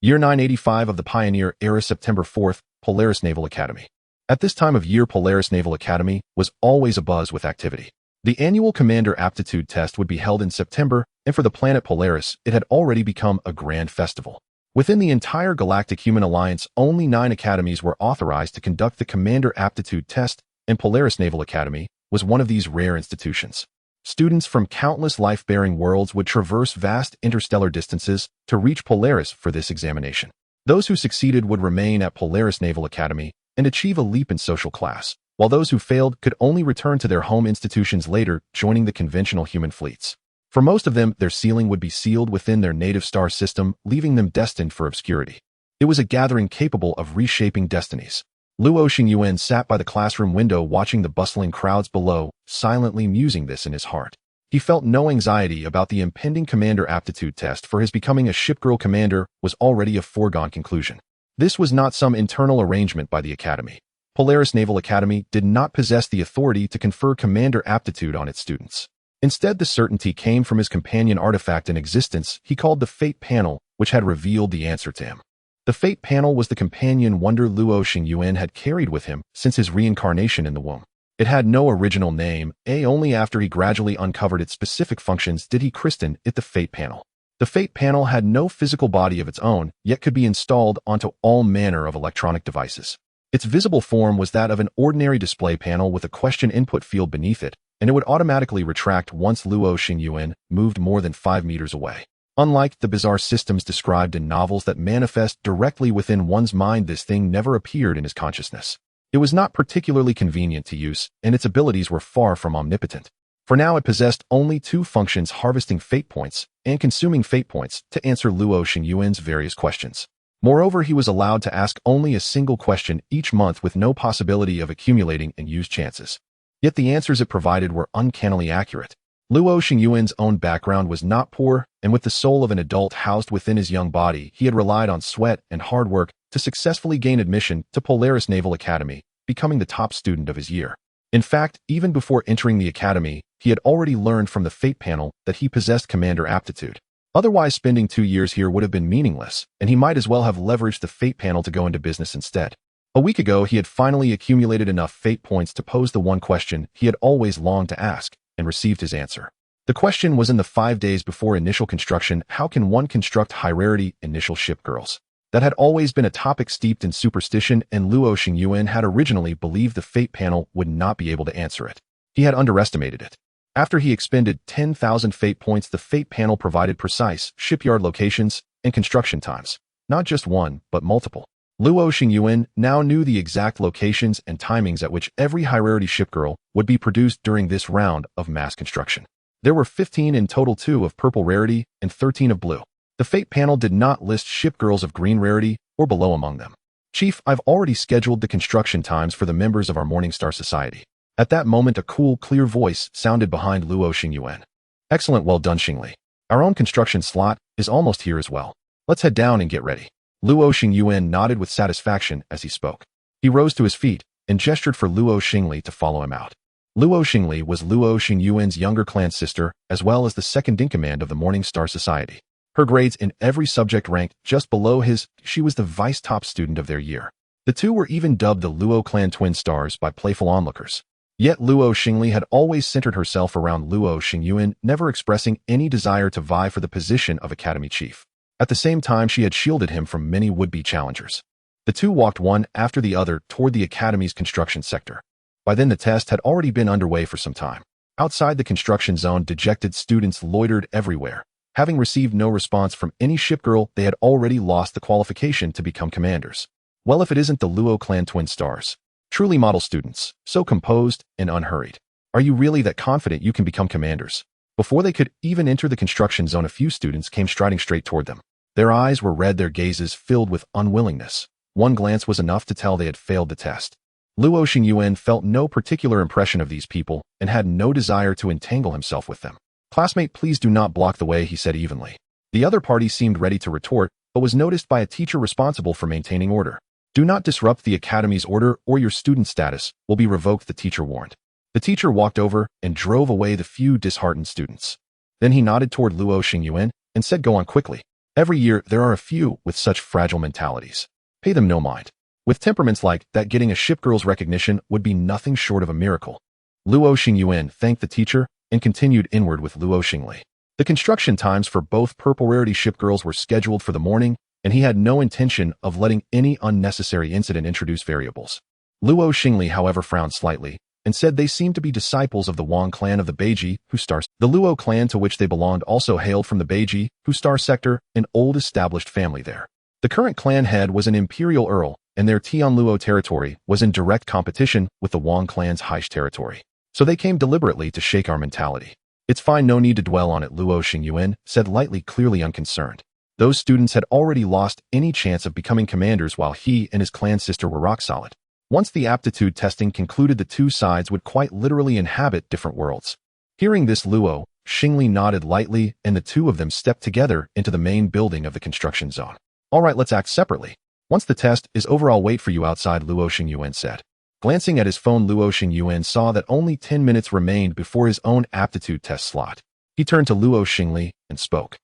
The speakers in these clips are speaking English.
Year 985 of the Pioneer Era, September 4th, Polaris Naval Academy. At this time of year, Polaris Naval Academy was always abuzz with activity. The annual Commander Aptitude Test would be held in September, and for the planet Polaris, it had already become a grand festival. Within the entire Galactic Human Alliance, only 9 academies were authorized to conduct the Commander Aptitude Test, and Polaris Naval Academy was one of these rare institutions. Students from countless life-bearing worlds would traverse vast interstellar distances to reach Polaris for this examination. Those who succeeded would remain at Polaris Naval Academy and achieve a leap in social class, while those who failed could only return to their home institutions later, joining the conventional human fleets. For most of them, their ceiling would be sealed within their native star system, leaving them destined for obscurity. It was a gathering capable of reshaping destinies. Luo Xingyuan sat by the classroom window watching the bustling crowds below, silently musing this in his heart. He felt no anxiety about the impending Commander Aptitude Test, for his becoming a Shipgirl commander was already a foregone conclusion. This was not some internal arrangement by the Academy. Polaris Naval Academy did not possess the authority to confer Commander Aptitude on its students. Instead, the certainty came from his companion artifact in existence he called the Fate Panel, which had revealed the answer to him. The Fate Panel was the companion wonder Luo Xingyuan had carried with him since his reincarnation in the womb. It had no original name, only after he gradually uncovered its specific functions did he christen it the Fate Panel. The Fate Panel had no physical body of its own, yet could be installed onto all manner of electronic devices. Its visible form was that of an ordinary display panel with a question input field beneath it, and it would automatically retract once Luo Xingyuan moved more than 5 meters away. Unlike the bizarre systems described in novels that manifest directly within one's mind, this thing never appeared in his consciousness. It was not particularly convenient to use, and its abilities were far from omnipotent. For now, it possessed only 2 functions: harvesting fate points and consuming fate points to answer Luo Xingyuan's various questions. Moreover, he was allowed to ask only a single question each month with no possibility of accumulating and used chances. Yet the answers it provided were uncannily accurate. Luo Xingyuan's own background was not poor, and with the soul of an adult housed within his young body, he had relied on sweat and hard work to successfully gain admission to Polaris Naval Academy, becoming the top student of his year. In fact, even before entering the academy, he had already learned from the Fate Panel that he possessed Commander Aptitude. Otherwise, spending 2 years here would have been meaningless, and he might as well have leveraged the Fate Panel to go into business instead. A week ago, he had finally accumulated enough fate points to pose the one question he had always longed to ask, and received his answer. The question was in the 5 days before initial construction: how can one construct high-rarity initial shipgirls? That had always been a topic steeped in superstition, and Luo Xingyuan had originally believed the Fate Panel would not be able to answer it. He had underestimated it. After he expended 10,000 fate points, the Fate Panel provided precise shipyard locations and construction times. Not just one, but multiple. Luo Xingyuan now knew the exact locations and timings at which every high-rarity shipgirl would be produced during this round of mass construction. There were 15 in total, 2 of purple rarity and 13 of blue. The Fate Panel did not list shipgirls of green rarity or below among them. "Chief, I've already scheduled the construction times for the members of our Morningstar Society." At that moment, a cool, clear voice sounded behind Luo Xingyuan. "Excellent, well done, Xingli. Our own construction slot is almost here as well. Let's head down and get ready." Luo Xingyuan nodded with satisfaction as he spoke. He rose to his feet and gestured for Luo Xingli to follow him out. Luo Xingli was Luo Xingyuan's younger clan sister, as well as the second-in-command of the Morningstar Society. Her grades in every subject ranked just below his. She was the vice top student of their year. The two were even dubbed the Luo clan twin stars by playful onlookers. Yet Luo Xingli had always centered herself around Luo Xingyuan, never expressing any desire to vie for the position of Academy Chief. At the same time, she had shielded him from many would-be challengers. The two walked one after the other toward the Academy's construction sector. By then, the test had already been underway for some time. Outside the construction zone, dejected students loitered everywhere. Having received no response from any shipgirl, they had already lost the qualification to become commanders. Well, if it isn't the Luo clan twin stars. Truly model students, so composed and unhurried. Are you really that confident you can become commanders? Before they could even enter the construction zone, a few students came striding straight toward them. Their eyes were red, their gazes filled with unwillingness. One glance was enough to tell they had failed the test. Luo Xingyuan felt no particular impression of these people and had no desire to entangle himself with them. "Classmate, please do not block the way," he said evenly. The other party seemed ready to retort, but was noticed by a teacher responsible for maintaining order. "Do not disrupt the Academy's order or your student status will be revoked," the teacher warned. The teacher walked over and drove away the few disheartened students. Then he nodded toward Luo Xingyuan and said, "Go on quickly. Every year, there are a few with such fragile mentalities. Pay them no mind. With temperaments like that, getting a Shipgirls recognition would be nothing short of a miracle. Luo Xingyuan thanked the teacher and continued inward with Luo Xingli. The construction times for both purple rarity Shipgirls were scheduled for the morning, and he had no intention of letting any unnecessary incident introduce variables. Luo Xingli, however, frowned slightly and said they seemed to be disciples of the Wang clan of the Beiji, who star. The Luo clan to which they belonged also hailed from the Beiji, who star sector, an old established family there. The current clan head was an imperial earl, and their Tianluo territory was in direct competition with the Wang clan's Haish territory. So they came deliberately to shake our mentality. It's fine, no need to dwell on it, Luo Xingyuan said lightly, clearly unconcerned. Those students had already lost any chance of becoming commanders while he and his clan sister were rock solid. Once the aptitude testing concluded, the two sides would quite literally inhabit different worlds. Hearing this, Luo Xingli nodded lightly, and the two of them stepped together into the main building of the construction zone. All right, let's act separately. Once the test is over, I'll wait for you outside, Luo Xingyuan said. Glancing at his phone, Luo Xingyuan saw that only 10 minutes remained before his own aptitude test slot. He turned to Luo Xingli and spoke.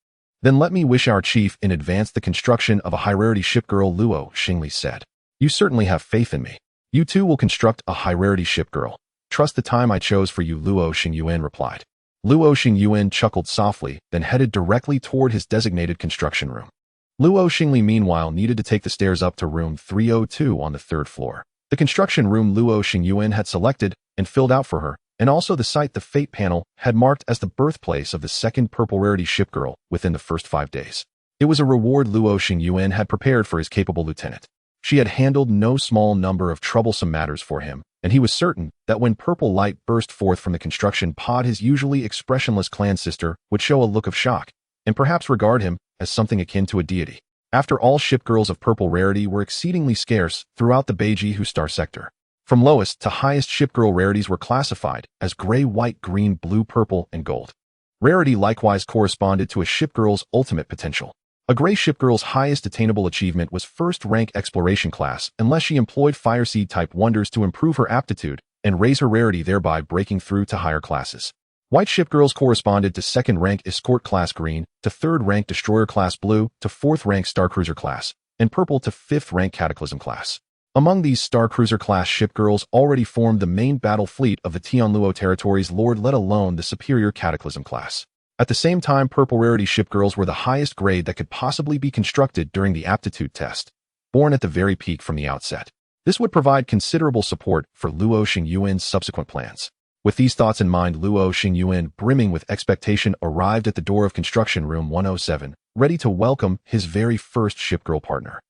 Then let me wish our chief in advance the construction of a high-rarity shipgirl, Luo Xingli said. You certainly have faith in me. You too will construct a high-rarity shipgirl. Trust the time I chose for you, Luo Xingyuan replied. Luo Xingyuan chuckled softly, then headed directly toward his designated construction room. Luo Xingli, meanwhile, needed to take the stairs up to room 302 on the third floor. The construction room Luo Xingyuan had selected and filled out for her, and also the site the fate panel had marked as the birthplace of the second purple rarity shipgirl within the first 5 days. It was a reward Luo Xingyuan had prepared for his capable lieutenant. She had handled no small number of troublesome matters for him, and he was certain that when purple light burst forth from the construction pod, his usually expressionless clan sister would show a look of shock, and perhaps regard him as something akin to a deity. After all, shipgirls of purple rarity were exceedingly scarce throughout the Beiji Hu star sector. From lowest to highest shipgirl rarities were classified as gray, white, green, blue, purple, and gold. Rarity likewise corresponded to a shipgirl's ultimate potential. A gray shipgirl's highest attainable achievement was first-rank exploration class unless she employed fireseed-type wonders to improve her aptitude and raise her rarity, thereby breaking through to higher classes. White shipgirls corresponded to second-rank escort class green, to third-rank destroyer class blue, to fourth-rank starcruiser class, and purple to fifth-rank cataclysm class. Among these starcruiser class shipgirls already formed the main battle fleet of the Tianluo territory's lord, let alone the superior cataclysm class. At the same time, purple rarity shipgirls were the highest grade that could possibly be constructed during the aptitude test, born at the very peak from the outset. This would provide considerable support for Luo Xingyuan's subsequent plans. With these thoughts in mind, Luo Xingyuan, brimming with expectation, arrived at the door of construction room 107, ready to welcome his very first shipgirl partner.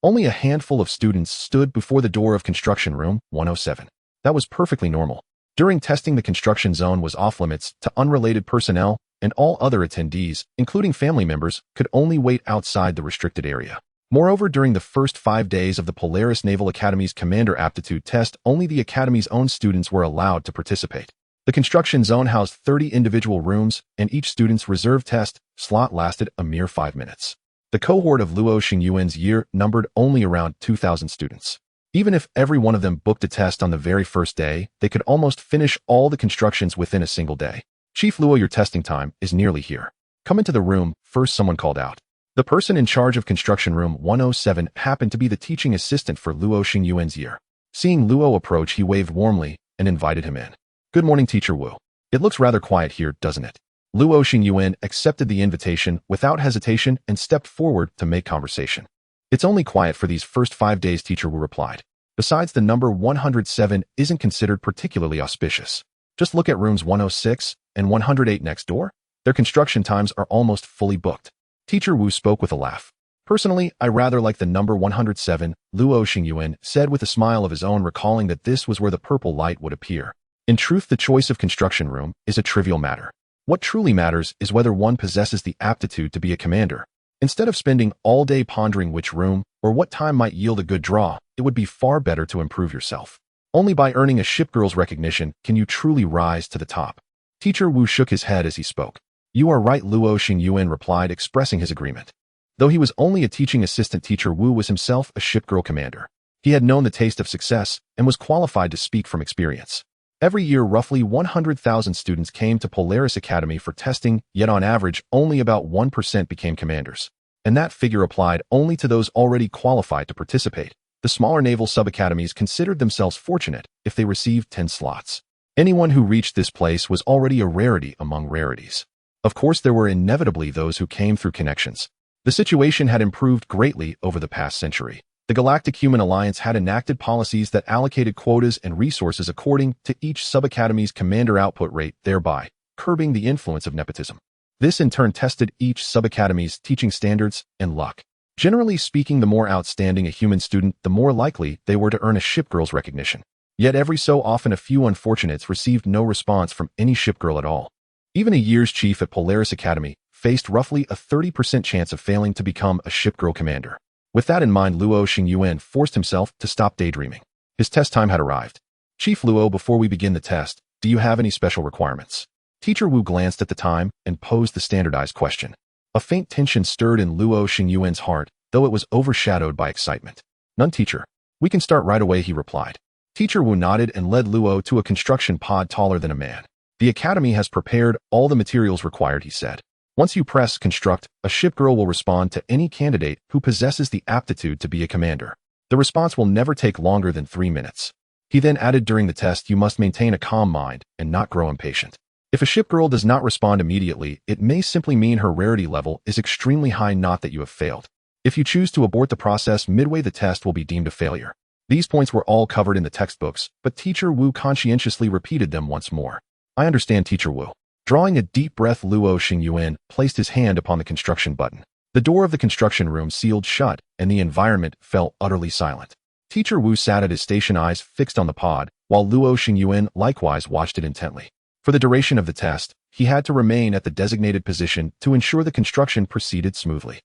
Only a handful of students stood before the door of construction room 107. That was perfectly normal. During testing, the construction zone was off-limits to unrelated personnel, and all other attendees, including family members, could only wait outside the restricted area. Moreover, during the first 5 days of the Polaris Naval Academy's Commander Aptitude Test, only the Academy's own students were allowed to participate. The construction zone housed 30 individual rooms, and each student's reserve test slot lasted a mere 5 minutes. The cohort of Luo Xingyuan's year numbered only around 2,000 students. Even if every one of them booked a test on the very first day, they could almost finish all the constructions within a single day. Chief Luo, your testing time is nearly here. Come into the room first, someone called out. The person in charge of construction room 107 happened to be the teaching assistant for Luo Xingyuan's year. Seeing Luo approach, he waved warmly and invited him in. Good morning, Teacher Wu. It looks rather quiet here, doesn't it? Luo Xingyuan accepted the invitation without hesitation and stepped forward to make conversation. It's only quiet for these first 5 days, Teacher Wu replied. Besides, the number 107 isn't considered particularly auspicious. Just look at rooms 106 and 108 next door. Their construction times are almost fully booked. Teacher Wu spoke with a laugh. Personally, I rather like the number 107, Luo Xingyuan said with a smile of his own, recalling that this was where the purple light would appear. In truth, the choice of construction room is a trivial matter. What truly matters is whether one possesses the aptitude to be a commander. Instead of spending all day pondering which room or what time might yield a good draw, it would be far better to improve yourself. Only by earning a shipgirl's recognition can you truly rise to the top. Teacher Wu shook his head as he spoke. You are right, Luo Xingyuan replied, expressing his agreement. Though he was only a teaching assistant, Teacher Wu was himself a shipgirl commander. He had known the taste of success and was qualified to speak from experience. Every year, roughly 100,000 students came to Polaris Academy for testing, yet on average, only about 1% became commanders. and that figure applied only to those already qualified to participate. The smaller naval sub-academies considered themselves fortunate if they received 10 slots. Anyone who reached this place was already a rarity among rarities. Of course, there were inevitably those who came through connections. The situation had improved greatly over the past century. The Galactic Human Alliance had enacted policies that allocated quotas and resources according to each sub-academy's commander output rate, thereby curbing the influence of nepotism. This in turn tested each sub-academy's teaching standards and luck. Generally speaking, the more outstanding a human student, the more likely they were to earn a Shipgirls recognition. Yet every so often a few unfortunates received no response from any Shipgirl at all. Even a year's chief at Polaris Academy faced roughly a 30% chance of failing to become a Shipgirl commander. With that in mind, Luo Xingyuan forced himself to stop daydreaming. His test time had arrived. Chief Luo, before we begin the test, do you have any special requirements? Teacher Wu glanced at the time and posed the standardized question. A faint tension stirred in Luo Xingyuan's heart, though it was overshadowed by excitement. None, teacher. We can start right away, he replied. Teacher Wu nodded and led Luo to a construction pod taller than a man. The academy has prepared all the materials required, he said. Once you press construct, a Shipgirl will respond to any candidate who possesses the aptitude to be a commander. The response will never take longer than 3 minutes. He then added, during the test, you must maintain a calm mind and not grow impatient. If a Shipgirl does not respond immediately, it may simply mean her rarity level is extremely high, not that you have failed. If you choose to abort the process midway, the test will be deemed a failure. These points were all covered in the textbooks, but Teacher Wu conscientiously repeated them once more. I understand, Teacher Wu. Drawing a deep breath, Luo Xingyuan placed his hand upon the construction button. The door of the construction room sealed shut, and the environment fell utterly silent. Teacher Wu sat at his station, eyes fixed on the pod, while Luo Xingyuan likewise watched it intently. For the duration of the test, he had to remain at the designated position to ensure the construction proceeded smoothly.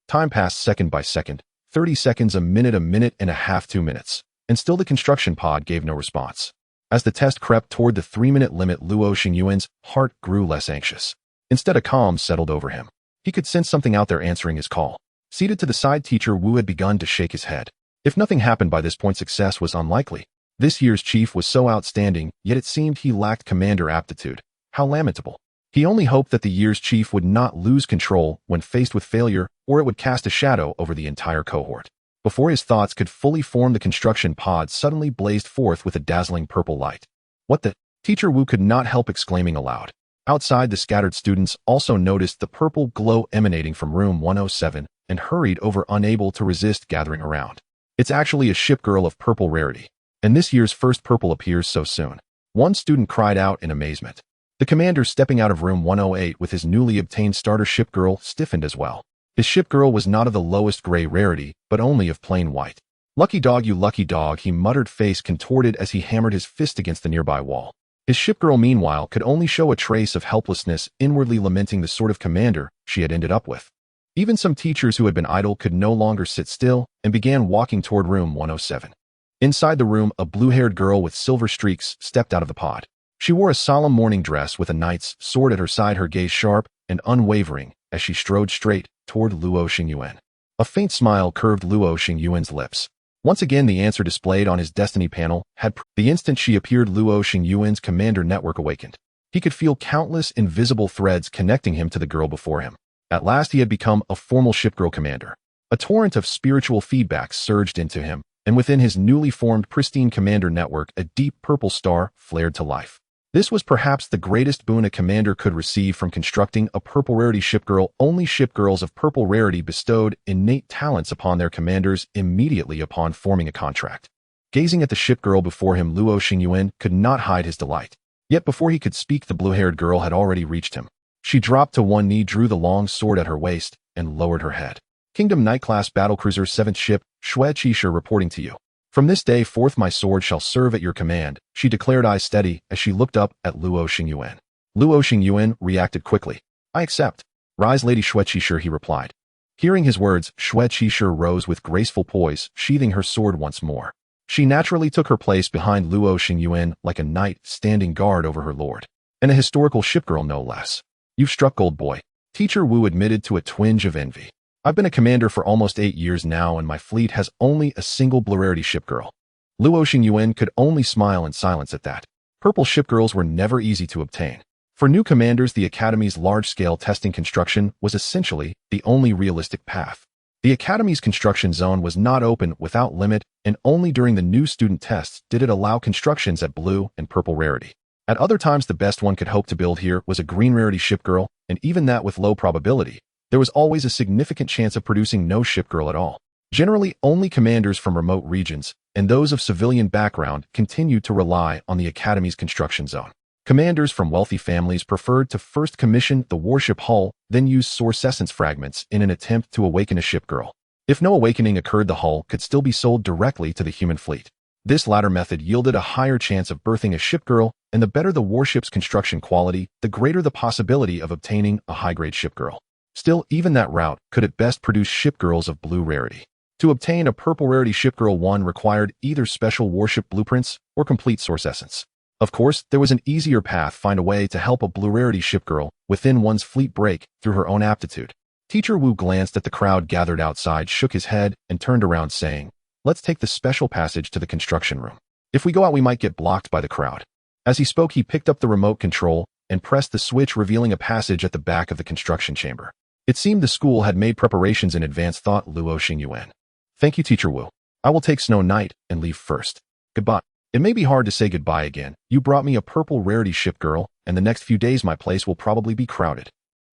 Time passed second by second, 30 seconds, a minute and a half, 2 minutes, and still the construction pod gave no response. As the test crept toward the 3-minute limit, Luo Xingyuan's heart grew less anxious. Instead, a calm settled over him. He could sense something out there answering his call. Seated to the side, Teacher Wu had begun to shake his head. If nothing happened by this point, success was unlikely. This year's chief was so outstanding, yet it seemed he lacked commander aptitude. How lamentable. He only hoped that the year's chief would not lose control when faced with failure, or it would cast a shadow over the entire cohort. Before his thoughts could fully form, the construction pod suddenly blazed forth with a dazzling purple light. What the? Teacher Wu could not help exclaiming aloud. Outside, the scattered students also noticed the purple glow emanating from room 107 and hurried over, unable to resist gathering around. It's actually a Shipgirl of purple rarity. And this year's first purple appears so soon. One student cried out in amazement. The commander, stepping out of room 108 with his newly obtained starter Shipgirl, stiffened as well. His Shipgirl was not of the lowest gray rarity, but only of plain white. Lucky dog, you lucky dog, he muttered, face contorted as he hammered his fist against the nearby wall. His Shipgirl, meanwhile, could only show a trace of helplessness, inwardly lamenting the sort of commander she had ended up with. Even some teachers who had been idle could no longer sit still and began walking toward room 107. Inside the room, a blue-haired girl with silver streaks stepped out of the pod. She wore a solemn morning dress with a knight's sword at her side, her gaze sharp and unwavering as she strode straight toward Luo Xingyuan. A faint smile curved Luo Xingyuan's lips. Once again, the answer displayed on his destiny panel had the instant she appeared, Luo Xingyuan's commander network awakened. He could feel countless invisible threads connecting him to the girl before him. At last, he had become a formal Shipgirl commander. A torrent of spiritual feedback surged into him, and within his newly formed pristine commander network, a deep purple star flared to life. This was perhaps the greatest boon a commander could receive from constructing a purple rarity Shipgirl. Only Shipgirls of purple rarity bestowed innate talents upon their commanders immediately upon forming a contract. Gazing at the Shipgirl before him, Luo Xingyuan could not hide his delight. Yet before he could speak, the blue-haired girl had already reached him. She dropped to one knee, drew the long sword at her waist, and lowered her head. Kingdom Night-class battlecruiser 7th ship, Shue Qishir, reporting to you. From this day forth my sword shall serve at your command, she declared, eyes steady as she looked up at Luo Xingyuan. Luo Xingyuan reacted quickly. I accept. Rise, Lady Shue Qishir, he replied. Hearing his words, Shue Qishir rose with graceful poise, sheathing her sword once more. She naturally took her place behind Luo Xingyuan like a knight standing guard over her lord. And a historical Shipgirl no less. You've struck gold, boy. Teacher Wu admitted to a twinge of envy. I've been a commander for almost 8 years now, and my fleet has only a single blue rarity Shipgirl. Luo Xingyuan could only smile in silence at that. Purple Shipgirls were never easy to obtain. For new commanders, the Academy's large-scale testing construction was essentially the only realistic path. The Academy's construction zone was not open without limit, and only during the new student tests did it allow constructions at blue and purple rarity. At other times, the best one could hope to build here was a green rarity shipgirl, and even that with low probability. There was always a significant chance of producing no shipgirl at all. Generally, only commanders from remote regions, and those of civilian background, continued to rely on the Academy's construction zone. Commanders from wealthy families preferred to first commission the warship hull, then use source essence fragments in an attempt to awaken a shipgirl. If no awakening occurred, the hull could still be sold directly to the human fleet. This latter method yielded a higher chance of birthing a shipgirl, and the better the warship's construction quality, the greater the possibility of obtaining a high-grade shipgirl. Still, even that route could at best produce shipgirls of blue rarity. To obtain a purple rarity shipgirl, one required either special warship blueprints or complete source essence. Of course, there was an easier path: find a way to help a blue rarity shipgirl within one's fleet break through her own aptitude. Teacher Wu glanced at the crowd gathered outside, shook his head, and turned around saying, "Let's take the special passage to the construction room. If we go out, we might get blocked by the crowd." As he spoke, he picked up the remote control and pressed the switch, revealing a passage at the back of the construction chamber. It seemed the school had made preparations in advance, thought Luo Xingyuan. "Thank you, Teacher Wu. I will take Snow Knight and leave first. Goodbye." It may be hard to say goodbye again. You brought me a purple rarity shipgirl, and the next few days my place will probably be crowded.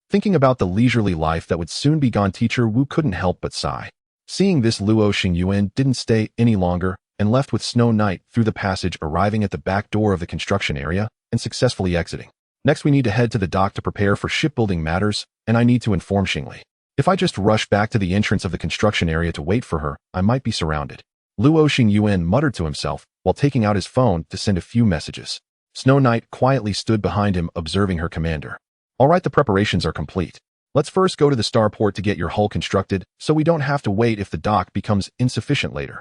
Thinking about the leisurely life that would soon be gone, Teacher Wu couldn't help but sigh. Seeing this, Luo Xingyuan didn't stay any longer and left with Snow Knight through the passage, arriving at the back door of the construction area and successfully exiting. Next, we need to head to the dock to prepare for shipbuilding matters, and I need to inform Xingli. If I just rush back to the entrance of the construction area to wait for her, I might be surrounded. Luo Xingyuan muttered to himself while taking out his phone to send a few messages. Snow Knight quietly stood behind him, observing her commander. "All right, the preparations are complete. Let's first go to the starport to get your hull constructed, so we don't have to wait if the dock becomes insufficient later."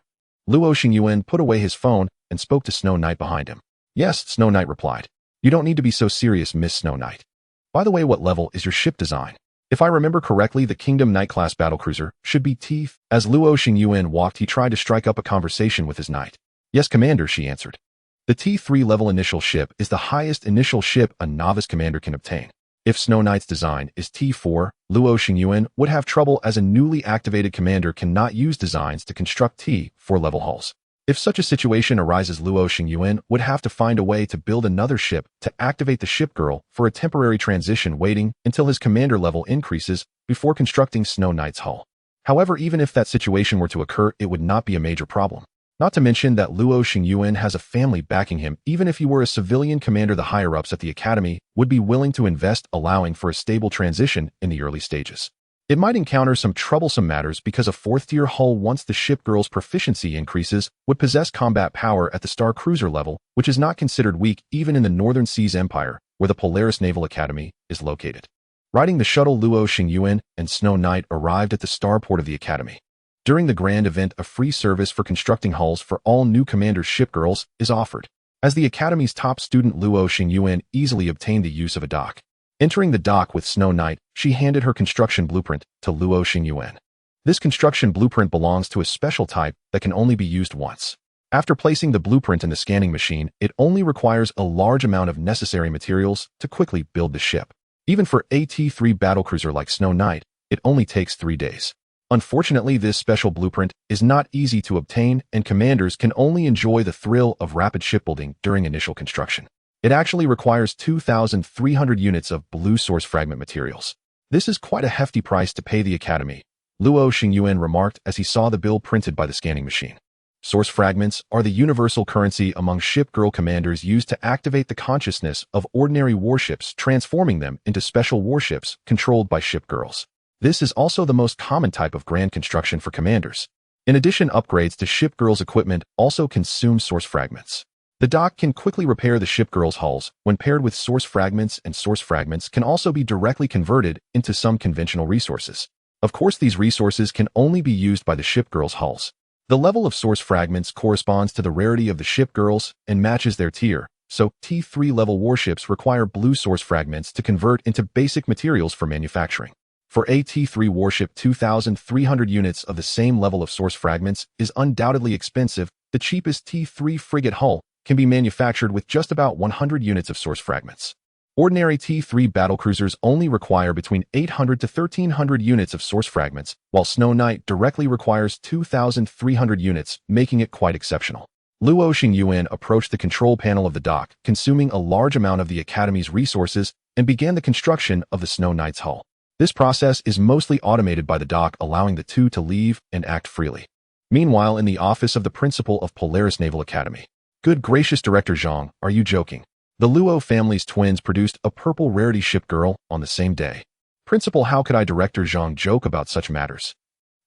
Luo Xingyuan put away his phone and spoke to Snow Knight behind him. "Yes," Snow Knight replied. "You don't need to be so serious, Miss Snow Knight. By the way, what level is your ship design?" "If I remember correctly, the Kingdom Knight-class battlecruiser should be T." As Luo Xingyuan walked, he tried to strike up a conversation with his knight. "Yes, Commander," she answered. "The T3 level initial ship is the highest initial ship a novice commander can obtain. If Snow Knight's design is T4, Luo Xingyuan would have trouble, as a newly activated commander cannot use designs to construct T4 level hulls. If such a situation arises, Luo Xingyuan would have to find a way to build another ship to activate the shipgirl for a temporary transition, waiting until his commander level increases before constructing Snow Knight's hull. However, even if that situation were to occur, it would not be a major problem. Not to mention that Luo Xingyuan has a family backing him. Even if he were a civilian commander, the higher-ups at the Academy would be willing to invest, allowing for a stable transition in the early stages. It might encounter some troublesome matters because a fourth-tier hull, once the shipgirl's proficiency increases, would possess combat power at the Star Cruiser level, which is not considered weak even in the Northern Seas Empire, where the Polaris Naval Academy is located. Riding the shuttle, Luo Xingyuan and Snow Knight arrived at the starport of the Academy. During the grand event, a free service for constructing hulls for all new commanders' shipgirls is offered. As the Academy's top student, Luo Xingyuan easily obtained the use of a dock. Entering the dock with Snow Knight, she handed her construction blueprint to Luo Xingyuan. This construction blueprint belongs to a special type that can only be used once. After placing the blueprint in the scanning machine, it only requires a large amount of necessary materials to quickly build the ship. Even for a T3 battlecruiser like Snow Knight, it only takes 3 days. Unfortunately, this special blueprint is not easy to obtain, and commanders can only enjoy the thrill of rapid shipbuilding during initial construction. It actually requires 2,300 units of blue source fragment materials. This is quite a hefty price to pay the Academy, Luo Xingyuan remarked as he saw the bill printed by the scanning machine. Source fragments are the universal currency among shipgirl commanders, used to activate the consciousness of ordinary warships, transforming them into special warships controlled by shipgirls. This is also the most common type of grand construction for commanders. In addition, upgrades to shipgirls' equipment also consume source fragments. The dock can quickly repair the shipgirls' hulls when paired with source fragments, and source fragments can also be directly converted into some conventional resources. Of course, these resources can only be used by the shipgirls' hulls. The level of source fragments corresponds to the rarity of the shipgirls and matches their tier, so T3 level warships require blue source fragments to convert into basic materials for manufacturing. For a T3 warship, 2,300 units of the same level of source fragments is undoubtedly expensive. The cheapest T3 frigate hull can be manufactured with just about 100 units of source fragments. Ordinary T3 battlecruisers only require between 800 to 1300 units of source fragments, while Snow Knight directly requires 2,300 units, making it quite exceptional. Luo Xingyuan approached the control panel of the dock, consuming a large amount of the Academy's resources, and began the construction of the Snow Knight's hull. This process is mostly automated by the dock, allowing the two to leave and act freely. Meanwhile, in the office of the principal of Polaris Naval Academy. Good gracious Director Zhang, are you joking? The Luo family's twins produced a purple rarity Shipgirl on the same day. Principal, how could I, Director Zhang, joke about such matters?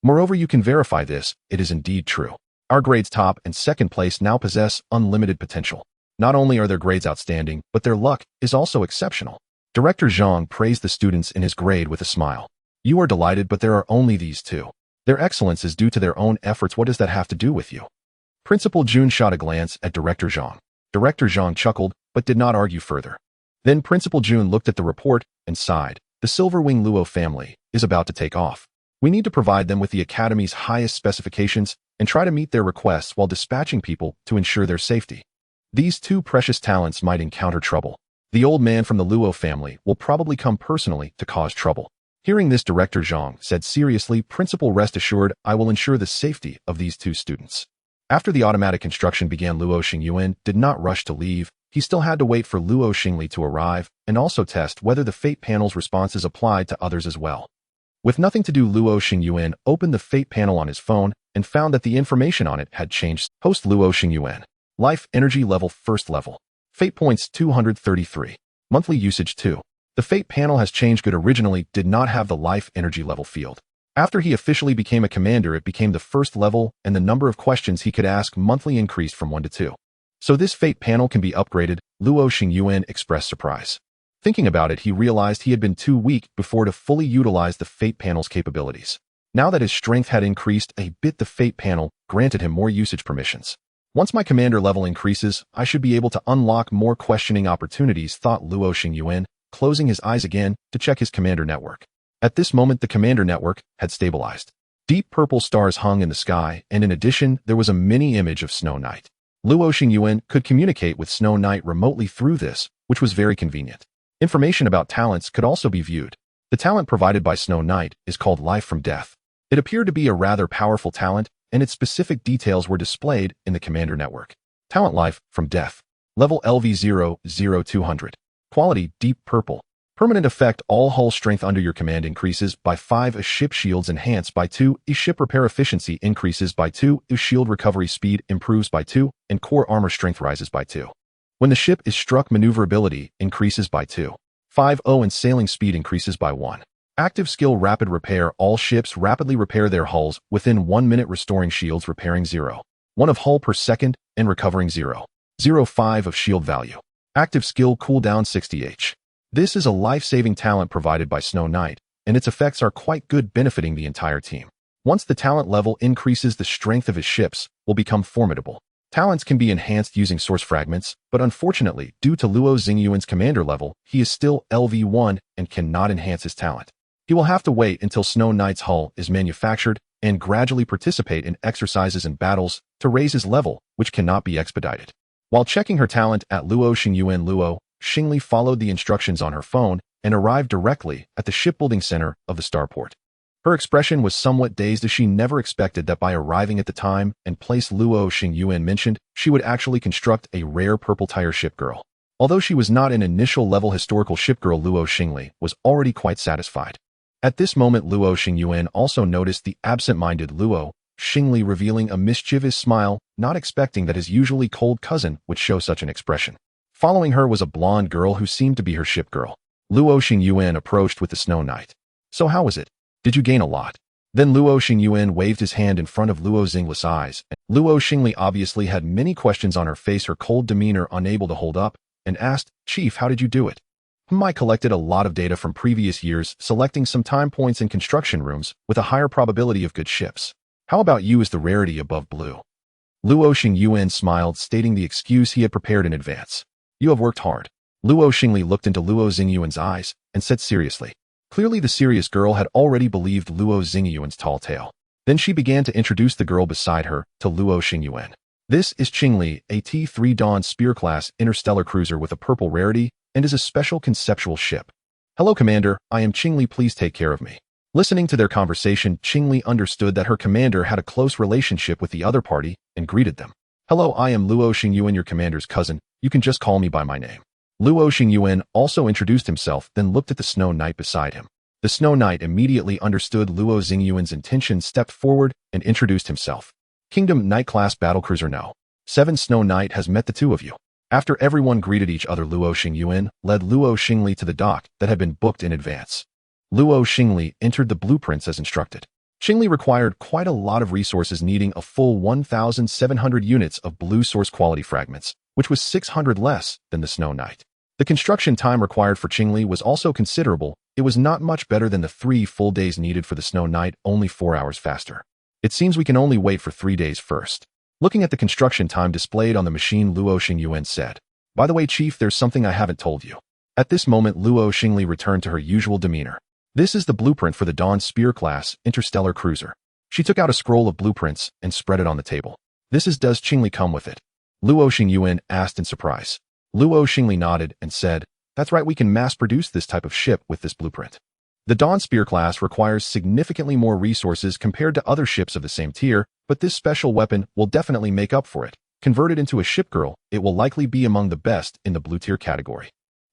Moreover, you can verify this, it is indeed true. Our grades top and second place now possess unlimited potential. Not only are their grades outstanding, but their luck is also exceptional. Director Zhang praised the students in his grade with a smile. You are delighted, but there are only these two. Their excellence is due to their own efforts. What does that have to do with you? Principal Jun shot a glance at Director Zhang. Director Zhang chuckled, but did not argue further. Then Principal Jun looked at the report and sighed. The Silverwing Luo family is about to take off. We need to provide them with the Academy's highest specifications and try to meet their requests while dispatching people to ensure their safety. These two precious talents might encounter trouble. The old man from the Luo family will probably come personally to cause trouble. Hearing this, Director Zhang said seriously, Principal, rest assured, I will ensure the safety of these two students. After the automatic construction began, Luo Xingyuan did not rush to leave. He still had to wait for Luo Xingli to arrive and also test whether the fate panel's responses applied to others as well. With nothing to do, Luo Xingyuan opened the fate panel on his phone and found that the information on it had changed. Host Luo Xingyuan. Life energy level first level. Fate points 233. Monthly usage 2. The fate panel has changed. Good originally did not have the life energy level field. After he officially became a commander, it became the first level, and the number of questions he could ask monthly increased from 1 to 2. So this fate panel can be upgraded, Luo Xingyuan expressed surprise. Thinking about it, he realized he had been too weak before to fully utilize the fate panel's capabilities. Now that his strength had increased a bit, the fate panel granted him more usage permissions. Once my commander level increases, I should be able to unlock more questioning opportunities, thought Luo Xingyuan, closing his eyes again to check his commander network. At this moment, the commander network had stabilized. Deep purple stars hung in the sky, and in addition, there was a mini image of Snow Knight. Luo Xingyuan could communicate with Snow Knight remotely through this, which was very convenient. Information about talents could also be viewed. The talent provided by Snow Knight is called Life from Death. It appeared to be a rather powerful talent, and its specific details were displayed in the commander network. Talent Life from Death. Level LV00200. Quality Deep Purple. Permanent effect, all hull strength under your command increases by 5, a ship shields enhanced by 2, a ship repair efficiency increases by 2, a shield recovery speed improves by 2, and core armor strength rises by 2. When the ship is struck, maneuverability increases by 2. 5.0 and sailing speed increases by 1. Active skill Rapid Repair, all ships rapidly repair their hulls within 1 minute, restoring shields, repairing 0. 1 of hull per second, and recovering 0. 0.5 of shield value. Active skill cooldown 60H. This is a life-saving talent provided by Snow Knight, and its effects are quite good, benefiting the entire team. Once the talent level increases, the strength of his ships will become formidable. Talents can be enhanced using source fragments, but unfortunately, due to Luo Xingyuan's commander level, he is still LV1 and cannot enhance his talent. He will have to wait until Snow Knight's hull is manufactured and gradually participate in exercises and battles to raise his level, which cannot be expedited. While checking her talent at Luo Xingyuan, Luo Xingli followed the instructions on her phone and arrived directly at the shipbuilding center of the starport. Her expression was somewhat dazed, as she never expected that by arriving at the time and place Luo Xingyuan mentioned, she would actually construct a rare purple tire shipgirl. Although she was not an initial level historical shipgirl, Luo Xingli was already quite satisfied. At this moment, Luo Xingyuan also noticed the absent-minded Luo Xingli revealing a mischievous smile, not expecting that his usually cold cousin would show such an expression. Following her was a blonde girl who seemed to be her shipgirl. Luo Xingyuan approached with the Snow Knight. So how was it? Did you gain a lot? Then Luo Xingyuan waved his hand in front of Luo Xingli's eyes. Luo Xingli obviously had many questions on her face, her cold demeanor unable to hold up, and asked, Chief, how did you do it? I collected a lot of data from previous years, selecting some time points in construction rooms with a higher probability of good ships. How about you as the rarity above blue? Luo Xingyuan smiled, stating the excuse he had prepared in advance. You have worked hard. Luo Xingli looked into Luo Xingyuan's eyes and said seriously. Clearly the serious girl had already believed Luo Xingyuan's tall tale. Then she began to introduce the girl beside her to Luo Xingyuan. This is Qingli, a T3 Dawn Spear-class interstellar cruiser with a purple rarity, and is a special conceptual ship. Hello, Commander. I am Qingli. Please take care of me. Listening to their conversation, Qingli understood that her commander had a close relationship with the other party and greeted them. Hello, I am Luo Xingyuan, your commander's cousin. You can just call me by my name. Luo Xingyuan also introduced himself, then looked at the Snow Knight beside him. The Snow Knight immediately understood Luo Xingyuan's intention, stepped forward, and introduced himself. Kingdom Knight-class battlecruiser No. 7 Snow Knight has met the two of you. After everyone greeted each other, Luo Xingyuan led Luo Xingli to the dock that had been booked in advance. Luo Xingli entered the blueprints as instructed. Xingli required quite a lot of resources, needing a full 1,700 units of blue source quality fragments, which was 600 less than the Snow Knight. The construction time required for Qingli was also considerable. It was not much better than the 3 full days needed for the Snow Knight, only 4 hours faster. It seems we can only wait for 3 days first. Looking at the construction time displayed on the machine, Luo Xingyuan said, "By the way, Chief, there's something I haven't told you." At this moment, Luo Xingli returned to her usual demeanor. This is the blueprint for the Dawn Spear-class Interstellar cruiser. She took out a scroll of blueprints and spread it on the table. Does Qingli come with it? Luo Xingyuan asked in surprise. Luo Xingli nodded and said, "That's right, we can mass-produce this type of ship with this blueprint." The Dawn Spear class requires significantly more resources compared to other ships of the same tier, but this special weapon will definitely make up for it. Converted into a Shipgirl, it will likely be among the best in the blue tier category.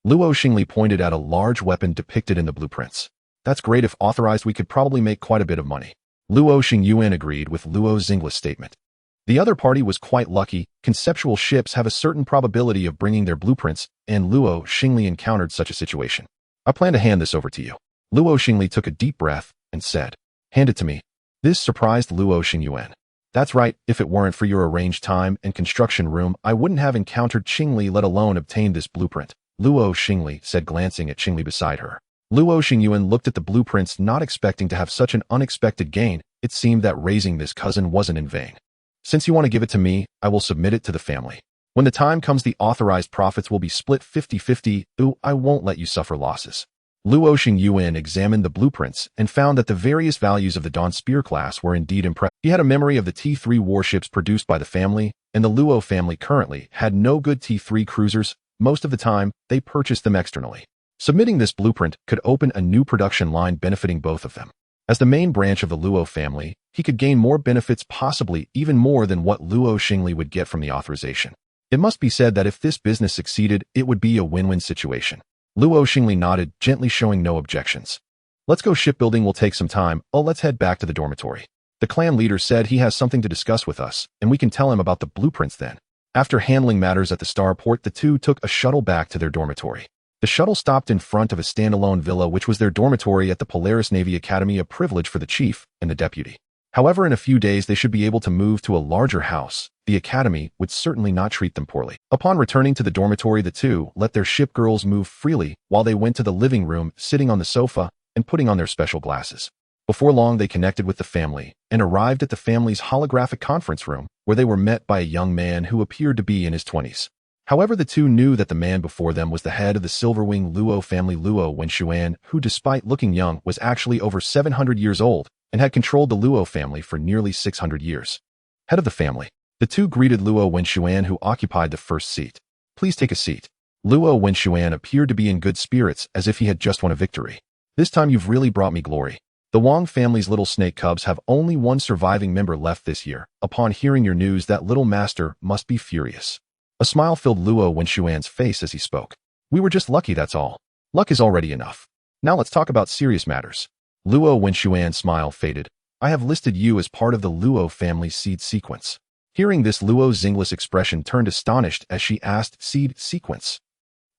Luo Xingli pointed at a large weapon depicted in the blueprints. That's great. If authorized, we could probably make quite a bit of money. Luo Xingyuan agreed with Luo Xingli's statement. The other party was quite lucky. Conceptual ships have a certain probability of bringing their blueprints, and Luo Xingli encountered such a situation. I plan to hand this over to you. Luo Xingli took a deep breath and said, "Hand it to me." This surprised Luo Xingyuan. That's right, if it weren't for your arranged time and construction room, I wouldn't have encountered Qingli, let alone obtained this blueprint, Luo Xingli said, glancing at Qingli beside her. Luo Xingyuan looked at the blueprints, not expecting to have such an unexpected gain. It seemed that raising this cousin wasn't in vain. Since you want to give it to me, I will submit it to the family. When the time comes, the authorized profits will be split 50-50. I won't let you suffer losses. Luo Xingyuan examined the blueprints and found that the various values of the Dawn Spear class were indeed impressive. He had a memory of the T3 warships produced by the family, and the Luo family currently had no good T3 cruisers. Most of the time, they purchased them externally. Submitting this blueprint could open a new production line benefiting both of them. As the main branch of the Luo family, he could gain more benefits, possibly even more than what Luo Xingli would get from the authorization. It must be said that if this business succeeded, it would be a win-win situation. Luo Xingli nodded, gently showing no objections. Let's go. Shipbuilding will take some time. Let's head back to the dormitory. The clan leader said he has something to discuss with us, and we can tell him about the blueprints then. After handling matters at the starport, the two took a shuttle back to their dormitory. The shuttle stopped in front of a standalone villa, which was their dormitory at the Polaris Navy Academy, a privilege for the chief and the deputy. However, in a few days they should be able to move to a larger house. The academy would certainly not treat them poorly. Upon returning to the dormitory, the two let their shipgirls move freely while they went to the living room, sitting on the sofa and putting on their special glasses. Before long, they connected with the family and arrived at the family's holographic conference room, where they were met by a young man who appeared to be in his 20s. However, the two knew that the man before them was the head of the Silverwing Luo family, Luo Xingyuan, who, despite looking young, was actually over 700 years old and had controlled the Luo family for nearly 600 years. Head of the family. The two greeted Luo Xingyuan, who occupied the first seat. Please take a seat. Luo Xingyuan appeared to be in good spirits, as if he had just won a victory. This time you've really brought me glory. The Wang family's little snake cubs have only one surviving member left this year. Upon hearing your news, that little master must be furious. A smile filled Luo Xingyuan's face as he spoke. We were just lucky, that's all. Luck is already enough. Now let's talk about serious matters. Luo Xingyuan's smile faded. I have listed you as part of the Luo family's seed sequence. Hearing this, Luo Xingli's expression turned astonished as she asked, seed sequence?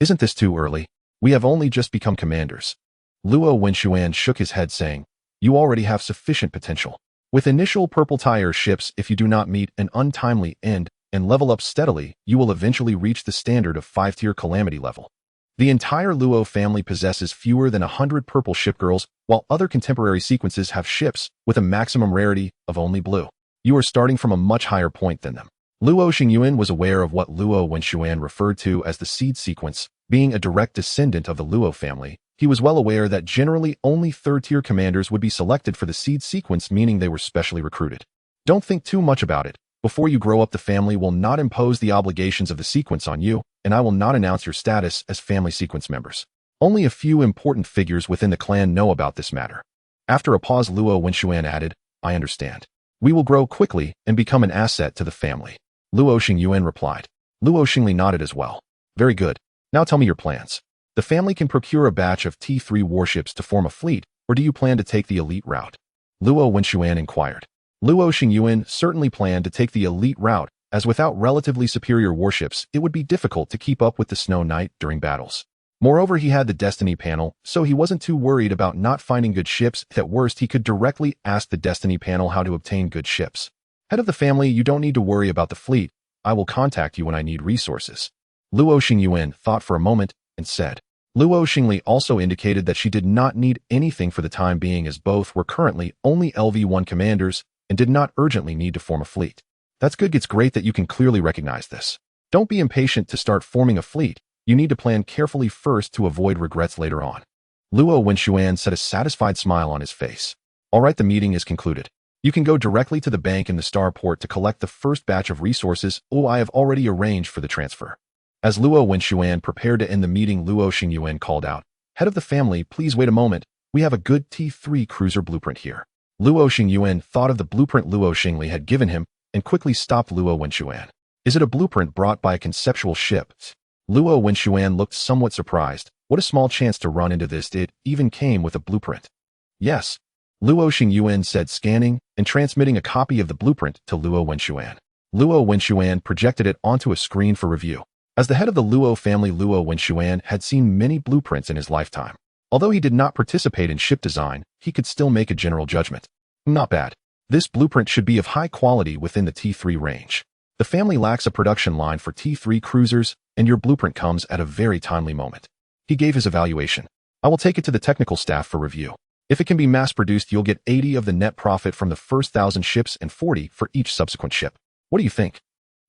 Isn't this too early? We have only just become commanders. Luo Xingyuan shook his head, saying, you already have sufficient potential. With initial purple tire ships, if you do not meet an untimely end and level up steadily, you will eventually reach the standard of 5-tier calamity level. The entire Luo family possesses fewer than 100 purple shipgirls, while other contemporary sequences have ships with a maximum rarity of only blue. You are starting from a much higher point than them. Luo Xingyuan was aware of what Luo Xingyuan referred to as the seed sequence. Being a direct descendant of the Luo family, he was well aware that generally only 3rd-tier commanders would be selected for the seed sequence, meaning they were specially recruited. Don't think too much about it. Before you grow up, the family will not impose the obligations of the sequence on you, and I will not announce your status as family sequence members. Only a few important figures within the clan know about this matter. After a pause, Luo Xingyuan added, I understand. We will grow quickly and become an asset to the family. Luo Xingyuan replied. Luo Xingli nodded as well. Very good. Now tell me your plans. The family can procure a batch of T3 warships to form a fleet, or do you plan to take the elite route? Luo Xingyuan inquired. Luo Xingyuan certainly planned to take the elite route, as without relatively superior warships, it would be difficult to keep up with the Snow Knight during battles. Moreover, he had the Destiny panel, so he wasn't too worried about not finding good ships. At worst, he could directly ask the Destiny panel how to obtain good ships. Head of the family, you don't need to worry about the fleet. I will contact you when I need resources. Luo Xingyuan thought for a moment and said. Luo Xingli also indicated that she did not need anything for the time being, as both were currently only LV-1 commanders and did not urgently need to form a fleet. That's good. It's great that you can clearly recognize this. Don't be impatient to start forming a fleet. You need to plan carefully first to avoid regrets later on. Luo Xingyuan set a satisfied smile on his face. All right, the meeting is concluded. You can go directly to the bank in the starport to collect the first batch of resources. Oh, I have already arranged for the transfer. As Luo Xingyuan prepared to end the meeting, Luo Xingyuan called out, Head of the family, please wait a moment. We have a good T3 cruiser blueprint here. Luo Xingyuan thought of the blueprint Luo Xingli had given him and quickly stopped Luo Xingyuan. Is it a blueprint brought by a conceptual ship? Luo Xingyuan looked somewhat surprised. What a small chance to run into this. It even came with a blueprint. Yes. Luo Xingyuan said, scanning and transmitting a copy of the blueprint to Luo Xingyuan. Luo Xingyuan projected it onto a screen for review. As the head of the Luo family, Luo Xingyuan had seen many blueprints in his lifetime. Although he did not participate in ship design, he could still make a general judgment. Not bad. This blueprint should be of high quality within the T3 range. The family lacks a production line for T3 cruisers, and your blueprint comes at a very timely moment. He gave his evaluation. I will take it to the technical staff for review. If it can be mass-produced, you'll get 80 of the net profit from the first 1,000 ships and 40 for each subsequent ship. What do you think?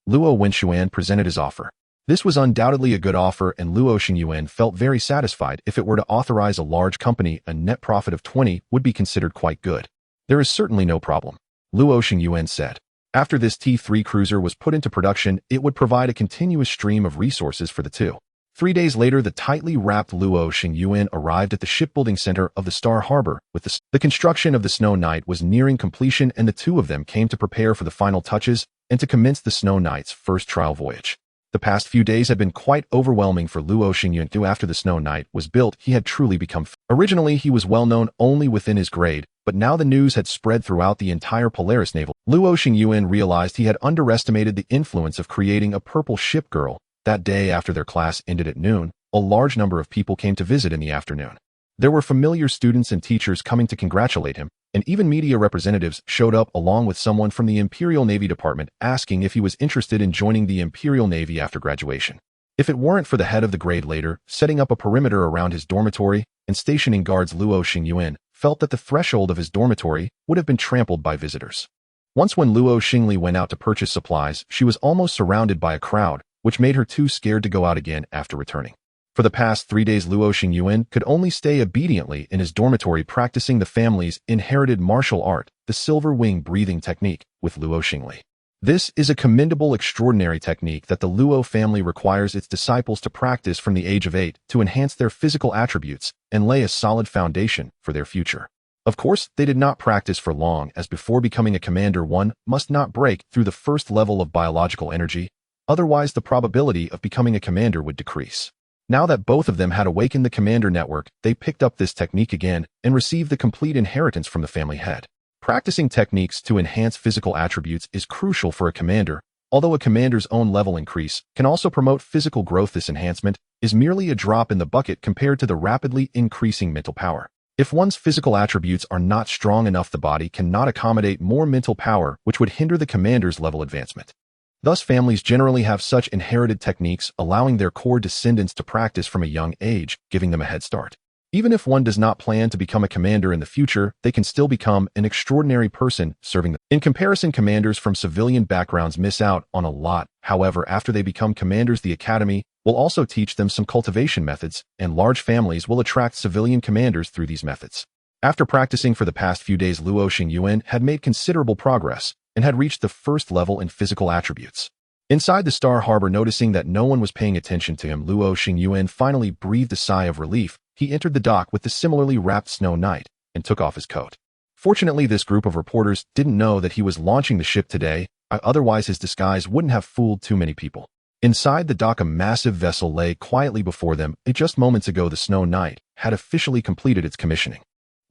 Luo Xingyuan presented his offer. This was undoubtedly a good offer, and Luo Xingyuan felt very satisfied. If it were to authorize a large company, a net profit of 20 would be considered quite good. There is certainly no problem, Luo Xingyuan said. After this T3 cruiser was put into production, it would provide a continuous stream of resources for the two. 3 days later, the tightly wrapped Luo Xingyuan arrived at the shipbuilding center of the Star Harbor. The construction of the Snow Knight was nearing completion, and the two of them came to prepare for the final touches and to commence the Snow Knight's first trial voyage. The past few days had been quite overwhelming for Luo Xingyuan. After the Snow Knight was built, he had truly become Originally, he was well known only within his grade, but now the news had spread throughout the entire Polaris naval. Luo Xingyuan realized he had underestimated the influence of creating a purple ship girl. That day, after their class ended at noon, a large number of people came to visit in the afternoon. There were familiar students and teachers coming to congratulate him, and even media representatives showed up along with someone from the Imperial Navy Department asking if he was interested in joining the Imperial Navy after graduation. If it weren't for the head of the grade later setting up a perimeter around his dormitory and stationing guards, Luo Xingyuan felt that the threshold of his dormitory would have been trampled by visitors. Once when Luo Xingli went out to purchase supplies, she was almost surrounded by a crowd, which made her too scared to go out again after returning. For the past 3 days, Luo Xingyuan could only stay obediently in his dormitory practicing the family's inherited martial art, the silver wing breathing technique, with Luo Xingli. This is a commendable, extraordinary technique that the Luo family requires its disciples to practice from the age of 8 to enhance their physical attributes and lay a solid foundation for their future. Of course, they did not practice for long, as before becoming a commander, one must not break through the first level of biological energy, otherwise the probability of becoming a commander would decrease. Now that both of them had awakened the commander network, they picked up this technique again and received the complete inheritance from the family head. Practicing techniques to enhance physical attributes is crucial for a commander. Although a commander's own level increase can also promote physical growth, this enhancement is merely a drop in the bucket compared to the rapidly increasing mental power. If one's physical attributes are not strong enough, the body cannot accommodate more mental power, which would hinder the commander's level advancement. Thus, families generally have such inherited techniques, allowing their core descendants to practice from a young age, giving them a head start. Even if one does not plan to become a commander in the future, they can still become an extraordinary person serving them. In comparison, commanders from civilian backgrounds miss out on a lot. However, after they become commanders, the academy will also teach them some cultivation methods, and large families will attract civilian commanders through these methods. After practicing for the past few days, Luo Xingyuan had made considerable progress and had reached the first level in physical attributes. Inside the Star Harbor, noticing that no one was paying attention to him, Luo Xingyuan finally breathed a sigh of relief. He entered the dock with the similarly wrapped Snow Knight and took off his coat. Fortunately, this group of reporters didn't know that he was launching the ship today, otherwise his disguise wouldn't have fooled too many people. Inside the dock, a massive vessel lay quietly before them, and just moments ago the Snow Knight had officially completed its commissioning.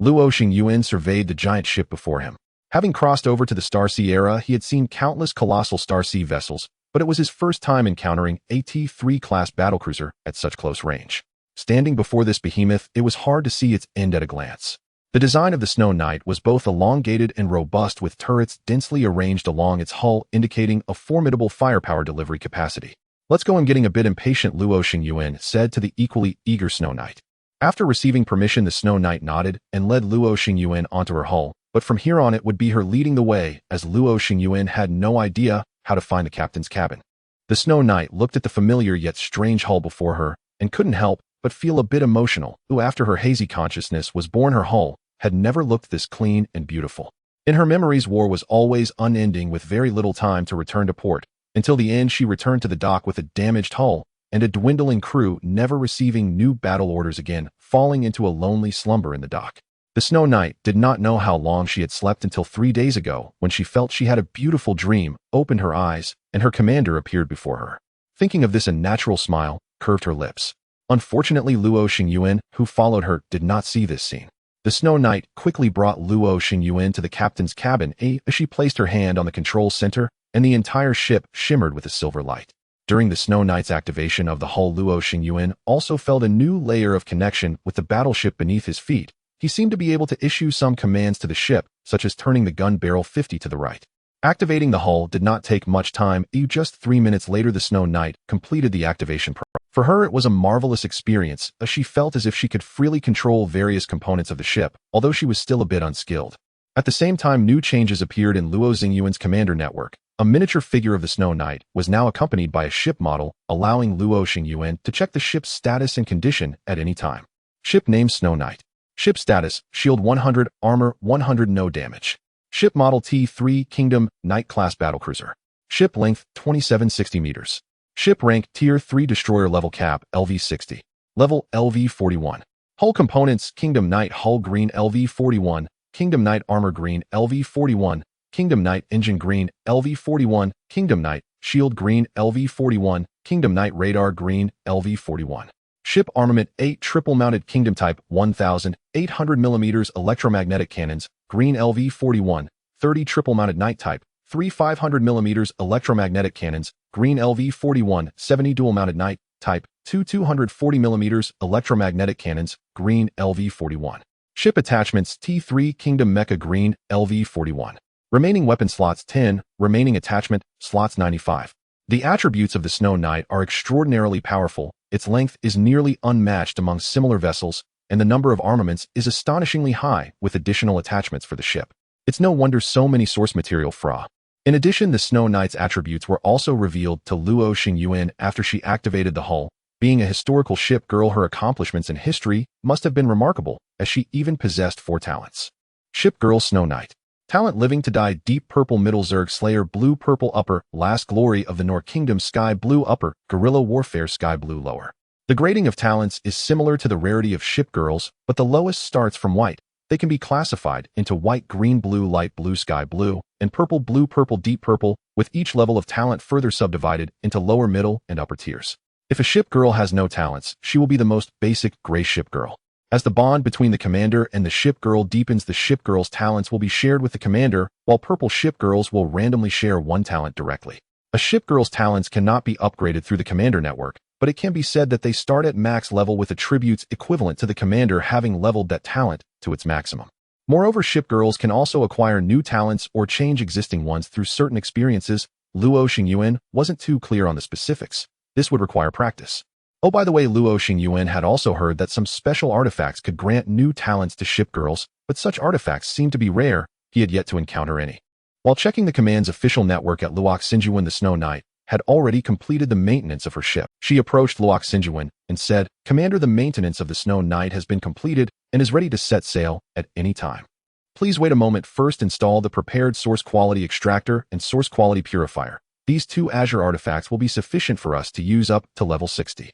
Luo Xingyuan surveyed the giant ship before him. Having crossed over to the Starsea era, he had seen countless colossal Starsea vessels, but it was his first time encountering a T3 class battlecruiser at such close range. Standing before this behemoth, it was hard to see its end at a glance. The design of the Snow Knight was both elongated and robust, with turrets densely arranged along its hull, indicating a formidable firepower delivery capacity. "Let's go." And getting a bit impatient, Luo Xingyuan said to the equally eager Snow Knight. After receiving permission, the Snow Knight nodded and led Luo Xingyuan onto her hull, but from here on it would be her leading the way, as Luo Xingyuan had no idea how to find the captain's cabin. The Snow Knight looked at the familiar yet strange hull before her and couldn't help but feel a bit emotional, who after her hazy consciousness was born, her hull had never looked this clean and beautiful. In her memories, war was always unending, with very little time to return to port. Until the end, she returned to the dock with a damaged hull and a dwindling crew, never receiving new battle orders again, falling into a lonely slumber in the dock. The Snow Knight did not know how long she had slept until 3 days ago, when she felt she had a beautiful dream, opened her eyes, and her commander appeared before her. Thinking of this, a natural smile curved her lips. Unfortunately, Luo Xingyuan, who followed her, did not see this scene. The Snow Knight quickly brought Luo Xingyuan to the captain's cabin, as she placed her hand on the control center, and the entire ship shimmered with a silver light. During the Snow Knight's activation of the hull, Luo Xingyuan also felt a new layer of connection with the battleship beneath his feet. He seemed to be able to issue some commands to the ship, such as turning the gun barrel 50 to the right. Activating the hull did not take much time. Just 3 minutes later, the Snow Knight completed the activation process. For her, it was a marvelous experience, as she felt as if she could freely control various components of the ship, although she was still a bit unskilled. At the same time, new changes appeared in Luo Xingyuan's commander network. A miniature figure of the Snow Knight was now accompanied by a ship model, allowing Luo Xingyuan to check the ship's status and condition at any time. Ship name: Snow Knight. Ship status: Shield 100, Armor 100, no damage. Ship model: T3 Kingdom Knight class battlecruiser. Ship length: 2760 meters. Ship rank: Tier 3 destroyer. Level cap: LV60. Level: LV41. Hull components: Kingdom Knight hull green LV41, Kingdom Knight armor green LV41, Kingdom Knight engine green LV41, Kingdom Knight shield green LV41, Kingdom Knight radar green LV41. Ship armament: 8 triple-mounted Kingdom type 1,800mm electromagnetic cannons, green LV41, 30 triple-mounted Knight type 3 500mm electromagnetic cannons, green LV41, 70 dual-mounted Knight type 2 240mm electromagnetic cannons, green LV41. Ship attachments: T3 Kingdom Mecha green LV41. Remaining weapon slots: 10, remaining attachment slots: 95. The attributes of the Snow Knight are extraordinarily powerful. Its length is nearly unmatched among similar vessels, and the number of armaments is astonishingly high, with additional attachments for the ship. It's no wonder so many source material fra. In addition, the Snow Knight's attributes were also revealed to Luo Xingyuan after she activated the hull. Being a historical ship girl, her accomplishments in history must have been remarkable, as she even possessed 4 talents. Ship girl Snow Knight. Talent: Living to Die, deep purple middle, Zerg Slayer blue purple upper, Last Glory of the Nor Kingdom sky blue upper, Guerrilla Warfare sky blue lower. The grading of talents is similar to the rarity of Shipgirls, but the lowest starts from white. They can be classified into white, green, blue, light blue, sky blue, and purple, blue, purple, deep purple, with each level of talent further subdivided into lower, middle, and upper tiers. If a ship girl has no talents, she will be the most basic gray ship girl. As the bond between the commander and the ship girl deepens, the ship girl's talents will be shared with the commander, while purple ship girls will randomly share 1 talent directly. A ship girl's talents cannot be upgraded through the commander network, but it can be said that they start at max level, with attributes equivalent to the commander having leveled that talent to its maximum. Moreover, ship girls can also acquire new talents or change existing ones through certain experiences. Luo Xingyuan wasn't too clear on the specifics. This would require practice. Oh, by the way, Luo Xingyuan had also heard that some special artifacts could grant new talents to ship girls, but such artifacts seemed to be rare. He had yet to encounter any. While checking the command's official network at Luo Xingyuan, the Snow Knight had already completed the maintenance of her ship. She approached Luo Xingyuan and said, "Commander, the maintenance of the Snow Knight has been completed and is ready to set sail at any time. Please wait a moment. First, install the prepared source quality extractor and source quality purifier. These 2 Azure artifacts will be sufficient for us to use up to level 60.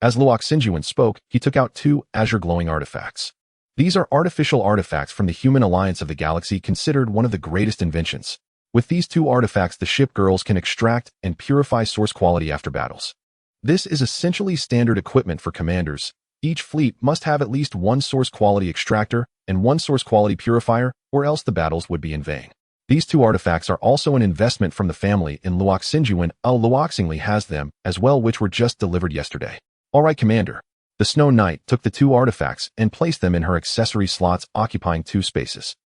As Luo Xingyuan spoke, he took out 2 Azure glowing artifacts. These are artificial artifacts from the Human Alliance of the Galaxy, considered one of the greatest inventions. With these 2 artifacts, the Shipgirls can extract and purify source quality after battles. This is essentially standard equipment for commanders. Each fleet must have at least 1 source quality extractor and 1 source quality purifier, or else the battles would be in vain. These 2 artifacts are also an investment from the family in Luo Xingyuan. Luo Xingli has them as well, which were just delivered yesterday. Alright, Commander. The Snow Knight took the 2 artifacts and placed them in her accessory slots, occupying 2 spaces.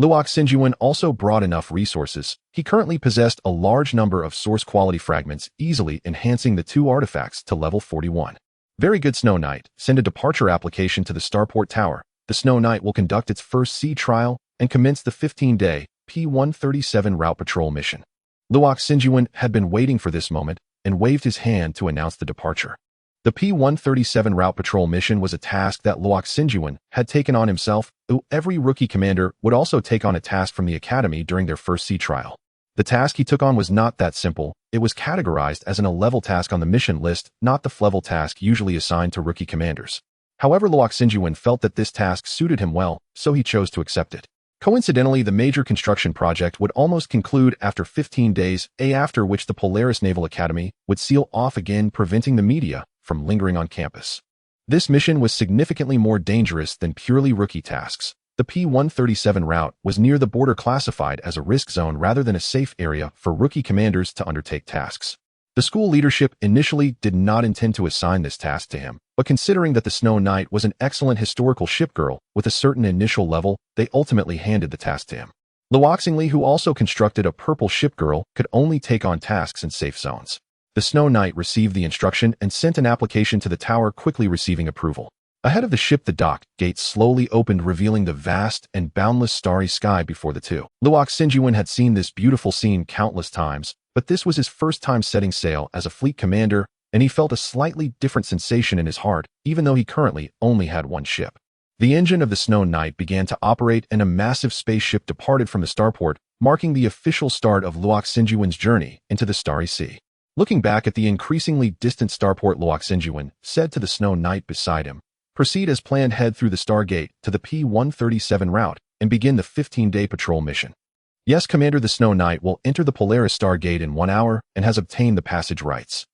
Luo Xingyuan also brought enough resources. He currently possessed a large number of source quality fragments, easily enhancing the 2 artifacts to level 41. Very good, Snow Knight. Send a departure application to the Starport Tower. The Snow Knight will conduct its first sea trial and commence the 15-day P-137 route patrol mission. Luo Xingyuan had been waiting for this moment and waved his hand to announce the departure. The P-137 route patrol mission was a task that Luo Xingyuan had taken on himself. Every rookie commander would also take on a task from the academy during their first sea trial. The task he took on was not that simple. It was categorized as an A-level task on the mission list, not the F-level task usually assigned to rookie commanders. However, Luo Xingyuan felt that this task suited him well, so he chose to accept it. Coincidentally, the major construction project would almost conclude after 15 days, after which the Polaris Naval Academy would seal off again, preventing the media from lingering on campus. This mission was significantly more dangerous than purely rookie tasks. The P-137 route was near the border, classified as a risk zone rather than a safe area for rookie commanders to undertake tasks. The school leadership initially did not intend to assign this task to him, but considering that the Snow Knight was an excellent historical shipgirl with a certain initial level, they ultimately handed the task to him. Luo Xingli, who also constructed a purple shipgirl, could only take on tasks in safe zones. The Snow Knight received the instruction and sent an application to the tower, quickly receiving approval. Ahead of the ship, the dock gate slowly opened, revealing the vast and boundless starry sky before the 2. Luo Xingyuan had seen this beautiful scene countless times, but this was his first time setting sail as a fleet commander, and he felt a slightly different sensation in his heart, even though he currently only had 1 ship. The engine of the Snow Knight began to operate, and a massive spaceship departed from the starport, marking the official start of Luo Xingyuan's journey into the Starry Sea. Looking back at the increasingly distant starport, Luo Xingyuan said to the Snow Knight beside him, "Proceed as planned, head through the Stargate to the P-137 route and begin the 15-day patrol mission." "Yes, Commander." The Snow Knight will enter the Polaris Stargate in 1 hour and has obtained the passage rights.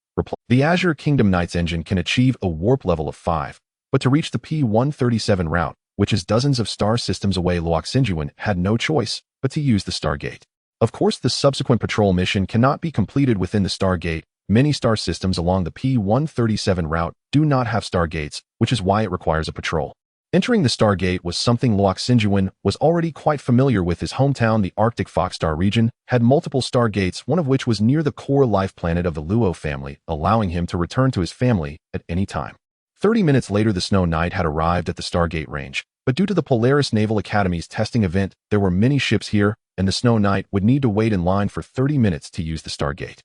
The Azure Kingdom Knight's engine can achieve a warp level of 5, but to reach the P-137 route, which is dozens of star systems away, Luo Xingyuan had no choice but to use the Stargate. Of course, the subsequent patrol mission cannot be completed within the Stargate. Many star systems along the P-137 route do not have stargates, which is why it requires a patrol. Entering the Stargate was something Luo Xingyuan was already quite familiar with. His hometown, the Arctic Fox Star region, had multiple stargates, one of which was near the core life planet of the Luo family, allowing him to return to his family at any time. 30 minutes later, the Snow Knight had arrived at the Stargate range, but due to the Polaris Naval Academy's testing event, there were many ships here, and the Snow Knight would need to wait in line for 30 minutes to use the Stargate.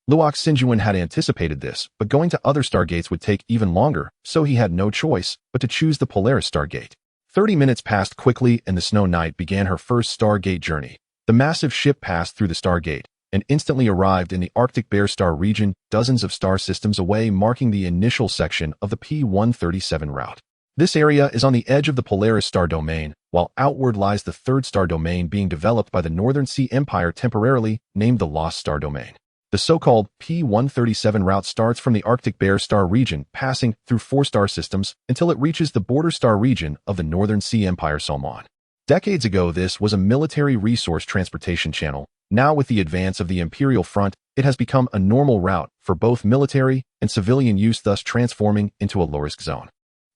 Luo Xingyuan had anticipated this, but going to other Stargates would take even longer, so he had no choice but to choose the Polaris Stargate. 30 minutes passed quickly, and the Snow Knight began her first Stargate journey. The massive ship passed through the Stargate and instantly arrived in the Arctic Bear Star region, dozens of star systems away, marking the initial section of the P-137 route. This area is on the edge of the Polaris Star Domain, while outward lies the 3rd star domain being developed by the Northern Sea Empire, temporarily named the Lost Star Domain. The so-called P-137 route starts from the Arctic Bear Star region, passing through 4 star systems until it reaches the border star region of the Northern Sea Empire, Salmon. Decades ago, this was a military resource transportation channel. Now, with the advance of the Imperial Front, it has become a normal route for both military and civilian use, thus transforming into a low-risk zone.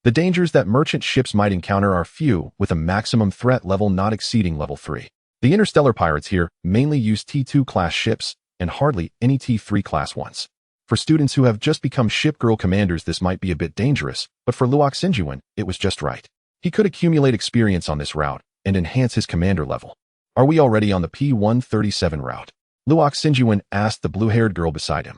The dangers that merchant ships might encounter are few, with a maximum threat level not exceeding level 3. The interstellar pirates here mainly use T2 class ships, and hardly any T3 class ones. For students who have just become shipgirl commanders, this might be a bit dangerous, but for Luo Xingyuan, it was just right. He could accumulate experience on this route and enhance his commander level. "Are we already on the P-137 route?" Luo Xingyuan asked the blue-haired girl beside him.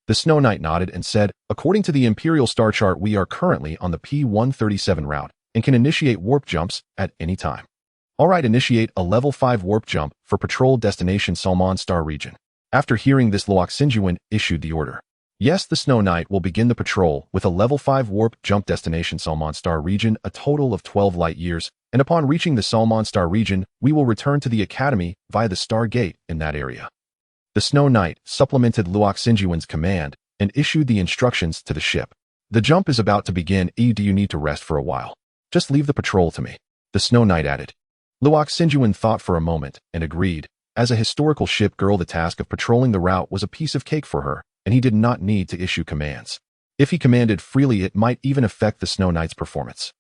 The Snow Knight nodded and said, "According to the Imperial Star Chart, we are currently on the P-137 route and can initiate warp jumps at any time." "Alright, initiate a level 5 warp jump for patrol destination Salmon Star region." After hearing this, Luo Xingyuan issued the order. Yes, the Snow Knight will begin the patrol with a level 5 warp jump destination Salmon Star region, a total of 12 light years, and upon reaching the Salmon Star region, we will return to the Academy via the Star Gate in that area. The Snow Knight supplemented Luo Xingyuan's command and issued the instructions to the ship. The jump is about to begin. Do you need to rest for a while? Just leave the patrol to me, the Snow Knight added. Luo Xingyuan thought for a moment and agreed. As a historical ship girl, the task of patrolling the route was a piece of cake for her, and he did not need to issue commands. If he commanded freely, it might even affect the Snow Knight's performance.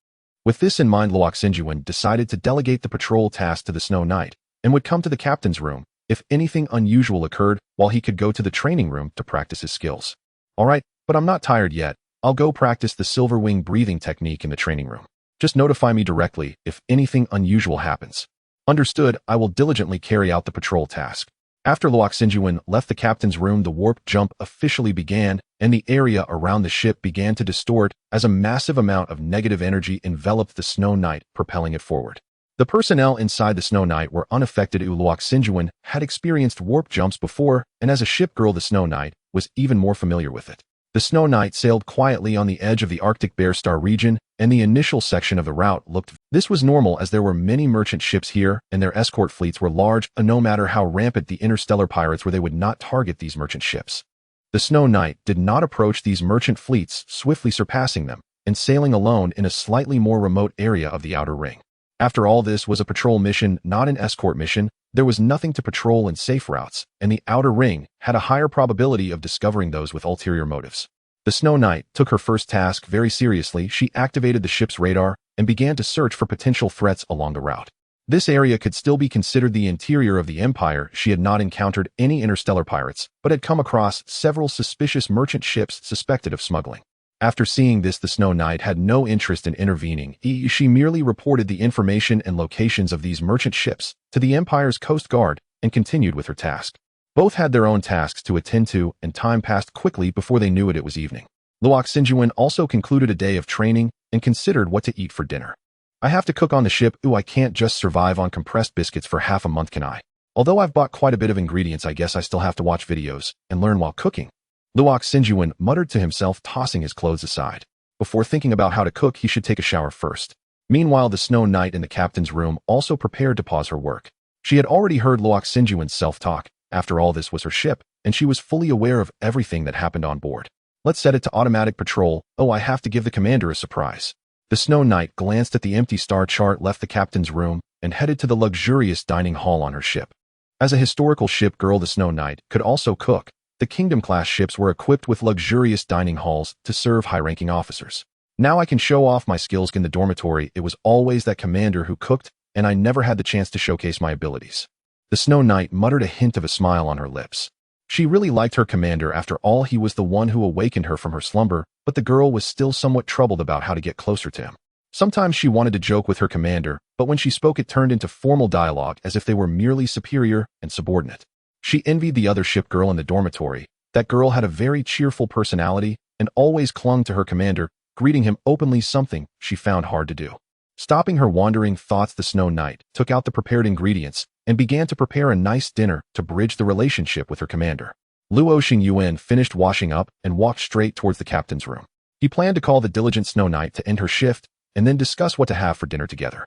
With this in mind, Luo Xingyuan decided to delegate the patrol task to the Snow Knight and would come to the captain's room if anything unusual occurred, while he could go to the training room to practice his skills. All right, but I'm not tired yet. I'll go practice the silver wing breathing technique in the training room. Just notify me directly if anything unusual happens. Understood, I will diligently carry out the patrol task. After Luo Xingyuan left the captain's room, the warp jump officially began, and the area around the ship began to distort as a massive amount of negative energy enveloped the Snow Knight, propelling it forward. The personnel inside the Snow Knight were unaffected. Luo Xingyuan had experienced warp jumps before, and as a ship girl, the Snow Knight was even more familiar with it. The Snow Knight sailed quietly on the edge of the Arctic Bear Star region, and the initial section of the route looked. This was normal as there were many merchant ships here, and their escort fleets were large, and no matter how rampant the interstellar pirates were, they would not target these merchant ships. The Snow Knight did not approach these merchant fleets, swiftly surpassing them, and sailing alone in a slightly more remote area of the outer ring. After all, this was a patrol mission, not an escort mission. There was nothing to patrol in safe routes, and the outer ring had a higher probability of discovering those with ulterior motives. The Snow Knight took her first task very seriously. She activated the ship's radar and began to search for potential threats along the route. This area could still be considered the interior of the Empire. She had not encountered any interstellar pirates, but had come across several suspicious merchant ships suspected of smuggling. After seeing this, the Snow Knight had no interest in intervening. She merely reported the information and locations of these merchant ships to the Empire's Coast Guard and continued with her task. Both had their own tasks to attend to, and time passed quickly before they knew it was evening. Luo Xingyuan also concluded a day of training and considered what to eat for dinner. I have to cook on the ship. I can't just survive on compressed biscuits for half a month, can I? Although I've bought quite a bit of ingredients, I guess I still have to watch videos and learn while cooking. Luo Xingyuan muttered to himself, tossing his clothes aside. Before thinking about how to cook, he should take a shower first. Meanwhile, the Snow Knight in the captain's room also prepared to pause her work. She had already heard Luo Xingyuan's self-talk. After all, this was her ship, and she was fully aware of everything that happened on board. Let's set it to automatic patrol. I have to give the commander a surprise. The Snow Knight glanced at the empty star chart, left the captain's room, and headed to the luxurious dining hall on her ship. As a historical ship girl, the Snow Knight could also cook. The Kingdom-class ships were equipped with luxurious dining halls to serve high-ranking officers. Now I can show off my skills in the dormitory. It was always that commander who cooked, and I never had the chance to showcase my abilities. The Snow Knight muttered, a hint of a smile on her lips. She really liked her commander. After all, he was the one who awakened her from her slumber, but the girl was still somewhat troubled about how to get closer to him. Sometimes she wanted to joke with her commander, but when she spoke, it turned into formal dialogue as if they were merely superior and subordinate. She envied the other ship girl in the dormitory. That girl had a very cheerful personality and always clung to her commander, greeting him openly, something she found hard to do. Stopping her wandering thoughts, the Snow Knight took out the prepared ingredients and began to prepare a nice dinner to bridge the relationship with her commander. Luo Xingyuan finished washing up and walked straight towards the captain's room. He planned to call the diligent Snow Knight to end her shift and then discuss what to have for dinner together.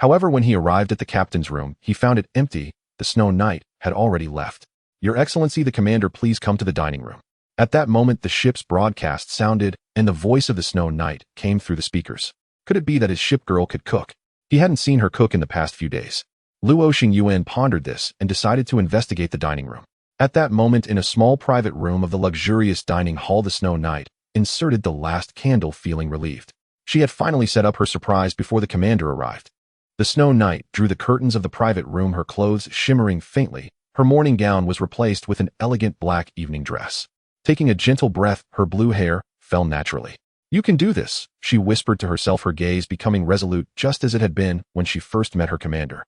However, when he arrived at the captain's room, he found it empty. The Snow Knight had already left. Your Excellency, the commander, please come to the dining room. At that moment, the ship's broadcast sounded, and the voice of the Snow Knight came through the speakers. Could it be that his ship girl could cook? He hadn't seen her cook in the past few days. Luo Xingyuan pondered this and decided to investigate the dining room. At that moment, in a small private room of the luxurious dining hall, the Snow Knight inserted the last candle, feeling relieved. She had finally set up her surprise before the commander arrived. The Snow Knight drew the curtains of the private room, her clothes shimmering faintly. Her morning gown was replaced with an elegant black evening dress. Taking a gentle breath, her blue hair fell naturally. You can do this, she whispered to herself, her gaze becoming resolute just as it had been when she first met her commander.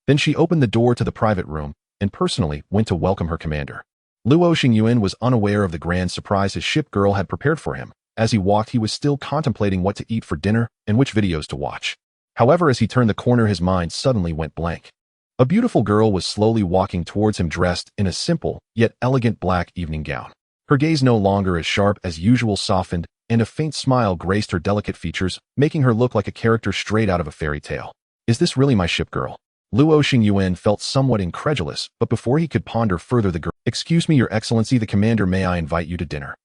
Then she opened the door to the private room and personally went to welcome her commander. Luo Xingyuan was unaware of the grand surprise his ship girl had prepared for him. As he walked, he was still contemplating what to eat for dinner and which videos to watch. However, as he turned the corner, his mind suddenly went blank. A beautiful girl was slowly walking towards him dressed in a simple, yet elegant black evening gown. Her gaze no longer as sharp as usual softened, and a faint smile graced her delicate features, making her look like a character straight out of a fairy tale. Is this really my ship girl? Luo Xingyuan felt somewhat incredulous, but before he could ponder further the girl, "Excuse me, Your Excellency the Commander, may I invite you to dinner?"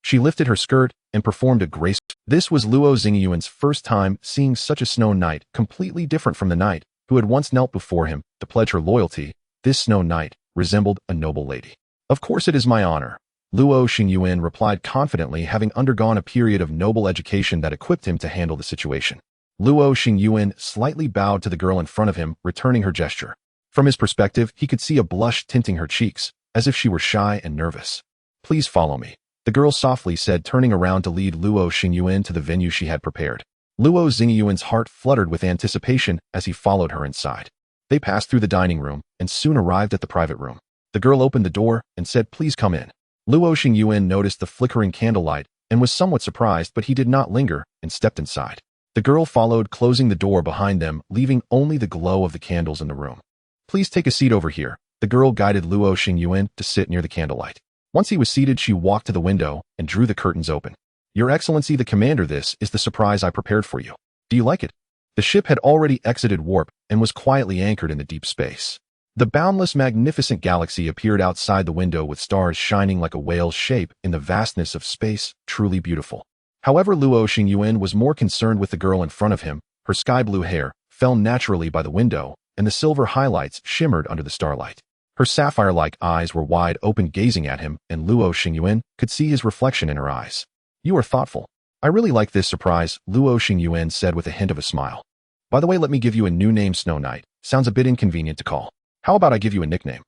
She lifted her skirt and performed a grace. This was Luo Xingyuan's first time seeing such a snow knight, completely different from the knight who had once knelt before him to pledge her loyalty. This snow knight resembled a noble lady. "Of course it is my honor," Luo Xingyuan replied confidently, having undergone a period of noble education that equipped him to handle the situation. Luo Xingyuan slightly bowed to the girl in front of him, returning her gesture. From his perspective, he could see a blush tinting her cheeks, as if she were shy and nervous. "Please follow me," the girl softly said, turning around to lead Luo Xingyuan to the venue she had prepared. Luo Xingyuan's heart fluttered with anticipation as he followed her inside. They passed through the dining room and soon arrived at the private room. The girl opened the door and said, "Please come in." Luo Xingyuan noticed the flickering candlelight and was somewhat surprised, but he did not linger and stepped inside. The girl followed, closing the door behind them, leaving only the glow of the candles in the room. "Please take a seat over here." The girl guided Luo Xingyuan to sit near the candlelight. Once he was seated, she walked to the window and drew the curtains open. "Your Excellency the Commander, this is the surprise I prepared for you. Do you like it?" The ship had already exited warp and was quietly anchored in the deep space. The boundless, magnificent galaxy appeared outside the window with stars shining like a whale's shape in the vastness of space, truly beautiful. However, Luo Xingyuan was more concerned with the girl in front of him. Her sky-blue hair fell naturally by the window, and the silver highlights shimmered under the starlight. Her sapphire-like eyes were wide open, gazing at him, and Luo Xingyuan could see his reflection in her eyes. "You are thoughtful. I really like this surprise," Luo Xingyuan said with a hint of a smile. "By the way, let me give you a new name, Snow Knight. Sounds a bit inconvenient to call. How about I give you a nickname?"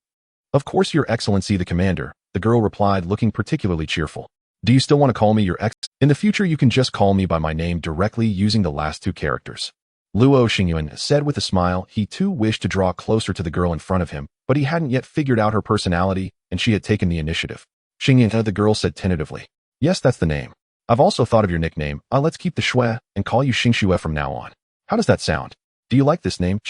"Of course, Your Excellency the Commander," the girl replied, looking particularly cheerful. "Do you still want to call me Your Ex? In the future, you can just call me by my name directly using the last two characters." Luo Xingyuan said with a smile. He too wished to draw closer to the girl in front of him, but he hadn't yet figured out her personality, and she had taken the initiative. "Xingyuan," the girl said tentatively. "Yes, that's the name. I've also thought of your nickname. Let's keep the Shui and call you Xingxue from now on. How does that sound? Do you like this name?"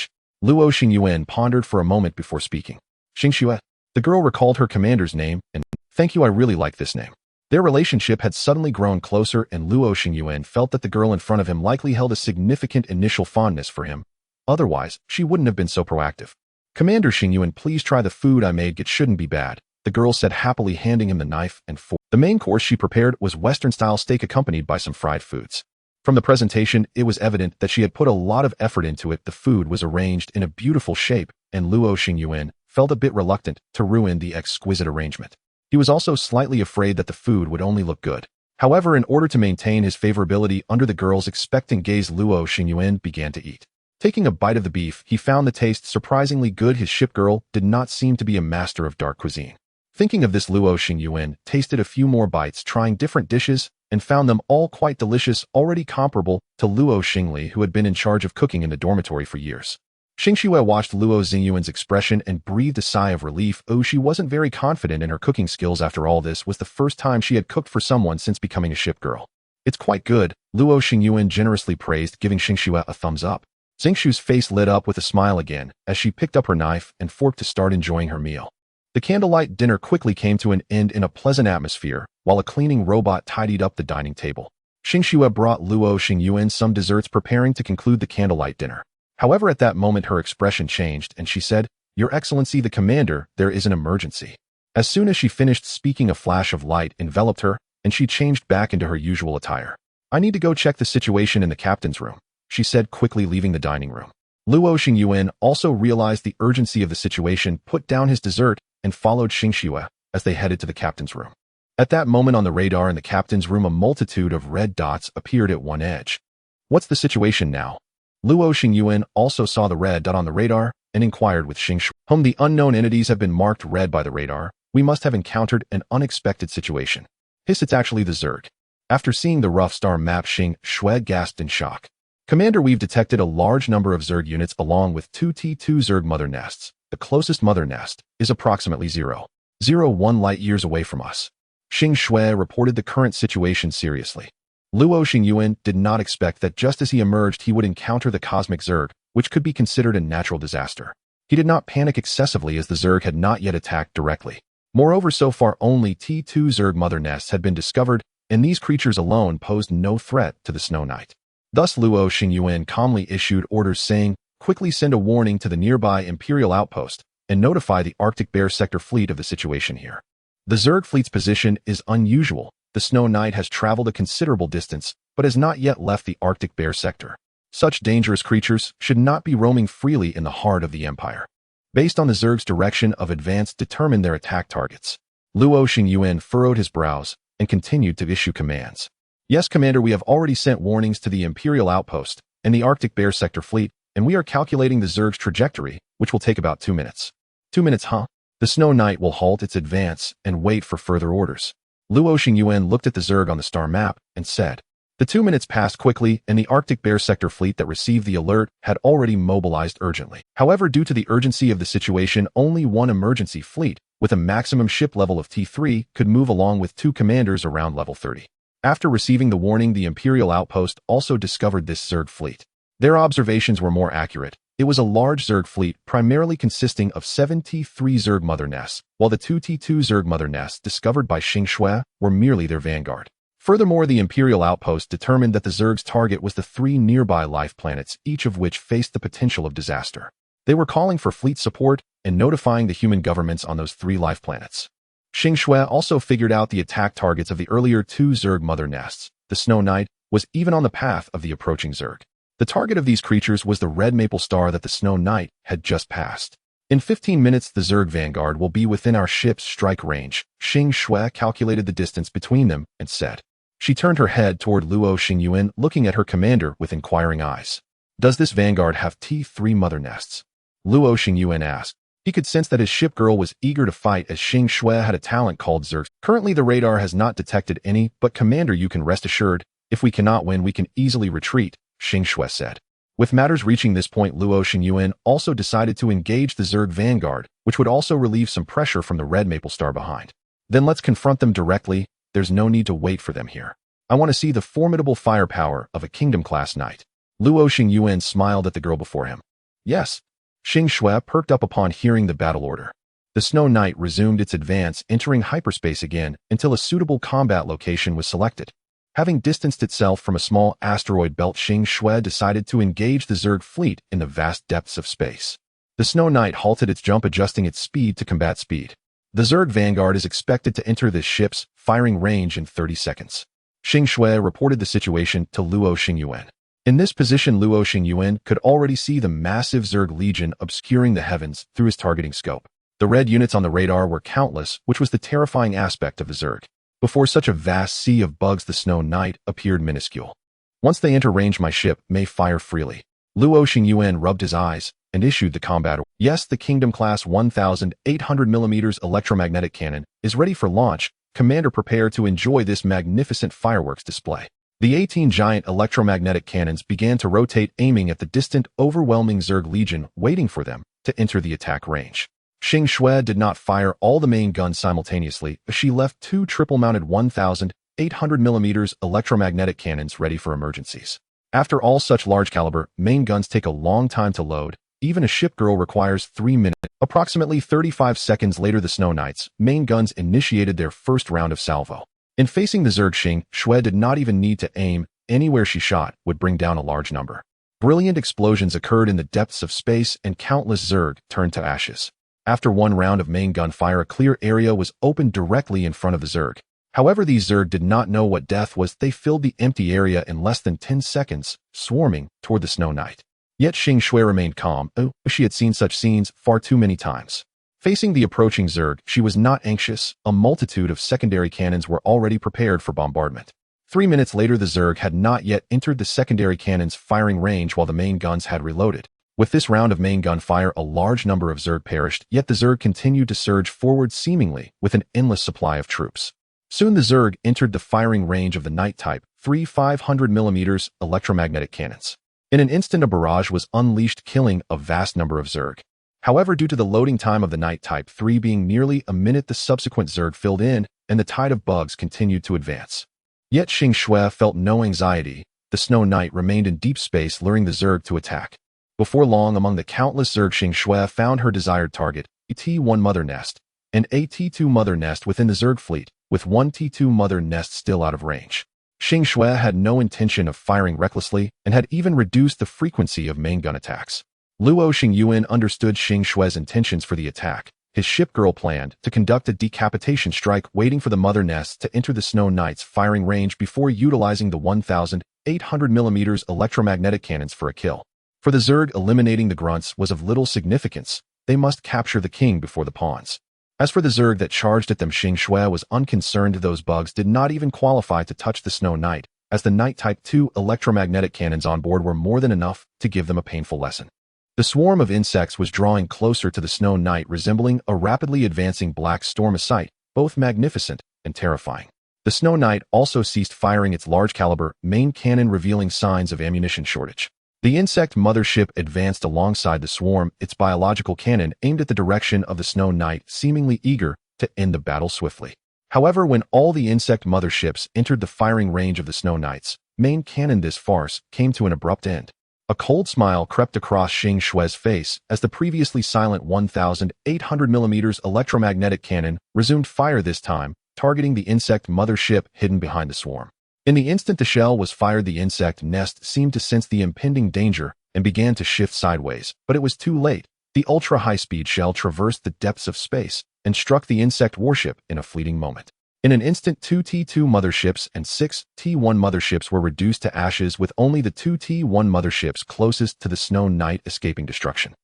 Luo Xingyuan pondered for a moment before speaking. "Xingxue?" The girl recalled her commander's name and, "Thank you, I really like this name." Their relationship had suddenly grown closer, and Luo Xingyuan felt that the girl in front of him likely held a significant initial fondness for him. Otherwise, she wouldn't have been so proactive. "Commander Xingyuan, please try the food I made. It shouldn't be bad," the girl said happily, handing him the knife and fork. The main course she prepared was Western-style steak accompanied by some fried foods. From the presentation, it was evident that she had put a lot of effort into it. The food was arranged in a beautiful shape, and Luo Xingyuan felt a bit reluctant to ruin the exquisite arrangement. He was also slightly afraid that the food would only look good. However, in order to maintain his favorability under the girl's expectant gaze, Luo Xingyuan began to eat. Taking a bite of the beef, he found the taste surprisingly good. His ship girl did not seem to be a master of dark cuisine. Thinking of this, Luo Xingyuan tasted a few more bites, trying different dishes, and found them all quite delicious, already comparable to Luo Xingli, who had been in charge of cooking in the dormitory for years. Xingxue watched Luo Xingyuan's expression and breathed a sigh of relief. Oh, she wasn't very confident in her cooking skills after all. This was the first time she had cooked for someone since becoming a ship girl. "It's quite good," Luo Xingyuan generously praised, giving Xingxue a thumbs up. Xingxue's face lit up with a smile again as she picked up her knife and fork to start enjoying her meal. The candlelight dinner quickly came to an end in a pleasant atmosphere, while a cleaning robot tidied up the dining table. Xingxue brought Luo Xingyuan some desserts, preparing to conclude the candlelight dinner. However, at that moment her expression changed and she said, "Your Excellency the Commander, there is an emergency." As soon as she finished speaking, a flash of light enveloped her and she changed back into her usual attire. "I need to go check the situation in the captain's room," she said, quickly leaving the dining room. Luo Xingyuan also realized the urgency of the situation, put down his dessert, and followed Xingxue as they headed to the captain's room. At that moment on the radar in the captain's room, a multitude of red dots appeared at one edge. "What's the situation now?" Luo Xingyuan also saw the red dot on the radar and inquired with Xingxue. "The unknown entities have been marked red by the radar. We must have encountered an unexpected situation." "It's actually the Zerg." After seeing the rough star map, Xingxue gasped in shock. "Commander, we've detected a large number of Zerg units along with two T2 Zerg mother nests. The closest mother nest is approximately 0.01 light years away from us." Xingxue reported the current situation seriously. Luo Xingyuan did not expect that just as he emerged he would encounter the cosmic Zerg, which could be considered a natural disaster. He did not panic excessively as the Zerg had not yet attacked directly. Moreover, so far only T2 Zerg mother nests had been discovered, and these creatures alone posed no threat to the Snow Knight. Thus Luo Xingyuan calmly issued orders saying, quickly send a warning to the nearby Imperial outpost and notify the Arctic Bear Sector fleet of the situation here. The Zerg fleet's position is unusual. The Snow Knight has traveled a considerable distance, but has not yet left the Arctic Bear Sector. Such dangerous creatures should not be roaming freely in the heart of the Empire. Based on the Zerg's direction of advance determine their attack targets. Luo Xingyuan furrowed his brows and continued to issue commands. Yes, Commander, we have already sent warnings to the Imperial outpost and the Arctic Bear Sector fleet, and we are calculating the Zerg's trajectory, which will take about 2 minutes. 2 minutes, huh? The Snow Knight will halt its advance and wait for further orders. Luo Xingyuan looked at the Zerg on the star map and said, the 2 minutes passed quickly, and the Arctic Bear Sector fleet that received the alert had already mobilized urgently. However, due to the urgency of the situation, only one emergency fleet, with a maximum ship level of T3, could move along with 2 commanders around level 30. After receiving the warning, the Imperial outpost also discovered this Zerg fleet. Their observations were more accurate. It was a large Zerg fleet, primarily consisting of 7 T3 Zerg mother nests, while the 2 T2 Zerg mother nests discovered by Xing Shui were merely their vanguard. Furthermore, the Imperial outpost determined that the Zerg's target was the 3 nearby life planets, each of which faced the potential of disaster. They were calling for fleet support and notifying the human governments on those 3 life planets. Xing Shui also figured out the attack targets of the earlier 2 Zerg mother nests. The Snow Knight was even on the path of the approaching Zerg. The target of these creatures was the red maple star that the Snow Knight had just passed. In 15 minutes, the Zerg vanguard will be within our ship's strike range. Xing Shui calculated the distance between them and said. She turned her head toward Luo Xingyuan, looking at her commander with inquiring eyes. Does this vanguard have T3 mother nests? Luo Xingyuan asked. He could sense that his ship girl was eager to fight, as Xing Shui had a talent called Zerg. Currently, the radar has not detected any, but Commander, you can rest assured, if we cannot win, we can easily retreat, Xing Shui said. With matters reaching this point, Luo Xingyuan also decided to engage the Zerg vanguard, which would also relieve some pressure from the red maple star behind. Then let's confront them directly. There's no need to wait for them here. I want to see the formidable firepower of a kingdom-class knight. Luo Xingyuan smiled at the girl before him. Yes. Xing Shui perked up upon hearing the battle order. The Snow Knight resumed its advance, entering hyperspace again until a suitable combat location was selected. Having distanced itself from a small asteroid belt, Xing Shui decided to engage the Zerg fleet in the vast depths of space. The Snow Knight halted its jump, adjusting its speed to combat speed. The Zerg vanguard is expected to enter this ship's firing range in 30 seconds. Xing Shui reported the situation to Luo Xingyuan. In this position, Luo Xingyuan could already see the massive Zerg legion obscuring the heavens through his targeting scope. The red units on the radar were countless, which was the terrifying aspect of the Zerg. Before such a vast sea of bugs, the Snow Knight appeared minuscule. Once they enter range, my ship may fire freely. Luo Xingyuan rubbed his eyes and issued the combat order. Yes, the Kingdom-class 1,800mm electromagnetic cannon is ready for launch. Commander, prepare to enjoy this magnificent fireworks display. The 18 giant electromagnetic cannons began to rotate, aiming at the distant, overwhelming Zerg legion, waiting for them to enter the attack range. Xing Shui did not fire all the main guns simultaneously, as she left 2 triple-mounted 1,800mm electromagnetic cannons ready for emergencies. After all such large-caliber main guns take a long time to load, even a ship girl requires 3 minutes. Approximately 35 seconds later, the Snow Knight's main guns initiated their first round of salvo. In facing the Zerg, Xing Shui did not even need to aim. Anywhere she shot would bring down a large number. Brilliant explosions occurred in the depths of space, and countless Zerg turned to ashes. After one round of main gun fire, a clear area was opened directly in front of the Zerg. However, these Zerg did not know what death was. They filled the empty area in less than 10 seconds, swarming toward the Snow Knight. Yet Xing Shui remained calm. She had seen such scenes far too many times. Facing the approaching Zerg, she was not anxious. A multitude of secondary cannons were already prepared for bombardment. 3 minutes later, the Zerg had not yet entered the secondary cannons' firing range while the main guns had reloaded. With this round of main gun fire, a large number of Zerg perished, yet the Zerg continued to surge forward seemingly with an endless supply of troops. Soon the Zerg entered the firing range of the Knight-type 3 500mm electromagnetic cannons. In an instant, a barrage was unleashed, killing a vast number of Zerg. However, due to the loading time of the Knight-type 3 being nearly a minute, the subsequent Zerg filled in, and the tide of bugs continued to advance. Yet Xing Shui felt no anxiety. The Snow Knight remained in deep space, luring the Zerg to attack. Before long, among the countless Zerg, Xingyuan found her desired target, a T1 mother nest, and a T2 mother nest within the Zerg fleet, with one T2 mother nest still out of range. Xingyuan had no intention of firing recklessly and had even reduced the frequency of main gun attacks. Luo Xingyuan understood Xingyuan's intentions for the attack. His Shipgirl planned to conduct a decapitation strike, waiting for the mother nests to enter the Snow Knight's firing range before utilizing the 1,800mm electromagnetic cannons for a kill. For the Zerg, eliminating the grunts was of little significance. They must capture the king before the pawns. As for the Zerg that charged at them, Xingyuan was unconcerned. Those bugs did not even qualify to touch the Snow Knight, as the Knight Type 2 electromagnetic cannons on board were more than enough to give them a painful lesson. The swarm of insects was drawing closer to the Snow Knight, resembling a rapidly advancing black storm, a sight both magnificent and terrifying. The Snow Knight also ceased firing its large-caliber main cannon, revealing signs of ammunition shortage. The insect mothership advanced alongside the swarm, its biological cannon aimed at the direction of the Snow Knight, seemingly eager to end the battle swiftly. However, when all the insect motherships entered the firing range of the Snow Knight's main cannon, this farce came to an abrupt end. A cold smile crept across Xingyuan's face as the previously silent 1,800mm electromagnetic cannon resumed fire, this time targeting the insect mothership hidden behind the swarm. In the instant the shell was fired, the insect nest seemed to sense the impending danger and began to shift sideways, but it was too late. The ultra-high-speed shell traversed the depths of space and struck the insect warship in a fleeting moment. In an instant, 2 T2 motherships and 6 T1 motherships were reduced to ashes, with only the 2 T1 motherships closest to the Snow Knight escaping destruction.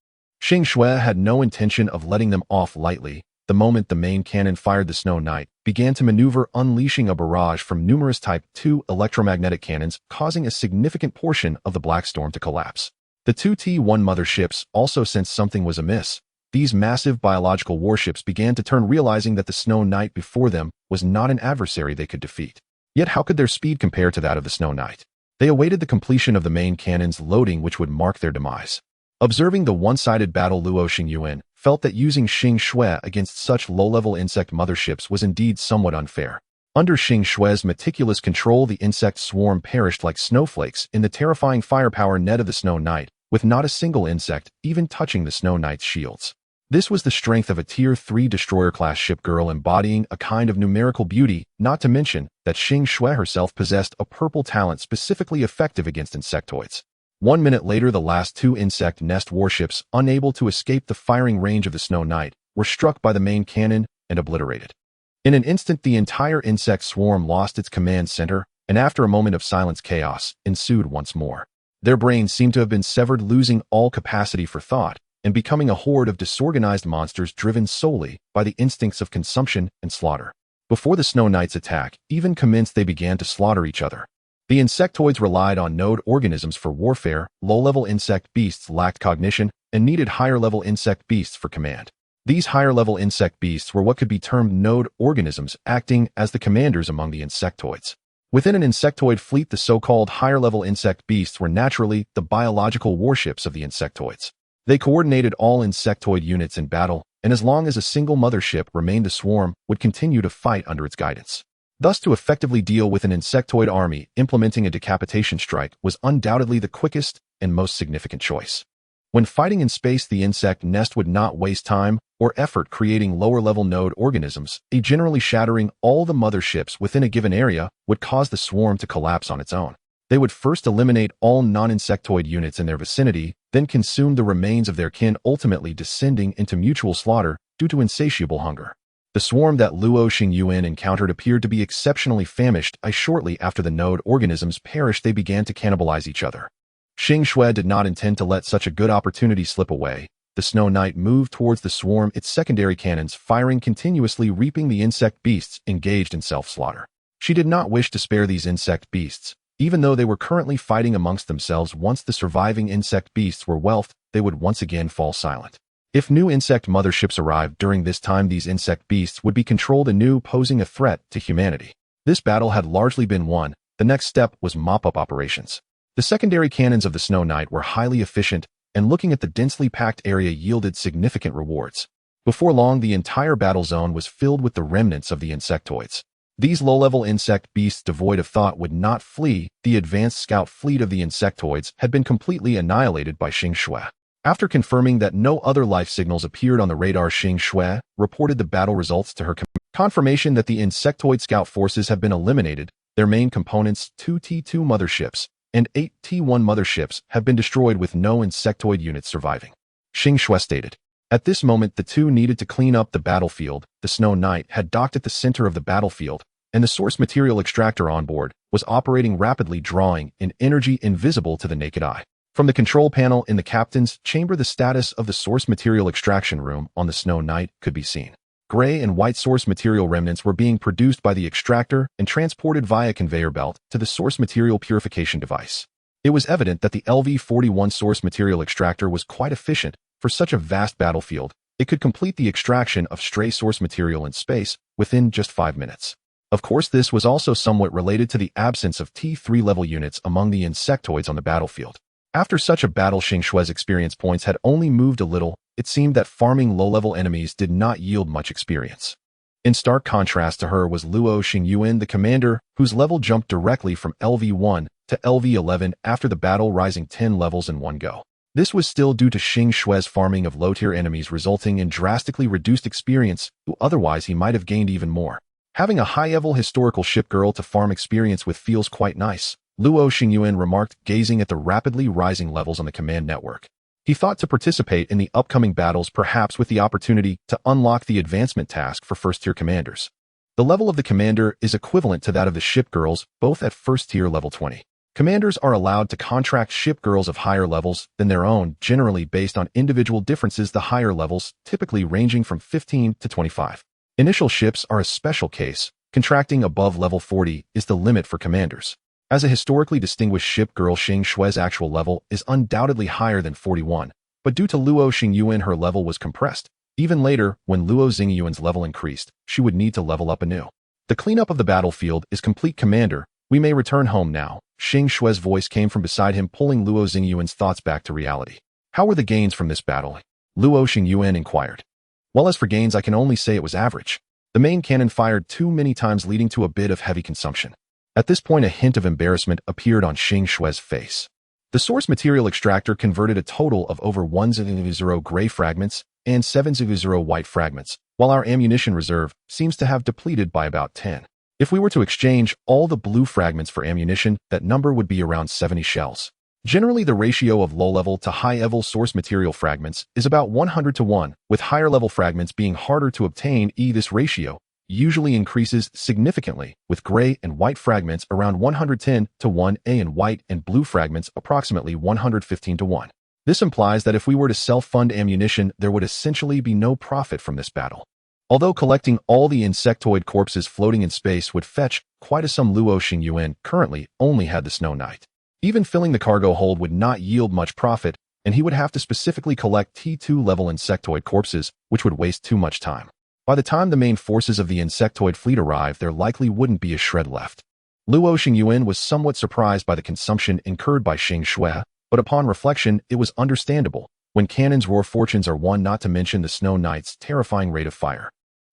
Xingyuan had no intention of letting them off lightly. The moment the main cannon fired, the Snow Knight began to maneuver, unleashing a barrage from numerous Type 2 electromagnetic cannons, causing a significant portion of the Black Storm to collapse. The 2 T1 motherships also sensed something was amiss. These massive biological warships began to turn, realizing that the Snow Knight before them was not an adversary they could defeat. Yet how could their speed compare to that of the Snow Knight? They awaited the completion of the main cannon's loading, which would mark their demise. Observing the one-sided battle, Luo Xingyuan felt that using Xingyuan against such low-level insect motherships was indeed somewhat unfair. Under Xingyuan's meticulous control, the insect swarm perished like snowflakes in the terrifying firepower net of the Snow Knight, with not a single insect even touching the Snow Knight's shields. This was the strength of a Tier 3 destroyer-class shipgirl, embodying a kind of numerical beauty, not to mention that Xingyuan herself possessed a purple talent specifically effective against insectoids. 1 minute later, the last 2 insect nest warships, unable to escape the firing range of the Snow Knight, were struck by the main cannon and obliterated. In an instant, the entire insect swarm lost its command center, and after a moment of silence, chaos ensued once more. Their brains seemed to have been severed, losing all capacity for thought, and becoming a horde of disorganized monsters driven solely by the instincts of consumption and slaughter. Before the Snow Knight's attack even commenced, they began to slaughter each other. The insectoids relied on node organisms for warfare, low-level insect beasts lacked cognition, and needed higher-level insect beasts for command. These higher-level insect beasts were what could be termed node organisms, acting as the commanders among the insectoids. Within an insectoid fleet, the so-called higher-level insect beasts were naturally the biological warships of the insectoids. They coordinated all insectoid units in battle, and as long as a single mothership remained, the swarm would continue to fight under its guidance. Thus, to effectively deal with an insectoid army, implementing a decapitation strike was undoubtedly the quickest and most significant choice. When fighting in space, the insect nest would not waste time or effort creating lower-level node organisms. Generally shattering all the motherships within a given area would cause the swarm to collapse on its own. They would first eliminate all non-insectoid units in their vicinity, then consume the remains of their kin, ultimately descending into mutual slaughter due to insatiable hunger. The swarm that Luo Xingyuan encountered appeared to be exceptionally famished. Shortly after the node organisms perished, they began to cannibalize each other. Xingyuan did not intend to let such a good opportunity slip away. The Snow Knight moved towards the swarm, its secondary cannons firing continuously, reaping the insect beasts engaged in self-slaughter. She did not wish to spare these insect beasts. Even though they were currently fighting amongst themselves, once the surviving insect beasts were whelmed, they would once again fall silent. If new insect motherships arrived during this time, these insect beasts would be controlled anew, posing a threat to humanity. This battle had largely been won. The next step was mop-up operations. The secondary cannons of the Snow Knight were highly efficient, and looking at the densely packed area yielded significant rewards. Before long, the entire battle zone was filled with the remnants of the insectoids. These low-level insect beasts devoid of thought would not flee. The advanced scout fleet of the insectoids had been completely annihilated by Xing Shui. After confirming that no other life signals appeared on the radar, Xing Shui reported the battle results to her confirmation that the insectoid scout forces have been eliminated. Their main components, 2 T-2 motherships and 8 T-1 motherships, have been destroyed with no insectoid units surviving. Xing Shui stated. At this moment, the two needed to clean up the battlefield. The Snow Knight had docked at the center of the battlefield, and the source material extractor on board was operating rapidly, drawing in energy invisible to the naked eye. From the control panel in the captain's chamber, the status of the source material extraction room on the Snow Knight could be seen. Gray and white source material remnants were being produced by the extractor and transported via conveyor belt to the source material purification device. It was evident that the LV-41 source material extractor was quite efficient. For such a vast battlefield, it could complete the extraction of stray source material in space within just 5 minutes. Of course, this was also somewhat related to the absence of T3 level units among the insectoids on the battlefield. After such a battle, Xing Shui's experience points had only moved a little. It seemed that farming low-level enemies did not yield much experience. In stark contrast to her was Luo Xingyuan, the commander, whose level jumped directly from LV1 to LV11 after the battle, rising 10 levels in one go. This was still due to Xing Shui's farming of low-tier enemies, resulting in drastically reduced experience, though otherwise he might have gained even more. Having a high-level historical ship girl to farm experience with feels quite nice, Luo Xingyuan remarked, gazing at the rapidly rising levels on the command network. He thought to participate in the upcoming battles, perhaps with the opportunity to unlock the advancement task for first-tier commanders. The level of the commander is equivalent to that of the Shipgirls, both at first-tier level 20. Commanders are allowed to contract Shipgirls of higher levels than their own, generally based on individual differences, the higher levels typically ranging from 15 to 25. Initial ships are a special case. Contracting above level 40 is the limit for commanders. As a historically distinguished Shipgirl, Xing Shui's actual level is undoubtedly higher than 41, but due to Luo Xingyuan, her level was compressed. Even later, when Luo Xingyuan's level increased, she would need to level up anew. The cleanup of the battlefield is complete, Commander. We may return home now. Xing Shui's voice came from beside him, pulling Luo Xingyuan's thoughts back to reality. How were the gains from this battle? Luo Xingyuan inquired. Well, as for gains, I can only say it was average. The main cannon fired too many times, leading to a bit of heavy consumption. At this point, a hint of embarrassment appeared on Xing Shui's face. The source material extractor converted a total of over 100 gray fragments and 70 white fragments, while our ammunition reserve seems to have depleted by about 10. If we were to exchange all the blue fragments for ammunition, that number would be around 70 shells. Generally, the ratio of low-level to high-level source material fragments is about 100 to 1, with higher-level fragments being harder to obtain. This ratio usually increases significantly, with gray and white fragments around 110 to 1 and white and blue fragments approximately 115 to 1. This implies that if we were to self-fund ammunition, there would essentially be no profit from this battle. Although collecting all the insectoid corpses floating in space would fetch quite a sum, Luo Xingyuan currently only had the Snow Knight. Even filling the cargo hold would not yield much profit, and he would have to specifically collect T2 level insectoid corpses, which would waste too much time. By the time the main forces of the insectoid fleet arrived, there likely wouldn't be a shred left. Luo Xingyuan was somewhat surprised by the consumption incurred by Xing Shui, but upon reflection, it was understandable. When cannons roar, fortunes are won, not to mention the Snow Knight's terrifying rate of fire.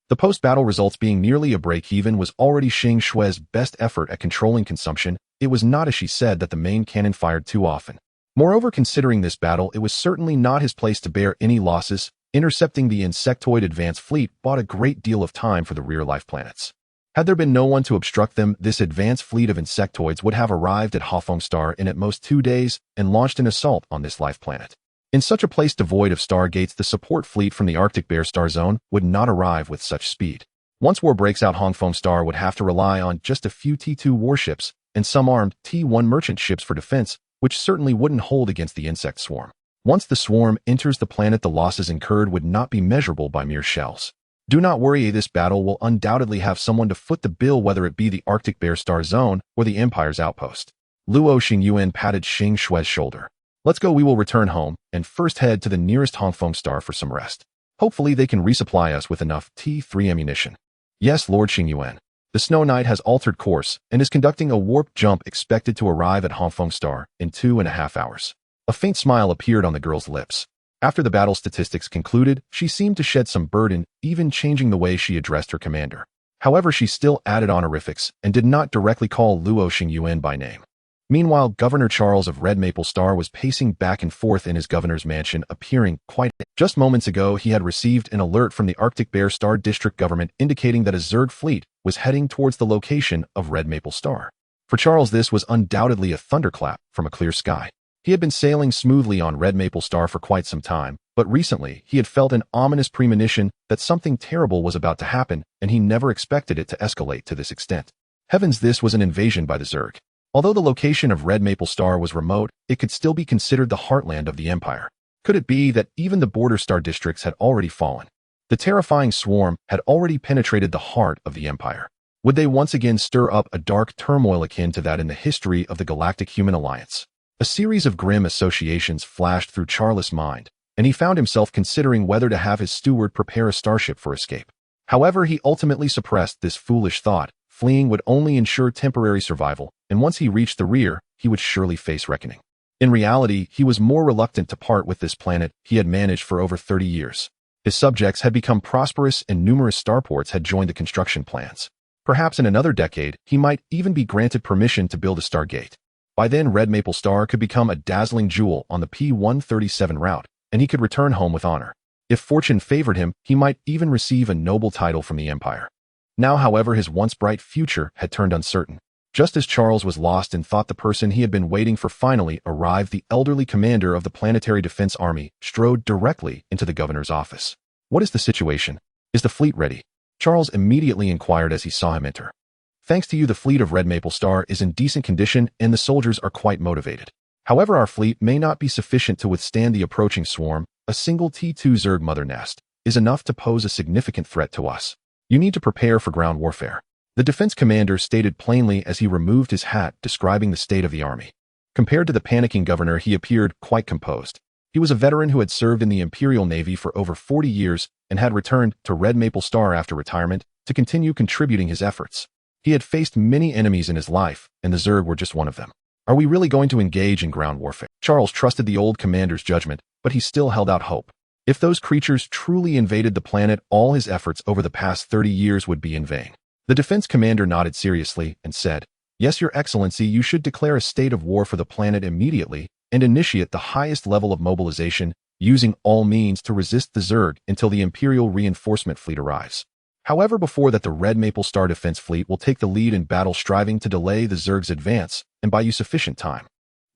The post-battle results being nearly a break-even was already Xing Shui's best effort at controlling consumption. It was not, as she said, that the main cannon fired too often. Moreover, considering this battle, it was certainly not his place to bear any losses. Intercepting the insectoid advance fleet bought a great deal of time for the rear-life planets. Had there been no one to obstruct them, this advanced fleet of insectoids would have arrived at Hafeng Star in at most 2 days and launched an assault on this life planet. In such a place devoid of stargates, the support fleet from the Arctic Bear Star Zone would not arrive with such speed. Once war breaks out, Hafeng Star would have to rely on just a few T2 warships and some armed T1 merchant ships for defense, which certainly wouldn't hold against the insect swarm. Once the swarm enters the planet, the losses incurred would not be measurable by mere shells. Do not worry, this battle will undoubtedly have someone to foot the bill, whether it be the Arctic Bear Star Zone or the Empire's outpost. Luo Xingyuan patted Xing Shui's shoulder. Let's go, we will return home and first head to the nearest Hafeng Star for some rest. Hopefully they can resupply us with enough T3 ammunition. Yes, Lord Xingyuan. The Snow Knight has altered course and is conducting a warp jump, expected to arrive at Hafeng Star in 2.5 hours. A faint smile appeared on the girl's lips. After the battle statistics concluded, she seemed to shed some burden, even changing the way she addressed her commander. However, she still added honorifics and did not directly call Luo Xingyuan by name. Meanwhile, Governor Charles of Red Maple Star was pacing back and forth in his governor's mansion, appearing quite... Just moments ago, he had received an alert from the Arctic Bear Star District government indicating that a Zerg fleet was heading towards the location of Red Maple Star. For Charles, this was undoubtedly a thunderclap from a clear sky. He had been sailing smoothly on Red Maple Star for quite some time, but recently he had felt an ominous premonition that something terrible was about to happen, and he never expected it to escalate to this extent. Heavens, this was an invasion by the Zerg. Although the location of Red Maple Star was remote, it could still be considered the heartland of the Empire. Could it be that even the border star districts had already fallen? The terrifying swarm had already penetrated the heart of the Empire. Would they once again stir up a dark turmoil akin to that in the history of the Galactic Human Alliance? A series of grim associations flashed through Charles' mind, and he found himself considering whether to have his steward prepare a starship for escape. However, he ultimately suppressed this foolish thought. Fleeing would only ensure temporary survival, and once he reached the rear, he would surely face reckoning. In reality, he was more reluctant to part with this planet he had managed for over 30 years. His subjects had become prosperous and numerous starports had joined the construction plans. Perhaps in another decade, he might even be granted permission to build a Stargate. By then, Red Maple Star could become a dazzling jewel on the P-137 route, and he could return home with honor. If fortune favored him, he might even receive a noble title from the Empire. Now, however, his once bright future had turned uncertain. Just as Charles was lost in thought, the person he had been waiting for finally arrived. The elderly commander of the Planetary Defense Army strode directly into the governor's office. "What is the situation? Is the fleet ready?" Charles immediately inquired as he saw him enter. "Thanks to you, the fleet of Red Maple Star is in decent condition and the soldiers are quite motivated. However, our fleet may not be sufficient to withstand the approaching swarm. A single T-2 Zerg mother nest is enough to pose a significant threat to us. You need to prepare for ground warfare," the defense commander stated plainly as he removed his hat, describing the state of the army. Compared to the panicking governor, he appeared quite composed. He was a veteran who had served in the Imperial Navy for over 40 years and had returned to Red Maple Star after retirement to continue contributing his efforts. He had faced many enemies in his life, and the Zerg were just one of them. "Are we really going to engage in ground warfare?" Charles trusted the old commander's judgment, but he still held out hope. If those creatures truly invaded the planet, all his efforts over the past 30 years would be in vain. The defense commander nodded seriously and said, "Yes, Your Excellency, you should declare a state of war for the planet immediately and initiate the highest level of mobilization, using all means to resist the Zerg until the Imperial reinforcement fleet arrives. However, before that, the Red Maple Star Defense Fleet will take the lead in battle, striving to delay the Zerg's advance and buy you sufficient time."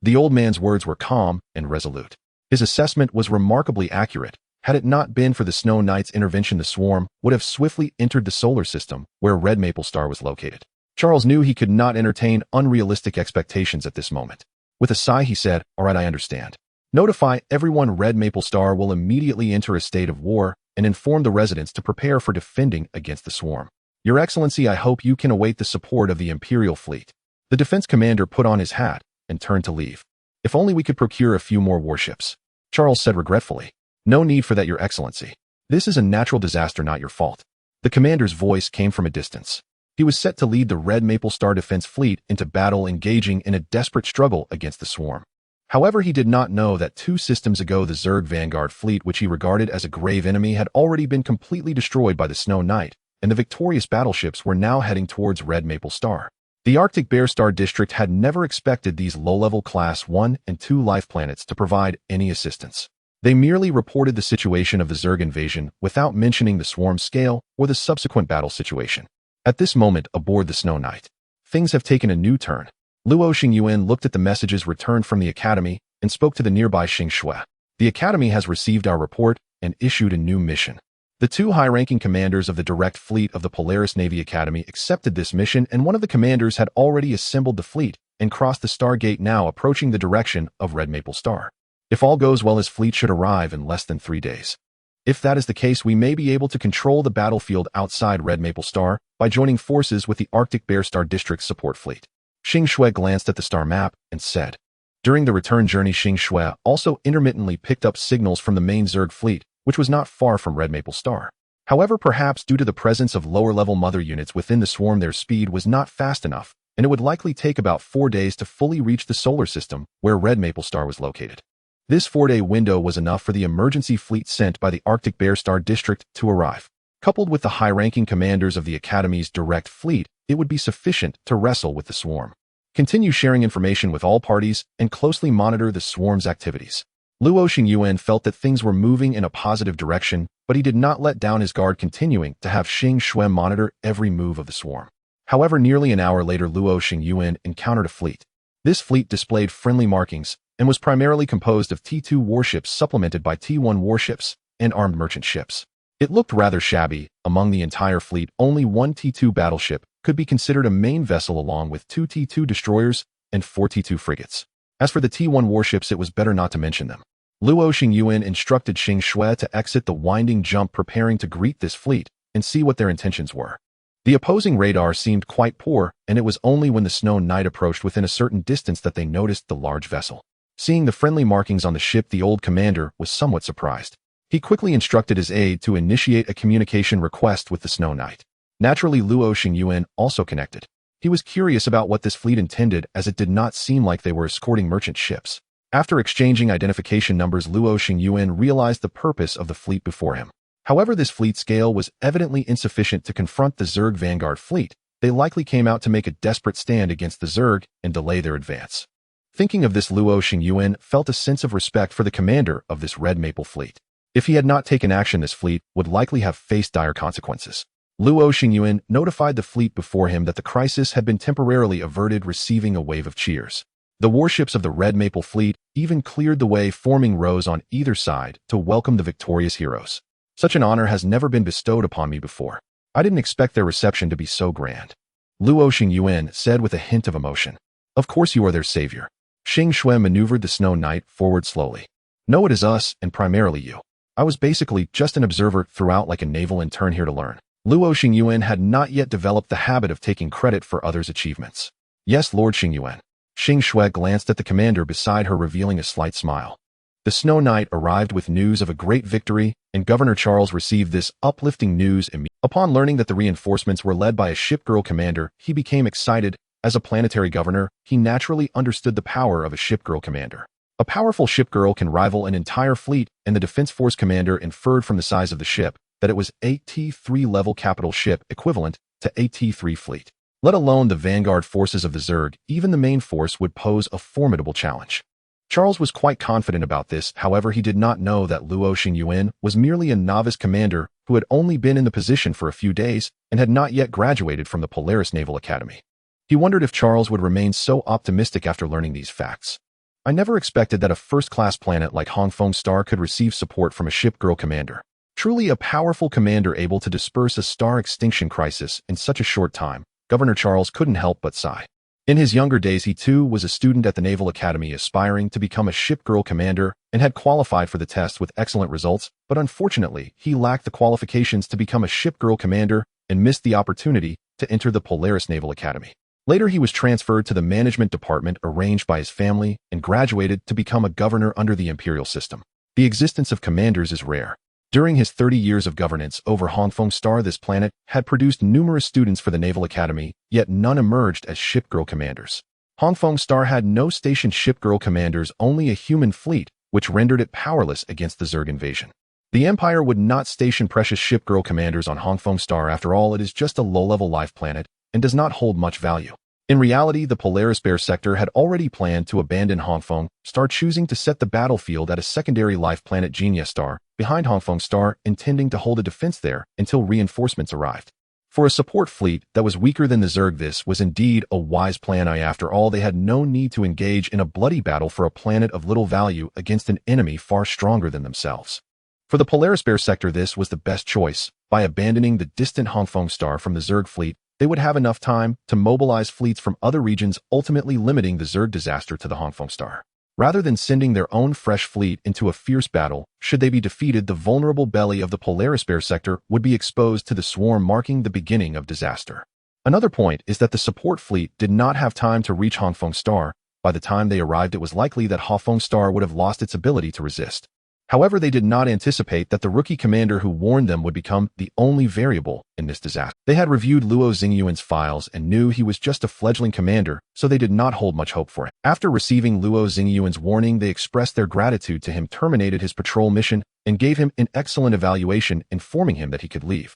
The old man's words were calm and resolute. His assessment was remarkably accurate. Had it not been for the Snow Knight's intervention, the swarm would have swiftly entered the solar system where Red Maple Star was located. Charles knew he could not entertain unrealistic expectations at this moment. With a sigh, he said, "All right, I understand. Notify everyone Red Maple Star will immediately enter a state of war and inform the residents to prepare for defending against the swarm. Your Excellency, I hope you can await the support of the Imperial fleet." The defense commander put on his hat and turned to leave. "If only we could procure a few more warships," Charles said regretfully. "No need for that, Your Excellency. This is a natural disaster, not your fault." The commander's voice came from a distance. He was set to lead the Red Maple Star Defense Fleet into battle, engaging in a desperate struggle against the swarm. However, he did not know that 2 systems ago the Zerg Vanguard fleet, which he regarded as a grave enemy, had already been completely destroyed by the Snow Knight, and the victorious battleships were now heading towards Red Maple Star. The Arctic Bear Star District had never expected these low-level Class 1 and 2 life planets to provide any assistance. They merely reported the situation of the Zerg invasion without mentioning the swarm scale or the subsequent battle situation. At this moment, aboard the Snow Knight, things have taken a new turn. Luo Xingyuan looked at the messages returned from the Academy and spoke to the nearby Xingxue. "The Academy has received our report and issued a new mission." The 2 high-ranking commanders of the direct fleet of the Polaris Navy Academy accepted this mission, and one of the commanders had already assembled the fleet and crossed the Stargate, now approaching the direction of Red Maple Star. If all goes well, his fleet should arrive in less than 3 days. If that is the case, we may be able to control the battlefield outside Red Maple Star by joining forces with the Arctic Bear Star District support fleet. Xingxue glanced at the star map and said. During the return journey, Xingxue also intermittently picked up signals from the main Zerg fleet, which was not far from Red Maple Star. However, perhaps due to the presence of lower-level mother units within the swarm, their speed was not fast enough, and it would likely take about 4 days to fully reach the solar system where Red Maple Star was located. This 4-day window was enough for the emergency fleet sent by the Arctic Bear Star District to arrive. Coupled with the high-ranking commanders of the Academy's direct fleet, it would be sufficient to wrestle with the swarm. Continue sharing information with all parties and closely monitor the swarm's activities. Luo Xingyuan felt that things were moving in a positive direction, but he did not let down his guard, continuing to have Xing Shui monitor every move of the swarm. However, nearly an hour later, Luo Xingyuan encountered a fleet. This fleet displayed friendly markings and was primarily composed of T2 warships supplemented by T1 warships and armed merchant ships. It looked rather shabby. Among the entire fleet, only one T2 battleship could be considered a main vessel, along with 2 T2 destroyers and 4 T2 frigates. As for the T1 warships, it was better not to mention them. Luo Xingyuan instructed Xing Shui to exit the winding jump, preparing to greet this fleet and see what their intentions were. The opposing radar seemed quite poor, and it was only when the Snow Knight approached within a certain distance that they noticed the large vessel. Seeing the friendly markings on the ship, the old commander was somewhat surprised. He quickly instructed his aide to initiate a communication request with the Snow Knight. Naturally, Luo Xingyuan also connected. He was curious about what this fleet intended, as it did not seem like they were escorting merchant ships. After exchanging identification numbers, Luo Xingyuan realized the purpose of the fleet before him. However, this fleet scale was evidently insufficient to confront the Zerg Vanguard fleet. They likely came out to make a desperate stand against the Zerg and delay their advance. Thinking of this, Luo Xingyuan felt a sense of respect for the commander of this Red Maple fleet. If he had not taken action, this fleet would likely have faced dire consequences. Luo Xingyuan notified the fleet before him that the crisis had been temporarily averted, receiving a wave of cheers. The warships of the Red Maple fleet even cleared the way, forming rows on either side to welcome the victorious heroes. Such an honor has never been bestowed upon me before. I didn't expect their reception to be so grand. Luo Xingyuan said with a hint of emotion. Of course you are their savior. Xing Shui maneuvered the Snow Knight forward slowly. No, it is us, and primarily you. I was basically just an observer throughout, like a naval intern here to learn. Luo Xingyuan had not yet developed the habit of taking credit for others' achievements. Yes, Lord Xingyuan. Xing Shui glanced at the commander beside her, revealing a slight smile. The Snow Knight arrived with news of a great victory, and Governor Charles received this uplifting news immediately. Upon learning that the reinforcements were led by a Shipgirl commander, he became excited. As a planetary governor, he naturally understood the power of a Shipgirl commander. A powerful Shipgirl can rival an entire fleet, and the Defense Force commander inferred from the size of the ship that it was a T3 level capital ship equivalent to a T3 fleet. Let alone the vanguard forces of the Zerg, even the main force would pose a formidable challenge. Charles was quite confident about this. However, he did not know that Luo Xingyuan was merely a novice commander who had only been in the position for a few days and had not yet graduated from the Polaris Naval Academy. He wondered if Charles would remain so optimistic after learning these facts. I never expected that a first-class planet like Hongfeng Star could receive support from a Shipgirl commander. Truly a powerful commander able to disperse a star extinction crisis in such a short time. Governor Charles couldn't help but sigh. In his younger days, he too was a student at the Naval Academy, aspiring to become a Shipgirl commander, and had qualified for the test with excellent results, but unfortunately, he lacked the qualifications to become a Shipgirl commander and missed the opportunity to enter the Polaris Naval Academy. Later, he was transferred to the management department arranged by his family and graduated to become a governor under the imperial system. The existence of commanders is rare. During his 30 years of governance over Hongfeng Star, this planet had produced numerous students for the Naval Academy, yet none emerged as Shipgirl commanders. Hongfeng Star had no stationed Shipgirl commanders, only a human fleet, which rendered it powerless against the Zerg invasion. The Empire would not station precious Shipgirl commanders on Hongfeng Star. After all, it is just a low-level life planet and does not hold much value. In reality, the Polaris Bear sector had already planned to abandon Hongfeng Star, choosing to set the battlefield at a secondary life planet, Genia Star, behind Hongfeng Star, intending to hold a defense there until reinforcements arrived. For a support fleet that was weaker than the Zerg, this was indeed a wise plan. After all, they had no need to engage in a bloody battle for a planet of little value against an enemy far stronger than themselves. For the Polaris Bear sector, this was the best choice. By abandoning the distant Hongfeng Star from the Zerg fleet, they would have enough time to mobilize fleets from other regions, ultimately limiting the Zerg disaster to the Hongfeng Star. Rather than sending their own fresh fleet into a fierce battle, should they be defeated, the vulnerable belly of the Polaris Bear sector would be exposed to the swarm, marking the beginning of disaster. Another point is that the support fleet did not have time to reach Hongfeng Star. By the time they arrived, it was likely that Hongfeng Star would have lost its ability to resist. However, they did not anticipate that the rookie commander who warned them would become the only variable in this disaster. They had reviewed Luo Xingyuan's files and knew he was just a fledgling commander, so they did not hold much hope for him. After receiving Luo Xingyuan's warning, they expressed their gratitude to him, terminated his patrol mission, and gave him an excellent evaluation, informing him that he could leave.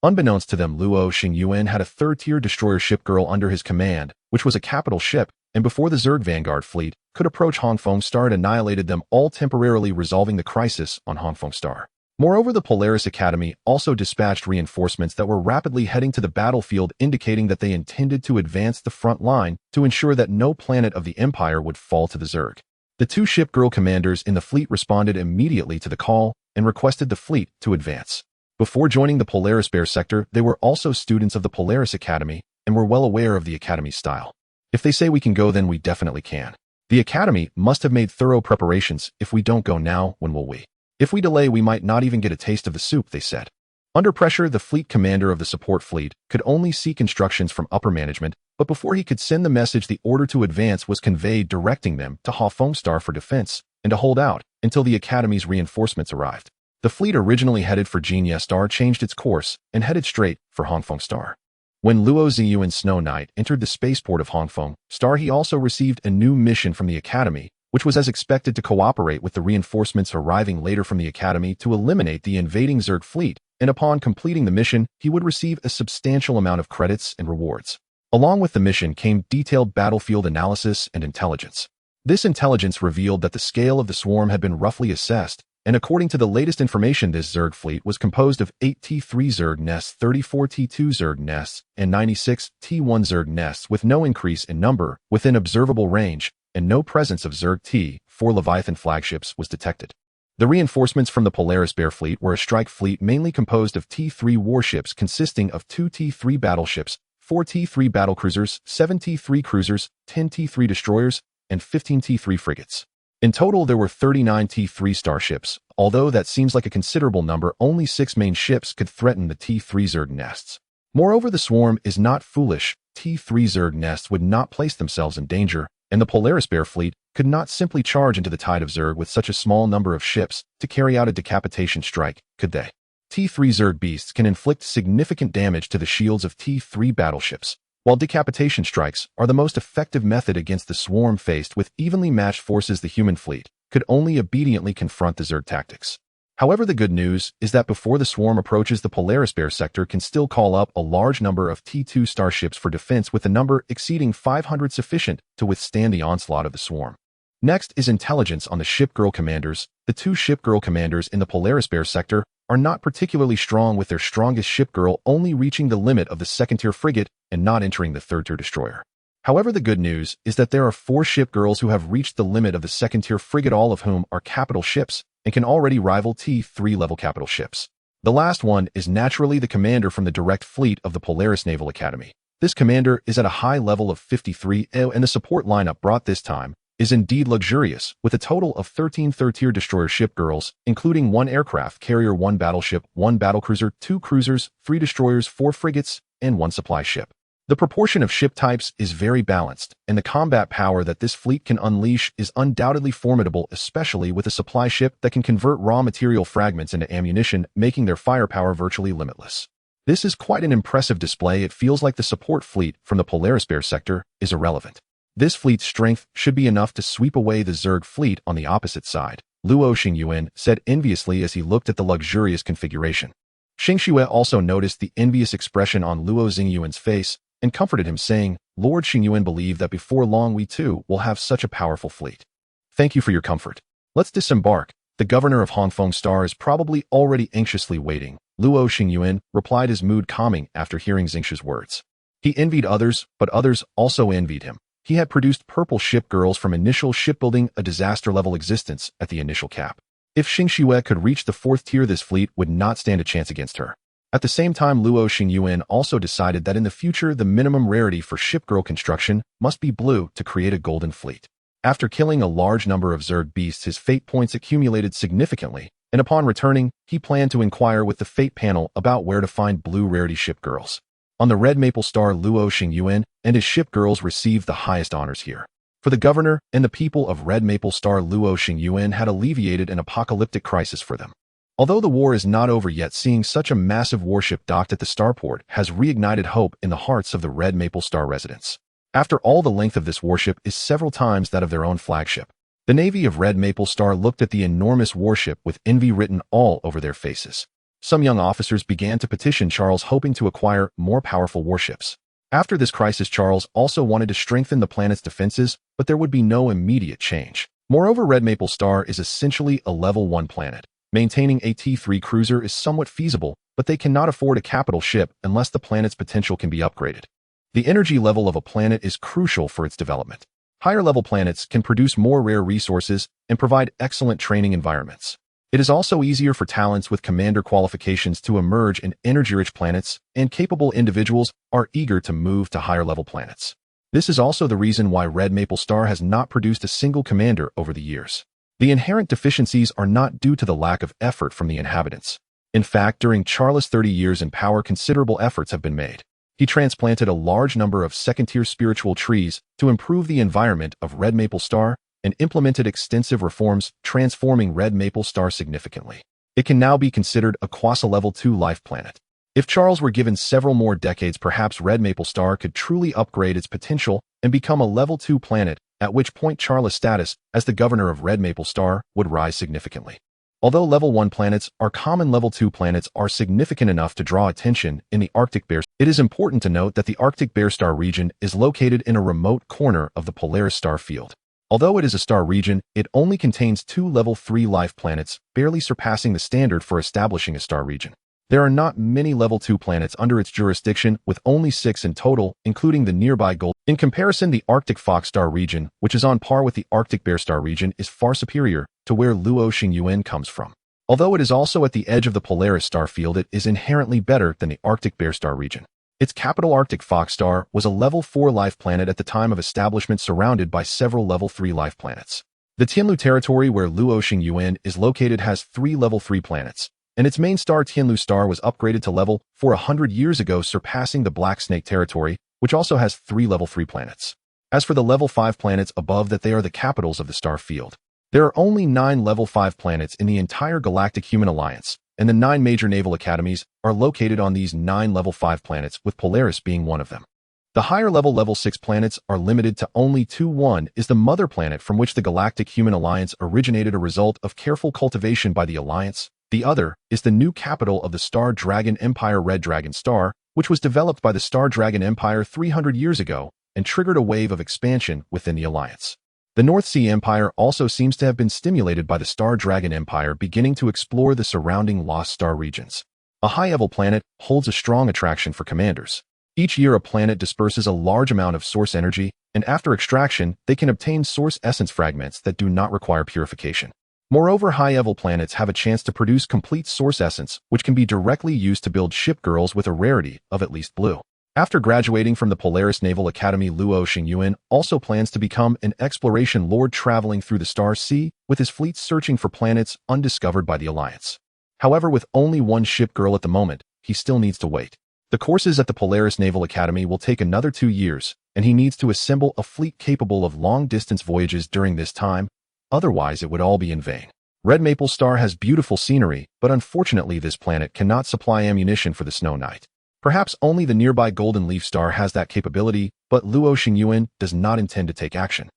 Unbeknownst to them, Luo Xingyuan had a third-tier destroyer Shipgirl under his command, which was a capital ship, and before the Zerg Vanguard fleet could approach Hongfeng Star, it annihilated them all, temporarily resolving the crisis on Hongfeng Star. Moreover, the Polaris Academy also dispatched reinforcements that were rapidly heading to the battlefield, indicating that they intended to advance the front line to ensure that no planet of the Empire would fall to the Zerg. The two Shipgirl commanders in the fleet responded immediately to the call and requested the fleet to advance. Before joining the Polaris Bear sector, they were also students of the Polaris Academy and were well aware of the Academy's style. If they say we can go, then we definitely can. The Academy must have made thorough preparations. If we don't go now, when will we? If we delay, we might not even get a taste of the soup, they said. Under pressure, the fleet commander of the support fleet could only seek instructions from upper management, but before he could send the message, the order to advance was conveyed, directing them to Hongfeng Star for defense and to hold out until the Academy's reinforcements arrived. The fleet, originally headed for Jinya Star, changed its course and headed straight for Hongfeng Star. When Luo Xingyuan Snow Knight entered the spaceport of Hongfeng Star, he also received a new mission from the Academy, which was as expected to cooperate with the reinforcements arriving later from the Academy to eliminate the invading Zerg fleet, and upon completing the mission, he would receive a substantial amount of credits and rewards. Along with the mission came detailed battlefield analysis and intelligence. This intelligence revealed that the scale of the swarm had been roughly assessed, and according to the latest information, this Zerg fleet was composed of 8 T3 Zerg nests, 34 T2 Zerg nests, and 96 T1 Zerg nests, with no increase in number within observable range, and no presence of Zerg T4 Leviathan flagships was detected. The reinforcements from the Polaris Bear fleet were a strike fleet mainly composed of T3 warships consisting of 2 T3 battleships, 4 T3 battlecruisers, 7 T3 cruisers, 10 T3 destroyers, and 15 T3 frigates. In total, there were 39 T3 starships. Although that seems like a considerable number, only 6 main ships could threaten the T3 Zerg nests. Moreover, the swarm is not foolish. T3 Zerg nests would not place themselves in danger, and the Polaris Bear fleet could not simply charge into the tide of Zerg with such a small number of ships to carry out a decapitation strike, could they? T3 Zerg beasts can inflict significant damage to the shields of T3 battleships, while decapitation strikes are the most effective method against the swarm. Faced with evenly matched forces, the human fleet could only obediently confront the Zerg tactics. However, the good news is that before the swarm approaches, the Polaris Bear sector can still call up a large number of T2 starships for defense, with the number exceeding 500 sufficient to withstand the onslaught of the swarm. Next is intelligence on the Shipgirl commanders. The two Shipgirl commanders in the Polaris Bear sector are not particularly strong, with their strongest Shipgirl only reaching the limit of the second-tier frigate and not entering the third-tier destroyer. However, the good news is that there are 4 Shipgirls who have reached the limit of the second-tier frigate, all of whom are capital ships and can already rival T3 level capital ships. The last one is naturally the commander from the direct fleet of the Polaris Naval Academy. This commander is at a high level of 53, and the support lineup brought this time is indeed luxurious, with a total of 13 third-tier destroyer Shipgirls, including 1 aircraft carrier, 1 battleship, 1 battlecruiser, 2 cruisers, 3 destroyers, 4 frigates, and 1 supply ship. The proportion of ship types is very balanced, and the combat power that this fleet can unleash is undoubtedly formidable, especially with a supply ship that can convert raw material fragments into ammunition, making their firepower virtually limitless. This is quite an impressive display. It feels like the support fleet from the Polaris Bear sector is irrelevant. This fleet's strength should be enough to sweep away the Zerg fleet on the opposite side, Luo Xingyuan said enviously as he looked at the luxurious configuration. Xingxue also noticed the envious expression on Luo Xingyuan's face and comforted him, saying, "Lord Xingyuan, believe that before long we too will have such a powerful fleet. Thank you for your comfort. Let's disembark. The governor of Hongfeng Star is probably already anxiously waiting." Luo Xingyuan replied, his mood calming after hearing Xingxue's words. He envied others, but others also envied him. He had produced purple Shipgirls from initial shipbuilding, a disaster-level existence at the initial cap. If Xingxue could reach the 4th tier, this fleet would not stand a chance against her. At the same time, Luo Xingyuan also decided that in the future the minimum rarity for Shipgirl construction must be blue to create a golden fleet. After killing a large number of Zerg beasts, his fate points accumulated significantly, and upon returning, he planned to inquire with the fate panel about where to find blue rarity Shipgirls. On the Red Maple Star, Luo Xingyuan and his Shipgirls received the highest honors here. For the governor and the people of Red Maple Star, Luo Xingyuan had alleviated an apocalyptic crisis for them. Although the war is not over yet, seeing such a massive warship docked at the starport has reignited hope in the hearts of the Red Maple Star residents. After all, the length of this warship is several times that of their own flagship. The Navy of Red Maple Star looked at the enormous warship with envy written all over their faces. Some young officers began to petition Charles, hoping to acquire more powerful warships. After this crisis, Charles also wanted to strengthen the planet's defenses, but there would be no immediate change. Moreover, Red Maple Star is essentially a level 1 planet. Maintaining a T3 cruiser is somewhat feasible, but they cannot afford a capital ship unless the planet's potential can be upgraded. The energy level of a planet is crucial for its development. Higher-level planets can produce more rare resources and provide excellent training environments. It is also easier for talents with commander qualifications to emerge in energy-rich planets, and capable individuals are eager to move to higher-level planets. This is also the reason why Red Maple Star has not produced a single commander over the years. The inherent deficiencies are not due to the lack of effort from the inhabitants. In fact, during Charles' 30 years in power, considerable efforts have been made. He transplanted a large number of second-tier spiritual trees to improve the environment of Red Maple Star and implemented extensive reforms, transforming Red Maple Star significantly. It can now be considered a quasi-level 2 life planet. If Charles were given several more decades, perhaps Red Maple Star could truly upgrade its potential and become a level 2 planet, at which point Charles' status as the governor of Red Maple Star would rise significantly. Although level 1 planets are common, level 2 planets are significant enough to draw attention in the Arctic Bear. It is important to note that the Arctic Bear Star region is located in a remote corner of the Polaris star field. Although it is a star region, it only contains 2 level 3 life planets, barely surpassing the standard for establishing a star region. There are not many level 2 planets under its jurisdiction, with only 6 in total, including the nearby Gold. In comparison, the Arctic Fox Star region, which is on par with the Arctic Bear Star region, is far superior to where Luo Xingyuan comes from. Although it is also at the edge of the Polaris star field, it is inherently better than the Arctic Bear Star region. Its capital, Arctic Fox Star, was a level 4 life planet at the time of establishment, surrounded by several level 3 life planets. The Tianlu territory, where Luo Xingyuan is located, has 3 level 3 planets, and its main star, Tianlu Star, was upgraded to level 4 100 years ago, surpassing the Black Snake territory, which also has 3 level 3 planets. As for the level 5 planets above that, they are the capitals of the star field. There are only 9 level 5 planets in the entire Galactic Human Alliance, and the 9 major naval academies are located on these 9 level 5 planets, with Polaris being one of them. The higher level 6 planets are limited to only 2. One is the mother planet, from which the Galactic Human Alliance originated, a result of careful cultivation by the Alliance. The other is the new capital of the Star Dragon Empire, Red Dragon Star, which was developed by the Star Dragon Empire 300 years ago and triggered a wave of expansion within the Alliance. The North Sea Empire also seems to have been stimulated by the Star Dragon Empire, beginning to explore the surrounding Lost Star regions. A high-level planet holds a strong attraction for commanders. Each year, a planet disperses a large amount of source energy, and after extraction, they can obtain source essence fragments that do not require purification. Moreover, high-level planets have a chance to produce complete source essence, which can be directly used to build Shipgirls with a rarity of at least blue. After graduating from the Polaris Naval Academy, Luo Xingyuan also plans to become an exploration lord, traveling through the Star Sea with his fleet, searching for planets undiscovered by the Alliance. However, with only 1 Shipgirl at the moment, he still needs to wait. The courses at the Polaris Naval Academy will take another 2 years, and he needs to assemble a fleet capable of long-distance voyages during this time, otherwise it would all be in vain. Red Maple Star has beautiful scenery, but unfortunately this planet cannot supply ammunition for the Snow Knight. Perhaps only the nearby Golden Leaf Star has that capability, but Luo Xingyuan does not intend to take action.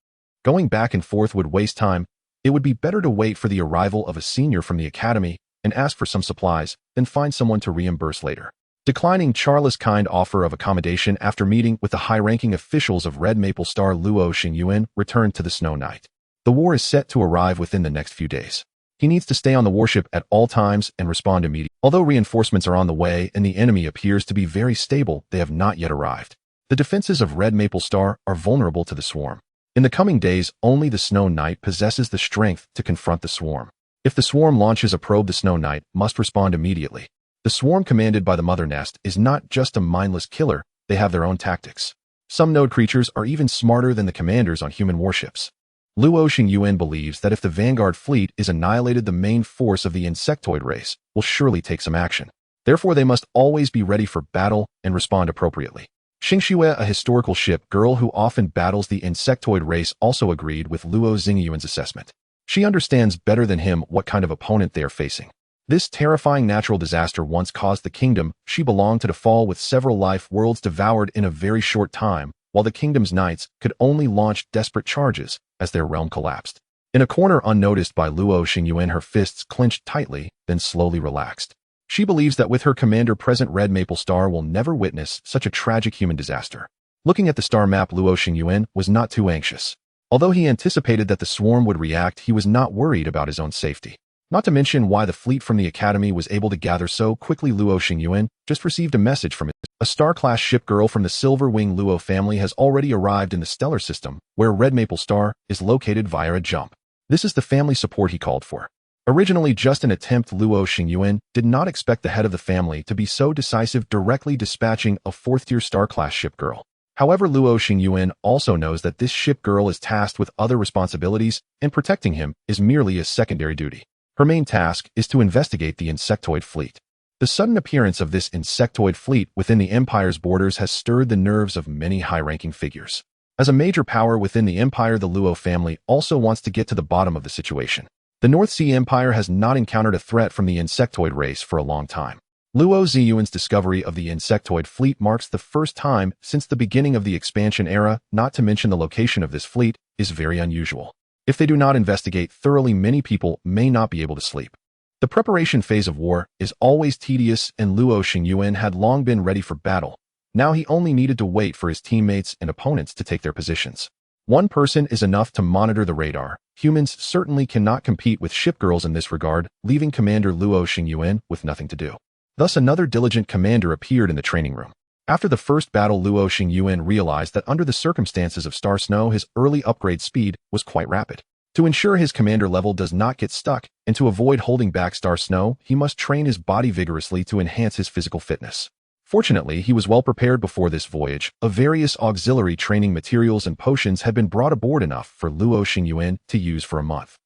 Going back and forth would waste time. It would be better to wait for the arrival of a senior from the academy and ask for some supplies, then find someone to reimburse later. Declining Charles' kind offer of accommodation after meeting with the high-ranking officials of Red Maple Star, Luo Xingyuan returned to the Snow Knight. The war is set to arrive within the next few days. He needs to stay on the warship at all times and respond immediately. Although reinforcements are on the way and the enemy appears to be very stable, they have not yet arrived. The defenses of Red Maple Star are vulnerable to the swarm. In the coming days, only the Snow Knight possesses the strength to confront the swarm. If the swarm launches a probe, the Snow Knight must respond immediately. The swarm, commanded by the Mother Nest, is not just a mindless killer, they have their own tactics. Some node creatures are even smarter than the commanders on human warships. Luo Xingyuan believes that if the Vanguard fleet is annihilated, the main force of the insectoid race will surely take some action. Therefore, they must always be ready for battle and respond appropriately. Xingxue, a historical ship girl who often battles the insectoid race, also agreed with Luo Xingyuan's assessment. She understands better than him what kind of opponent they are facing. This terrifying natural disaster once caused the kingdom she belonged to fall, with several life worlds devoured in a very short time, while the kingdom's knights could only launch desperate charges as their realm collapsed. In a corner unnoticed by Luo Xingyuan, her fists clenched tightly, then slowly relaxed. She believes that with her commander present, Red Maple Star will never witness such a tragic human disaster. Looking at the star map, Luo Xingyuan was not too anxious. Although he anticipated that the swarm would react, he was not worried about his own safety. Not to mention why the fleet from the Academy was able to gather so quickly. Luo Xingyuan just received a message from a star-class ship girl from the Silver Wing Luo family has already arrived in the stellar system, where Red Maple Star is located via a jump. This is the family support he called for. Originally just an attempt, Luo Xingyuan did not expect the head of the family to be so decisive, directly dispatching a fourth-tier star-class ship girl. However, Luo Xingyuan also knows that this ship girl is tasked with other responsibilities, and protecting him is merely a secondary duty. Her main task is to investigate the insectoid fleet. The sudden appearance of this insectoid fleet within the Empire's borders has stirred the nerves of many high-ranking figures. As a major power within the Empire, the Luo family also wants to get to the bottom of the situation. The North Sea Empire has not encountered a threat from the insectoid race for a long time. Luo Xingyuan's discovery of the insectoid fleet marks the first time since the beginning of the expansion era, not to mention the location of this fleet is very unusual. If they do not investigate thoroughly, many people may not be able to sleep. The preparation phase of war is always tedious, and Luo Xingyuan had long been ready for battle. Now he only needed to wait for his teammates and opponents to take their positions. One person is enough to monitor the radar. Humans certainly cannot compete with shipgirls in this regard, leaving Commander Luo Xingyuan with nothing to do. Thus, another diligent commander appeared in the training room. After the first battle, Luo Xingyuan realized that under the circumstances of Star Snow, his early upgrade speed was quite rapid. To ensure his commander level does not get stuck, and to avoid holding back Star Snow, he must train his body vigorously to enhance his physical fitness. Fortunately, he was well prepared before this voyage. Various auxiliary training materials and potions had been brought aboard, enough for Luo Xingyuan to use for a month.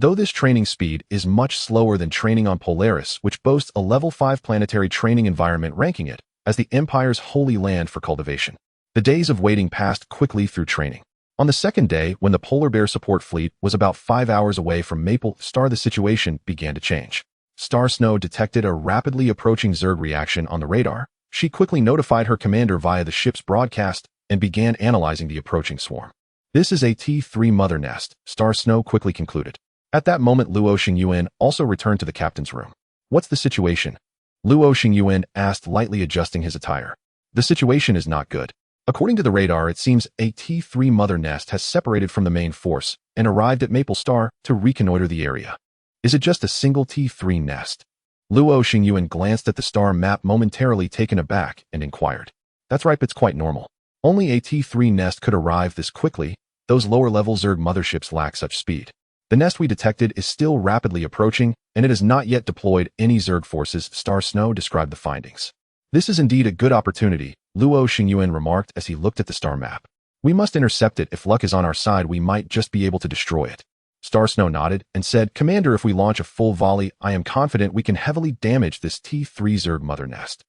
Though this training speed is much slower than training on Polaris, which boasts a level 5 planetary training environment, ranking it as the Empire's holy land for cultivation. The days of waiting passed quickly through training. On the second day, when the polar bear support fleet was about 5 hours away from Maple Star, the situation began to change. Star Snow detected a rapidly approaching Zerg reaction on the radar. She quickly notified her commander via the ship's broadcast and began analyzing the approaching swarm. This is a T3 mother nest, Star Snow quickly concluded. At that moment, Luo Xingyuan also returned to the captain's room. What's the situation? Luo Xingyuan asked, lightly adjusting his attire. The situation is not good. According to the radar, it seems a T3 mother nest has separated from the main force and arrived at Maple Star to reconnoiter the area. Is it just a single T3 nest? Luo Xingyuan glanced at the star map, momentarily taken aback, and inquired. That's right, it's quite normal. Only a T3 nest could arrive this quickly. Those lower-level Zerg motherships lack such speed. The nest we detected is still rapidly approaching, and it has not yet deployed any Zerg forces. Star Snow described the findings. This is indeed a good opportunity, Luo Xingyuan remarked as he looked at the star map. We must intercept it. If luck is on our side, we might just be able to destroy it. Star Snow nodded and said, Commander, if we launch a full volley, I am confident we can heavily damage this T3 Zerg mother nest.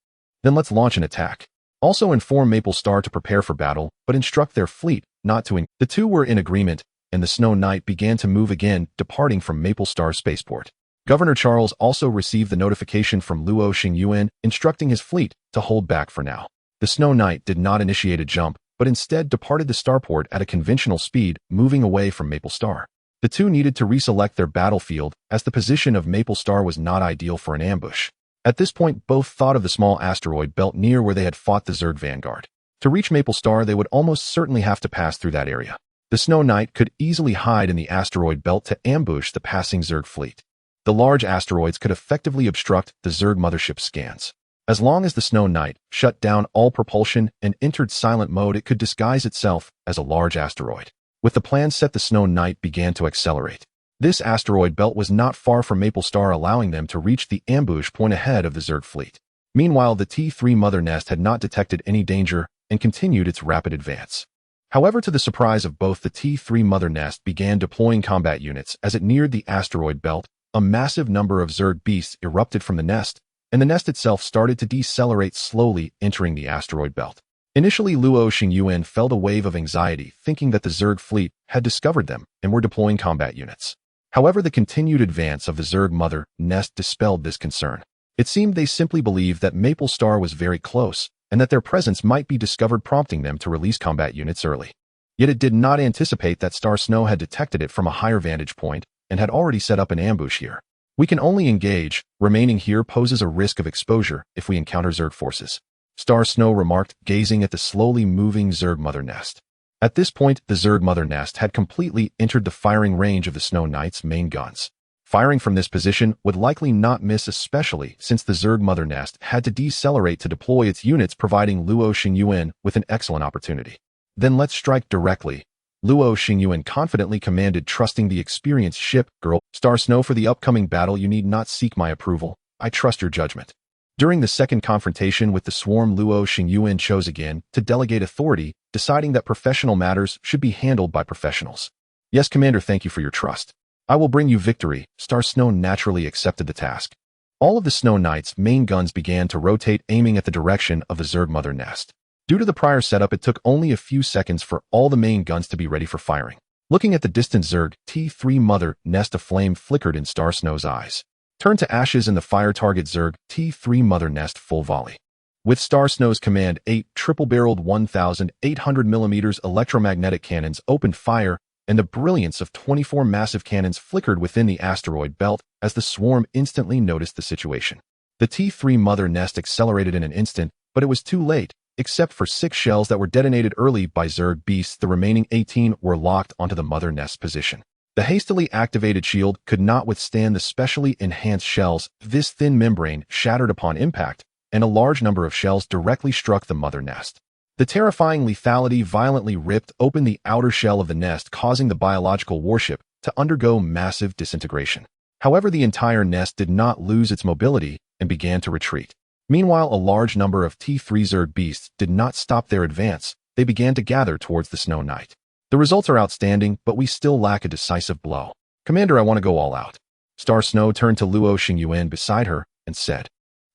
Then let's launch an attack. Also inform Maple Star to prepare for battle, but instruct their fleet not to. The two were in agreement, and the Snow Knight began to move again, departing from Maple Star spaceport. Governor Charles also received the notification from Luo Xingyuan, instructing his fleet to hold back for now. The Snow Knight did not initiate a jump, but instead departed the starport at a conventional speed, moving away from Maple Star. The two needed to reselect their battlefield, as the position of Maple Star was not ideal for an ambush. At this point, both thought of the small asteroid belt near where they had fought the Zerg vanguard. To reach Maple Star, they would almost certainly have to pass through that area. The Snow Knight could easily hide in the asteroid belt to ambush the passing Zerg fleet. The large asteroids could effectively obstruct the Zerg mothership scans. As long as the Snow Knight shut down all propulsion and entered silent mode, it could disguise itself as a large asteroid. With the plan set, the Snow Knight began to accelerate. This asteroid belt was not far from Maple Star, allowing them to reach the ambush point ahead of the Zerg fleet. Meanwhile, the T3 mother nest had not detected any danger and continued its rapid advance. However, to the surprise of both, the T3 mother nest began deploying combat units. As it neared the asteroid belt, a massive number of Zerg beasts erupted from the nest, and the nest itself started to decelerate slowly, entering the asteroid belt. Initially, Luo Xingyuan felt a wave of anxiety, thinking that the Zerg fleet had discovered them and were deploying combat units. However, the continued advance of the Zerg mother nest dispelled this concern. It seemed they simply believed that Maple Star was very close, and that their presence might be discovered, prompting them to release combat units early. Yet it did not anticipate that Star Snow had detected it from a higher vantage point and had already set up an ambush here. We can only engage. Remaining here poses a risk of exposure if we encounter Zerg forces. Star Snow remarked, gazing at the slowly moving Zerg mother nest. At this point, the Zerg mother nest had completely entered the firing range of the Snow Knight's main guns. Firing from this position would likely not miss, especially since the Zerg mother nest had to decelerate to deploy its units, providing Luo Xingyuan with an excellent opportunity. Then let's strike directly. Luo Xingyuan confidently commanded, trusting the experienced Shipgirl. Star Snow, for the upcoming battle you need not seek my approval. I trust your judgment. During the second confrontation with the swarm, Luo Xingyuan chose again to delegate authority, deciding that professional matters should be handled by professionals. Yes, Commander, thank you for your trust. I will bring you victory. Star Snow naturally accepted the task. All of the Snow Knight's main guns began to rotate, aiming at the direction of the Zerg mother nest. Due to the prior setup, it took only a few seconds for all the main guns to be ready for firing. Looking at the distant Zerg T3 mother nest, a flame flickered in Star Snow's eyes. Turn to ashes in the fire. Target Zerg T3 mother nest, full volley. With Star Snow's command, 8 triple-barreled 1,800mm electromagnetic cannons opened fire, and the brilliance of 24 massive cannons flickered within the asteroid belt as the swarm instantly noticed the situation. The T3 mother nest accelerated in an instant, but it was too late. Except for 6 shells that were detonated early by Zerg beasts, the remaining 18 were locked onto the mother nest's position. The hastily activated shield could not withstand the specially enhanced shells. This thin membrane shattered upon impact, and a large number of shells directly struck the mother nest. The terrifying lethality violently ripped open the outer shell of the nest, causing the biological warship to undergo massive disintegration. However, the entire nest did not lose its mobility and began to retreat. Meanwhile, a large number of T3 Zerg beasts did not stop their advance. They began to gather towards the Snow Knight. The results are outstanding, but we still lack a decisive blow. Commander, I want to go all out. Star Snow turned to Luo Xingyuan beside her and said.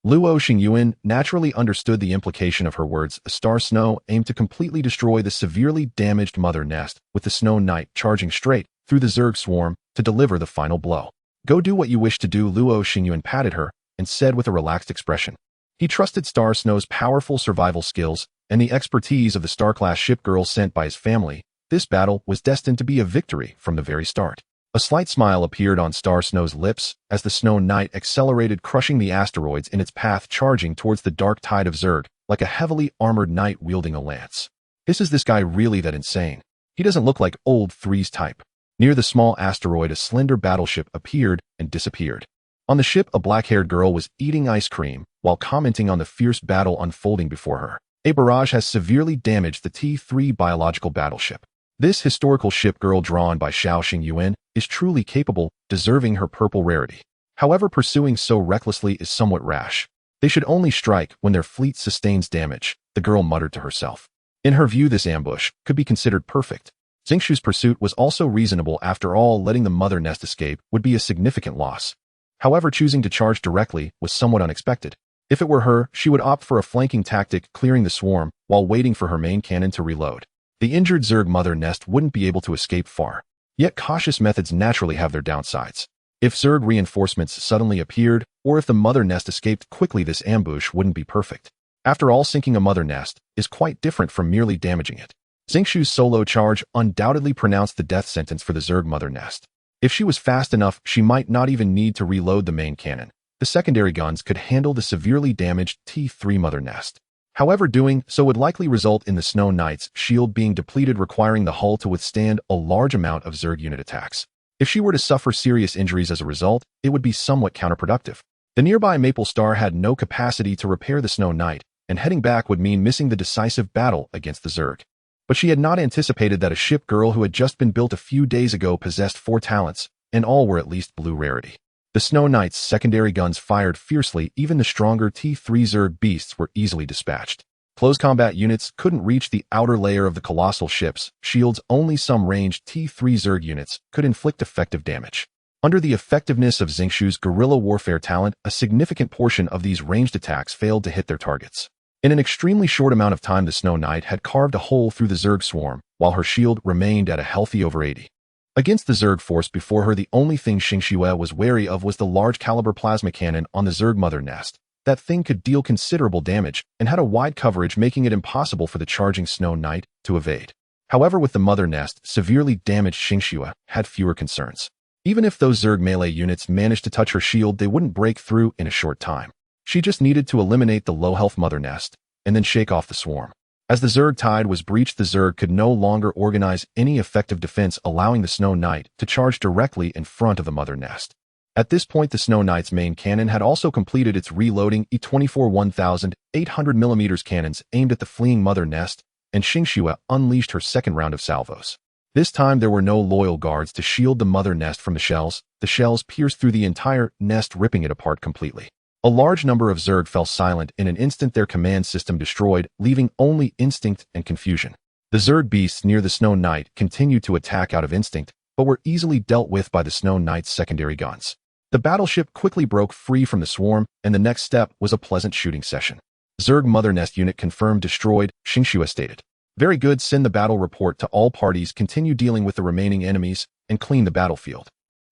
Luo Xingyuan naturally understood the implication of her words. Star Snow aimed to completely destroy the severely damaged mother nest, with the Snow Knight charging straight through the Zerg swarm to deliver the final blow. Go do what you wish to do. Luo Xingyuan patted her and said with a relaxed expression. He trusted Star Snow's powerful survival skills and the expertise of the Star-class Shipgirls sent by his family. This battle was destined to be a victory from the very start. A slight smile appeared on Star Snow's lips as the Snow Knight accelerated, crushing the asteroids in its path, charging towards the dark tide of Zerg like a heavily armored knight wielding a lance. Is this guy really that insane? He doesn't look like old Three's type. Near the small asteroid, a slender battleship appeared and disappeared. On the ship, a black-haired girl was eating ice cream while commenting on the fierce battle unfolding before her. A barrage has severely damaged the T3 biological battleship. This historical shipgirl, drawn by Xiao Xingyuan, is truly capable, deserving her purple rarity. However, pursuing so recklessly is somewhat rash. They should only strike when their fleet sustains damage, the girl muttered to herself. In her view, this ambush could be considered perfect. Xingqiu's pursuit was also reasonable. After all, letting the mother nest escape would be a significant loss. However, choosing to charge directly was somewhat unexpected. If it were her, she would opt for a flanking tactic, clearing the swarm while waiting for her main cannon to reload. The injured Zerg mother nest wouldn't be able to escape far. Yet cautious methods naturally have their downsides. If Zerg reinforcements suddenly appeared, or if the mother nest escaped quickly, this ambush wouldn't be perfect. After all, sinking a mother nest is quite different from merely damaging it. Xingqiu's solo charge undoubtedly pronounced the death sentence for the Zerg mother nest. If she was fast enough, she might not even need to reload the main cannon. The secondary guns could handle the severely damaged T3 mother nest. However, doing so would likely result in the Snow Knight's shield being depleted, requiring the hull to withstand a large amount of Zerg unit attacks. If she were to suffer serious injuries as a result, it would be somewhat counterproductive. The nearby Maple Star had no capacity to repair the Snow Knight, and heading back would mean missing the decisive battle against the Zerg. But she had not anticipated that a ship girl who had just been built a few days ago possessed 4 talents, and all were at least blue rarity. The Snow Knight's secondary guns fired fiercely. Even the stronger T3 Zerg beasts were easily dispatched. Close combat units couldn't reach the outer layer of the colossal ship's shields. Only some ranged T3 Zerg units could inflict effective damage. Under the effectiveness of Xingqiu's guerrilla warfare talent, a significant portion of these ranged attacks failed to hit their targets. In an extremely short amount of time, the Snow Knight had carved a hole through the Zerg swarm, while her shield remained at a healthy over 80. Against the Zerg force before her, the only thing Xingqiu was wary of was the large-caliber plasma cannon on the Zerg mother nest. That thing could deal considerable damage and had a wide coverage, making it impossible for the charging Snow Knight to evade. However, with the mother nest severely damaged, Xingqiu had fewer concerns. Even if those Zerg melee units managed to touch her shield, they wouldn't break through in a short time. She just needed to eliminate the low-health mother nest, and then shake off the swarm. As the Zerg tide was breached, the Zerg could no longer organize any effective defense, allowing the Snow Knight to charge directly in front of the mother nest. At this point, the Snow Knight's main cannon had also completed its reloading E-24 1,800mm cannons aimed at the fleeing mother nest, and Xingyuan unleashed her second round of salvos. This time, there were no loyal guards to shield the mother nest from the shells. The shells pierced through the entire nest, ripping it apart completely. A large number of Zerg fell silent in an instant, their command system destroyed, leaving only instinct and confusion. The Zerg beasts near the Snow Knight continued to attack out of instinct, but were easily dealt with by the Snow Knight's secondary guns. The battleship quickly broke free from the swarm, and the next step was a pleasant shooting session. Zerg mother nest unit confirmed destroyed, Xingyuan stated. Very good, send the battle report to all parties, continue dealing with the remaining enemies, and clean the battlefield.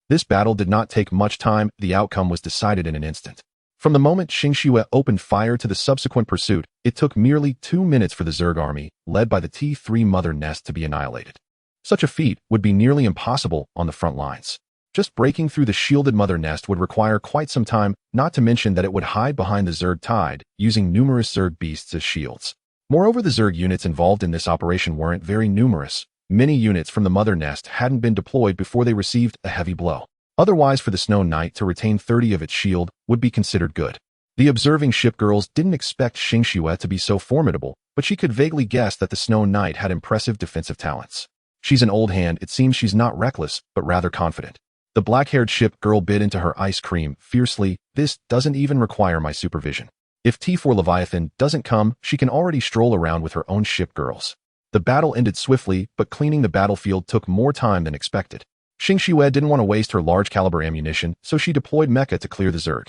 This battle did not take much time, the outcome was decided in an instant. From the moment Xingyuan opened fire to the subsequent pursuit, it took merely 2 minutes for the Zerg army, led by the T3 mother nest, to be annihilated. Such a feat would be nearly impossible on the front lines. Just breaking through the shielded mother nest would require quite some time, not to mention that it would hide behind the Zerg tide, using numerous Zerg beasts as shields. Moreover, the Zerg units involved in this operation weren't very numerous. Many units from the mother nest hadn't been deployed before they received a heavy blow. Otherwise, for the Snow Knight to retain 30 of its shield would be considered good. The observing Shipgirls didn't expect Xingyuan to be so formidable, but she could vaguely guess that the Snow Knight had impressive defensive talents. She's an old hand, it seems she's not reckless, but rather confident. The black-haired Shipgirl bit into her ice cream fiercely. This doesn't even require my supervision. If T4 Leviathan doesn't come, she can already stroll around with her own Shipgirls. The battle ended swiftly, but cleaning the battlefield took more time than expected. Xingyuan didn't want to waste her large-caliber ammunition, so she deployed mecha to clear the Zerg.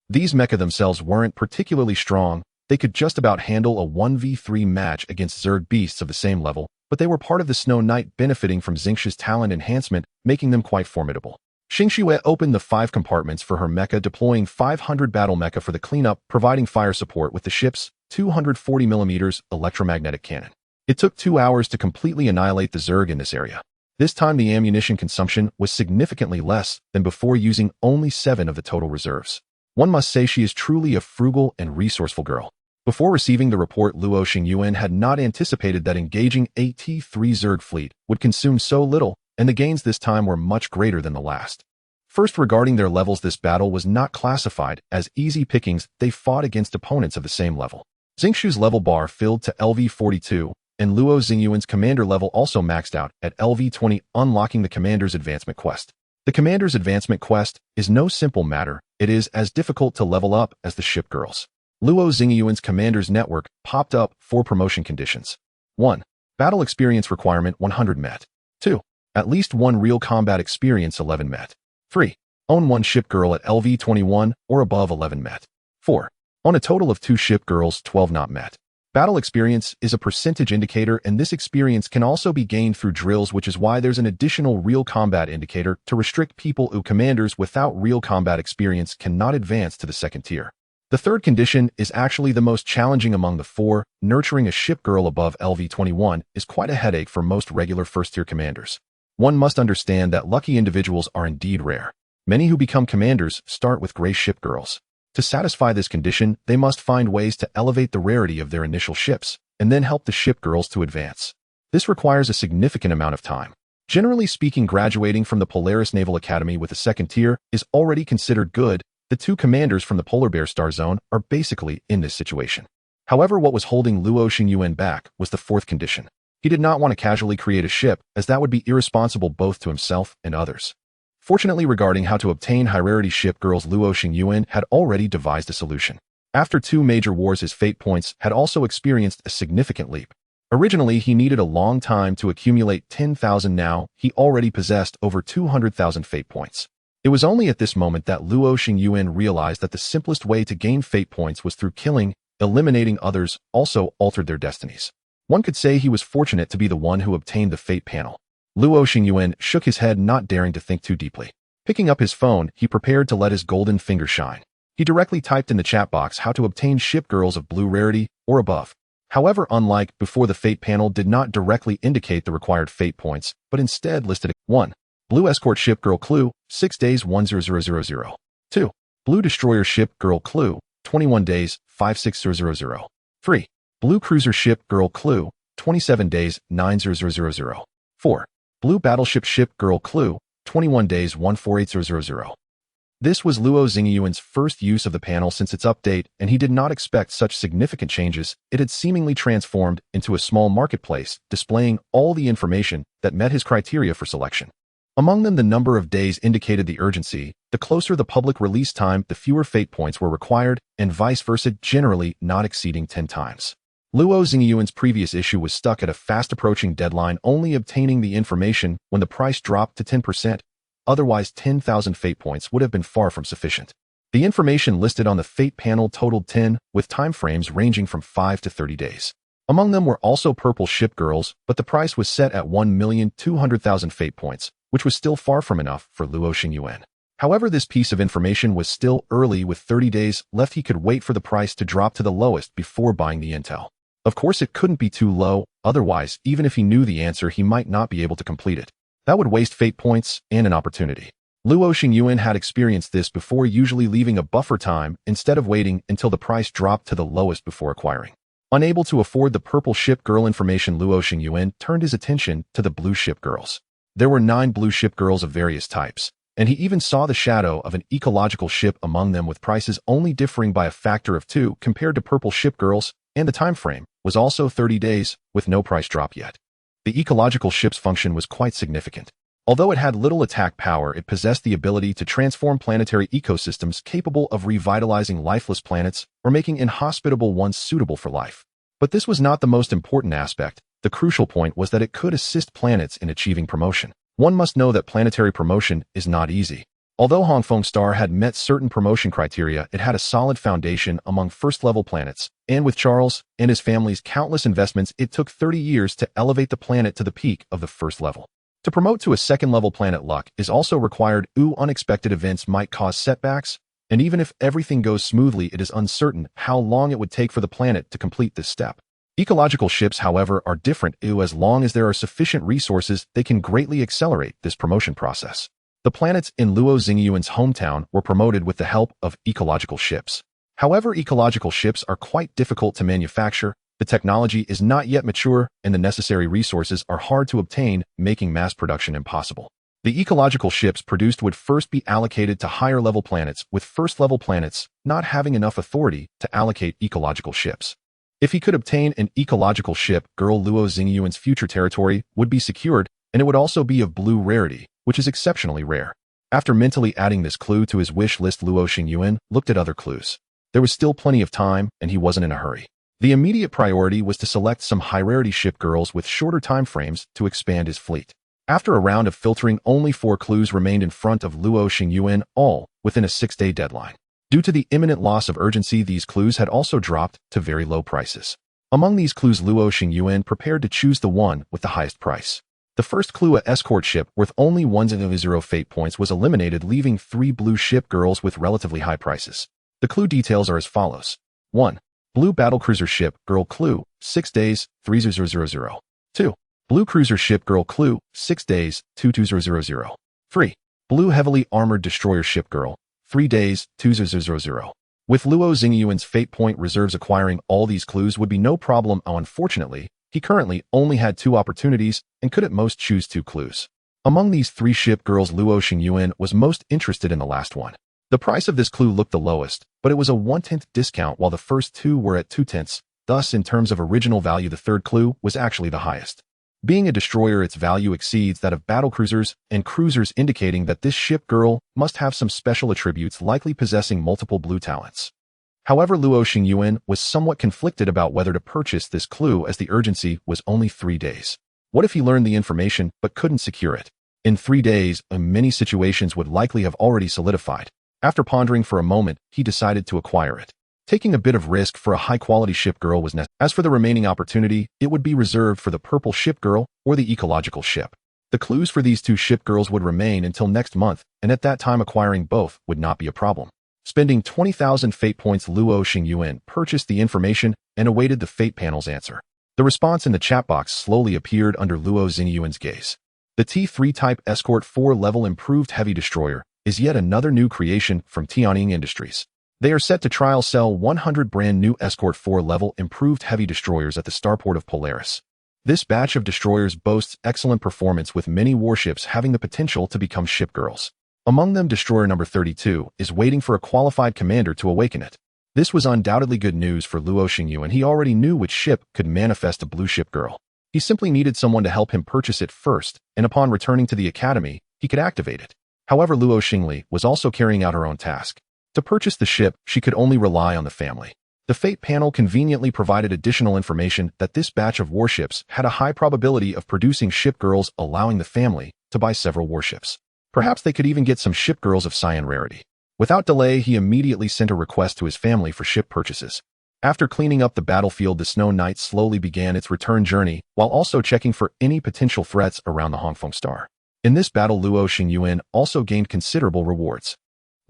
These mecha themselves weren't particularly strong. They could just about handle a 1v3 match against Zerg beasts of the same level, but they were part of the Snow Knight, benefiting from Xingqi's talent enhancement, making them quite formidable. Xingyuan opened the 5 compartments for her mecha, deploying 500 battle mecha for the cleanup, providing fire support with the ship's 240mm electromagnetic cannon. It took 2 hours to completely annihilate the Zerg in this area. This time the ammunition consumption was significantly less than before, using only 7 of the total reserves. One must say she is truly a frugal and resourceful girl. Before receiving the report, Luo Xingyuan had not anticipated that engaging a T3 Zerg fleet would consume so little, and the gains this time were much greater than the last. First, regarding their levels, this battle was not classified as easy pickings. They fought against opponents of the same level. Xingqi's level bar filled to LV42, and Luo Xingyuan's commander level also maxed out at LV20, unlocking the Commander's Advancement Quest. The Commander's Advancement Quest is no simple matter. It is as difficult to level up as the Shipgirls. Luo Xingyuan's Commander's Network popped up 4 promotion conditions. 1. Battle Experience Requirement 100 met. 2. At least 1 Real Combat Experience 11 met. 3. Own 1 Shipgirl at LV21 or above 11 met. 4. Own a total of 2 Shipgirls 12 not met. Battle experience is a percentage indicator, and this experience can also be gained through drills, which is why there's an additional real combat indicator to restrict people who commanders without real combat experience cannot advance to the 2nd tier. The 3rd condition is actually the most challenging among the 4. Nurturing a Shipgirl above LV21 is quite a headache for most regular 1st-tier commanders. One must understand that lucky individuals are indeed rare. Many who become commanders start with gray Shipgirls. To satisfy this condition, they must find ways to elevate the rarity of their initial ships, and then help the Shipgirls to advance. This requires a significant amount of time. Generally speaking, graduating from the Polaris Naval Academy with a 2nd tier is already considered good. The 2 commanders from the Polar Bear Star Zone are basically in this situation. However, what was holding Luo Xingyuan back was the 4th condition. He did not want to casually create a ship, as that would be irresponsible both to himself and others. Fortunately, regarding how to obtain high-rarity Shipgirls, Luo Xingyuan had already devised a solution. After 2 major wars, his fate points had also experienced a significant leap. Originally, he needed a long time to accumulate 10,000. Now, he already possessed over 200,000 fate points. It was only at this moment that Luo Xingyuan realized that the simplest way to gain fate points was through killing. Eliminating others also altered their destinies. One could say he was fortunate to be the one who obtained the fate panel. Luo Xingyuan shook his head, not daring to think too deeply. Picking up his phone, he prepared to let his golden finger shine. He directly typed in the chat box how to obtain Shipgirls of blue rarity or above. However, unlike before, the fate panel did not directly indicate the required fate points, but instead listed 1. Blue escort ship girl clue, 6 days 10000. 2. Blue destroyer ship girl clue, 21 days 56000. 3. Blue cruiser ship girl clue, 27 days 9000. 4. Blue battleship ship girl clue, 21 days 14800. This was Luo Xingyuan's first use of the panel since its update, and he did not expect such significant changes. It had seemingly transformed into a small marketplace, displaying all the information that met his criteria for selection. Among them, the number of days indicated the urgency. The closer the public release time, the fewer fate points were required, and vice versa, generally not exceeding 10 times. Luo Xingyuan's previous issue was stuck at a fast-approaching deadline, only obtaining the information when the price dropped to 10%. Otherwise, 10,000 fate points would have been far from sufficient. The information listed on the fate panel totaled 10, with time frames ranging from 5 to 30 days. Among them were also purple Shipgirls, but the price was set at 1,200,000 fate points, which was still far from enough for Luo Xingyuan. However, this piece of information was still early. With 30 days left, he could wait for the price to drop to the lowest before buying the intel. Of course, it couldn't be too low, otherwise, even if he knew the answer, he might not be able to complete it. That would waste fate points and an opportunity. Luo Xingyuan had experienced this before, usually leaving a buffer time instead of waiting until the price dropped to the lowest before acquiring. Unable to afford the purple ship girl information, Luo Xingyuan turned his attention to the blue ship girls. There were 9 blue ship girls of various types, and he even saw the shadow of an ecological ship among them, with prices only differing by a factor of 2 compared to purple ship girls, and the time frame was also 30 days, with no price drop yet. The ecological ship's function was quite significant. Although it had little attack power, it possessed the ability to transform planetary ecosystems, capable of revitalizing lifeless planets or making inhospitable ones suitable for life. But this was not the most important aspect. The crucial point was that it could assist planets in achieving promotion. One must know that planetary promotion is not easy. Although Hongfeng Star had met certain promotion criteria, it had a solid foundation among first-level planets, and with Charles and his family's countless investments, it took 30 years to elevate the planet to the peak of the first level. To promote to a second-level planet, luck is also required. Unexpected events might cause setbacks, and even if everything goes smoothly, it is uncertain how long it would take for the planet to complete this step. Ecological ships, however, are different. As long as there are sufficient resources, they can greatly accelerate this promotion process. The planets in Luo Xingyuan's hometown were promoted with the help of ecological ships. However, ecological ships are quite difficult to manufacture. The technology is not yet mature, and the necessary resources are hard to obtain, making mass production impossible. The ecological ships produced would first be allocated to higher-level planets, with first-level planets not having enough authority to allocate ecological ships. If he could obtain an ecological ship, girl, Luo Xingyuan's future territory would be secured, and it would also be of blue rarity, which is exceptionally rare. After mentally adding this clue to his wish list, Luo Xingyuan looked at other clues. There was still plenty of time, and he wasn't in a hurry. The immediate priority was to select some high-rarity ship girls with shorter time frames to expand his fleet. After a round of filtering, only 4 clues remained in front of Luo Xingyuan, all within a 6-day deadline. Due to the imminent loss of urgency, these clues had also dropped to very low prices. Among these clues, Luo Xingyuan prepared to choose the one with the highest price. The first clue, a escort ship worth only 100 fate points, was eliminated, leaving 3 blue ship girls with relatively high prices. The clue details are as follows. 1. Blue battlecruiser ship girl clue, 6 days, 3000. 2. Blue cruiser ship girl clue, 6 days, 22000. 3. Blue heavily armored destroyer ship girl, 3 days, 2000. With Luo Xingyuan's fate point reserves, acquiring all these clues would be no problem. Unfortunately, he currently only had 2 opportunities and could at most choose 2 clues. Among these 3 ship girls, Luo Xingyuan was most interested in the last one. The price of this clue looked the lowest, but it was a 1/10 discount, while the first 2 were at 2/10. Thus, in terms of original value, the third clue was actually the highest. Being a destroyer, its value exceeds that of battlecruisers and cruisers, indicating that this ship girl must have some special attributes, likely possessing multiple blue talents. However, Luo Xingyuan was somewhat conflicted about whether to purchase this clue, as the urgency was only 3 days. What if he learned the information but couldn't secure it? In 3 days, many situations would likely have already solidified. After pondering for a moment, he decided to acquire it. Taking a bit of risk for a high-quality ship girl was necessary. As for the remaining opportunity, it would be reserved for the purple ship girl or the ecological ship. The clues for these 2 ship girls would remain until next month, and at that time acquiring both would not be a problem. Spending 20,000 fate points, Luo Xingyuan purchased the information and awaited the fate panel's answer. The response in the chat box slowly appeared under Luo Xingyuan's gaze. The T3 type Escort 4-level improved heavy destroyer is yet another new creation from Tianying Industries. They are set to trial sell 100 brand new Escort 4-level improved heavy destroyers at the starport of Polaris. This batch of destroyers boasts excellent performance, with many warships having the potential to become shipgirls. Among them, destroyer number 32 is waiting for a qualified commander to awaken it. This was undoubtedly good news for Luo Xingyuan. He already knew which ship could manifest a blue shipgirl. He simply needed someone to help him purchase it first, and upon returning to the academy, he could activate it. However, Luo Xingli was also carrying out her own task. To purchase the ship, she could only rely on the family. The fate panel conveniently provided additional information that this batch of warships had a high probability of producing shipgirls, allowing the family to buy several warships. Perhaps they could even get some shipgirls of cyan rarity. Without delay, he immediately sent a request to his family for ship purchases. After cleaning up the battlefield, the Snow Knight slowly began its return journey, while also checking for any potential threats around the Hongfeng Star. In this battle, Luo Xingyuan also gained considerable rewards.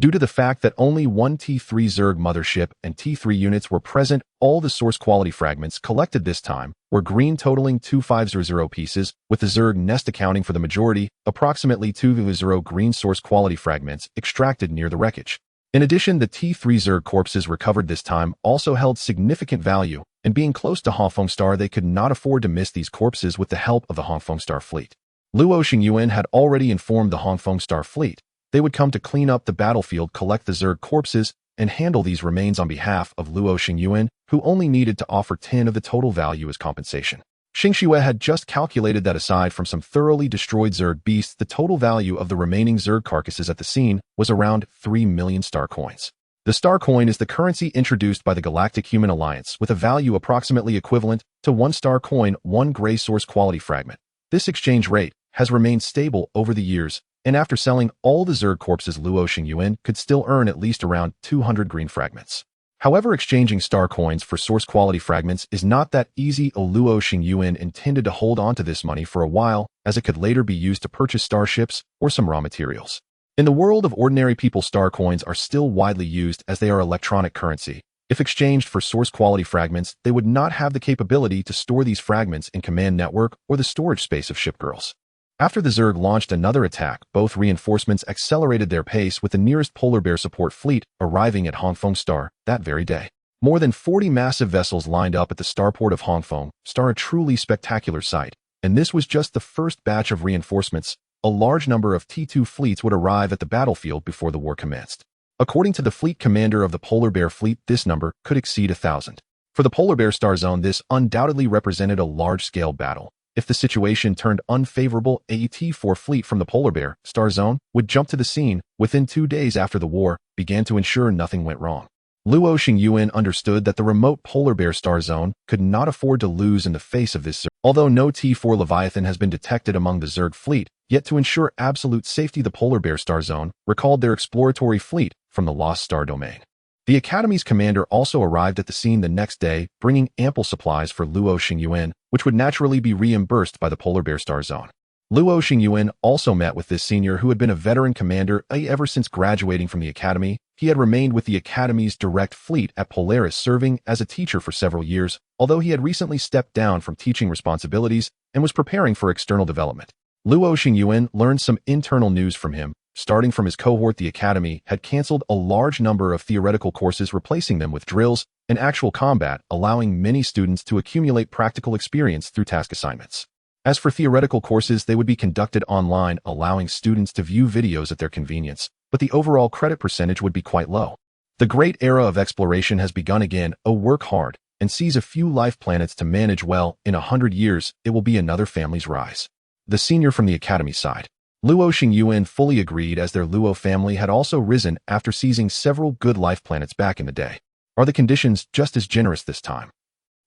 Due to the fact that only one T3 Zerg mothership and T3 units were present, all the source quality fragments collected this time were green, totaling 2500 pieces, with the Zerg nest accounting for the majority, approximately 200 green source quality fragments extracted near the wreckage. In addition, the T3 Zerg corpses recovered this time also held significant value, and being close to Hongfeng Star, they could not afford to miss these corpses with the help of the Hongfeng Star fleet. Luo Xingyuan had already informed the Hongfeng Star fleet they would come to clean up the battlefield, collect the Zerg corpses, and handle these remains on behalf of Luo Xingyuan, who only needed to offer 10 of the total value as compensation. Xing Shue had just calculated that aside from some thoroughly destroyed Zerg beasts, the total value of the remaining Zerg carcasses at the scene was around 3 million star coins. The star coin is the currency introduced by the Galactic Human Alliance, with a value approximately equivalent to 1 star coin, 1 gray source quality fragment. This exchange rate has remained stable over the years, and after selling all the Zerg corpses, Luo Xingyuan could still earn at least around 200 green fragments. However, exchanging star coins for source quality fragments is not that easy. Luo Xingyuan intended to hold on to this money for a while, as it could later be used to purchase starships or some raw materials. In the world of ordinary people, star coins are still widely used as they are electronic currency. If exchanged for source quality fragments, they would not have the capability to store these fragments in command network or the storage space of shipgirls. After the Zerg launched another attack, both reinforcements accelerated their pace, with the nearest polar bear support fleet arriving at Hongfeng Star that very day. More than 40 massive vessels lined up at the starport of Hongfeng Star, a truly spectacular sight. And this was just the first batch of reinforcements. A large number of T2 fleets would arrive at the battlefield before the war commenced. According to the fleet commander of the polar bear fleet, this number could exceed 1,000. For the polar bear star zone, this undoubtedly represented a large-scale battle. If the situation turned unfavorable, a T4 fleet from the polar bear star zone would jump to the scene within 2 days after the war began to ensure nothing went wrong. Luo Xingyuan understood that the remote polar bear star zone could not afford to lose in the face of this Zerg. Although no T4 Leviathan has been detected among the Zerg fleet, yet to ensure absolute safety, the polar bear star zone recalled their exploratory fleet from the Lost Star domain. The Academy's commander also arrived at the scene the next day, bringing ample supplies for Luo Xingyuan, which would naturally be reimbursed by the Polar Bear Star Zone. Luo Xingyuan also met with this senior, who had been a veteran commander ever since graduating from the Academy. He had remained with the Academy's direct fleet at Polaris, serving as a teacher for several years, although he had recently stepped down from teaching responsibilities and was preparing for external development. Luo Xingyuan learned some internal news from him. Starting from his cohort, the Academy had cancelled a large number of theoretical courses, replacing them with drills and actual combat, allowing many students to accumulate practical experience through task assignments. As for theoretical courses, they would be conducted online, allowing students to view videos at their convenience, but the overall credit percentage would be quite low. The great era of exploration has begun again. Work hard and seize a few life planets to manage well. In 100 years, it will be another family's rise. The senior from the Academy side. Luo Xingyuan fully agreed, as their Luo family had also risen after seizing several good life planets back in the day. Are the conditions just as generous this time?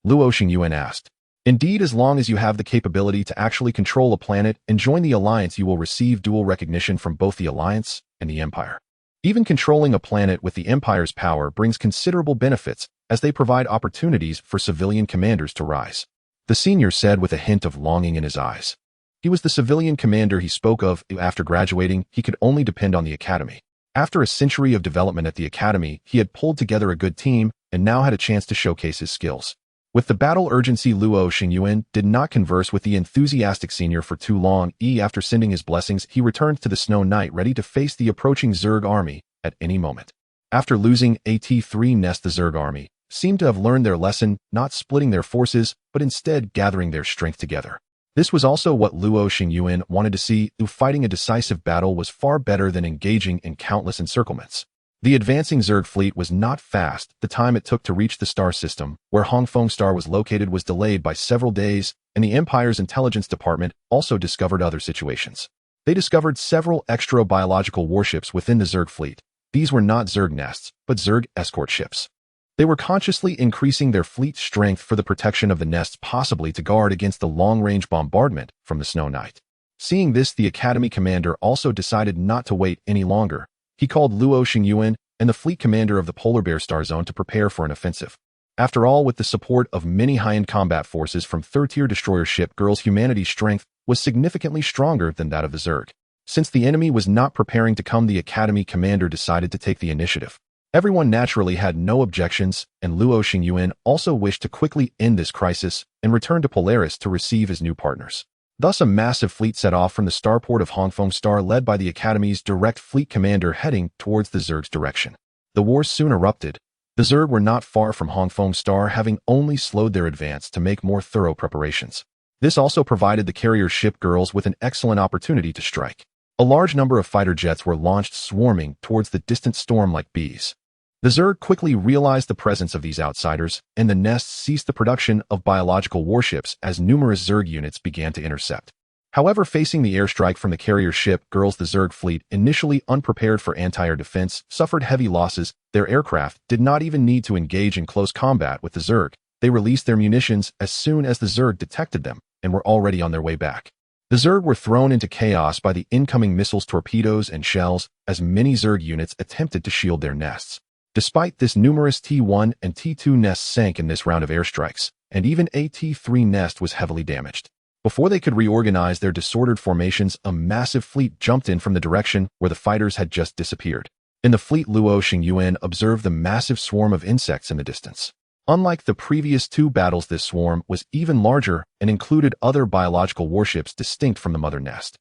Luo Xingyuan asked. Indeed, as long as you have the capability to actually control a planet and join the Alliance, you will receive dual recognition from both the Alliance and the Empire. Even controlling a planet with the Empire's power brings considerable benefits, as they provide opportunities for civilian commanders to rise. The senior said with a hint of longing in his eyes. He was the civilian commander he spoke of. After graduating, he could only depend on the Academy. After a century of development at the Academy, he had pulled together a good team and now had a chance to showcase his skills. With the battle urgency, Luo Xingyuan did not converse with the enthusiastic senior for too long. After sending his blessings, he returned to the Snow Knight ready to face the approaching Zerg army at any moment. After losing AT3 Nest, the Zerg army seemed to have learned their lesson, not splitting their forces, but instead gathering their strength together. This was also what Luo Xingyuan wanted to see. Fighting a decisive battle was far better than engaging in countless encirclements. The advancing Zerg fleet was not fast. The time it took to reach the star system, where Hongfeng Star was located, was delayed by several days, and the Empire's intelligence department also discovered other situations. They discovered several extra-biological warships within the Zerg fleet. These were not Zerg nests, but Zerg escort ships. They were consciously increasing their fleet strength for the protection of the nests, possibly to guard against the long-range bombardment from the Snow Knight. Seeing this, the Academy commander also decided not to wait any longer. He called Luo Xingyuan and the fleet commander of the Polar Bear Star Zone to prepare for an offensive. After all, with the support of many high-end combat forces from third-tier destroyer Shipgirls, humanity's strength was significantly stronger than that of the Zerg. Since the enemy was not preparing to come, the Academy commander decided to take the initiative. Everyone naturally had no objections, and Luo Xingyuan also wished to quickly end this crisis and return to Polaris to receive his new partners. Thus, a massive fleet set off from the starport of Hongfeng Star, led by the Academy's direct fleet commander, heading towards the Zerg's direction. The war soon erupted. The Zerg were not far from Hongfeng Star, having only slowed their advance to make more thorough preparations. This also provided the carrier Shipgirls with an excellent opportunity to strike. A large number of fighter jets were launched, swarming towards the distant storm like bees. The Zerg quickly realized the presence of these outsiders, and the nests ceased the production of biological warships as numerous Zerg units began to intercept. However, facing the airstrike from the carrier Shipgirls, the Zerg fleet, initially unprepared for anti-air defense, suffered heavy losses. Their aircraft did not even need to engage in close combat with the Zerg. They released their munitions as soon as the Zerg detected them and were already on their way back. The Zerg were thrown into chaos by the incoming missiles, torpedoes, and shells as many Zerg units attempted to shield their nests. Despite this, numerous T1 and T2 nests sank in this round of airstrikes, and even a T3 nest was heavily damaged. Before they could reorganize their disordered formations, a massive fleet jumped in from the direction where the fighters had just disappeared. In the fleet, Luo Xingyuan observed the massive swarm of insects in the distance. Unlike the previous two battles, this swarm was even larger and included other biological warships distinct from the mother nest.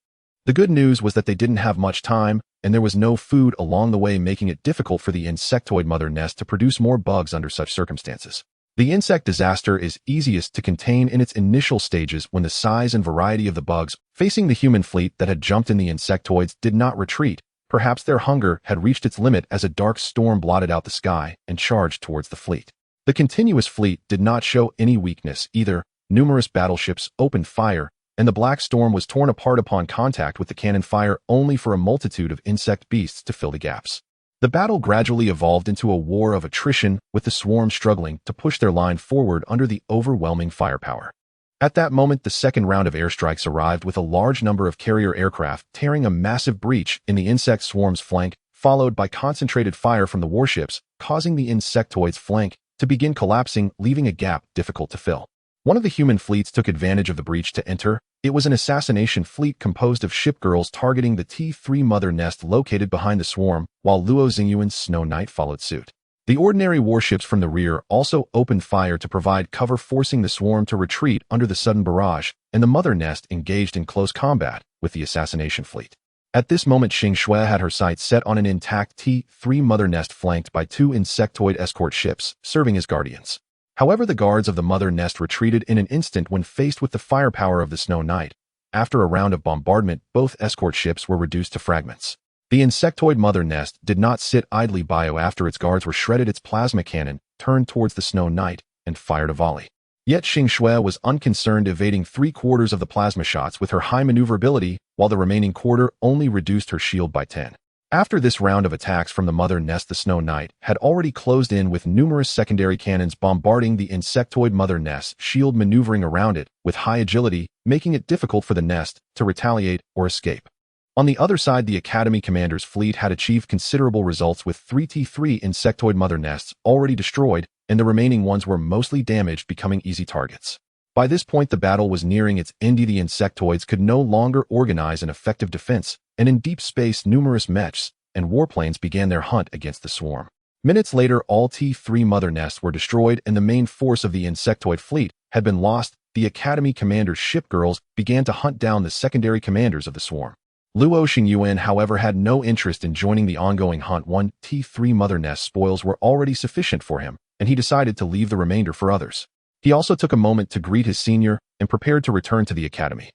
The good news was that they didn't have much time, and there was no food along the way, making it difficult for the insectoid mother nest to produce more bugs under such circumstances. The insect disaster is easiest to contain in its initial stages when the size and variety of the bugs facing the human fleet that had jumped in the insectoids did not retreat. Perhaps their hunger had reached its limit as a dark storm blotted out the sky and charged towards the fleet. The continuous fleet did not show any weakness either. Numerous battleships opened fire, and the black storm was torn apart upon contact with the cannon fire, only for a multitude of insect beasts to fill the gaps. The battle gradually evolved into a war of attrition, with the swarm struggling to push their line forward under the overwhelming firepower. At that moment, the second round of airstrikes arrived, with a large number of carrier aircraft tearing a massive breach in the insect swarm's flank, followed by concentrated fire from the warships, causing the insectoid's flank to begin collapsing, leaving a gap difficult to fill. One of the human fleets took advantage of the breach to enter. It was an assassination fleet composed of Shipgirls targeting the T3 mother nest located behind the swarm, while Luo Xingyuan's Snow Knight followed suit. The ordinary warships from the rear also opened fire to provide cover, forcing the swarm to retreat under the sudden barrage, and the mother nest engaged in close combat with the assassination fleet. At this moment, Xing Shui had her sights set on an intact T3 mother nest flanked by two insectoid escort ships, serving as guardians. However, the guards of the mother nest retreated in an instant when faced with the firepower of the Snow Knight. After a round of bombardment, both escort ships were reduced to fragments. The insectoid mother nest did not sit idly by after its guards were shredded. Its plasma cannon turned towards the Snow Knight and fired a volley. Yet Xing Shui was unconcerned, evading 3/4 of the plasma shots with her high maneuverability, while the remaining quarter only reduced her shield by 10. After this round of attacks from the mother nest, the Snow Knight had already closed in with numerous secondary cannons bombarding the insectoid mother nest shield, maneuvering around it with high agility, making it difficult for the nest to retaliate or escape. On the other side, the Academy commander's fleet had achieved considerable results, with 3 T3 insectoid mother nests already destroyed, and the remaining ones were mostly damaged, becoming easy targets. By this point, the battle was nearing its end. The insectoids could no longer organize an effective defense, and in deep space, numerous mechs and warplanes began their hunt against the swarm. Minutes later, all T3 mother nests were destroyed and the main force of the insectoid fleet had been lost. The Academy commander's Shipgirls began to hunt down the secondary commanders of the swarm. Luo Xingyuan, however, had no interest in joining the ongoing hunt. One T3 mother nest spoils were already sufficient for him, and he decided to leave the remainder for others. He also took a moment to greet his senior and prepared to return to the academy.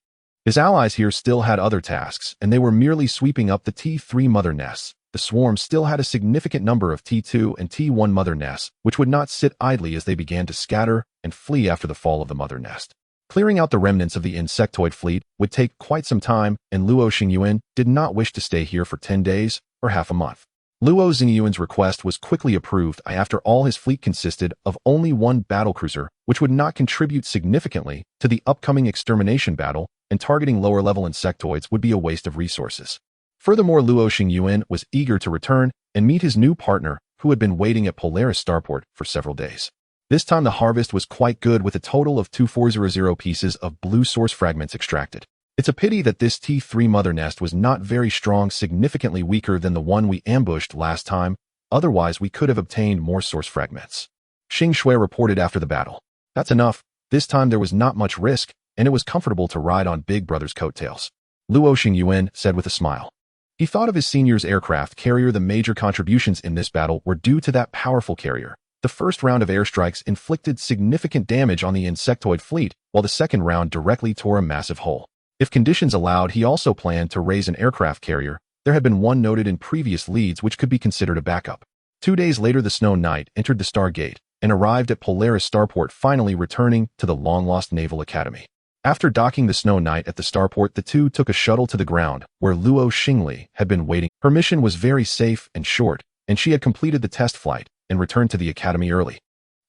His allies here still had other tasks, and they were merely sweeping up the T3 mother nests. The swarm still had a significant number of T2 and T1 mother nests, which would not sit idly as they began to scatter and flee after the fall of the mother nest. Clearing out the remnants of the insectoid fleet would take quite some time, and Luo Xingyuan did not wish to stay here for 10 days or half a month. Luo Xingyuan's request was quickly approved after all his fleet consisted of only one battlecruiser, which would not contribute significantly to the upcoming extermination battle, and targeting lower-level insectoids would be a waste of resources. Furthermore, Luo Xingyuan was eager to return and meet his new partner, who had been waiting at Polaris Starport for several days. This time the harvest was quite good, with a total of 2400 pieces of blue source fragments extracted. It's a pity that this T3 mother nest was not very strong, significantly weaker than the one we ambushed last time, otherwise we could have obtained more source fragments. Xing Shui reported after the battle. That's enough. This time there was not much risk, and it was comfortable to ride on Big Brother's coattails. Luo Xingyuan said with a smile. He thought of his senior's aircraft carrier. The major contributions in this battle were due to that powerful carrier. The first round of airstrikes inflicted significant damage on the insectoid fleet, while the second round directly tore a massive hole. If conditions allowed, he also planned to raise an aircraft carrier. There had been one noted in previous leads which could be considered a backup. 2 days later, the Snow Knight entered the Stargate and arrived at Polaris Starport, finally returning to the long-lost Naval Academy. After docking the Snow Knight at the starport, the two took a shuttle to the ground, where Luo Xingli had been waiting. Her mission was very safe and short, and she had completed the test flight and returned to the academy early.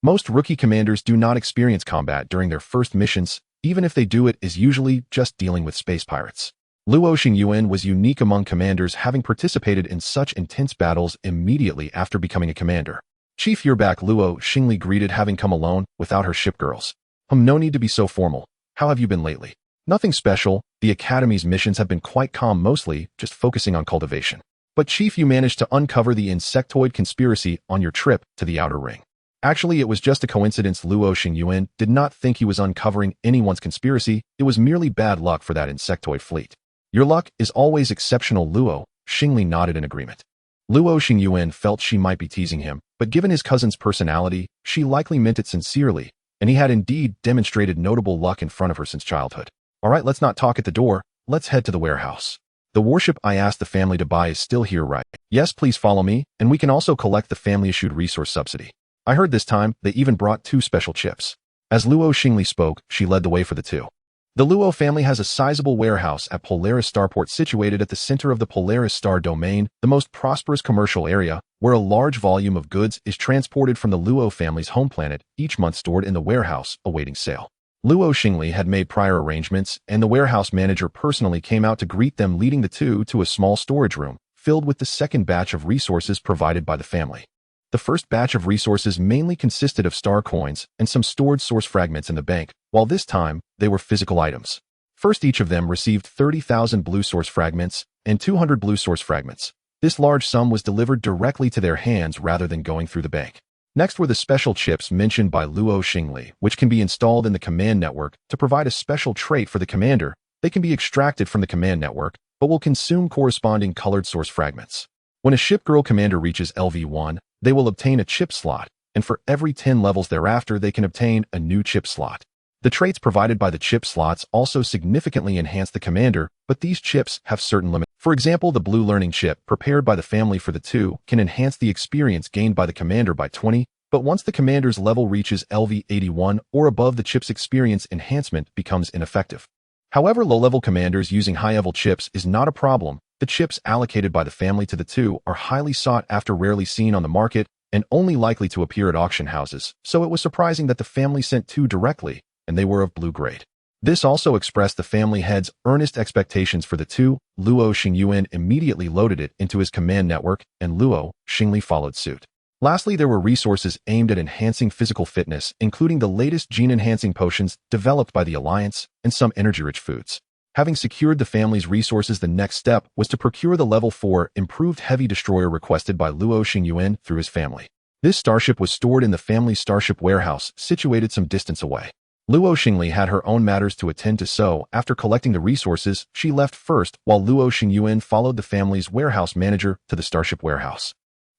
Most rookie commanders do not experience combat during their first missions. Even if they do, it is usually just dealing with space pirates. Luo Xingyuan was unique among commanders, having participated in such intense battles immediately after becoming a commander. Chief Yearback Luo Xingli greeted, having come alone without her shipgirls. No need to be so formal. How have you been lately? Nothing special. The Academy's missions have been quite calm, mostly just focusing on cultivation. But Chief, you managed to uncover the insectoid conspiracy on your trip to the Outer Ring. Actually, it was just a coincidence. Luo Xingyuan did not think he was uncovering anyone's conspiracy. It was merely bad luck for that insectoid fleet. Your luck is always exceptional, Luo. Xingli nodded in agreement. Luo Xingyuan felt she might be teasing him, but given his cousin's personality, she likely meant it sincerely, and he had indeed demonstrated notable luck in front of her since childhood. All right, let's not talk at the door. Let's head to the warehouse. The warship I asked the family to buy is still here, right? Yes, please follow me, and we can also collect the family-issued resource subsidy. I heard this time they even brought 2 special chips. As Luo Xingli spoke, she led the way for the two. The Luo family has a sizable warehouse at Polaris Starport, situated at the center of the Polaris Star domain, the most prosperous commercial area, where a large volume of goods is transported from the Luo family's home planet, each month stored in the warehouse, awaiting sale. Luo Xingli had made prior arrangements, and the warehouse manager personally came out to greet them, leading the two to a small storage room, filled with the second batch of resources provided by the family. The first batch of resources mainly consisted of star coins and some stored source fragments in the bank, while this time they were physical items. First, each of them received 30,000 blue source fragments and 200 blue source fragments. This large sum was delivered directly to their hands rather than going through the bank. Next were the special chips mentioned by Luo Xingli, which can be installed in the command network to provide a special trait for the commander. They can be extracted from the command network, but will consume corresponding colored source fragments. When a shipgirl commander reaches LV1, they will obtain a chip slot, and for every 10 levels thereafter they can obtain a new chip slot. The traits provided by the chip slots also significantly enhance the commander, but these chips have certain limits. For example, the blue learning chip, prepared by the family for the two, can enhance the experience gained by the commander by 20, but once the commander's level reaches LV81 or above, the chip's experience enhancement becomes ineffective. However, low-level commanders using high-level chips is not a problem. The chips allocated by the family to the two are highly sought after, rarely seen on the market, and only likely to appear at auction houses, so it was surprising that the family sent 2 directly, and they were of blue grade. This also expressed the family head's earnest expectations for the two. Luo Xingyuan immediately loaded it into his command network, and Luo Xingli followed suit. Lastly, there were resources aimed at enhancing physical fitness, including the latest gene-enhancing potions developed by the Alliance and some energy-rich foods. Having secured the family's resources, the next step was to procure the Level 4 improved heavy destroyer requested by Luo Xingyuan through his family. This starship was stored in the family's starship warehouse, situated some distance away. Luo Xingli had her own matters to attend to, so after collecting the resources, she left first, while Luo Xingyuan followed the family's warehouse manager to the starship warehouse.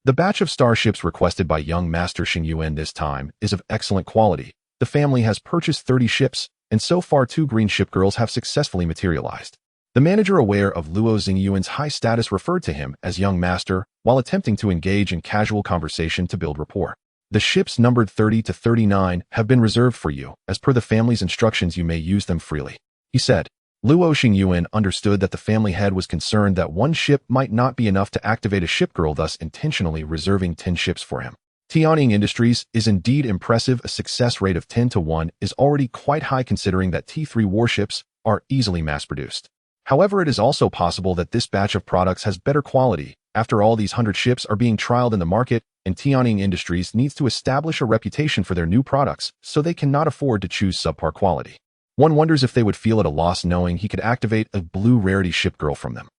The batch of starships requested by young Master Xingyuan this time is of excellent quality. The family has purchased 30 ships, and so far 2 green shipgirls have successfully materialized. The manager, aware of Luo Xingyuan's high status, referred to him as young master while attempting to engage in casual conversation to build rapport. The ships numbered 30 to 39 have been reserved for you. As per the family's instructions, you may use them freely, he said. Luo Xingyuan understood that the family head was concerned that one ship might not be enough to activate a shipgirl, thus intentionally reserving 10 ships for him. Tianying Industries is indeed impressive. A success rate of 10 to 1 is already quite high considering that T3 warships are easily mass-produced. However, it is also possible that this batch of products has better quality. After all, these 100 ships are being trialed in the market, and Tianying Industries needs to establish a reputation for their new products, so they cannot afford to choose subpar quality. One wonders if they would feel at a loss knowing he could activate a blue rarity shipgirl from them.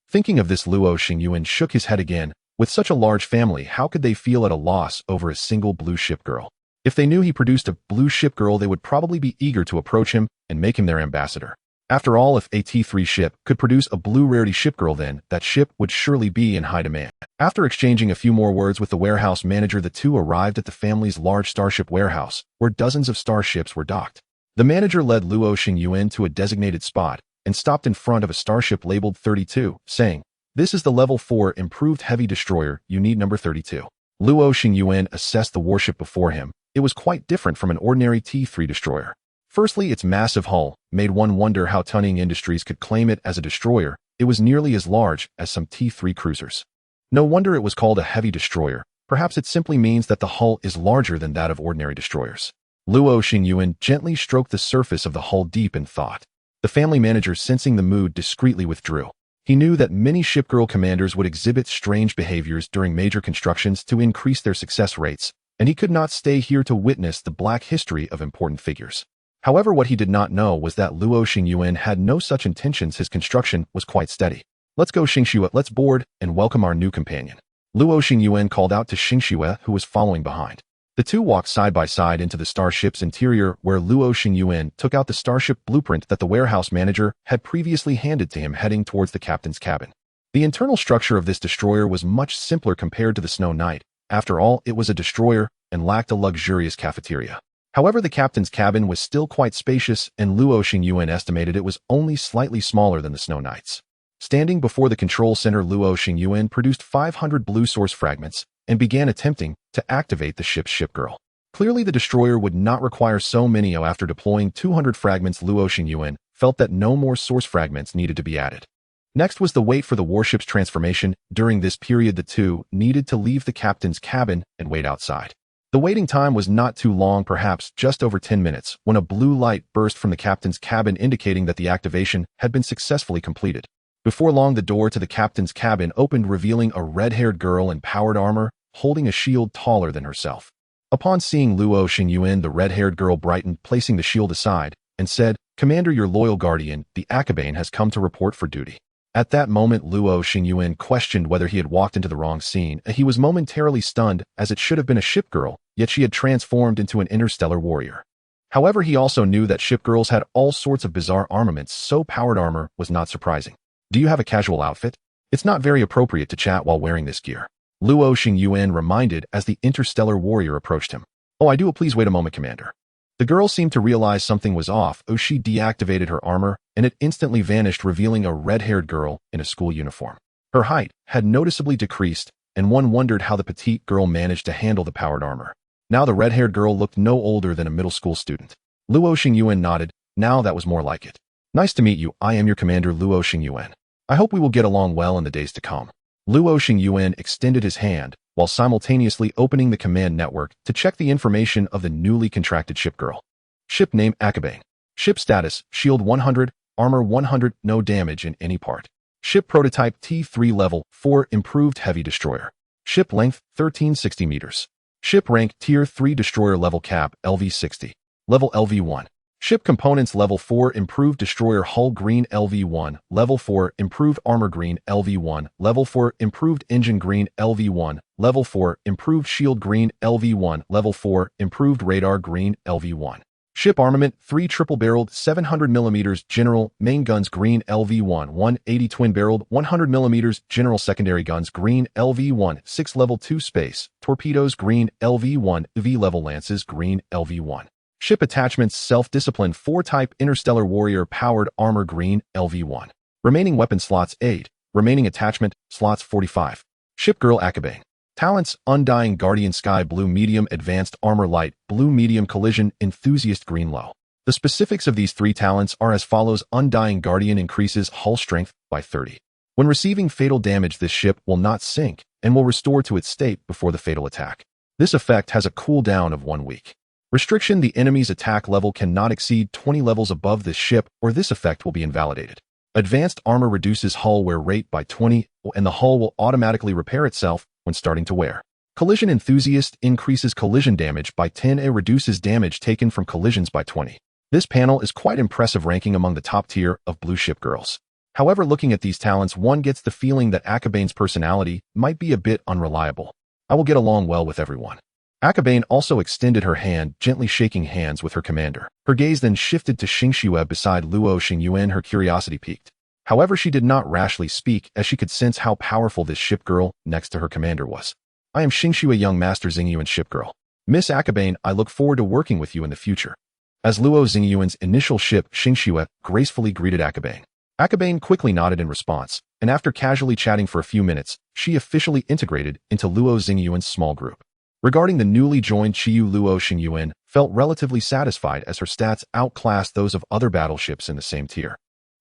Thinking of this, Luo Xingyuan shook his head again. With such a large family, how could they feel at a loss over a single blue shipgirl? If they knew he produced a blue shipgirl, they would probably be eager to approach him and make him their ambassador. After all, if a T3 ship could produce a blue rarity shipgirl, then that ship would surely be in high demand. After exchanging a few more words with the warehouse manager, the two arrived at the family's large starship warehouse, where dozens of starships were docked. The manager led Luo Xingyuan to a designated spot and stopped in front of a starship labeled 32, saying, "This is the Level 4 improved heavy destroyer. You need number 32. Luo Xingyuan assessed the warship before him. It was quite different from an ordinary T3 destroyer. Firstly, its massive hull made one wonder how Tianying Industries could claim it as a destroyer. It was nearly as large as some T3 cruisers. No wonder it was called a heavy destroyer. Perhaps it simply means that the hull is larger than that of ordinary destroyers." Luo Xingyuan gently stroked the surface of the hull, deep in thought. The family manager, sensing the mood, discreetly withdrew. He knew that many shipgirl commanders would exhibit strange behaviors during major constructions to increase their success rates, and he could not stay here to witness the black history of important figures. However, what he did not know was that Luo Xingyuan had no such intentions. His construction was quite steady. "Let's go, Xingxue. Let's board and welcome our new companion." Luo Xingyuan called out to Xingxue, who was following behind. The two walked side by side into the starship's interior, where Luo Xingyuan took out the starship blueprint that the warehouse manager had previously handed to him, heading towards the captain's cabin. The internal structure of this destroyer was much simpler compared to the Snow Knight. After all, it was a destroyer and lacked a luxurious cafeteria. However, the captain's cabin was still quite spacious, and Luo Xingyuan estimated it was only slightly smaller than the Snow Knight's. Standing before the control center, Luo Xingyuan produced 500 blue source fragments and began attempting to activate the ship's shipgirl. Clearly, the destroyer would not require so many. After deploying 200 fragments, Luo Xingyuan felt that no more source fragments needed to be added. Next was the wait for the warship's transformation. During this period, the two needed to leave the captain's cabin and wait outside. The waiting time was not too long, perhaps just over 10 minutes, when a blue light burst from the captain's cabin, indicating that the activation had been successfully completed. Before long, the door to the captain's cabin opened, revealing a red-haired girl in powered armor, holding a shield taller than herself. Upon seeing Luo Xingyuan, the red-haired girl brightened, placing the shield aside, and said, "Commander, your loyal guardian, the Akabane, has come to report for duty." At that moment, Luo Xingyuan questioned whether he had walked into the wrong scene. He was momentarily stunned, as it should have been a shipgirl, yet she had transformed into an interstellar warrior. However, he also knew that shipgirls had all sorts of bizarre armaments, so powered armor was not surprising. "Do you have a casual outfit? It's not very appropriate to chat while wearing this gear," Luo Xingyuan reminded as the interstellar warrior approached him. "Oh, I do. Please wait a moment, Commander." The girl seemed to realize something was off. She deactivated her armor, and it instantly vanished, revealing a red-haired girl in a school uniform. Her height had noticeably decreased, and one wondered how the petite girl managed to handle the powered armor. Now the red-haired girl looked no older than a middle school student. Luo Xingyuan nodded. Now that was more like it. "Nice to meet you. I am your commander, Luo Xingyuan. I hope we will get along well in the days to come." Luo Xingyuan extended his hand, while simultaneously opening the command network to check the information of the newly contracted shipgirl. Ship name: Akabane. Ship status: Shield 100, Armor 100, no damage in any part. Ship prototype: T3 Level 4 improved heavy destroyer. Ship length: 1360 meters. Ship rank: Tier 3 destroyer. Level cap: LV 60. Level LV 1. Ship components Level 4 Improved Destroyer Hull Green LV1, Level 4 Improved Armor Green LV1, Level 4 Improved Engine Green LV1, Level 4 Improved Shield Green LV1, Level 4 Improved Radar Green LV1. Ship Armament 3 Triple-Barreled 700mm General Main Guns Green LV1, 180 Twin-Barreled 100mm General Secondary Guns Green LV1, 6 Level 2 Space Torpedoes Green LV1, V-Level Lances Green LV1. Ship Attachments Self-Disciplined 4-Type Interstellar Warrior Powered Armor Green LV1. Remaining Weapon Slots 8. Remaining Attachment Slots 45. Shipgirl Akabane. Talents Undying Guardian Sky Blue Medium Advanced Armor Light Blue Medium Collision Enthusiast Green Low. The specifics of these 3 talents are as follows. Undying Guardian increases hull strength by 30. When receiving fatal damage, this ship will not sink and will restore to its state before the fatal attack. This effect has a cooldown of 1 week. Restriction: the enemy's attack level cannot exceed 20 levels above this ship, or this effect will be invalidated. Advanced Armor reduces hull wear rate by 20, and the hull will automatically repair itself when starting to wear. Collision Enthusiast increases collision damage by 10 and reduces damage taken from collisions by 20. This panel is quite impressive, ranking among the top tier of blue Shipgirls. However, looking at these talents, one gets the feeling that Akabane's personality might be a bit unreliable. I will get along well with everyone. Akabane also extended her hand, gently shaking hands with her commander. Her gaze then shifted to Xingyuan beside Luo Xingyuan. Her curiosity piqued. However, she did not rashly speak, as she could sense how powerful this shipgirl next to her commander was. I am Xingyuan, young Master Xingyuan shipgirl. Miss Akabane, I look forward to working with you in the future. As Luo Xingyuan's initial ship, Xingyuan gracefully greeted Akabane. Akabane quickly nodded in response, and after casually chatting for a few minutes, she officially integrated into Luo Xingyuan's small group. Regarding the newly joined Chiyu, Luo Xingyuan felt relatively satisfied as her stats outclassed those of other battleships in the same tier.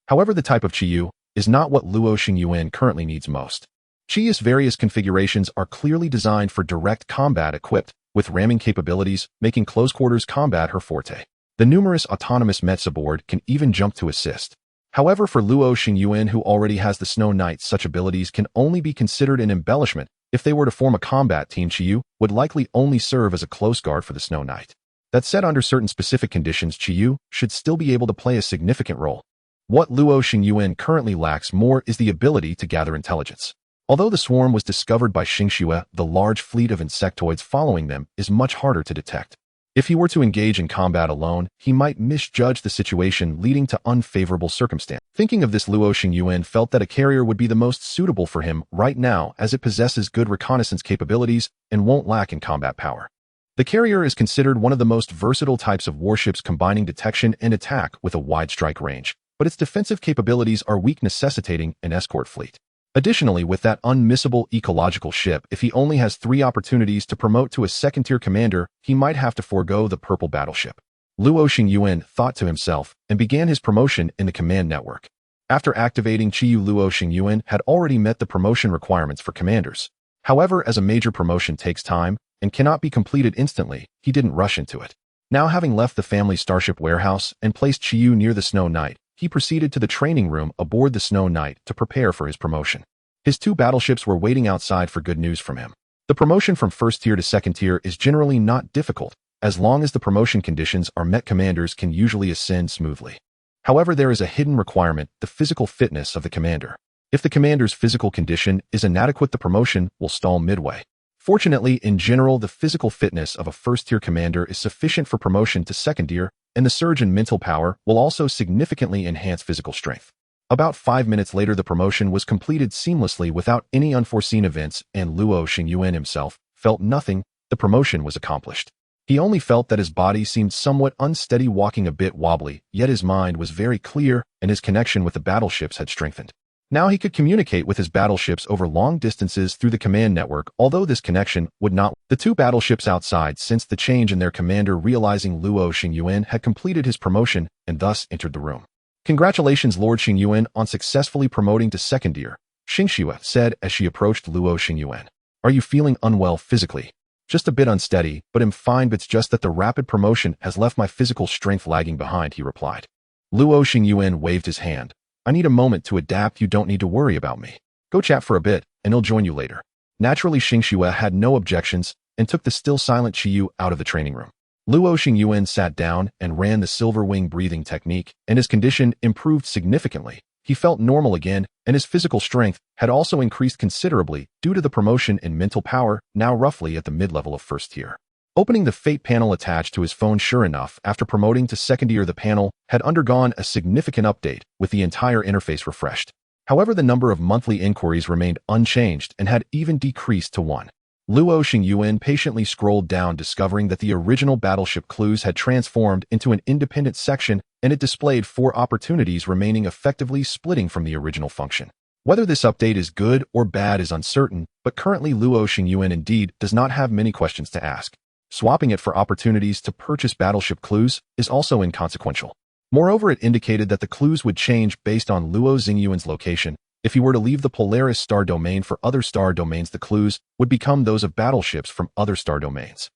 However, the type of Chiyu is not what Luo Xingyuan currently needs most. Chiyu's various configurations are clearly designed for direct combat, equipped with ramming capabilities, making close-quarters combat her forte. The numerous autonomous mechs aboard can even jump to assist. However, for Luo Xingyuan, who already has the Snow Knight, such abilities can only be considered an embellishment. If they were to form a combat team, Chiyu would likely only serve as a close guard for the Snow Knight. That said, under certain specific conditions, Chiyu should still be able to play a significant role. What Luo Xingyuan currently lacks more is the ability to gather intelligence. Although the swarm was discovered by Xingyuan, the large fleet of insectoids following them is much harder to detect. If he were to engage in combat alone, he might misjudge the situation, leading to unfavorable circumstances. Thinking of this, Luo Xingyuan felt that a carrier would be the most suitable for him right now, as it possesses good reconnaissance capabilities and won't lack in combat power. The carrier is considered one of the most versatile types of warships, combining detection and attack with a wide strike range, but its defensive capabilities are weak, necessitating an escort fleet. Additionally, with that unmissable ecological ship, if he only has 3 opportunities to promote to a second-tier commander, he might have to forego the purple battleship. Luo Xingyuan thought to himself and began his promotion in the command network. After activating Chiyu, Luo Xingyuan had already met the promotion requirements for commanders. However, as a major promotion takes time and cannot be completed instantly, he didn't rush into it. Now, having left the family starship warehouse and placed Chiyu near the Snow Knight, he proceeded to the training room aboard the Snow Knight to prepare for his promotion. His 2 battleships were waiting outside for good news from him. The promotion from first tier to second tier is generally not difficult. As long as the promotion conditions are met, commanders can usually ascend smoothly. However, there is a hidden requirement: the physical fitness of the commander. If the commander's physical condition is inadequate, the promotion will stall midway. Fortunately, in general, the physical fitness of a first-tier commander is sufficient for promotion to second tier, and the surge in mental power will also significantly enhance physical strength. About 5 minutes later, the promotion was completed seamlessly without any unforeseen events, and Luo Xingyuan himself felt nothing. The promotion was accomplished. He only felt that his body seemed somewhat unsteady, walking a bit wobbly, yet his mind was very clear, and his connection with the battleships had strengthened. Now he could communicate with his battleships over long distances through the command network, although this connection would not. The 2 battleships outside sensed the change in their commander, realizing Luo Xingyuan had completed his promotion and thus entered the room. "Congratulations, Lord Xingyuan, on successfully promoting to second tier," Xingyuan said as she approached Luo Xingyuan. "Are you feeling unwell physically?" "Just a bit unsteady, but I'm fine. It's just that the rapid promotion has left my physical strength lagging behind," he replied. Luo Xingyuan waved his hand. "I need a moment to adapt. You don't need to worry about me. Go chat for a bit, and I'll join you later." Naturally, Xingyuan had no objections and took the still silent Chiyu out of the training room. Luo Xingyuan sat down and ran the silver wing breathing technique, and his condition improved significantly. He felt normal again, and his physical strength had also increased considerably due to the promotion in mental power, now roughly at the mid-level of first tier. Opening the fate panel attached to his phone, sure enough, after promoting to second tier, the panel had undergone a significant update, with the entire interface refreshed. However, the number of monthly inquiries remained unchanged and had even decreased to 1. Luo Xingyuan patiently scrolled down, discovering that the original battleship clues had transformed into an independent section, and it displayed 4 opportunities remaining, effectively splitting from the original function. Whether this update is good or bad is uncertain, but currently Luo Xingyuan indeed does not have many questions to ask. Swapping it for opportunities to purchase battleship clues is also inconsequential. Moreover, it indicated that the clues would change based on Luo Xingyuan's location. If he were to leave the Polaris star domain for other star domains, the clues would become those of battleships from other star domains.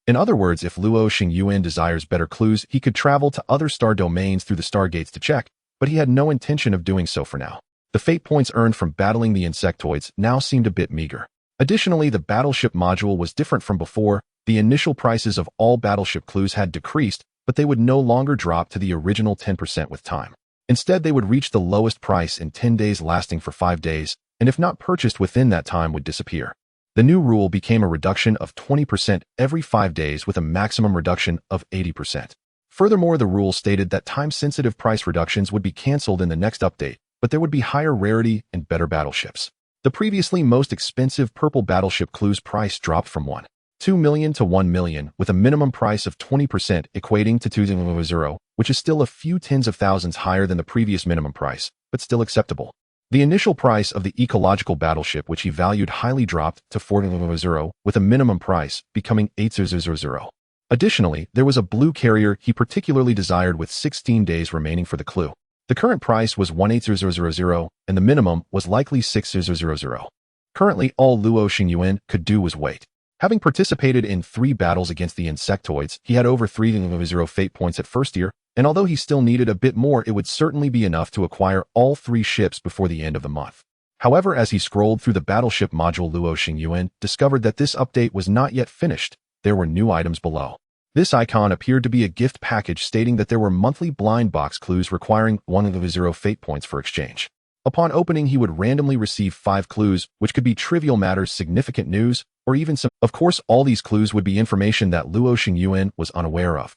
In other words, if Luo Xingyuan desires better clues, he could travel to other star domains through the stargates to check, but he had no intention of doing so for now. The fate points earned from battling the insectoids now seemed a bit meager. Additionally, the battleship module was different from before. The initial prices of all battleship clues had decreased, but they would no longer drop to the original 10% with time. Instead, they would reach the lowest price in 10 days, lasting for 5 days, and if not purchased within that time, would disappear. The new rule became a reduction of 20% every 5 days with a maximum reduction of 80%. Furthermore, the rule stated that time-sensitive price reductions would be cancelled in the next update, but there would be higher rarity and better battleships. The previously most expensive purple battleship clues price dropped from 1.2 million to 1 million, with a minimum price of 20%, equating to 2.0, which is still a few tens of thousands higher than the previous minimum price, but still acceptable. The initial price of the ecological battleship, which he valued highly, dropped to 4.0, with a minimum price becoming 8.0. Additionally, there was a blue carrier he particularly desired with 16 days remaining for the clue. The current price was 1.8.000, and the minimum was likely 6.000. Currently, all Luo Xingyuan could do was wait. Having participated in 3 battles against the insectoids, he had over 3.0 fate points at first tier, and although he still needed a bit more, it would certainly be enough to acquire all 3 ships before the end of the month. However, as he scrolled through the battleship module, Luo Xingyuan discovered that this update was not yet finished. There were new items below. This icon appeared to be a gift package stating that there were monthly blind box clues requiring 1.0 fate points for exchange. Upon opening, he would randomly receive 5 clues, which could be trivial matters, significant news, or even some. Of course, all these clues would be information that Luo Xingyuan was unaware of.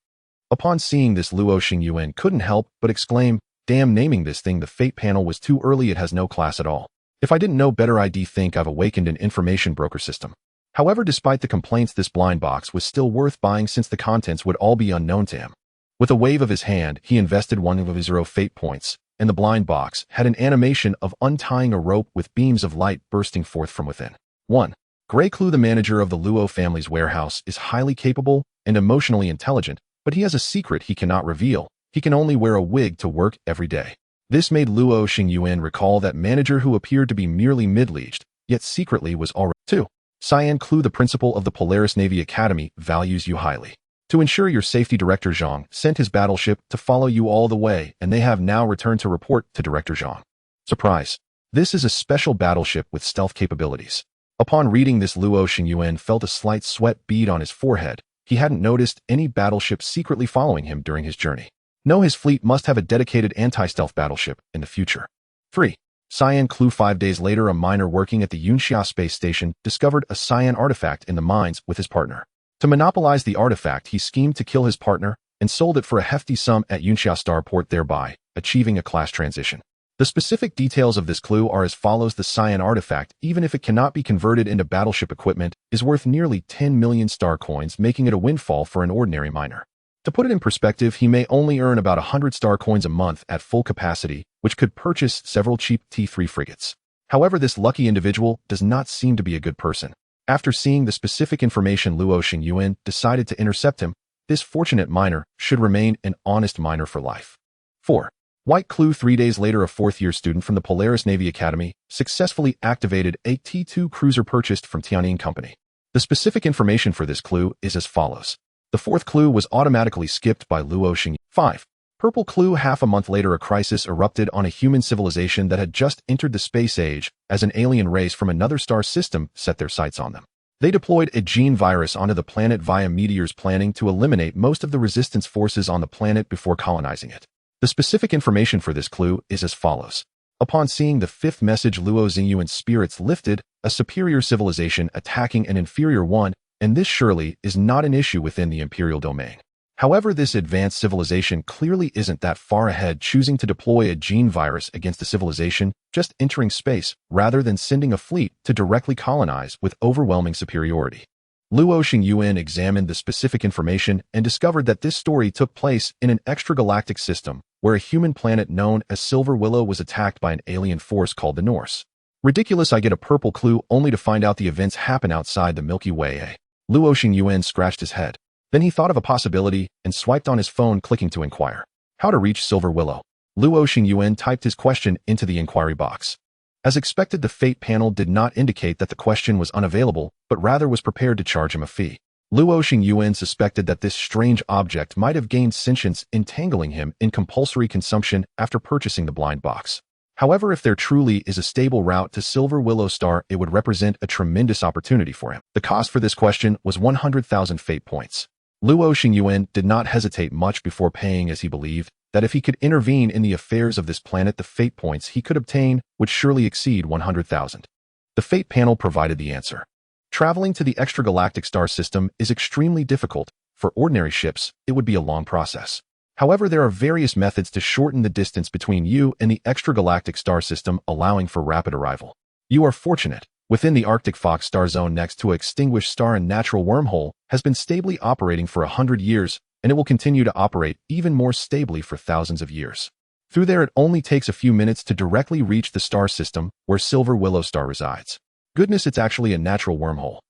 Upon seeing this, Luo Xingyuan couldn't help but exclaim, "Damn, naming this thing the fate panel was too early. It has no class at all. If I didn't know better, I'd think I've awakened an information broker system." However, despite the complaints, this blind box was still worth buying since the contents would all be unknown to him. With a wave of his hand, he invested 1.0 fate points, and the blind box had an animation of untying a rope with beams of light bursting forth from within. 1. Gray Clue: the manager of the Luo family's warehouse is highly capable and emotionally intelligent, but he has a secret he cannot reveal. He can only wear a wig to work every day. This made Luo Xingyuan recall that manager who appeared to be merely middle-aged, yet secretly was already. 2. Cyan Clue: the principal of the Polaris Navy Academy values you highly. To ensure your safety, Director Zhang sent his battleship to follow you all the way, and they have now returned to report to Director Zhang. Surprise! This is a special battleship with stealth capabilities. Upon reading this, Luo Xingyuan felt a slight sweat bead on his forehead. He hadn't noticed any battleship secretly following him during his journey. No, his fleet must have a dedicated anti-stealth battleship in the future. 3. Cyan Clue: 5 days later, a miner working at the Yunxia space station discovered a cyan artifact in the mines with his partner. To monopolize the artifact, he schemed to kill his partner and sold it for a hefty sum at Yunxia Starport, thereby achieving a class transition. The specific details of this clue are as follows. The cyan artifact, even if it cannot be converted into battleship equipment, is worth nearly 10 million star coins, making it a windfall for an ordinary miner. To put it in perspective, he may only earn about 100 star coins a month at full capacity, which could purchase several cheap T3 frigates. However, this lucky individual does not seem to be a good person. After seeing the specific information, Luo Xingyuan decided to intercept him. This fortunate miner should remain an honest miner for life. 4. White Clue: 3 days later, a 4th-year student from the Polaris Navy Academy successfully activated a T2 cruiser purchased from Tianyin Company. The specific information for this clue is as follows. The 4th clue was automatically skipped by Luo Xingyuan. 5. Purple Clue: half a month later, a crisis erupted on a human civilization that had just entered the space age as an alien race from another star system set their sights on them. They deployed a gene virus onto the planet via meteors, planning to eliminate most of the resistance forces on the planet before colonizing it. The specific information for this clue is as follows. Upon seeing the fifth message, Luo Xingyuan's spirits lifted, a superior civilization attacking an inferior one, and this surely is not an issue within the imperial domain. However, this advanced civilization clearly isn't that far ahead, choosing to deploy a gene virus against a civilization just entering space rather than sending a fleet to directly colonize with overwhelming superiority. Luo Xingyuan examined the specific information and discovered that this story took place in an extragalactic system where a human planet known as Silver Willow was attacked by an alien force called the Norse. Ridiculous, I get a purple clue only to find out the events happen outside the Milky Way. Luo Xingyuan scratched his head. Then he thought of a possibility and swiped on his phone, clicking to inquire. How to reach Silver Willow. Luo Xingyuan typed his question into the inquiry box. As expected, the fate panel did not indicate that the question was unavailable, but rather was prepared to charge him a fee. Luo Xingyuan suspected that this strange object might have gained sentience, entangling him in compulsory consumption after purchasing the blind box. However, if there truly is a stable route to Silver Willow Star, it would represent a tremendous opportunity for him. The cost for this question was 100,000 fate points. Luo Xingyuan did not hesitate much before paying, as he believed that if he could intervene in the affairs of this planet, the fate points he could obtain would surely exceed 100,000. The fate panel provided the answer. Traveling to the extragalactic star system is extremely difficult. For ordinary ships, it would be a long process. However, there are various methods to shorten the distance between you and the extragalactic star system, allowing for rapid arrival. You are fortunate. Within the Arctic Fox star zone next to an extinguished star, a natural wormhole has been stably operating for 100 years, and it will continue to operate even more stably for thousands of years. Through there, it only takes a few minutes to directly reach the star system where Silver Willow Star resides. Goodness, it's actually a natural wormhole.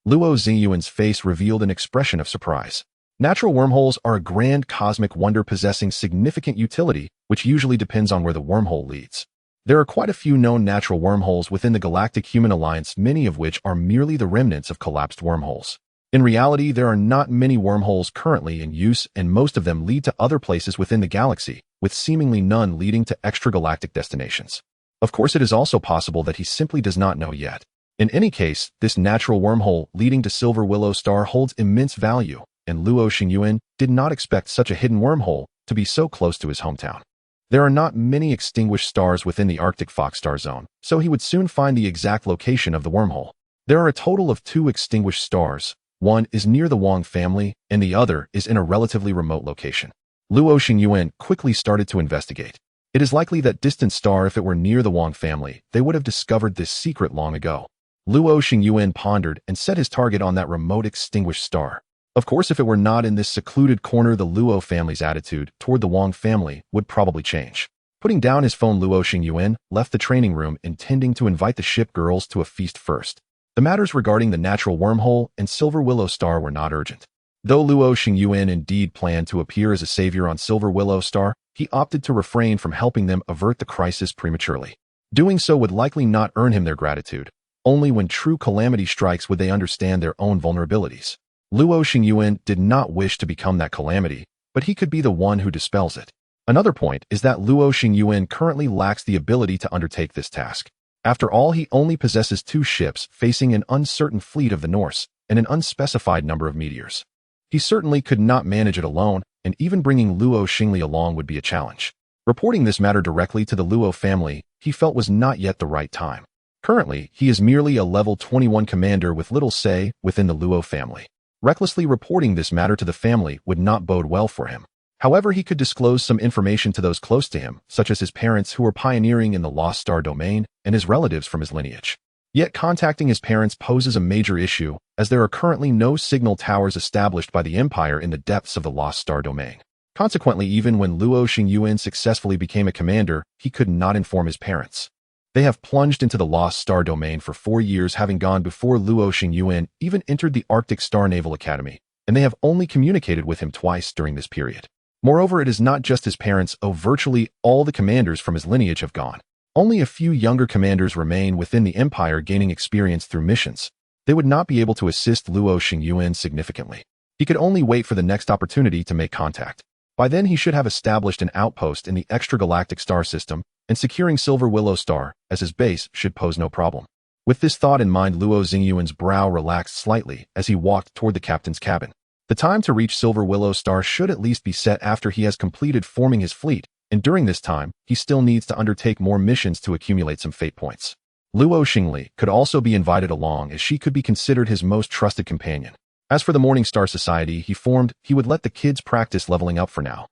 Luo Xingyuan's face revealed an expression of surprise. Natural wormholes are a grand cosmic wonder possessing significant utility, which usually depends on where the wormhole leads. There are quite a few known natural wormholes within the Galactic Human Alliance, many of which are merely the remnants of collapsed wormholes. In reality, there are not many wormholes currently in use, and most of them lead to other places within the galaxy, with seemingly none leading to extragalactic destinations. Of course, it is also possible that he simply does not know yet. In any case, this natural wormhole leading to Silver Willow Star holds immense value, and Luo Xingyuan did not expect such a hidden wormhole to be so close to his hometown. There are not many extinguished stars within the Arctic Fox star zone, so he would soon find the exact location of the wormhole. There are a total of 2 extinguished stars. One is near the Wang family, and the other is in a relatively remote location. Luo Xingyuan quickly started to investigate. It is likely that distant star, if it were near the Wang family, they would have discovered this secret long ago. Luo Xingyuan pondered and set his target on that remote extinguished star. Of course, if it were not in this secluded corner, the Luo family's attitude toward the Wang family would probably change. Putting down his phone, Luo Xingyuan left the training room, intending to invite the Shipgirls to a feast first. The matters regarding the natural wormhole and Silver Willow Star were not urgent. Though Luo Xingyuan indeed planned to appear as a savior on Silver Willow Star, he opted to refrain from helping them avert the crisis prematurely. Doing so would likely not earn him their gratitude. Only when true calamity strikes would they understand their own vulnerabilities. Luo Xingyuan did not wish to become that calamity, but he could be the one who dispels it. Another point is that Luo Xingyuan currently lacks the ability to undertake this task. After all, he only possesses 2 ships facing an uncertain fleet of the Norse and an unspecified number of meteors. He certainly could not manage it alone, and even bringing Luo Xingli along would be a challenge. Reporting this matter directly to the Luo family, he felt was not yet the right time. Currently, he is merely a level 21 commander with little say within the Luo family. Recklessly reporting this matter to the family would not bode well for him. However, he could disclose some information to those close to him, such as his parents who were pioneering in the Lost Star domain and his relatives from his lineage. Yet contacting his parents poses a major issue, as there are currently no signal towers established by the Empire in the depths of the Lost Star domain. Consequently, even when Luo Xingyuan successfully became a commander, he could not inform his parents. They have plunged into the Lost Star domain for 4 years, having gone before Luo Xingyuan even entered the Arctic Star Naval Academy, and they have only communicated with him twice during this period. Moreover, it is not just his parents, virtually all the commanders from his lineage have gone. Only a few younger commanders remain within the Empire, gaining experience through missions. They would not be able to assist Luo Xingyuan significantly. He could only wait for the next opportunity to make contact. By then, he should have established an outpost in the extragalactic star system, and securing Silver Willow Star as his base should pose no problem. With this thought in mind, Luo Xingyuan's brow relaxed slightly as he walked toward the captain's cabin. The time to reach Silver Willow Star should at least be set after he has completed forming his fleet, and during this time, he still needs to undertake more missions to accumulate some fate points. Luo Xingli could also be invited along as she could be considered his most trusted companion. As for the Morning Star Society he formed, he would let the kids practice leveling up for now.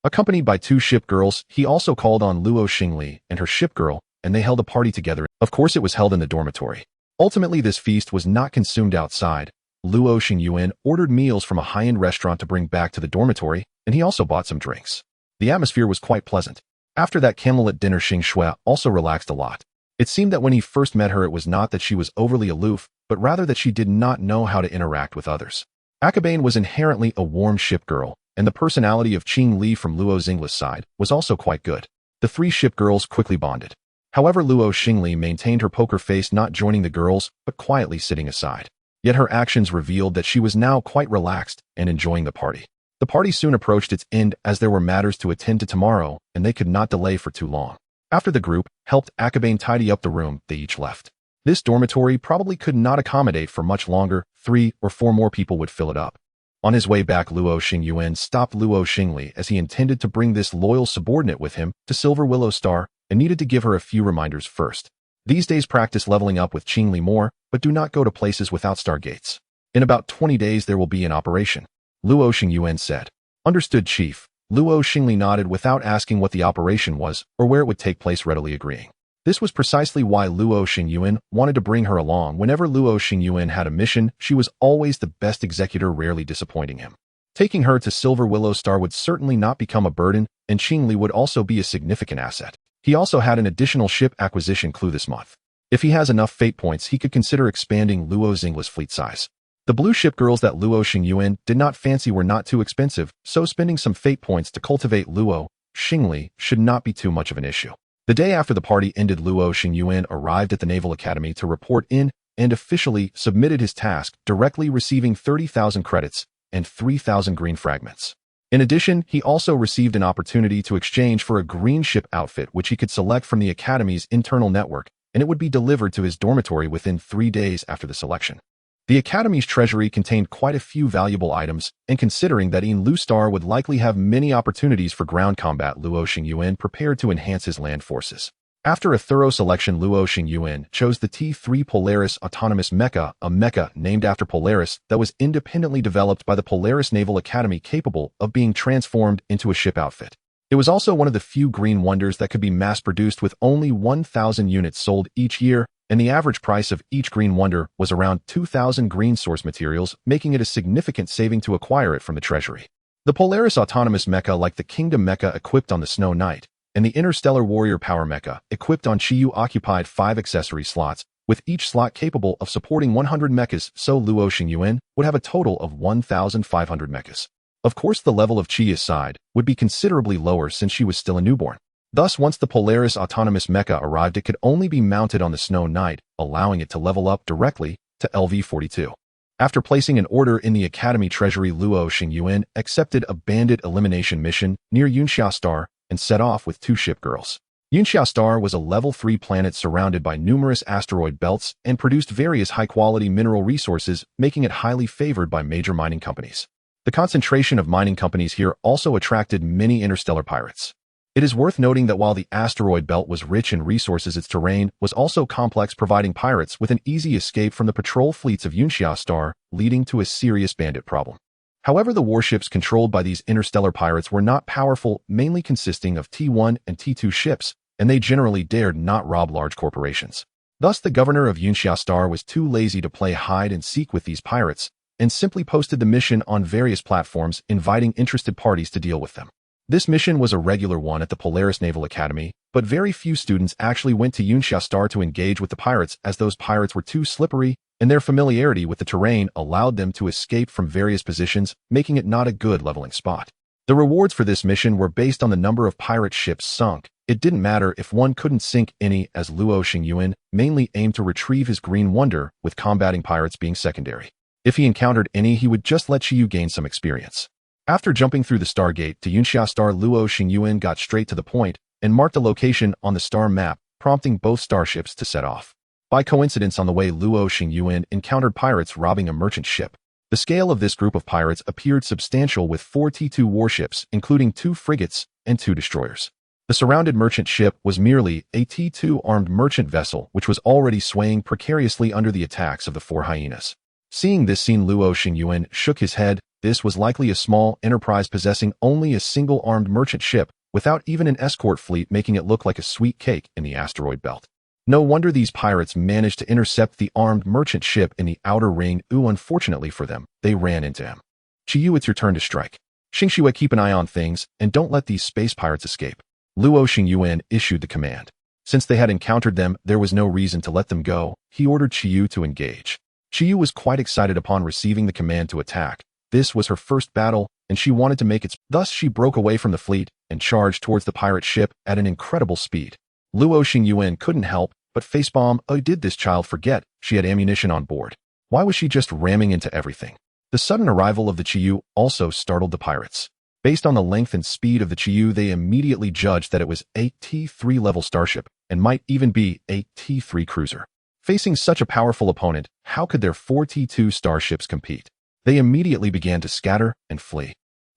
Accompanied by 2 Shipgirls, he also called on Luo Xingli and her Shipgirl, and they held a party together. Of course, it was held in the dormitory. Ultimately, this feast was not consumed outside. Luo Xingyuan ordered meals from a high-end restaurant to bring back to the dormitory, and he also bought some drinks. The atmosphere was quite pleasant. After that candlelit dinner, Xing Shui also relaxed a lot. It seemed that when he first met her, it was not that she was overly aloof, but rather that she did not know how to interact with others. Akabane was inherently a warm Shipgirl, and the personality of Qing Li from Luo Xingli's side was also quite good. The 3 Shipgirls quickly bonded. However, Luo Xingli maintained her poker face, not joining the girls, but quietly sitting aside. Yet her actions revealed that she was now quite relaxed and enjoying the party. The party soon approached its end as there were matters to attend to tomorrow, and they could not delay for too long. After the group helped Akabane tidy up the room, they each left. This dormitory probably could not accommodate for much longer. 3 or 4 more people would fill it up. On his way back, Luo Xingyuan stopped Luo Xingli as he intended to bring this loyal subordinate with him to Silver Willow Star and needed to give her a few reminders first. These days, practice leveling up with Qing Li more, but do not go to places without stargates. In about 20 days there will be an operation, Luo Xingyuan said. Understood, Chief. Luo Xingli nodded without asking what the operation was or where it would take place, readily agreeing. This was precisely why Luo Xingyuan wanted to bring her along. Whenever Luo Xingyuan had a mission, she was always the best executor, rarely disappointing him. Taking her to Silver Willow Star would certainly not become a burden, and Qing Li would also be a significant asset. He also had an additional ship acquisition clue this month. If he has enough fate points, he could consider expanding Luo Xingli's fleet size. The blue Shipgirls that Luo Xingyuan did not fancy were not too expensive, so spending some fate points to cultivate Luo Xingli should not be too much of an issue. The day after the party ended, Luo Xingyuan arrived at the Naval Academy to report in and officially submitted his task, directly receiving 30,000 credits and 3,000 green fragments. In addition, he also received an opportunity to exchange for a green ship outfit which he could select from the Academy's internal network, and it would be delivered to his dormitory within 3 days after the selection. The Academy's treasury contained quite a few valuable items, and considering that Lu Star would likely have many opportunities for ground combat, Luo Xingyuan prepared to enhance his land forces. After a thorough selection, Luo Xingyuan chose the T-3 Polaris Autonomous Mecha, a mecha named after Polaris that was independently developed by the Polaris Naval Academy, capable of being transformed into a ship outfit. It was also one of the few green wonders that could be mass-produced, with only 1,000 units sold each year, and the average price of each green wonder was around 2,000 green source materials, making it a significant saving to acquire it from the treasury. The Polaris Autonomous Mecha, like the Kingdom Mecha equipped on the Snow Knight, and the Interstellar Warrior Power Mecha equipped on Chiyu, occupied 5 accessory slots, with each slot capable of supporting 100 mechas, so Luo Xingyuan would have a total of 1,500 mechas. Of course, the level of Chiya's side would be considerably lower since she was still a newborn. Thus, once the Polaris Autonomous Mecha arrived, it could only be mounted on the Snow Knight, allowing it to level up directly to LV-42. After placing an order in the Academy treasury, Luo Xingyuan accepted a bandit elimination mission near Yunxia Star and set off with 2 Shipgirls. Yunxia Star was a level 3 planet surrounded by numerous asteroid belts and produced various high-quality mineral resources, making it highly favored by major mining companies. The concentration of mining companies here also attracted many interstellar pirates. It is worth noting that while the asteroid belt was rich in resources, its terrain was also complex, providing pirates with an easy escape from the patrol fleets of Yunxia Star, leading to a serious bandit problem. However, the warships controlled by these interstellar pirates were not powerful, mainly consisting of T1 and T2 ships, and they generally dared not rob large corporations. Thus, the governor of Yunxia Star was too lazy to play hide and seek with these pirates, and simply posted the mission on various platforms, inviting interested parties to deal with them. This mission was a regular one at the Polaris Naval Academy, but very few students actually went to Yunxia Star to engage with the pirates, as those pirates were too slippery, and their familiarity with the terrain allowed them to escape from various positions, making it not a good leveling spot. The rewards for this mission were based on the number of pirate ships sunk. It didn't matter if one couldn't sink any, as Luo Xingyuan mainly aimed to retrieve his green wonder, with combating pirates being secondary. If he encountered any, he would just let Chiyu gain some experience. After jumping through the Stargate to Yunxia Star, Luo Xingyuan got straight to the point and marked a location on the star map, prompting both starships to set off. By coincidence, on the way, Luo Xingyuan encountered pirates robbing a merchant ship. The scale of this group of pirates appeared substantial, with 4 T2 warships, including 2 frigates and 2 destroyers. The surrounded merchant ship was merely a T2 armed merchant vessel, which was already swaying precariously under the attacks of the 4 hyenas. Seeing this scene, Luo Xingyuan shook his head. This was likely a small enterprise possessing only a single armed merchant ship, without even an escort fleet, making it look like a sweet cake in the asteroid belt. No wonder these pirates managed to intercept the armed merchant ship in the outer ring. Unfortunately for them, they ran into him. Qiyu, it's your turn to strike. Xingxue, keep an eye on things, and don't let these space pirates escape. Luo Xingyuan issued the command. Since they had encountered them, there was no reason to let them go. He ordered Qiyu to engage. Qiyu was quite excited upon receiving the command to attack. This was her first battle, and she wanted to make it. Thus, she broke away from the fleet and charged towards the pirate ship at an incredible speed. Luo Xingyuan couldn't help but facepalm. Oh, did this child forget she had ammunition on board? Why was she just ramming into everything? The sudden arrival of the Qiyu also startled the pirates. Based on the length and speed of the Qiyu, they immediately judged that it was a T3 level starship and might even be a T3 cruiser. Facing such a powerful opponent, how could their 4 T2 starships compete? They immediately began to scatter and flee.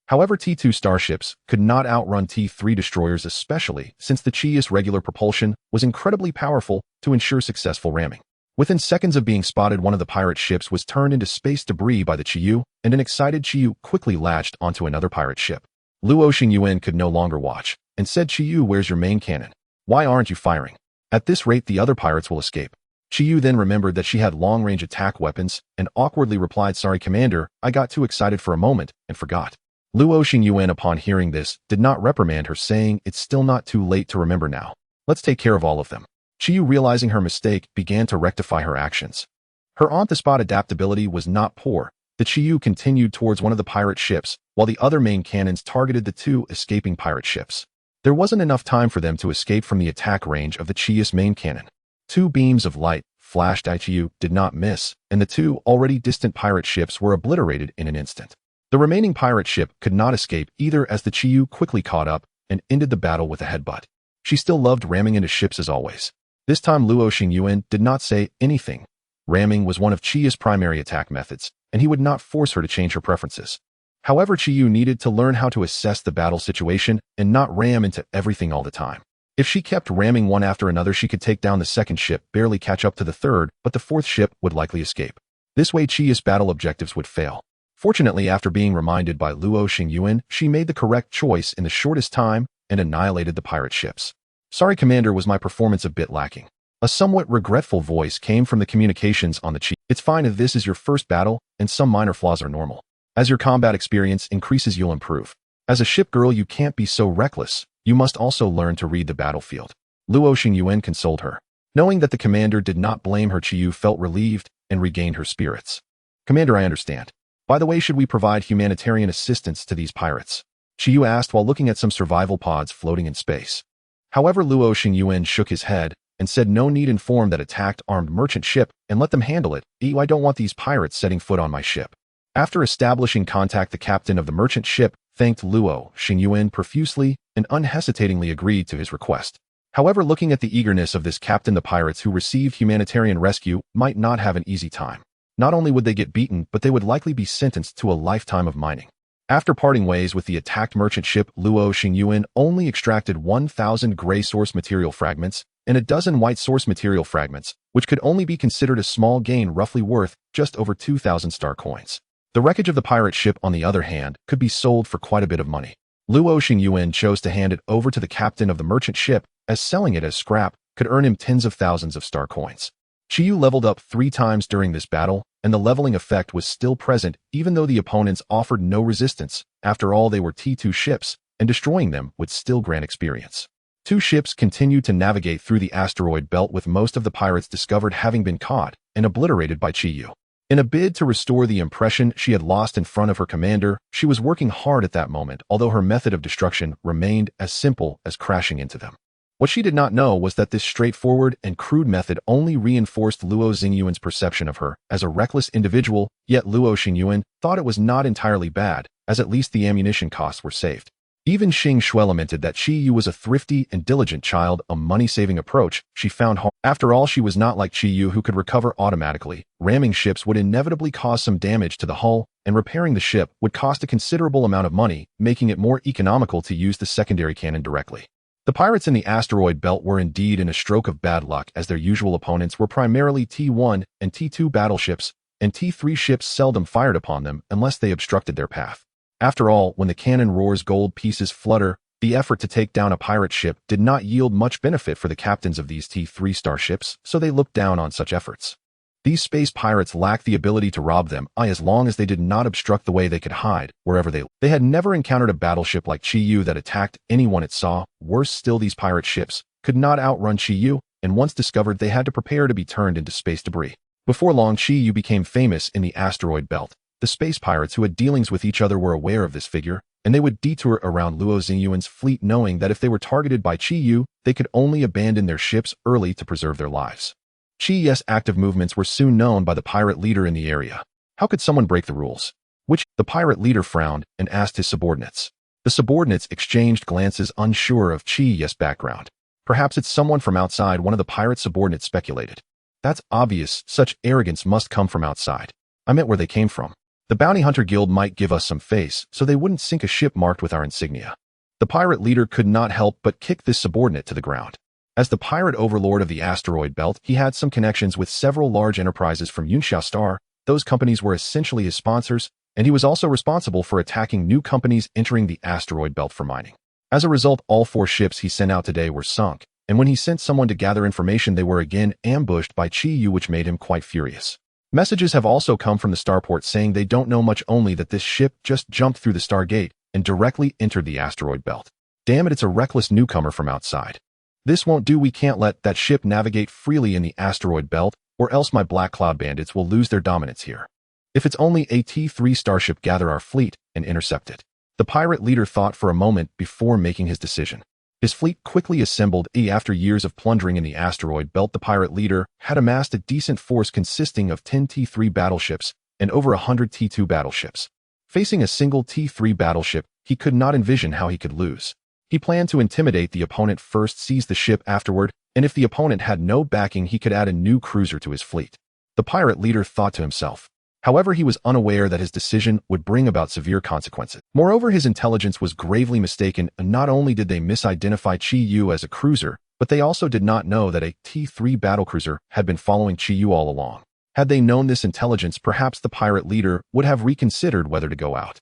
However, T2 starships could not outrun T3 destroyers, especially since the Qi's regular propulsion was incredibly powerful to ensure successful ramming. Within seconds of being spotted, one of the pirate ships was turned into space debris by the Qiyu, and an excited Qiyu quickly latched onto another pirate ship. Luo Xingyuan could no longer watch, and said, Qiyu, where's your main cannon? Why aren't you firing? At this rate, the other pirates will escape. Qiyu then remembered that she had long-range attack weapons, and awkwardly replied, sorry, Commander, I got too excited for a moment and forgot. Luo Xingyuan, upon hearing this, did not reprimand her, saying, it's still not too late to remember now. Let's take care of all of them. Qiyu, realizing her mistake, began to rectify her actions. Her on-the-spot adaptability was not poor. The Qiyu continued towards one of the pirate ships, while the other main cannons targeted the 2 escaping pirate ships. There wasn't enough time for them to escape from the attack range of the Qi's main cannon. 2 beams of light flashed at Qiyu, did not miss, and the 2 already distant pirate ships were obliterated in an instant. The remaining pirate ship could not escape either, as the Qiyu quickly caught up and ended the battle with a headbutt. She still loved ramming into ships as always. This time, Luo Xingyuan did not say anything. Ramming was one of Qi's primary attack methods, and he would not force her to change her preferences. However, Qiyu needed to learn how to assess the battle situation and not ram into everything all the time. If she kept ramming one after another, she could take down the second ship, barely catch up to the third, but the fourth ship would likely escape. This way, Qi's battle objectives would fail. Fortunately, after being reminded by Luo Xingyuan, she made the correct choice in the shortest time and annihilated the pirate ships. Sorry, Commander, was my performance a bit lacking? A somewhat regretful voice came from the communications on the Qiyu. It's fine if this is your first battle, and some minor flaws are normal. As your combat experience increases, you'll improve. As a ship girl, you can't be so reckless. You must also learn to read the battlefield. Luo Xingyuan consoled her. Knowing that the commander did not blame her, Qiyu felt relieved and regained her spirits. Commander, I understand. By the way, should we provide humanitarian assistance to these pirates? Qiyu asked while looking at some survival pods floating in space. However, Luo Xingyuan shook his head and said no need. Inform that attacked armed merchant ship and let them handle it. I don't want these pirates setting foot on my ship. After establishing contact, the captain of the merchant ship thanked Luo Xingyuan profusely and unhesitatingly agreed to his request. However, looking at the eagerness of this captain, the pirates who received humanitarian rescue might not have an easy time. Not only would they get beaten, but they would likely be sentenced to a lifetime of mining. After parting ways with the attacked merchant ship, Luo Xingyuan only extracted 1,000 gray source material fragments and a dozen white source material fragments, which could only be considered a small gain, roughly worth just over 2,000 star coins. The wreckage of the pirate ship, on the other hand, could be sold for quite a bit of money. Luo Xingyuan chose to hand it over to the captain of the merchant ship, as selling it as scrap could earn him tens of thousands of star coins. Qiyu leveled up 3 times during this battle, and the leveling effect was still present even though the opponents offered no resistance. After all, they were T2 ships, and destroying them would still grant experience. 2 ships continued to navigate through the asteroid belt, with most of the pirates discovered having been caught and obliterated by Qiyu. In a bid to restore the impression she had lost in front of her commander, she was working hard at that moment, although her method of destruction remained as simple as crashing into them. What she did not know was that this straightforward and crude method only reinforced Luo Xingyuan's perception of her as a reckless individual, yet Luo Xingyuan thought it was not entirely bad, as at least the ammunition costs were saved. Even Xing Shui lamented that Chi Yu was a thrifty and diligent child, a money-saving approach she found hard. After all, she was not like Chi Yu, who could recover automatically. Ramming ships would inevitably cause some damage to the hull, and repairing the ship would cost a considerable amount of money, making it more economical to use the secondary cannon directly. The pirates in the asteroid belt were indeed in a stroke of bad luck, as their usual opponents were primarily T-1 and T-2 battleships, and T-3 ships seldom fired upon them unless they obstructed their path. After all, when the cannon roars, gold pieces flutter. The effort to take down a pirate ship did not yield much benefit for the captains of these T-3 starships, so they looked down on such efforts. These space pirates lacked the ability to rob them, as long as they did not obstruct the way they could hide, wherever they had never encountered a battleship like Chi Yu that attacked anyone it saw. Worse still, these pirate ships could not outrun Chi Yu, and once discovered, they had to prepare to be turned into space debris. Before long, Chi Yu became famous in the asteroid belt. The space pirates who had dealings with each other were aware of this figure, and they would detour around Luo Xingyuan's fleet, knowing that if they were targeted by Chi Yu, they could only abandon their ships early to preserve their lives. Chi Yu's active movements were soon known by the pirate leader in the area. How could someone break the rules? The pirate leader frowned and asked his subordinates. The subordinates exchanged glances, unsure of Chi Yu's background. Perhaps it's someone from outside, one of the pirate subordinates speculated. That's obvious, such arrogance must come from outside. I meant where they came from. The Bounty Hunter Guild might give us some face, so they wouldn't sink a ship marked with our insignia. The pirate leader could not help but kick this subordinate to the ground. As the pirate overlord of the asteroid belt, he had some connections with several large enterprises from Yunxia Star. Those companies were essentially his sponsors, and he was also responsible for attacking new companies entering the asteroid belt for mining. As a result, all 4 ships he sent out today were sunk, and when he sent someone to gather information, they were again ambushed by Chi Yu, which made him quite furious. Messages have also come from the starport saying they don't know much, only that this ship just jumped through the Stargate and directly entered the asteroid belt. Damn it, it's a reckless newcomer from outside. This won't do. We can't let that ship navigate freely in the asteroid belt, or else my Black Cloud bandits will lose their dominance here. If it's only a T-3 starship, gather our fleet and intercept it. The pirate leader thought for a moment before making his decision. His fleet quickly assembled. After years of plundering in the asteroid belt, the pirate leader had amassed a decent force consisting of 10 T-3 battleships and over 100 T-2 battleships. Facing a single T-3 battleship, he could not envision how he could lose. He planned to intimidate the opponent first, seize the ship afterward, and if the opponent had no backing, he could add a new cruiser to his fleet. The pirate leader thought to himself. However, he was unaware that his decision would bring about severe consequences. Moreover, his intelligence was gravely mistaken, and not only did they misidentify Chi Yu as a cruiser, but they also did not know that a T-3 battlecruiser had been following Chi Yu all along. Had they known this intelligence, perhaps the pirate leader would have reconsidered whether to go out.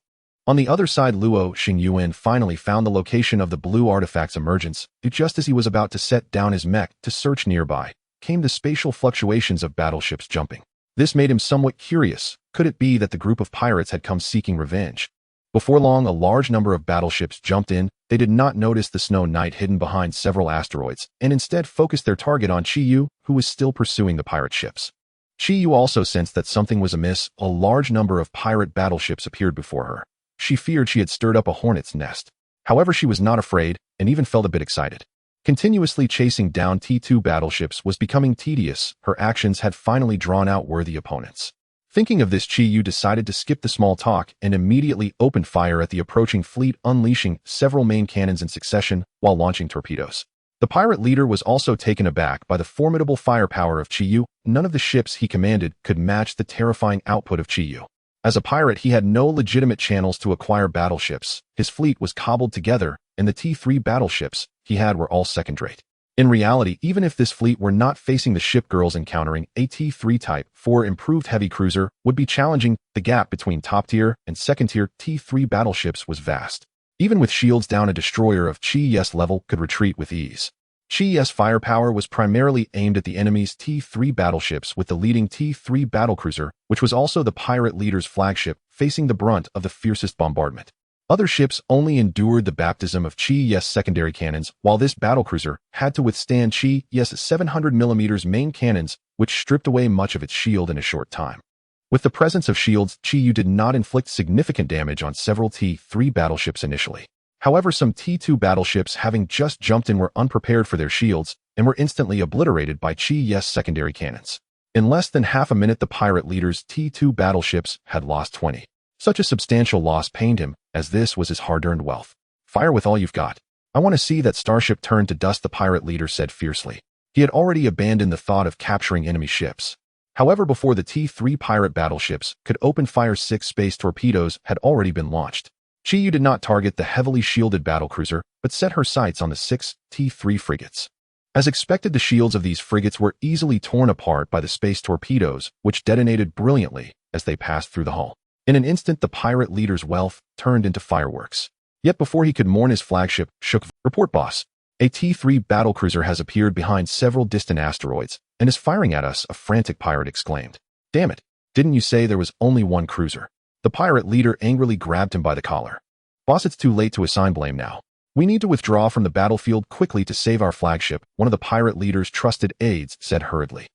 On the other side, Luo Xingyuan finally found the location of the blue artifact's emergence. Just as he was about to set down his mech to search nearby, came the spatial fluctuations of battleships jumping. This made him somewhat curious. Could it be that the group of pirates had come seeking revenge? Before long, a large number of battleships jumped in. They did not notice the snow knight hidden behind several asteroids, and instead focused their target on Chi Yu, who was still pursuing the pirate ships. Chi Yu also sensed that something was amiss. A large number of pirate battleships appeared before her. She feared she had stirred up a hornet's nest. However, she was not afraid, and even felt a bit excited. Continuously chasing down T-2 battleships was becoming tedious. Her actions had finally drawn out worthy opponents. Thinking of this, Chi Yu decided to skip the small talk and immediately opened fire at the approaching fleet, unleashing several main cannons in succession while launching torpedoes. The pirate leader was also taken aback by the formidable firepower of Chi Yu. None of the ships he commanded could match the terrifying output of Chi Yu. As a pirate, he had no legitimate channels to acquire battleships. His fleet was cobbled together, and the T-3 battleships he had were all second-rate. In reality, even if this fleet were not facing the Shipgirls, encountering a T-3 Type 4 improved heavy cruiser would be challenging. The gap between top-tier and second-tier T-3 battleships was vast. Even with shields down, a destroyer of Chi Yu's level could retreat with ease. Chi Yu's firepower was primarily aimed at the enemy's T-3 battleships, with the leading T-3 battlecruiser, which was also the pirate leader's flagship, facing the brunt of the fiercest bombardment. Other ships only endured the baptism of Chi Yu's secondary cannons, while this battlecruiser had to withstand Chi Yu's 700mm main cannons, which stripped away much of its shield in a short time. With the presence of shields, Chi Yu did not inflict significant damage on several T-3 battleships initially. However, some T-2 battleships, having just jumped in, were unprepared for their shields and were instantly obliterated by Chi Yu's secondary cannons. In less than half a minute, the pirate leader's T-2 battleships had lost 20. Such a substantial loss pained him, as this was his hard-earned wealth. Fire with all you've got. I want to see that starship turn to dust, the pirate leader said fiercely. He had already abandoned the thought of capturing enemy ships. However, before the T-3 pirate battleships could open fire, 6 space torpedoes had already been launched. Xingyuan did not target the heavily shielded battlecruiser, but set her sights on the 6 T-3 frigates. As expected, the shields of these frigates were easily torn apart by the space torpedoes, which detonated brilliantly as they passed through the hull. In an instant, the pirate leader's wealth turned into fireworks. Yet before he could mourn his flagship, report boss. A T-3 battlecruiser has appeared behind several distant asteroids and is firing at us, a frantic pirate exclaimed. Damn it, didn't you say there was only one cruiser? The pirate leader angrily grabbed him by the collar. Boss, it's too late to assign blame now. We need to withdraw from the battlefield quickly to save our flagship, one of the pirate leader's trusted aides said hurriedly.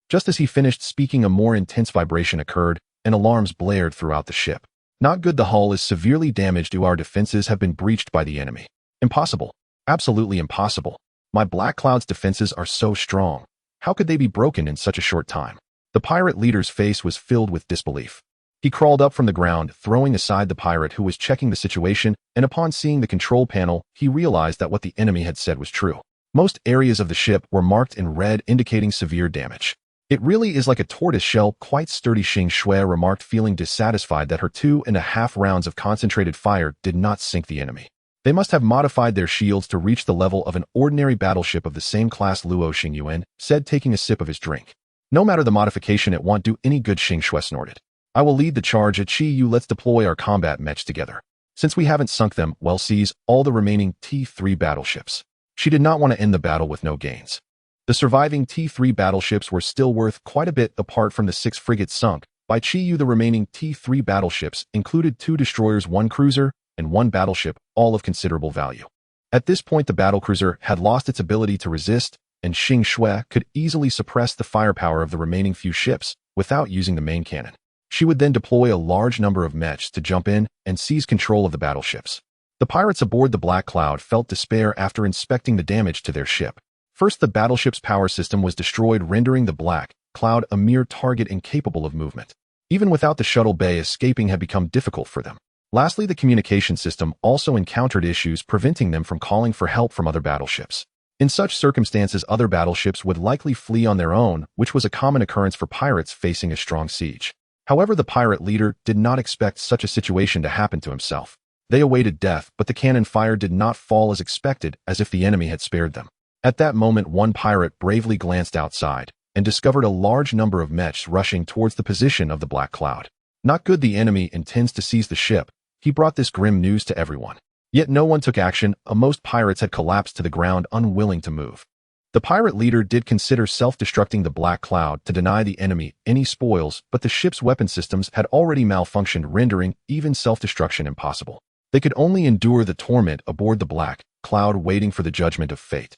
Just as he finished speaking, a more intense vibration occurred and alarms blared throughout the ship. Not good, the hull is severely damaged. Our defenses have been breached by the enemy. Impossible. Absolutely impossible. My Black Cloud's defenses are so strong. How could they be broken in such a short time? The pirate leader's face was filled with disbelief. He crawled up from the ground, throwing aside the pirate who was checking the situation, and upon seeing the control panel, he realized that what the enemy had said was true. Most areas of the ship were marked in red, indicating severe damage. It really is like a tortoise shell, quite sturdy, Xingyuan remarked, feeling dissatisfied that her 2.5 rounds of concentrated fire did not sink the enemy. They must have modified their shields to reach the level of an ordinary battleship of the same class, Luo Xingyuan said, taking a sip of his drink. No matter the modification, it won't do any good, Xingyuan snorted. I will lead the charge at Xingyuan. Let's deploy our combat mech together. Since we haven't sunk them, well, seize all the remaining T-3 battleships. She did not want to end the battle with no gains. The surviving T-3 battleships were still worth quite a bit. Apart from the 6 frigates sunk by Xingyuan, the remaining T-3 battleships included 2 destroyers, 1 cruiser, and 1 battleship, all of considerable value. At this point, the battlecruiser had lost its ability to resist, and Xingyuan could easily suppress the firepower of the remaining few ships without using the main cannon. She would then deploy a large number of mechs to jump in and seize control of the battleships. The pirates aboard the Black Cloud felt despair after inspecting the damage to their ship. First, the battleship's power system was destroyed, rendering the Black Cloud a mere target incapable of movement. Even without the shuttle bay, escaping had become difficult for them. Lastly, the communication system also encountered issues, preventing them from calling for help from other battleships. In such circumstances, other battleships would likely flee on their own, which was a common occurrence for pirates facing a strong siege. However, the pirate leader did not expect such a situation to happen to himself. They awaited death, but the cannon fire did not fall as expected, as if the enemy had spared them. At that moment, one pirate bravely glanced outside and discovered a large number of mechs rushing towards the position of the Black Cloud. Not good, the enemy intends to seize the ship. He brought this grim news to everyone. Yet no one took action. Most pirates had collapsed to the ground, unwilling to move. The pirate leader did consider self-destructing the Black Cloud to deny the enemy any spoils, but the ship's weapon systems had already malfunctioned, rendering even self-destruction impossible. They could only endure the torment aboard the Black Cloud, waiting for the judgment of fate.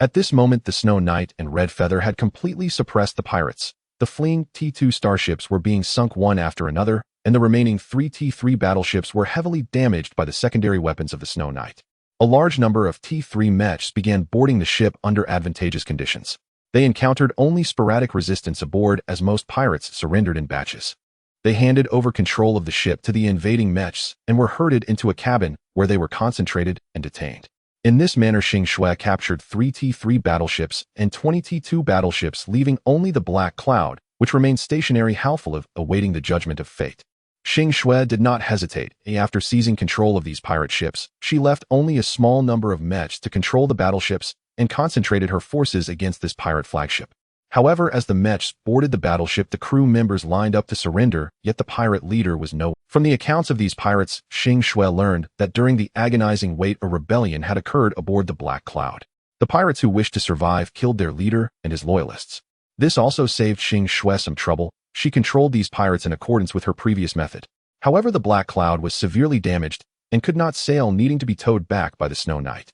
At this moment, the Snow Knight and Red Feather had completely suppressed the pirates. The fleeing T-2 starships were being sunk one after another, and the remaining 3 T-3 battleships were heavily damaged by the secondary weapons of the Snow Knight. A large number of T-3 mechs began boarding the ship under advantageous conditions. They encountered only sporadic resistance aboard, as most pirates surrendered in batches. They handed over control of the ship to the invading mechs and were herded into a cabin where they were concentrated and detained. In this manner, Xingyuan captured 3 T-3 battleships and 20 T-2 battleships, leaving only the Black Cloud, which remained stationary, half-full, awaiting the judgment of fate. Xingyuan did not hesitate. After seizing control of these pirate ships, she left only a small number of mechs to control the battleships and concentrated her forces against this pirate flagship. However, as the mechs boarded the battleship, the crew members lined up to surrender, yet the pirate leader was nowhere. From the accounts of these pirates, Xingyuan learned that during the agonizing wait, a rebellion had occurred aboard the Black Cloud. The pirates who wished to survive killed their leader and his loyalists. This also saved Xingyuan some trouble. She controlled these pirates in accordance with her previous method. However, the Black Cloud was severely damaged and could not sail, needing to be towed back by the Snow Knight.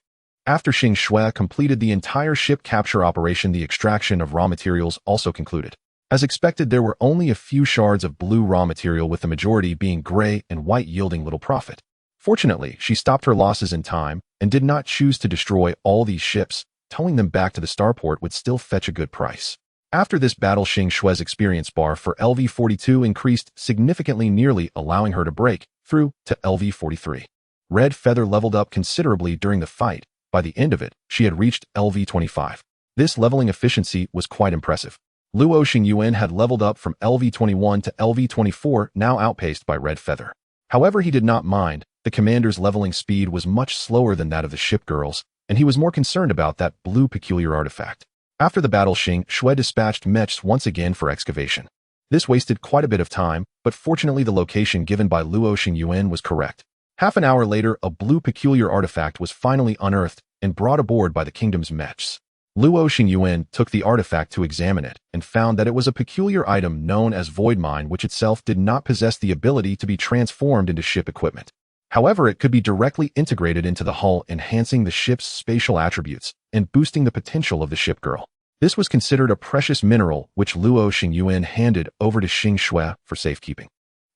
After Xingyuan completed the entire ship capture operation, the extraction of raw materials also concluded. As expected, there were only a few shards of blue raw material, with the majority being gray and white, yielding little profit. Fortunately, she stopped her losses in time and did not choose to destroy all these ships. Towing them back to the starport would still fetch a good price. After this battle, Xingyuan's experience bar for LV-42 increased significantly, nearly allowing her to break through to LV-43. Red Feather leveled up considerably during the fight. By the end of it, she had reached LV25. This leveling efficiency was quite impressive. Luo Xingyuan had leveled up from LV21 to LV24, now outpaced by Red Feather. However, he did not mind. The commander's leveling speed was much slower than that of the Shipgirls, and he was more concerned about that blue peculiar artifact. After the battle, Xingyuan dispatched mechs once again for excavation. This wasted quite a bit of time, but fortunately the location given by Luo Xingyuan was correct. Half an hour later, a blue peculiar artifact was finally unearthed and brought aboard by the kingdom's mechs. Luo Xingyuan took the artifact to examine it and found that it was a peculiar item known as Void Mine, which itself did not possess the ability to be transformed into ship equipment. However, it could be directly integrated into the hull, enhancing the ship's spatial attributes and boosting the potential of the Shipgirl. This was considered a precious mineral, which Luo Xingyuan handed over to Xingyuan for safekeeping.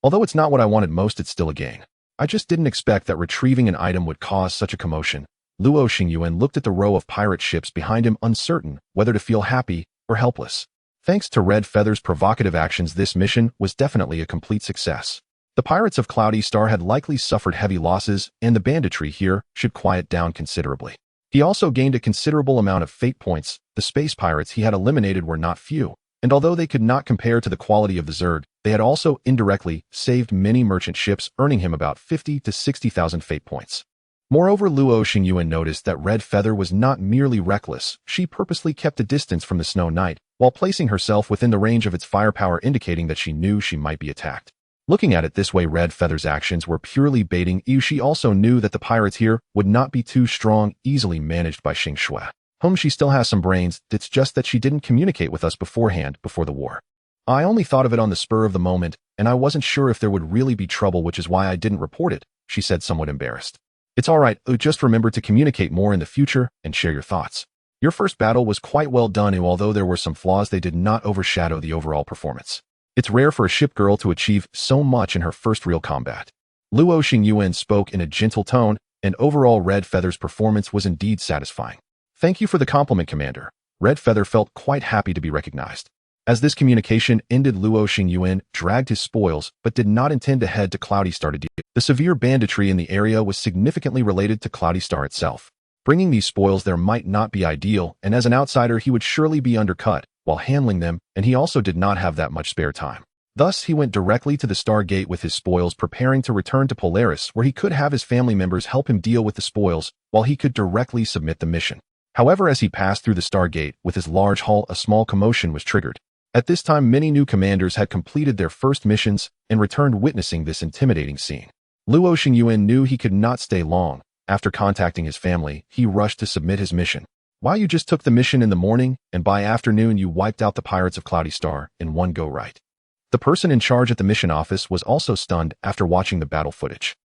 Although it's not what I wanted most, it's still a gain. I just didn't expect that retrieving an item would cause such a commotion. Luo Xingyuan looked at the row of pirate ships behind him, uncertain whether to feel happy or helpless. Thanks to Red Feather's provocative actions, this mission was definitely a complete success. The pirates of Cloudy Star had likely suffered heavy losses, and the banditry here should quiet down considerably. He also gained a considerable amount of fate points. The space pirates he had eliminated were not few, and although they could not compare to the quality of the Zerg, they had also indirectly saved many merchant ships, earning him about 50 to 60,000 fate points. Moreover, Luo Xingyuan noticed that Red Feather was not merely reckless. She purposely kept a distance from the Snow Knight, while placing herself within the range of its firepower, indicating that she knew she might be attacked. Looking at it this way, Red Feather's actions were purely baiting. She also knew that the pirates here would not be too strong, easily managed by Xingyuan. She still has some brains, it's just that she didn't communicate with us beforehand, before the war. I only thought of it on the spur of the moment, and I wasn't sure if there would really be trouble, which is why I didn't report it, she said, somewhat embarrassed. It's alright, just remember to communicate more in the future and share your thoughts. Your first battle was quite well done, and although there were some flaws, they did not overshadow the overall performance. It's rare for a ship girl to achieve so much in her first real combat. Luo Xingyuan spoke in a gentle tone, and overall Red Feather's performance was indeed satisfying. Thank you for the compliment, Commander. Red Feather felt quite happy to be recognized. As this communication ended, Luo Xingyuan dragged his spoils, but did not intend to head to Cloudy Star to deal. The severe banditry in the area was significantly related to Cloudy Star itself. Bringing these spoils there might not be ideal, and as an outsider he would surely be undercut while handling them, and he also did not have that much spare time. Thus, he went directly to the Stargate with his spoils, preparing to return to Polaris, where he could have his family members help him deal with the spoils, while he could directly submit the mission. However, as he passed through the Stargate with his large hull, a small commotion was triggered. At this time, many new commanders had completed their first missions and returned, witnessing this intimidating scene. Luo Xingyuan knew he could not stay long. After contacting his family, he rushed to submit his mission. Why, you just took the mission in the morning, and by afternoon you wiped out the pirates of Cloudy Star in one go, right? The person in charge at the mission office was also stunned after watching the battle footage.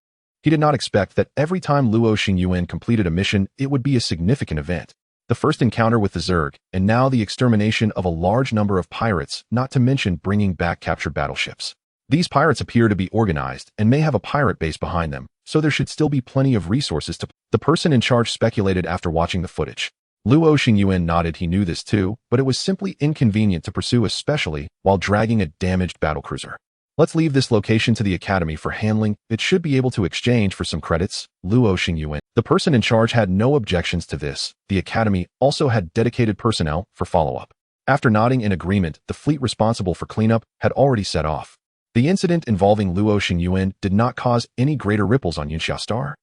He did not expect that every time Luo Xingyuan completed a mission, it would be a significant event. The first encounter with the Zerg, and now the extermination of a large number of pirates, not to mention bringing back captured battleships. These pirates appear to be organized and may have a pirate base behind them, so there should still be plenty of resources to. The person in charge speculated after watching the footage. Luo Xingyuan nodded. He knew this too, but it was simply inconvenient to pursue, especially while dragging a damaged battlecruiser. Let's leave this location to the Academy for handling. It should be able to exchange for some credits. Luo Xingyuan. The person in charge had no objections to this. The Academy also had dedicated personnel for follow-up. After nodding in agreement, the fleet responsible for cleanup had already set off. The incident involving Luo Xingyuan did not cause any greater ripples on Yunxia Star.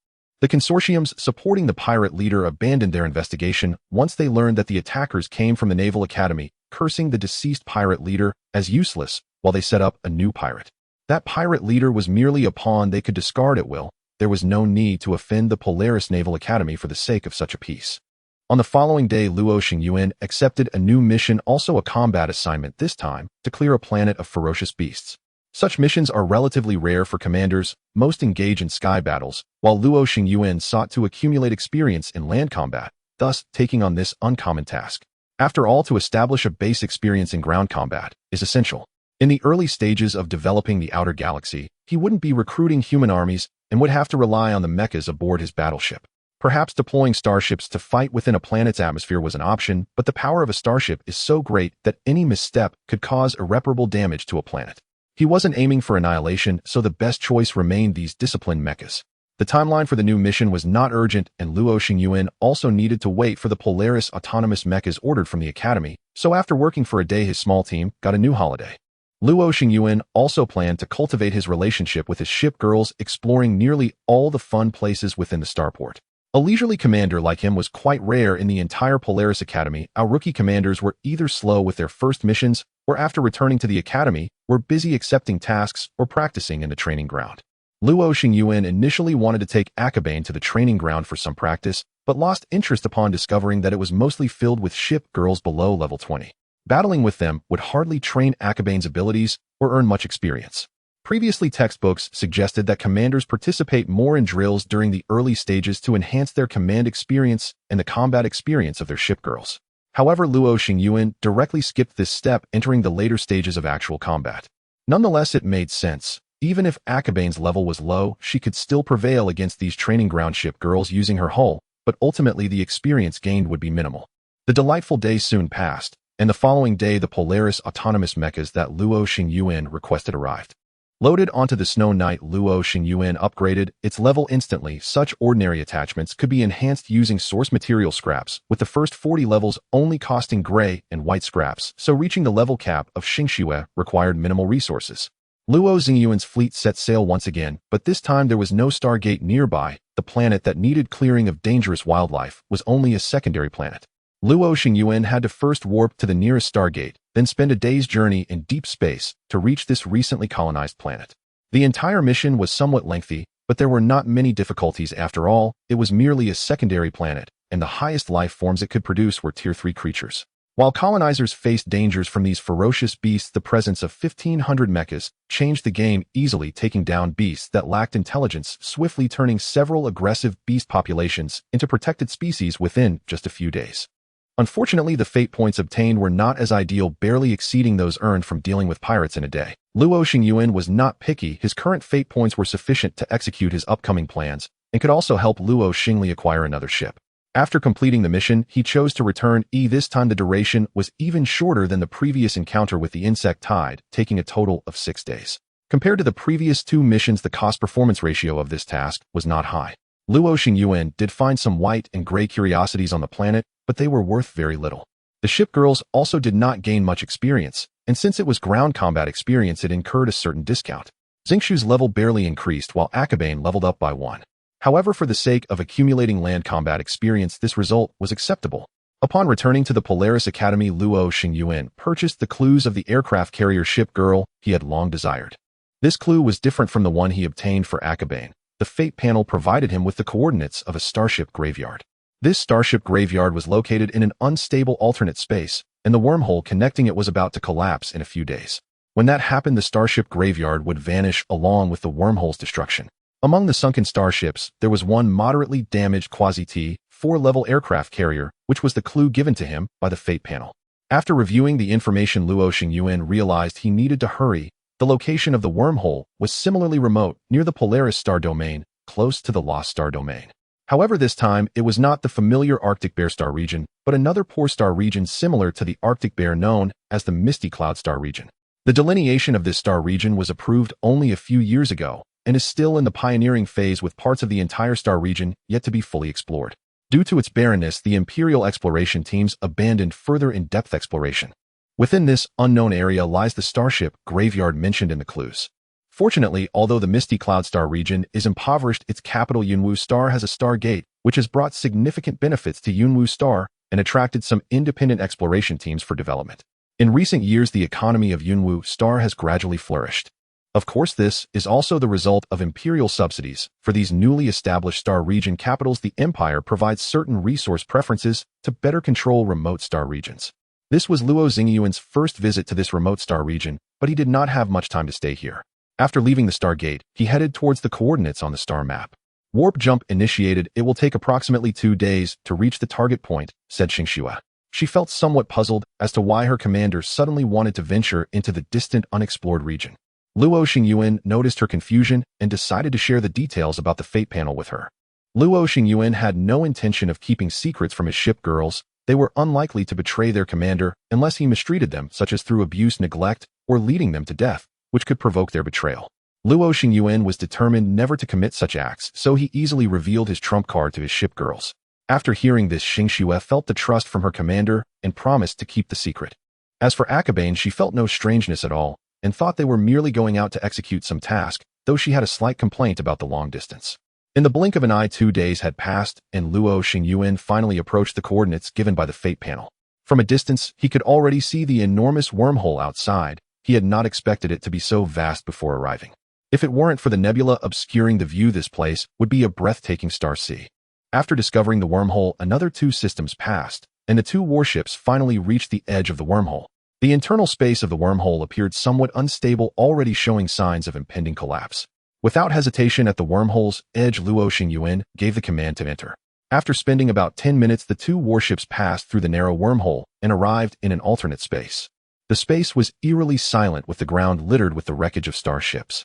The consortiums supporting the pirate leader abandoned their investigation once they learned that the attackers came from the Naval Academy, cursing the deceased pirate leader as useless while they set up a new pirate. That pirate leader was merely a pawn they could discard at will. There was no need to offend the Polaris Naval Academy for the sake of such a piece. On the following day, Luo Xingyuan accepted a new mission, also a combat assignment, this time to clear a planet of ferocious beasts. Such missions are relatively rare for commanders. Most engage in sky battles, while Luo Xingyuan sought to accumulate experience in land combat, thus taking on this uncommon task. After all, to establish a base experience in ground combat is essential. In the early stages of developing the outer galaxy, he wouldn't be recruiting human armies and would have to rely on the mechas aboard his battleship. Perhaps deploying starships to fight within a planet's atmosphere was an option, but the power of a starship is so great that any misstep could cause irreparable damage to a planet. He wasn't aiming for annihilation, so the best choice remained these disciplined mechas. The timeline for the new mission was not urgent, and Luo Xingyuan also needed to wait for the Polaris autonomous mechas ordered from the Academy, so after working for a day his small team got a new holiday. Luo Xingyuan also planned to cultivate his relationship with his shipgirls, exploring nearly all the fun places within the starport. A leisurely commander like him was quite rare in the entire Polaris Academy. Our rookie commanders were either slow with their first missions, or after returning to the Academy, were busy accepting tasks or practicing in the training ground. Luo Xingyuan initially wanted to take Akabane to the training ground for some practice, but lost interest upon discovering that it was mostly filled with ship girls below level 20. Battling with them would hardly train Akabane's abilities or earn much experience. Previously, textbooks suggested that commanders participate more in drills during the early stages to enhance their command experience and the combat experience of their shipgirls. However, Luo Xingyuan directly skipped this step, entering the later stages of actual combat. Nonetheless, it made sense. Even if Akabane's level was low, she could still prevail against these training ground shipgirls using her hull, but ultimately the experience gained would be minimal. The delightful day soon passed, and the following day the Polaris autonomous mechas that Luo Xingyuan requested arrived. Loaded onto the Snow Knight, Luo Xingyuan upgraded its level instantly. Such ordinary attachments could be enhanced using source material scraps, with the first 40 levels only costing gray and white scraps, so reaching the level cap of Xingxue required minimal resources. Luo Xingyuan's fleet set sail once again, but this time there was no Stargate nearby. The planet that needed clearing of dangerous wildlife was only a secondary planet. Luo Xingyuan had to first warp to the nearest Stargate, then spend a day's journey in deep space to reach this recently colonized planet. The entire mission was somewhat lengthy, but there were not many difficulties after all. It was merely a secondary planet, and the highest life forms it could produce were Tier 3 creatures. While colonizers faced dangers from these ferocious beasts, the presence of 1,500 mechas changed the game easily, taking down beasts that lacked intelligence, swiftly turning several aggressive beast populations into protected species within just a few days. Unfortunately, the fate points obtained were not as ideal, barely exceeding those earned from dealing with pirates in a day. Luo Xingyuan was not picky. His current fate points were sufficient to execute his upcoming plans, and could also help Luo Xingli acquire another ship. After completing the mission, he chose to return. This time the duration was even shorter than the previous encounter with the insect tide, taking a total of 6 days. Compared to the previous 2 missions, the cost-performance ratio of this task was not high. Luo Xingyuan did find some white and gray curiosities on the planet, but they were worth very little. The shipgirls also did not gain much experience, and since it was ground combat experience, it incurred a certain discount. Xingxu's level barely increased while Akabane leveled up by 1. However, for the sake of accumulating land combat experience, this result was acceptable. Upon returning to the Polaris Academy, Luo Xingyuan purchased the clues of the aircraft carrier ship girl he had long desired. This clue was different from the one he obtained for Akabane. The fate panel provided him with the coordinates of a starship graveyard. This starship graveyard was located in an unstable alternate space, and the wormhole connecting it was about to collapse in a few days. When that happened, the starship graveyard would vanish along with the wormhole's destruction. Among the sunken starships, there was one moderately damaged quasi-T, 4-level aircraft carrier, which was the clue given to him by the fate panel. After reviewing the information, Luo Xingyuan realized he needed to hurry. The location of the wormhole was similarly remote, near the Polaris star domain, close to the lost star domain. However, this time, it was not the familiar Arctic Bear star region, but another poor star region similar to the Arctic Bear known as the Misty Cloud star region. The delineation of this star region was approved only a few years ago, and is still in the pioneering phase, with parts of the entire star region yet to be fully explored. Due to its barrenness, the Imperial exploration teams abandoned further in-depth exploration. Within this unknown area lies the starship graveyard mentioned in the clues. Fortunately, although the Misty Cloud star region is impoverished, its capital Yunwu Star has a star gate, which has brought significant benefits to Yunwu Star and attracted some independent exploration teams for development. In recent years, the economy of Yunwu Star has gradually flourished. Of course, this is also the result of Imperial subsidies. For these newly established star region capitals, the Empire provides certain resource preferences to better control remote star regions. This was Luo Xingyuan's first visit to this remote star region, but he did not have much time to stay here. After leaving the Stargate, he headed towards the coordinates on the star map. Warp jump initiated. It will take approximately 2 days to reach the target point, said Xingxue. She felt somewhat puzzled as to why her commander suddenly wanted to venture into the distant, unexplored region. Luo Xingyuan noticed her confusion and decided to share the details about the fate panel with her. Luo Xingyuan had no intention of keeping secrets from his shipgirls. They were unlikely to betray their commander unless he mistreated them, such as through abuse, neglect, or leading them to death, which could provoke their betrayal. Luo Xingyuan was determined never to commit such acts, so he easily revealed his trump card to his shipgirls. After hearing this, Xingxue felt the trust from her commander and promised to keep the secret. As for Akabane, she felt no strangeness at all and thought they were merely going out to execute some task, though she had a slight complaint about the long distance. In the blink of an eye, 2 days had passed, and Luo Xingyuan finally approached the coordinates given by the fate panel. From a distance, he could already see the enormous wormhole outside. He had not expected it to be so vast before arriving. If it weren't for the nebula obscuring the view, this place would be a breathtaking star sea. After discovering the wormhole, another 2 systems passed, and the 2 warships finally reached the edge of the wormhole. The internal space of the wormhole appeared somewhat unstable, already showing signs of impending collapse. Without hesitation, at the wormhole's edge, Luo Xingyuan gave the command to enter. After spending about 10 minutes, the 2 warships passed through the narrow wormhole and arrived in an alternate space. The space was eerily silent, with the ground littered with the wreckage of starships.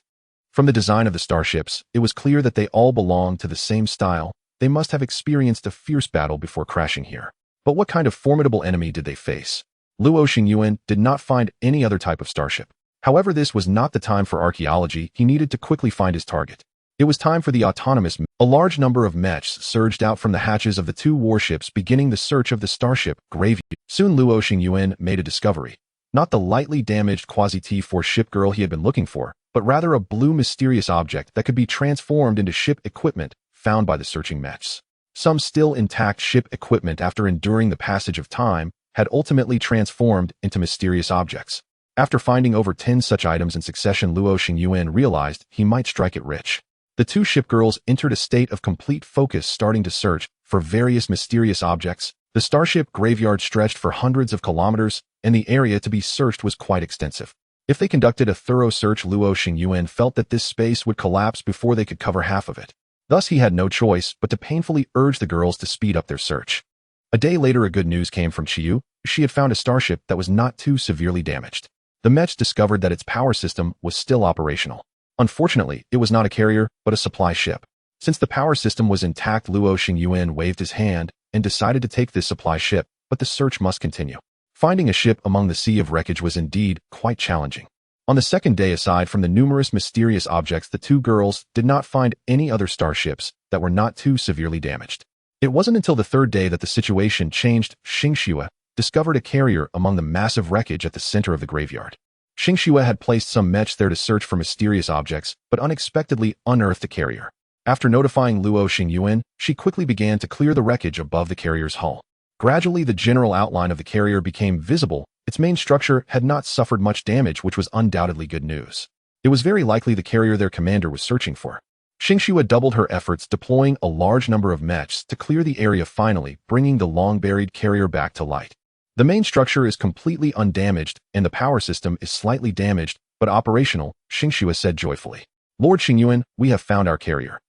From the design of the starships, it was clear that they all belonged to the same style. They must have experienced a fierce battle before crashing here. But what kind of formidable enemy did they face? Luo Xingyuan did not find any other type of starship. However, this was not the time for archaeology. He needed to quickly find his target. It was time for the autonomous. A large number of mechs surged out from the hatches of the 2 warships, beginning the search of the starship graveyard. Soon Luo Xingyuan made a discovery. Not the lightly damaged quasi-T4 shipgirl he had been looking for, but rather a blue mysterious object that could be transformed into ship equipment found by the searching mechs. Some still intact ship equipment, after enduring the passage of time, had ultimately transformed into mysterious objects. After finding over 10 such items in succession, Luo Xingyuan realized he might strike it rich. The 2 shipgirls entered a state of complete focus, starting to search for various mysterious objects. The starship graveyard stretched for hundreds of kilometers, and the area to be searched was quite extensive. If they conducted a thorough search, Luo Xingyuan felt that this space would collapse before they could cover half of it. Thus, he had no choice but to painfully urge the girls to speed up their search. A day later, good news came from Chiyu. She had found a starship that was not too severely damaged. The mechs discovered that its power system was still operational. Unfortunately, it was not a carrier, but a supply ship. Since the power system was intact, Luo Xingyuan waved his hand and decided to take this supply ship, but the search must continue. Finding a ship among the sea of wreckage was indeed quite challenging. On the second day, aside from the numerous mysterious objects, the 2 girls did not find any other starships that were not too severely damaged. It wasn't until the 3rd day that the situation changed. Xingxue discovered a carrier among the massive wreckage at the center of the graveyard. Xingxue had placed some mechs there to search for mysterious objects, but unexpectedly unearthed the carrier. After notifying Luo Xingyuan, she quickly began to clear the wreckage above the carrier's hull. Gradually, the general outline of the carrier became visible. Its main structure had not suffered much damage, which was undoubtedly good news. It was very likely the carrier their commander was searching for. Xingxue doubled her efforts, deploying a large number of mechs to clear the area, finally bringing the long-buried carrier back to light. The main structure is completely undamaged, and the power system is slightly damaged, but operational, Xingxue said joyfully. Lord Xingyuan, we have found our carrier.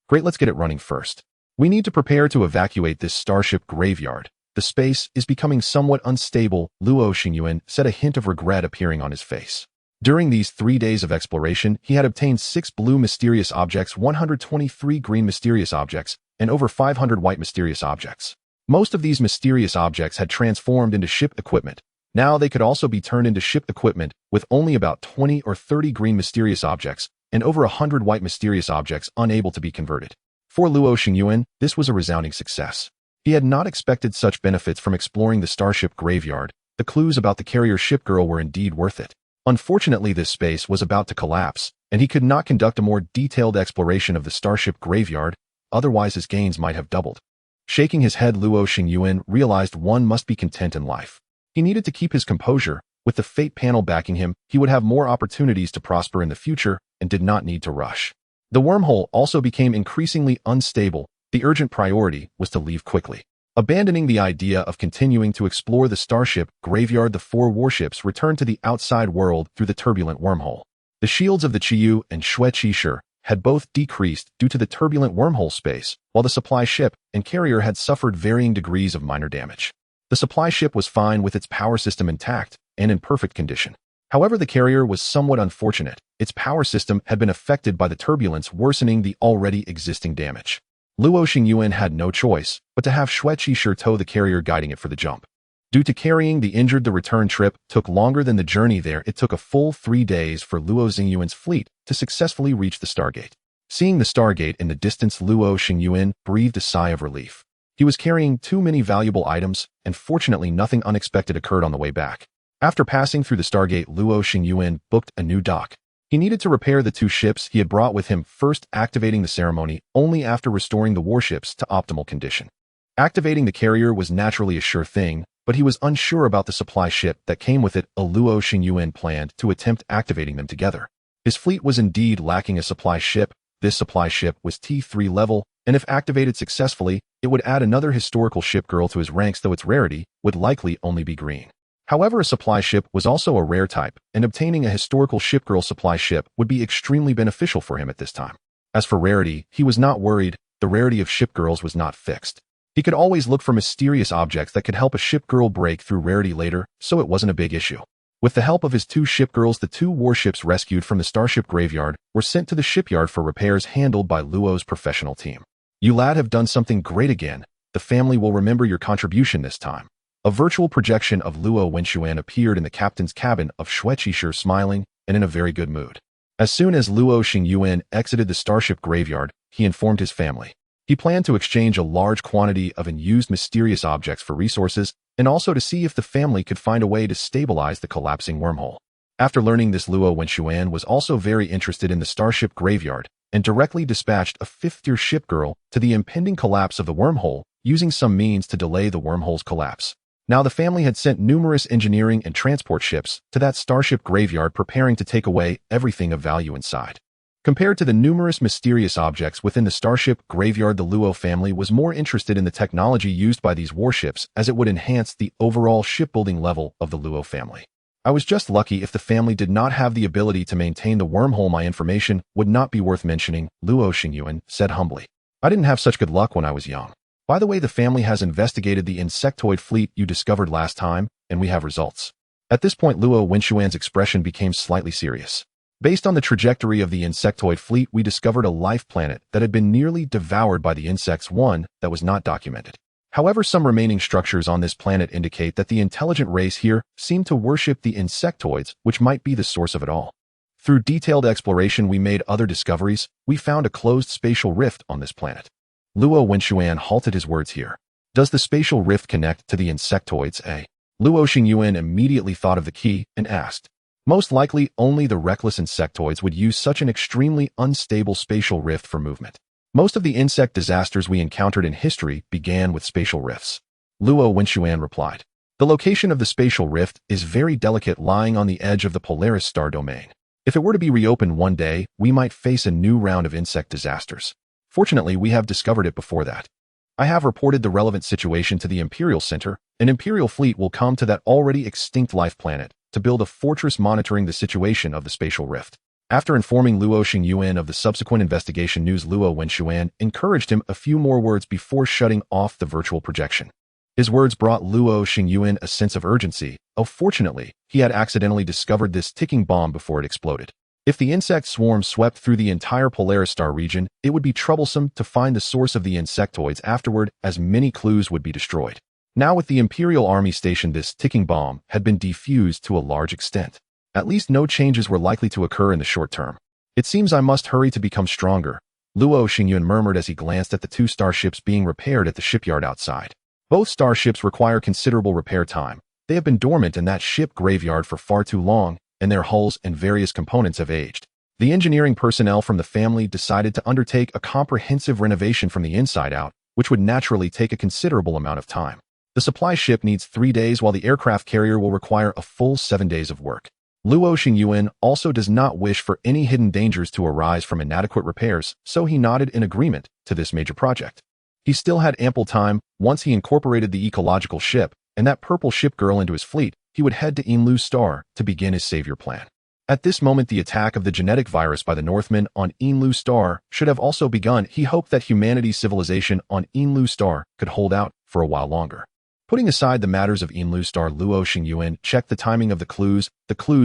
Great, let's get it running first. We need to prepare to evacuate this starship graveyard. The space is becoming somewhat unstable, Luo Xingyuan said, a hint of regret appearing on his face. During these 3 days of exploration, he had obtained 6 blue mysterious objects, 123 green mysterious objects, and over 500 white mysterious objects. Most of these mysterious objects had transformed into ship equipment. Now they could also be turned into ship equipment, with only about 20 or 30 green mysterious objects and over 100 white mysterious objects unable to be converted. For Luo Xingyuan, this was a resounding success. He had not expected such benefits from exploring the starship graveyard. The clues about the carrier shipgirl were indeed worth it. Unfortunately, this space was about to collapse, and he could not conduct a more detailed exploration of the starship graveyard, otherwise his gains might have doubled. Shaking his head, Luo Xingyuan realized one must be content in life. He needed to keep his composure. With the fate panel backing him, he would have more opportunities to prosper in the future and did not need to rush. The wormhole also became increasingly unstable. The urgent priority was to leave quickly. Abandoning the idea of continuing to explore the starship graveyard, the 4 warships returned to the outside world through the turbulent wormhole. The shields of the Chiyu and Shue had both decreased due to the turbulent wormhole space, while the supply ship and carrier had suffered varying degrees of minor damage. The supply ship was fine with its power system intact and in perfect condition. However, the carrier was somewhat unfortunate. Its power system had been affected by the turbulence, worsening the already existing damage. Luo Xingyuan had no choice but to have Shue tow the carrier, guiding it for the jump. Due to carrying the injured, the return trip took longer than the journey there. It took a full 3 days for Luo Xingyuan's fleet to successfully reach the Stargate. Seeing the Stargate in the distance, Luo Xingyuan breathed a sigh of relief. He was carrying too many valuable items, and fortunately nothing unexpected occurred on the way back. After passing through the Stargate, Luo Xingyuan booked a new dock. He needed to repair the 2 ships he had brought with him, first activating the ceremony only after restoring the warships to optimal condition. Activating the carrier was naturally a sure thing, but he was unsure about the supply ship that came with it. Luo Xingyuan planned to attempt activating them together. His fleet was indeed lacking a supply ship. This supply ship was T3 level, and if activated successfully, it would add another historical shipgirl to his ranks, though its rarity would likely only be green. However, a supply ship was also a rare type, and obtaining a historical shipgirl supply ship would be extremely beneficial for him at this time. As for rarity, he was not worried. The rarity of shipgirls was not fixed. He could always look for mysterious objects that could help a shipgirl break through rarity later, so it wasn't a big issue. With the help of his 2 shipgirls, the 2 warships rescued from the Starship graveyard were sent to the shipyard for repairs handled by Luo's professional team. You lad have done something great again. The family will remember your contribution this time. A virtual projection of Luo Xingyuan appeared in the captain's cabin of Shueqi, smiling and in a very good mood. As soon as Luo Xingyuan exited the Starship graveyard, he informed his family. He planned to exchange a large quantity of unused mysterious objects for resources, and also to see if the family could find a way to stabilize the collapsing wormhole. After learning this, Luo Xingyuan was also very interested in the Starship graveyard, and directly dispatched a 5th-tier shipgirl to the impending collapse of the wormhole, using some means to delay the wormhole's collapse. Now the family had sent numerous engineering and transport ships to that Starship graveyard, preparing to take away everything of value inside. Compared to the numerous mysterious objects within the Starship graveyard, the Luo family was more interested in the technology used by these warships, as it would enhance the overall shipbuilding level of the Luo family. I was just lucky if the family did not have the ability to maintain the wormhole. My information would not be worth mentioning, Luo Xingyuan said humbly. I didn't have such good luck when I was young. By the way, the family has investigated the insectoid fleet you discovered last time, and we have results. At this point, Luo Xingyuan's expression became slightly serious. Based on the trajectory of the insectoid fleet, we discovered a life planet that had been nearly devoured by the insects, one that was not documented. However, some remaining structures on this planet indicate that the intelligent race here seem to worship the insectoids, which might be the source of it all. Through detailed exploration, we made other discoveries. We found a closed spatial rift on this planet. Luo Xingyuan halted his words here. Does the spatial rift connect to the insectoids, eh? Luo Xingyuan immediately thought of the key and asked. Most likely, only the reckless insectoids would use such an extremely unstable spatial rift for movement. Most of the insect disasters we encountered in history began with spatial rifts. Luo Xingyuan replied. The location of the spatial rift is very delicate, lying on the edge of the Polaris star domain. If it were to be reopened one day, we might face a new round of insect disasters. Fortunately, we have discovered it before that. I have reported the relevant situation to the Imperial Center. An Imperial fleet will come to that already extinct life planet to build a fortress monitoring the situation of the spatial rift. After informing Luo Xingyuan of the subsequent investigation news, Luo Xingyuan encouraged him a few more words before shutting off the virtual projection. His words brought Luo Xingyuan a sense of urgency. Oh, fortunately, he had accidentally discovered this ticking bomb before it exploded. If the insect swarm swept through the entire Polaris star region, it would be troublesome to find the source of the insectoids afterward, as many clues would be destroyed. Now with the Imperial Army stationed, this ticking bomb had been defused to a large extent. At least no changes were likely to occur in the short term. It seems I must hurry to become stronger, Luo Xingyuan murmured as he glanced at the 2 starships being repaired at the shipyard outside. Both starships require considerable repair time. They have been dormant in that ship graveyard for far too long, and their hulls and various components have aged. The engineering personnel from the family decided to undertake a comprehensive renovation from the inside out, which would naturally take a considerable amount of time. The supply ship needs 3 days, while the aircraft carrier will require a full 7 days of work. Luo Xingyuan also does not wish for any hidden dangers to arise from inadequate repairs, so he nodded in agreement to this major project. He still had ample time. Once he incorporated the ecological ship and that purple ship girl into his fleet, he would head to Inlu Star to begin his savior plan. At this moment, the attack of the genetic virus by the Northmen on Inlu Star should have also begun. He hoped that humanity's civilization on Inlu Star could hold out for a while longer. Putting aside the matters of Inlu Star, Luo Xingyuan checked the timing of the clues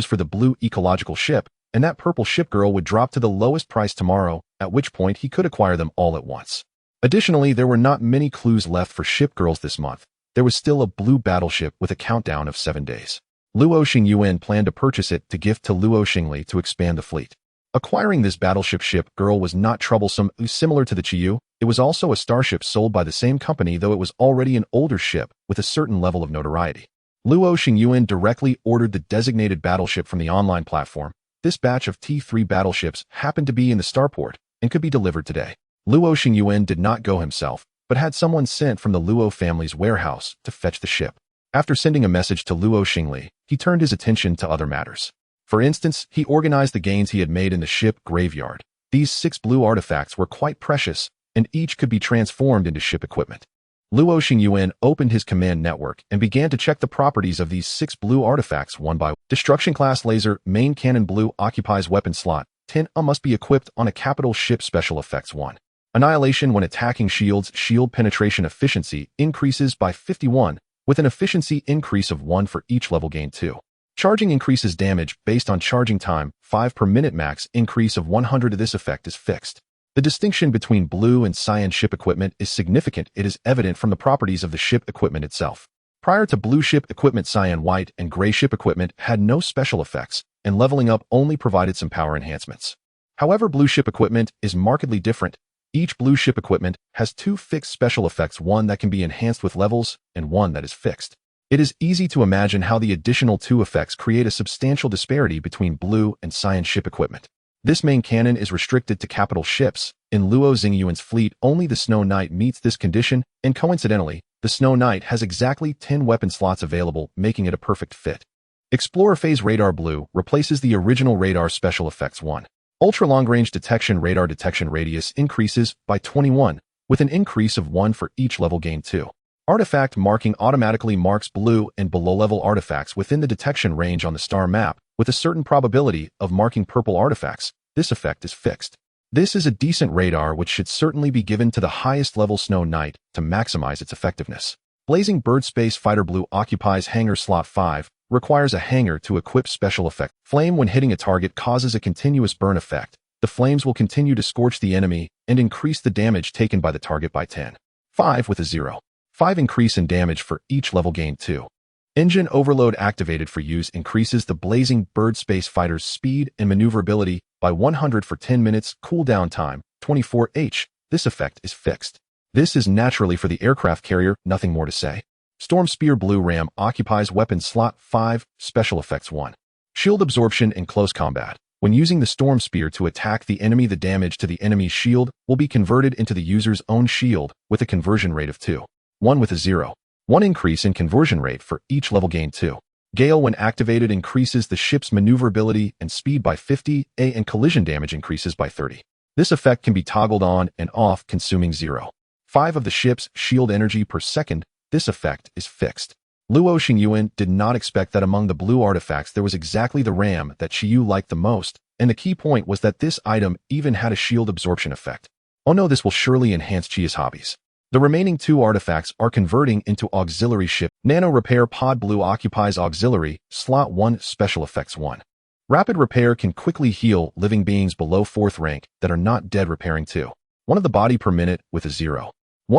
for the blue ecological ship, and that purple ship girl would drop to the lowest price tomorrow, at which point he could acquire them all at once. Additionally, there were not many clues left for shipgirls this month. There was still a blue battleship with a countdown of 7 days. Luo Xingyuan planned to purchase it to gift to Luo Xingli to expand the fleet. Acquiring this battleship Shipgirl was not troublesome. Similar to the Chiyu, it was also a starship sold by the same company, though it was already an older ship with a certain level of notoriety. Luo Xingyuan directly ordered the designated battleship from the online platform. This batch of T3 battleships happened to be in the starport and could be delivered today. Luo Xingyuan did not go himself, but had someone sent from the Luo family's warehouse to fetch the ship. After sending a message to Luo Xingli, he turned his attention to other matters. For instance, he organized the gains he had made in the ship graveyard. These 6 blue artifacts were quite precious, and each could be transformed into ship equipment. Luo Xingyuan opened his command network and began to check the properties of these 6 blue artifacts one by one. Destruction class laser, main cannon blue occupies weapon slot 10. Must be equipped on a capital ship. Special effects 1. Annihilation when attacking shields. Shield penetration efficiency increases by 51, with an efficiency increase of 1 for each level gained. 2. Charging increases damage based on charging time, 5 per minute. Max increase of 100. This effect is fixed. The distinction between blue and cyan ship equipment is significant. It is evident from the properties of the ship equipment itself. Prior to blue ship equipment, cyan, white, and gray ship equipment had no special effects, and leveling up only provided some power enhancements. However, blue ship equipment is markedly different. Each blue ship equipment has 2 fixed special effects, one that can be enhanced with levels, and one that is fixed. It is easy to imagine how the additional 2 effects create a substantial disparity between blue and cyan ship equipment. This main cannon is restricted to capital ships. In Luo Xingyuan's fleet, only the Snow Knight meets this condition, and coincidentally, the Snow Knight has exactly 10 weapon slots available, making it a perfect fit. Explorer Phase Radar Blue replaces the original radar. Special effects 1. Ultra-long-range detection radar. Detection radius increases by 21, with an increase of 1 for each level gained. 2. Artifact marking automatically marks blue and below-level artifacts within the detection range on the star map, with a certain probability of marking purple artifacts. This effect is fixed. This is a decent radar which should certainly be given to the highest level Snow Knight to maximize its effectiveness. Blazing Bird Space Fighter Blue occupies hangar slot 5, requires a hangar to equip. Special effect. Flame when hitting a target causes a continuous burn effect. The flames will continue to scorch the enemy and increase the damage taken by the target by 10. 5 with a 0.5 increase in damage for each level gained. 2. Engine overload activated for use increases the Blazing Bird Space Fighter's speed and maneuverability by 100 for 10 minutes. Cooldown time, 24h. This effect is fixed. This is naturally for the aircraft carrier, nothing more to say. Storm Spear Blue Ram occupies weapon slot 5, special effects 1. Shield absorption in close combat. When using the Storm Spear to attack the enemy, the damage to the enemy's shield will be converted into the user's own shield with a conversion rate of 2. 1 with a 0.1 increase in conversion rate for each level gained. 2. Gale when activated increases the ship's maneuverability and speed by 50, and collision damage increases by 30. This effect can be toggled on and off, consuming 0.5 of the ship's shield energy per second. This effect is fixed. Luo Xingyuan did not expect that among the blue artifacts there was exactly the ram that Chiyu liked the most, and the key point was that this item even had a shield absorption effect. Oh no, this will surely enhance Chia's hobbies. The remaining 2 artifacts are converting into auxiliary ship. Nano Repair Pod Blue occupies auxiliary, slot 1, special effects 1. Rapid repair can quickly heal living beings below 4th rank that are not dead, repairing 2. 1 of the body per minute with a 0.1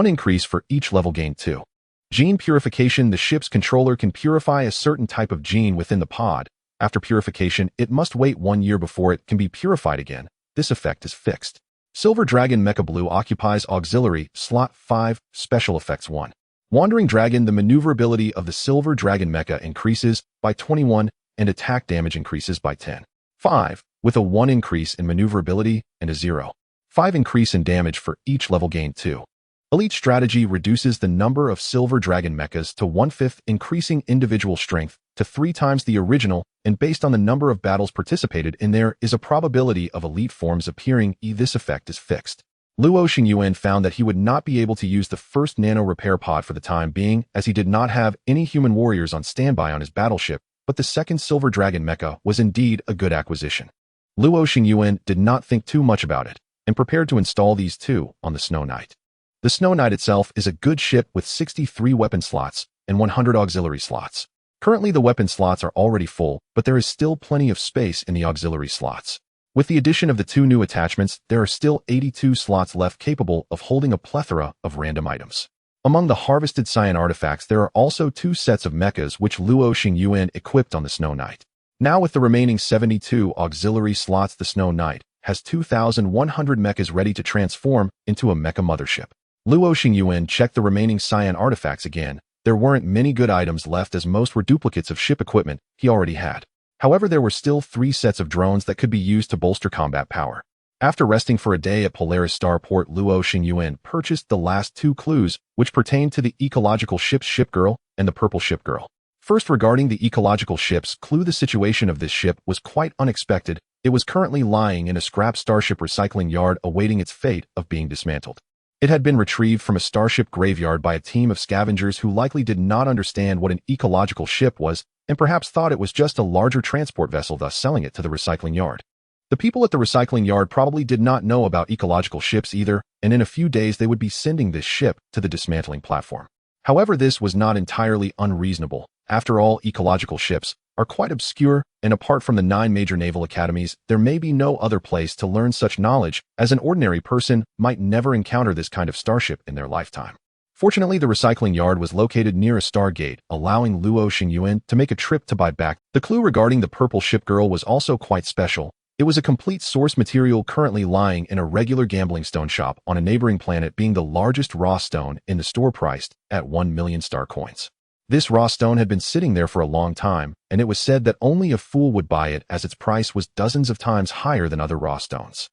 increase for each level gained. 2. Gene purification. The ship's controller can purify a certain type of gene within the pod. After purification, it must wait 1 year before it can be purified again. This effect is fixed. Silver Dragon Mecha Blue occupies auxiliary, slot 5, special effects 1. Wandering Dragon. The maneuverability of the Silver Dragon Mecha increases by 21 and attack damage increases by 10. 5, with a 1 increase in maneuverability and a 0.5 increase in damage for each level gained. 2. Elite Strategy reduces the number of Silver Dragon Mechas to 1/5, increasing individual strength to 3 times the original, and based on the number of battles participated in, there is a probability of elite forms appearing. This effect is fixed. Luo Xingyuan found that he would not be able to use the first nano repair pod for the time being, as he did not have any human warriors on standby on his battleship, but the second Silver Dragon Mecha was indeed a good acquisition. Luo Xingyuan did not think too much about it, and prepared to install these 2 on the Snow Knight. The Snow Knight itself is a good ship with 63 weapon slots and 100 auxiliary slots. Currently the weapon slots are already full, but there is still plenty of space in the auxiliary slots. With the addition of the 2 new attachments, there are still 82 slots left capable of holding a plethora of random items. Among the harvested cyan artifacts, there are also 2 sets of mechas which Luo Xingyuan equipped on the Snow Knight. Now with the remaining 72 auxiliary slots, the Snow Knight has 2,100 mechas ready to transform into a mecha mothership. Luo Xingyuan checked the remaining cyan artifacts again. There weren't many good items left as most were duplicates of ship equipment he already had. However, there were still 3 sets of drones that could be used to bolster combat power. After resting for a day at Polaris Starport, Luo Xingyuan purchased the last 2 clues, which pertained to the ecological ship's Shipgirl and the purple Shipgirl. First, regarding the ecological ship's clue, the situation of this ship was quite unexpected. It was currently lying in a scrap starship recycling yard awaiting its fate of being dismantled. It had been retrieved from a starship graveyard by a team of scavengers who likely did not understand what an ecological ship was and perhaps thought it was just a larger transport vessel, thus selling it to the recycling yard. The people at the recycling yard probably did not know about ecological ships either, and in a few days they would be sending this ship to the dismantling platform. However, this was not entirely unreasonable. After all, ecological ships are quite obscure, and apart from the 9 major naval academies, there may be no other place to learn such knowledge, as an ordinary person might never encounter this kind of starship in their lifetime. Fortunately, the recycling yard was located near a stargate, allowing Luo Xingyuan to make a trip to buy back. The clue regarding the purple Shipgirl was also quite special. It was a complete source material currently lying in a regular gambling stone shop on a neighboring planet, being the largest raw stone in the store, priced at 1 million star coins. This raw stone had been sitting there for a long time, and it was said that only a fool would buy it, as its price was dozens of times higher than other raw stones.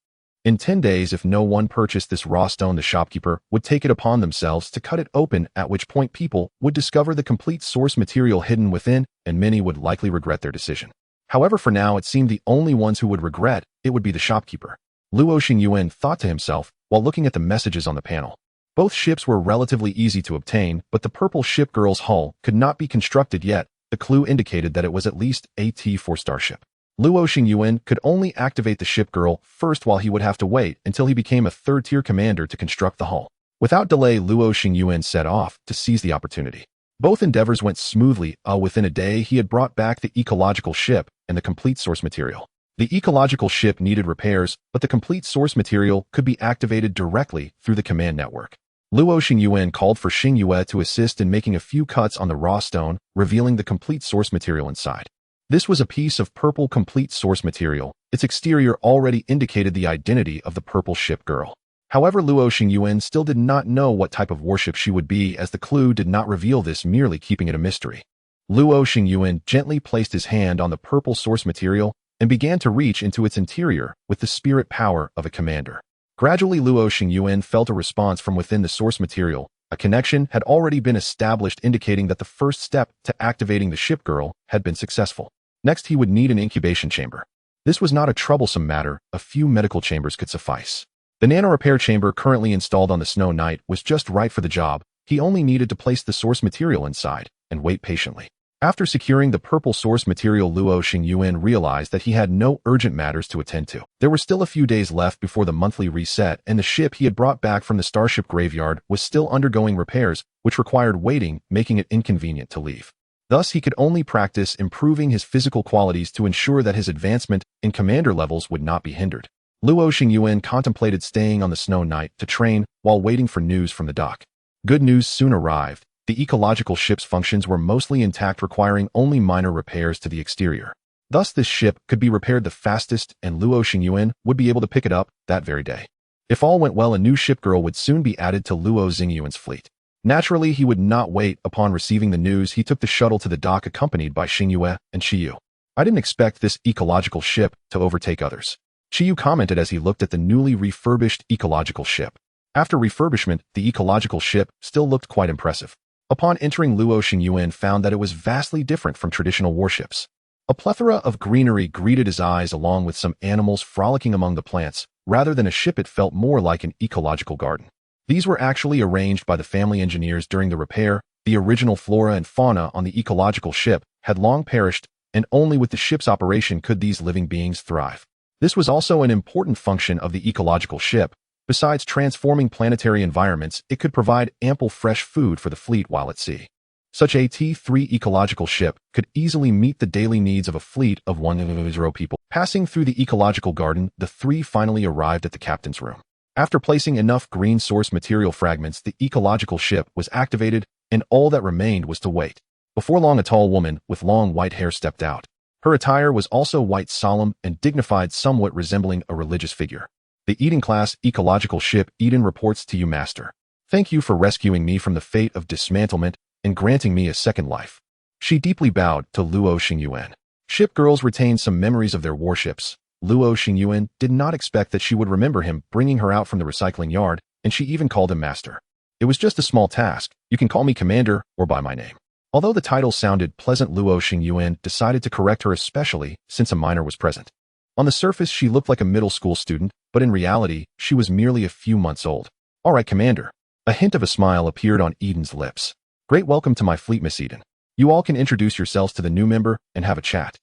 In 10 days, if no one purchased this raw stone, the shopkeeper would take it upon themselves to cut it open, at which point people would discover the complete source material hidden within, and many would likely regret their decision. However, for now, it seemed the only ones who would regret it would be the shopkeeper. Luo Xingyuan thought to himself while looking at the messages on the panel. Both ships were relatively easy to obtain, but the purple Shipgirl's hull could not be constructed yet. The clue indicated that it was at least a T4 starship. Luo Xingyuan could only activate the Shipgirl first, while he would have to wait until he became a 3rd-tier commander to construct the hull. Without delay, Luo Xingyuan set off to seize the opportunity. Both endeavors went smoothly. Within a day, he had brought back the ecological ship and the complete source material. The ecological ship needed repairs, but the complete source material could be activated directly through the command network. Luo Xingyuan called for Xingyue to assist in making a few cuts on the raw stone, revealing the complete source material inside. This was a piece of purple complete source material. Its exterior already indicated the identity of the purple Shipgirl. However, Luo Xingyuan still did not know what type of warship she would be, as the clue did not reveal this, merely keeping it a mystery. Luo Xingyuan gently placed his hand on the purple source material and began to reach into its interior with the spirit power of a commander. Gradually, Luo Xingyuan felt a response from within the source material. A connection had already been established, indicating that the first step to activating the Shipgirl had been successful. Next, he would need an incubation chamber. This was not a troublesome matter. A few medical chambers could suffice. The nano-repair chamber currently installed on the Snow Knight was just right for the job. He only needed to place the source material inside and wait patiently. After securing the purple source material, Luo Xingyuan realized that he had no urgent matters to attend to. There were still a few days left before the monthly reset, and the ship he had brought back from the starship graveyard was still undergoing repairs, which required waiting, making it inconvenient to leave. Thus, he could only practice improving his physical qualities to ensure that his advancement in commander levels would not be hindered. Luo Xingyuan contemplated staying on the Snow Knight to train while waiting for news from the dock. Good news soon arrived. The ecological ship's functions were mostly intact, requiring only minor repairs to the exterior. Thus, this ship could be repaired the fastest, and Luo Xingyuan would be able to pick it up that very day. If all went well, a new Shipgirl would soon be added to Luo Xingyuan's fleet. Naturally, he would not wait. Upon receiving the news, he took the shuttle to the dock accompanied by Xingyue and Qiyu. I didn't expect this ecological ship to overtake others, Qiyu commented as he looked at the newly refurbished ecological ship. After refurbishment, the ecological ship still looked quite impressive. Upon entering, Luo Xingyuan found that it was vastly different from traditional warships. A plethora of greenery greeted his eyes, along with some animals frolicking among the plants. Rather than a ship, it felt more like an ecological garden. These were actually arranged by the family engineers during the repair. The original flora and fauna on the ecological ship had long perished, and only with the ship's operation could these living beings thrive. This was also an important function of the ecological ship. Besides transforming planetary environments, it could provide ample fresh food for the fleet while at sea. Such a T3 ecological ship could easily meet the daily needs of a fleet of 100 people. Passing through the ecological garden, the three finally arrived at the captain's room. After placing enough green source material fragments, the ecological ship was activated, and all that remained was to wait. Before long, a tall woman with long white hair stepped out. Her attire was also white, solemn, and dignified, somewhat resembling a religious figure. The Eden-class ecological ship Eden reports to you, Master. Thank you for rescuing me from the fate of dismantlement and granting me a second life. She deeply bowed to Luo Xingyuan. Shipgirls retained some memories of their warships. Luo Xingyuan did not expect that she would remember him bringing her out from the recycling yard, and she even called him Master. It was just a small task. You can call me Commander or by my name. Although the title sounded pleasant, Luo Xingyuan decided to correct her, especially since a minor was present. On the surface, she looked like a middle school student, but in reality, she was merely a few months old. All right, Commander. A hint of a smile appeared on Eden's lips. Great welcome to my fleet, Miss Eden. You all can introduce yourselves to the new member and have a chat.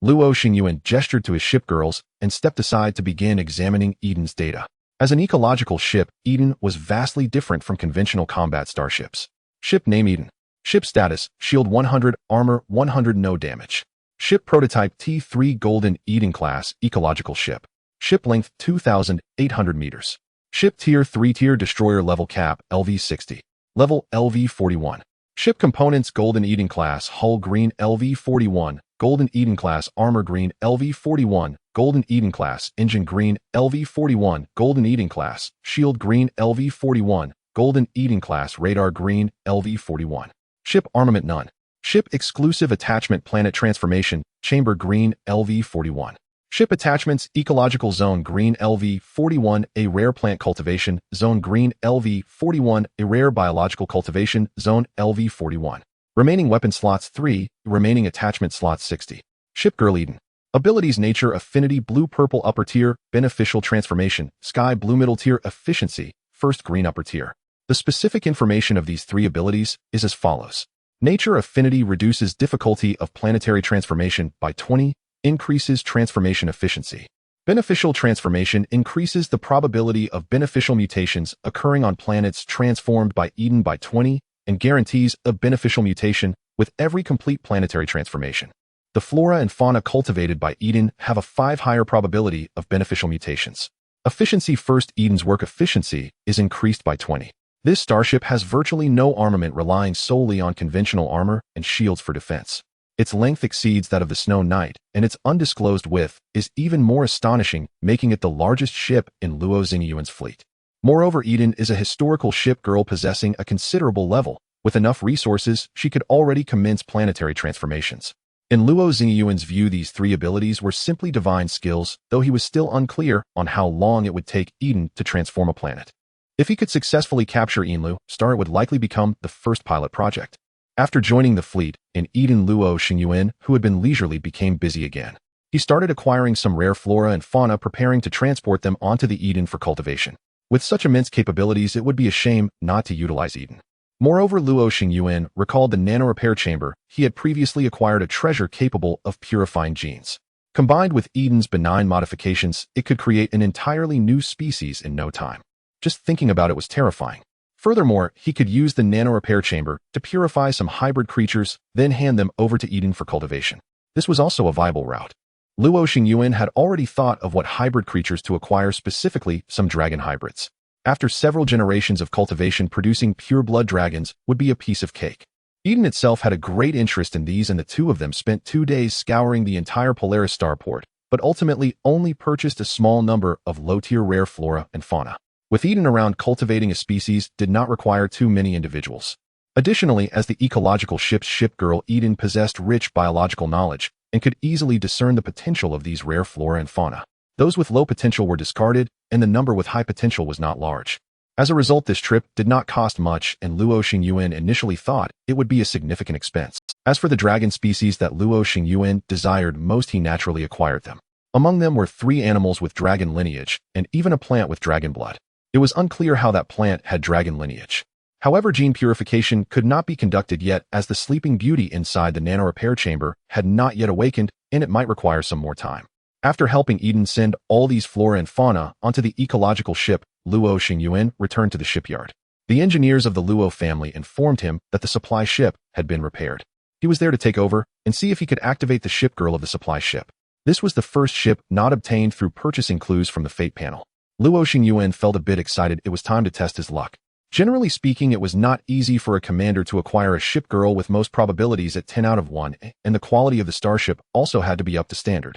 Luo Xingyuan gestured to his shipgirls and stepped aside to begin examining Eden's data. As an ecological ship, Eden was vastly different from conventional combat starships. Ship name Eden. Ship status, shield 100, armor 100, no damage. Ship prototype T3 Golden Eden class ecological ship. Ship length 2,800 meters. Ship tier 3 tier destroyer level cap LV-60. Level LV-41. Ship components Golden Eden class hull green LV-41. Golden Eden class armor green LV-41. Golden Eden class engine green LV-41. Golden Eden class shield green LV-41. Golden Eden class radar green LV-41. Ship armament none. Ship exclusive attachment planet transformation chamber green LV-41. Ship attachments ecological zone green LV-41, a rare plant cultivation zone green LV-41, a rare biological cultivation zone LV-41. Remaining weapon slots 3, remaining attachment slots 60. Shipgirl Eden. Abilities nature affinity blue purple upper tier, beneficial transformation, sky blue middle tier efficiency, first green upper tier. The specific information of these three abilities is as follows. Nature affinity reduces difficulty of planetary transformation by 20, increases transformation efficiency. Beneficial transformation increases the probability of beneficial mutations occurring on planets transformed by Eden by 20, and guarantees a beneficial mutation with every complete planetary transformation. The flora and fauna cultivated by Eden have a 5 higher probability of beneficial mutations. Efficiency first Eden's work efficiency is increased by 20. This starship has virtually no armament, relying solely on conventional armor and shields for defense. Its length exceeds that of the Snow Knight, and its undisclosed width is even more astonishing, making it the largest ship in Luo Xingyuan's fleet. Moreover, Eden is a historical ship girl possessing a considerable level. With enough resources, she could already commence planetary transformations. In Luo Xingyuan's view, these three abilities were simply divine skills, though he was still unclear on how long it would take Eden to transform a planet. If he could successfully capture Enlu, Starry would likely become the first pilot project. After joining the fleet, in Eden, Luo Xingyuan, who had been leisurely, became busy again. He started acquiring some rare flora and fauna, preparing to transport them onto the Eden for cultivation. With such immense capabilities, it would be a shame not to utilize Eden. Moreover, Luo Xingyuan recalled the nano-repair chamber. He had previously acquired a treasure capable of purifying genes. Combined with Eden's benign modifications, it could create an entirely new species in no time. Just thinking about it was terrifying. Furthermore, he could use the nano-repair chamber to purify some hybrid creatures, then hand them over to Eden for cultivation. This was also a viable route. Luo Xingyuan had already thought of what hybrid creatures to acquire, specifically some dragon hybrids. After several generations of cultivation, producing pure-blood dragons would be a piece of cake. Eden itself had a great interest in these, and the two of them spent 2 days scouring the entire Polaris starport, but ultimately only purchased a small number of low-tier rare flora and fauna. With Eden around, cultivating a species did not require too many individuals. Additionally, as the ecological ship's shipgirl, Eden possessed rich biological knowledge and could easily discern the potential of these rare flora and fauna. Those with low potential were discarded, and the number with high potential was not large. As a result, this trip did not cost much, and Luo Xingyuan initially thought it would be a significant expense. As for the dragon species that Luo Xingyuan desired most, he naturally acquired them. Among them were 3 animals with dragon lineage, and even a plant with dragon blood. It was unclear how that plant had dragon lineage. However, gene purification could not be conducted yet, as the sleeping beauty inside the nano-repair chamber had not yet awakened, and it might require some more time. After helping Eden send all these flora and fauna onto the ecological ship, Luo Xingyuan returned to the shipyard. The engineers of the Luo family informed him that the supply ship had been repaired. He was there to take over and see if he could activate the shipgirl of the supply ship. This was the first ship not obtained through purchasing clues from the fate panel. Luo Xingyuan felt a bit excited. It was time to test his luck. Generally speaking, it was not easy for a commander to acquire a ship girl with most probabilities at 10 out of 1, and the quality of the starship also had to be up to standard.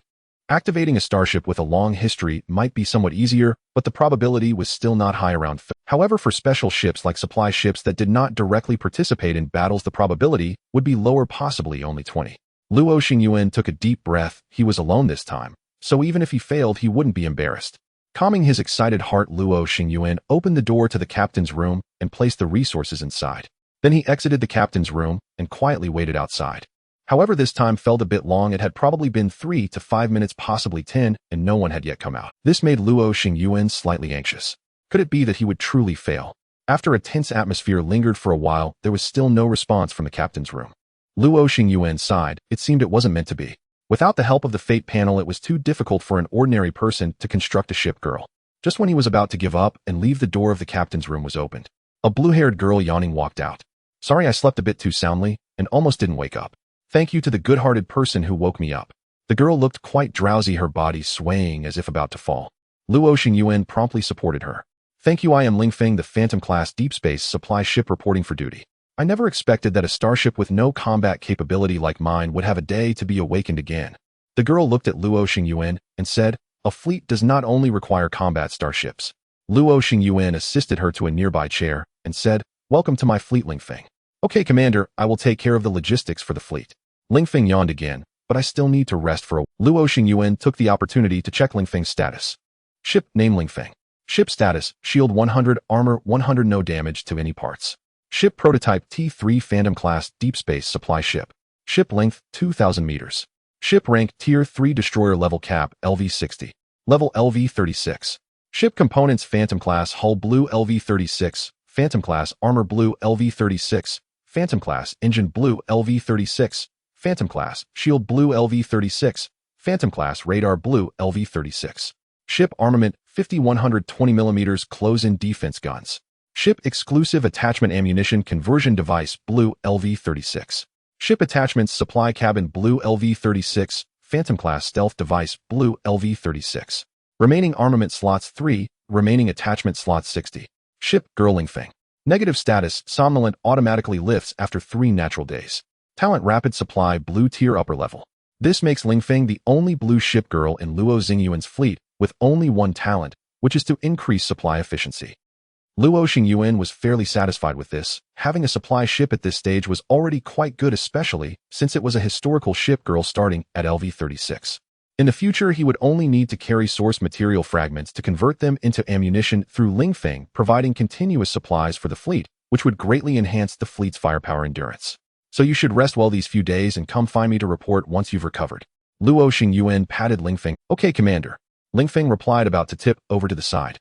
Activating a starship with a long history might be somewhat easier, but the probability was still not high around 50. However, for special ships like supply ships that did not directly participate in battles, the probability would be lower, possibly only 20. Luo Xingyuan took a deep breath. He was alone this time, so even if he failed, he wouldn't be embarrassed. Calming his excited heart, Luo Xingyuan opened the door to the captain's room and placed the resources inside. Then he exited the captain's room and quietly waited outside. However, this time felt a bit long. It had probably been 3 to 5 minutes, possibly 10, and no one had yet come out. This made Luo Xingyuan slightly anxious. Could it be that he would truly fail? After a tense atmosphere lingered for a while, there was still no response from the captain's room. Luo Xingyuan sighed. It seemed it wasn't meant to be. Without the help of the fate panel, it was too difficult for an ordinary person to construct a ship girl. Just when he was about to give up and leave, the door of the captain's room was opened. A blue-haired girl yawning walked out. Sorry, I slept a bit too soundly and almost didn't wake up. Thank you to the good-hearted person who woke me up. The girl looked quite drowsy, her body swaying as if about to fall. Luo Xingyuan promptly supported her. Thank you, I am Lingfeng, the Phantom-class deep space supply ship reporting for duty. I never expected that a starship with no combat capability like mine would have a day to be awakened again. The girl looked at Luo Xingyuan and said, a fleet does not only require combat starships. Luo Xingyuan assisted her to a nearby chair and said, welcome to my fleet, Lingfeng. Okay, Commander, I will take care of the logistics for the fleet. Lingfeng yawned again, but I still need to rest for a while. Luo Xingyuan took the opportunity to check Lingfeng's status. Ship name Lingfeng. Ship status, shield 100, armor 100, no damage to any parts. Ship prototype T3 Phantom-class deep space supply ship. Ship length 2,000 meters. Ship rank Tier 3 destroyer level cap LV-60. Level LV-36. Ship components Phantom-class hull blue LV-36, Phantom-class armor blue LV-36, Phantom-class engine blue LV-36, Phantom-class shield blue LV-36, Phantom-class radar blue LV-36. Ship armament 50-120mm close-in defense guns. Ship exclusive attachment ammunition conversion device blue LV-36. Ship attachments supply cabin blue LV-36, Phantom-class stealth device blue LV-36. Remaining armament slots 3, remaining attachment slots 60. Ship girl Lingfeng. Negative status, somnolent, automatically lifts after 3 natural days. Talent rapid supply blue tier upper level. This makes Lingfeng the only blue ship girl in Luo Xingyuan's fleet with only 1 talent, which is to increase supply efficiency. Luo Xingyuan was fairly satisfied with this. Having a supply ship at this stage was already quite good, especially since it was a historical ship girl starting at LV-36. In the future, he would only need to carry source material fragments to convert them into ammunition through Lingfeng, providing continuous supplies for the fleet, which would greatly enhance the fleet's firepower endurance. So you should rest well these few days and come find me to report once you've recovered. Luo Xingyuan patted Lingfeng. Okay, Commander. Lingfeng replied, about to tip over to the side.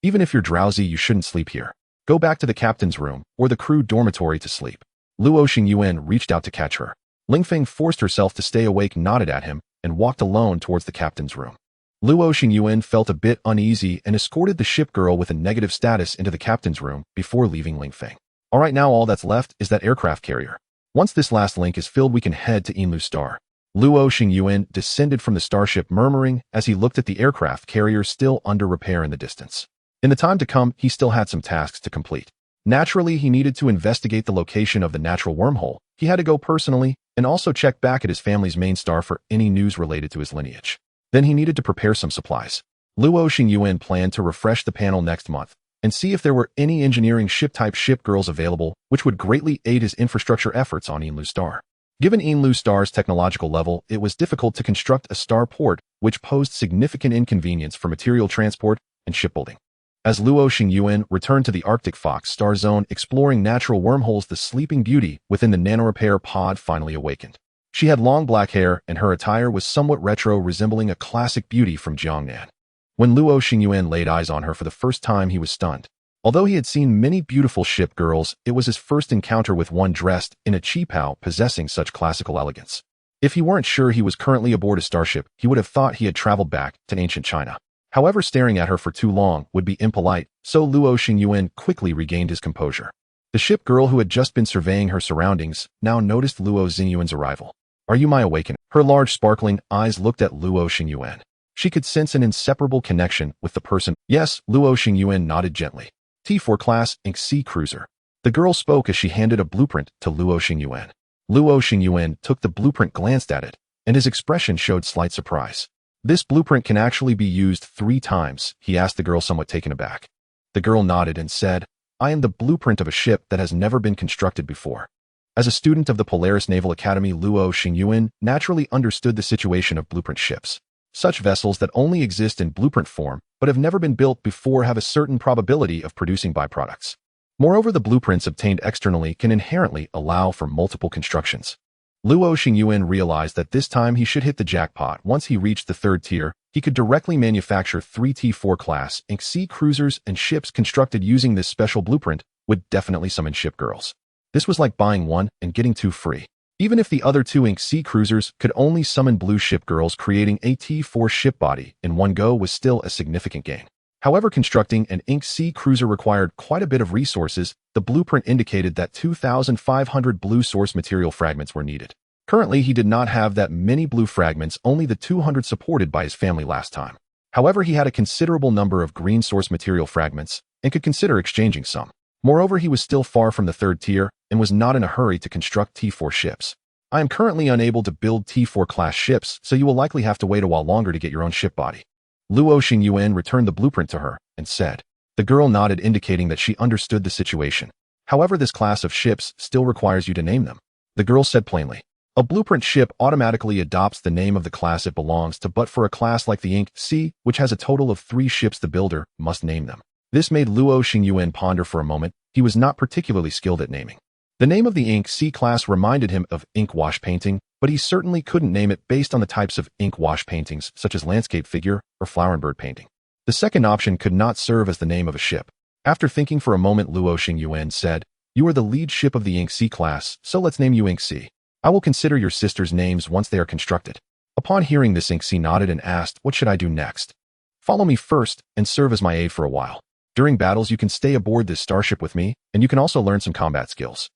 Even if you're drowsy, you shouldn't sleep here. Go back to the captain's room or the crew dormitory to sleep. Luo Xingyuan reached out to catch her. Lingfeng forced herself to stay awake, nodded at him, and walked alone towards the captain's room. Luo Xingyuan felt a bit uneasy and escorted the ship girl with a negative status into the captain's room before leaving Lingfeng. Alright, now all that's left is that aircraft carrier. Once this last link is filled, we can head to Inlu Star. Luo Xingyuan descended from the starship, murmuring as he looked at the aircraft carrier still under repair in the distance. In the time to come, he still had some tasks to complete. Naturally, he needed to investigate the location of the natural wormhole. He had to go personally and also check back at his family's main star for any news related to his lineage. Then he needed to prepare some supplies. Luo Xingyuan planned to refresh the panel next month and see if there were any engineering ship-type ship girls available, which would greatly aid his infrastructure efforts on Inlu Star. Given Inlu Star's technological level, it was difficult to construct a star port, which posed significant inconvenience for material transport and shipbuilding. As Luo Xingyuan returned to the Arctic Fox Star Zone exploring natural wormholes, the sleeping beauty within the nanorepair pod finally awakened. She had long black hair, and her attire was somewhat retro, resembling a classic beauty from Jiangnan. When Luo Xingyuan laid eyes on her for the first time, he was stunned. Although he had seen many beautiful ship girls, it was his first encounter with one dressed in a qipao possessing such classical elegance. If he weren't sure he was currently aboard a starship, he would have thought he had traveled back to ancient China. However, staring at her for too long would be impolite, so Luo Xingyuan quickly regained his composure. The ship girl, who had just been surveying her surroundings, now noticed Luo Xingyuan's arrival. Are you my awakener? Her large sparkling eyes looked at Luo Xingyuan. She could sense an inseparable connection with the person. Yes, Luo Xingyuan nodded gently. T4 class Inc. Sea cruiser. The girl spoke as she handed a blueprint to Luo Xingyuan. Luo Xingyuan took the blueprint, glanced at it, and his expression showed slight surprise. This blueprint can actually be used 3 times, he asked the girl, somewhat taken aback. The girl nodded and said, I am the blueprint of a ship that has never been constructed before. As a student of the Polaris Naval Academy, Luo Xingyuan naturally understood the situation of blueprint ships. Such vessels that only exist in blueprint form but have never been built before have a certain probability of producing byproducts. Moreover, the blueprints obtained externally can inherently allow for multiple constructions. Luo Xingyuan realized that this time he should hit the jackpot. Once he reached the 3rd tier, he could directly manufacture 3 T4 class Inc. Sea cruisers, and ships constructed using this special blueprint would definitely summon Shipgirls. This was like buying 1 and getting 2 free. Even if the other 2 Inc. Sea cruisers could only summon blue Shipgirls, creating a T4 ship body in one go was still a significant gain. However, constructing an Inc. Sea cruiser required quite a bit of resources. The blueprint indicated that 2,500 blue source material fragments were needed. Currently, he did not have that many blue fragments, only the 200 supported by his family last time. However, he had a considerable number of green source material fragments and could consider exchanging some. Moreover, he was still far from the 3rd tier and was not in a hurry to construct T4 ships. I am currently unable to build T4 class ships, so you will likely have to wait a while longer to get your own ship body. Luo Xingyuan returned the blueprint to her and said. The girl nodded, indicating that she understood the situation. However, this class of ships still requires you to name them. The girl said plainly. A blueprint ship automatically adopts the name of the class it belongs to, but for a class like the Inc. Sea, which has a total of 3 ships, the builder must name them. This made Luo Xingyuan ponder for a moment. He was not particularly skilled at naming. The name of the Inc. Sea class reminded him of ink wash painting, but he certainly couldn't name it based on the types of ink wash paintings, such as landscape figure or flower and bird painting. The second option could not serve as the name of a ship. After thinking for a moment, Luo Xingyuan said, You are the lead ship of the Inc. Sea class, so let's name you Inc. Sea. I will consider your sisters' names once they are constructed. Upon hearing this, Inc. Sea nodded and asked, What should I do next? Follow me first and serve as my aide for a while. During battles, you can stay aboard this starship with me, and you can also learn some combat skills.